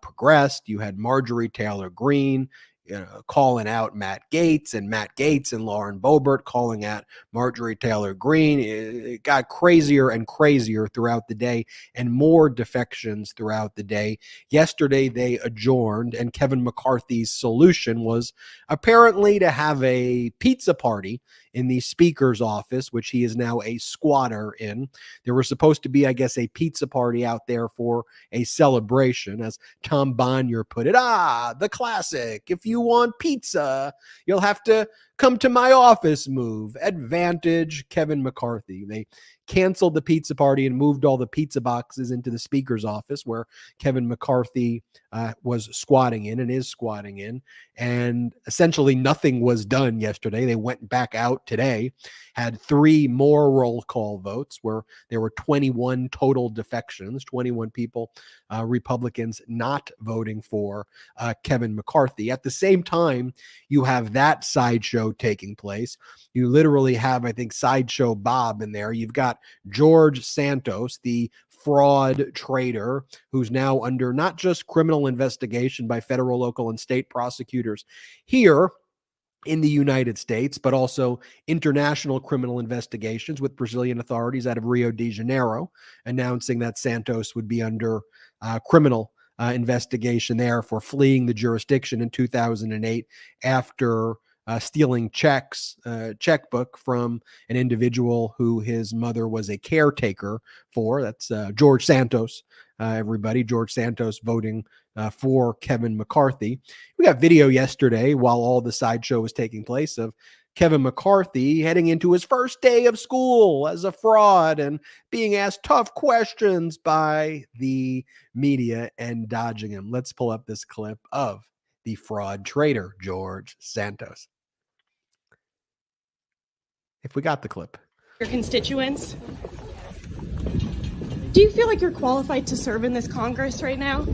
progressed. You had Marjorie Taylor Greene calling out Matt Gaetz, and Matt Gaetz and Lauren Boebert calling out Marjorie Taylor Greene. It got crazier and crazier throughout the day, and more defections throughout the day. Yesterday, they adjourned, and Kevin McCarthy's solution was apparently to have a pizza party in the speaker's office, which he is now a squatter in. There was supposed to be, I guess, a pizza party out there for a celebration, as Tom Bonnier put it. The classic. If you want pizza, you'll have to come to my office move. Advantage Kevin McCarthy. They canceled the pizza party and moved all the pizza boxes into the speaker's office, where Kevin McCarthy was squatting in and is squatting in. And essentially nothing was done yesterday. They went back out today, had 3 more roll call votes where there were 21 total defections, 21 people, Republicans not voting for Kevin McCarthy. At the same time, you have that sideshow taking place. You literally have, I think, Sideshow Bob in there. You've got George Santos, the fraud trader, who's now under not just criminal investigation by federal, local, and state prosecutors here in the United States, but also international criminal investigations with Brazilian authorities out of Rio de Janeiro, announcing that Santos would be under criminal investigation there for fleeing the jurisdiction in 2008 after stealing checkbook from an individual who his mother was a caretaker for. That's George Santos, everybody. George Santos voting for Kevin McCarthy. We got video yesterday while all the sideshow was taking place of Kevin McCarthy heading into his first day of school as a fraud and being asked tough questions by the media and dodging him. Let's pull up this clip of the fraud trader, George Santos. If we got the clip. Your constituents. Do you feel like you're qualified to serve in this Congress right now?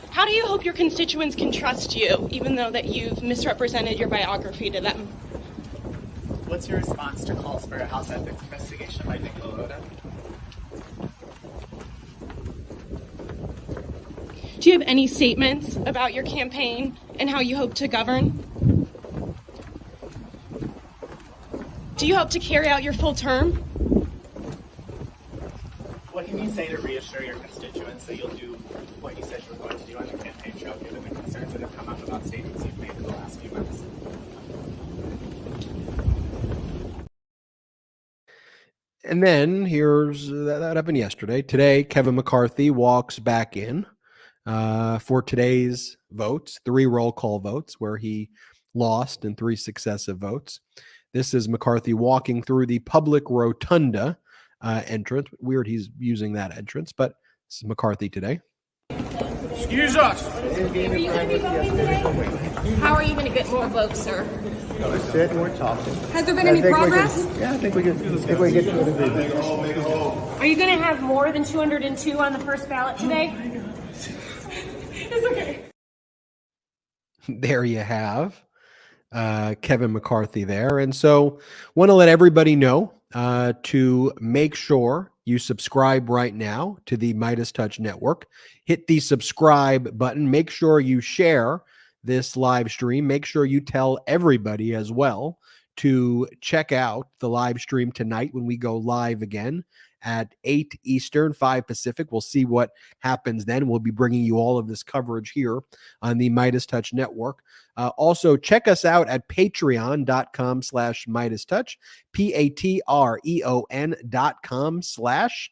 How do you hope your constituents can trust you, even though that you've misrepresented your biography to them? What's your response to calls for a House ethics investigation by Nicola Lota? Do you have any statements about your campaign and how you hope to govern? Do you hope to carry out your full term? What can you say to reassure your constituents that you'll do what you said you were going to do on the campaign trail, given the concerns that have come up about statements you've made in the last few months? And then here's that happened yesterday. Today, Kevin McCarthy walks back in for today's votes, 3 roll call votes where he lost in 3 successive votes. This is McCarthy walking through the public rotunda entrance. Weird he's using that entrance, but this is McCarthy today. Excuse us. How are you going to get more votes, sir? We're sitting, we're talking. Has there been any progress? I think we get to an agreement. Are you going to have more than 202 on the first ballot today? It's okay. There you have Kevin McCarthy there. And so want to let everybody know to make sure you subscribe right now to the MeidasTouch Network. Hit the subscribe button. Make sure you share this live stream. Make sure you tell everybody as well to check out the live stream tonight when we go live again at 8 Eastern, 5 Pacific. We'll see what happens then. We'll be bringing you all of this coverage here on the MeidasTouch Network. Also, check us out at patreon.com/MeidasTouch, patreon.com/MeidasTouch.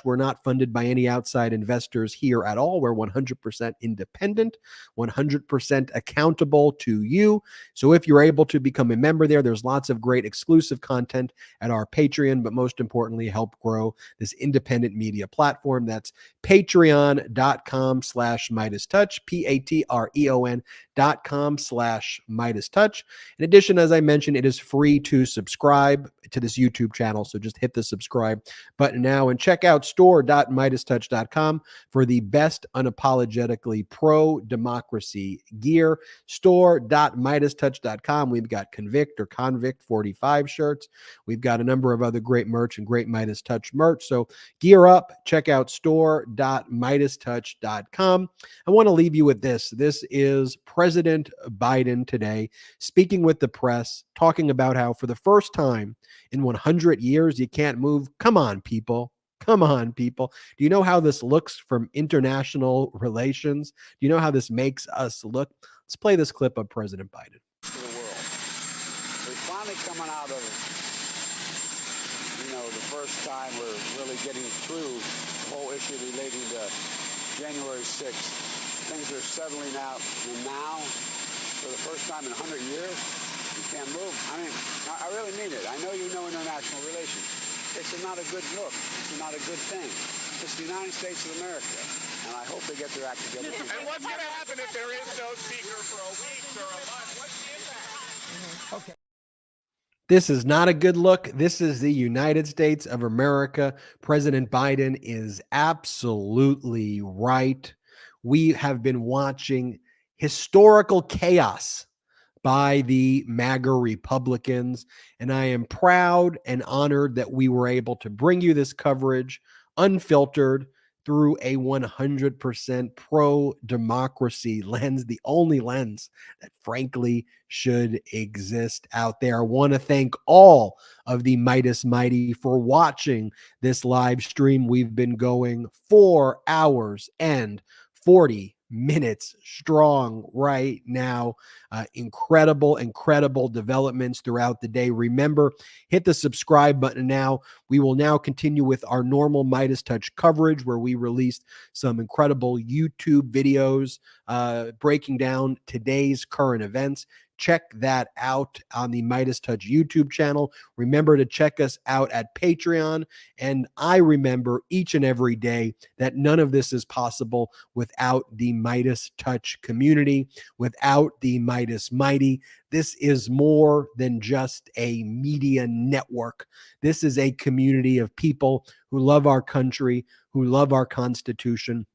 We're not funded by any outside investors here at all. We're 100% independent, 100% accountable to you. So if you're able to become a member there, there's lots of great exclusive content at our Patreon, but most importantly, help grow this independent media platform. That's patreon.com/MeidasTouch, patreon.com/MeidasTouch. In addition, as I mentioned, it is free to subscribe to this YouTube channel. So just hit the subscribe button now and check out store.MeidasTouch.com for the best unapologetically pro-democracy gear. Store.MeidasTouch.com. We've got Convict or Convict 45 shirts. We've got a number of other great merch and great MeidasTouch merch. So gear up, check out store.MeidasTouch.com. I want to leave you with this. This is President Biden today speaking with the press, talking about how for the first time in 100 years, you can't move. Come on, people. Come on, people. Do you know how this looks from international relations? Do you know how this makes us look? Let's play this clip of President Biden. We're finally coming out of, the first time we're really getting through the whole issue relating to January 6th. Things are settling out, and now, for the first time in 100 years, you can't move. I mean, I really mean it. I know you know international relations. It's not a good look. It's not a good thing. It's the United States of America, and I hope they get their act together. And what's going to happen if there is no speaker for a week or a month? What's the impact? Okay. This is not a good look. This is the United States of America. President Biden is absolutely right. We have been watching historical chaos by the MAGA Republicans, and I am proud and honored that we were able to bring you this coverage unfiltered through a 100% pro-democracy lens, the only lens that frankly should exist out there. I want to thank all of the Meidas Mighty for watching this live stream. We've been going 4 hours and 40 minutes strong right now. Incredible developments throughout the day. Remember, hit the subscribe button now. We will now continue with our normal MeidasTouch coverage where we released some incredible YouTube videos breaking down today's current events. Check that out on the MeidasTouch YouTube channel. Remember to check us out at Patreon. And I remember each and every day that none of this is possible without the MeidasTouch community, without the Meidas Mighty. This is more than just a media network. This is a community of people who love our country, who love our Constitution,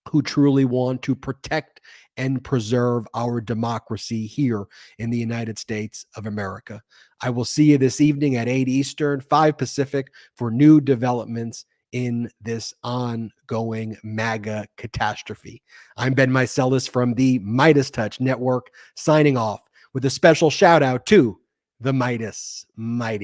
who truly want to protect and preserve our democracy here in the United States of America. I will see you this evening at 8 Eastern, 5 Pacific for new developments in this ongoing MAGA catastrophe. I'm Ben Meiselas from the MeidasTouch Network, signing off with a special shout out to the Meidas Mighty.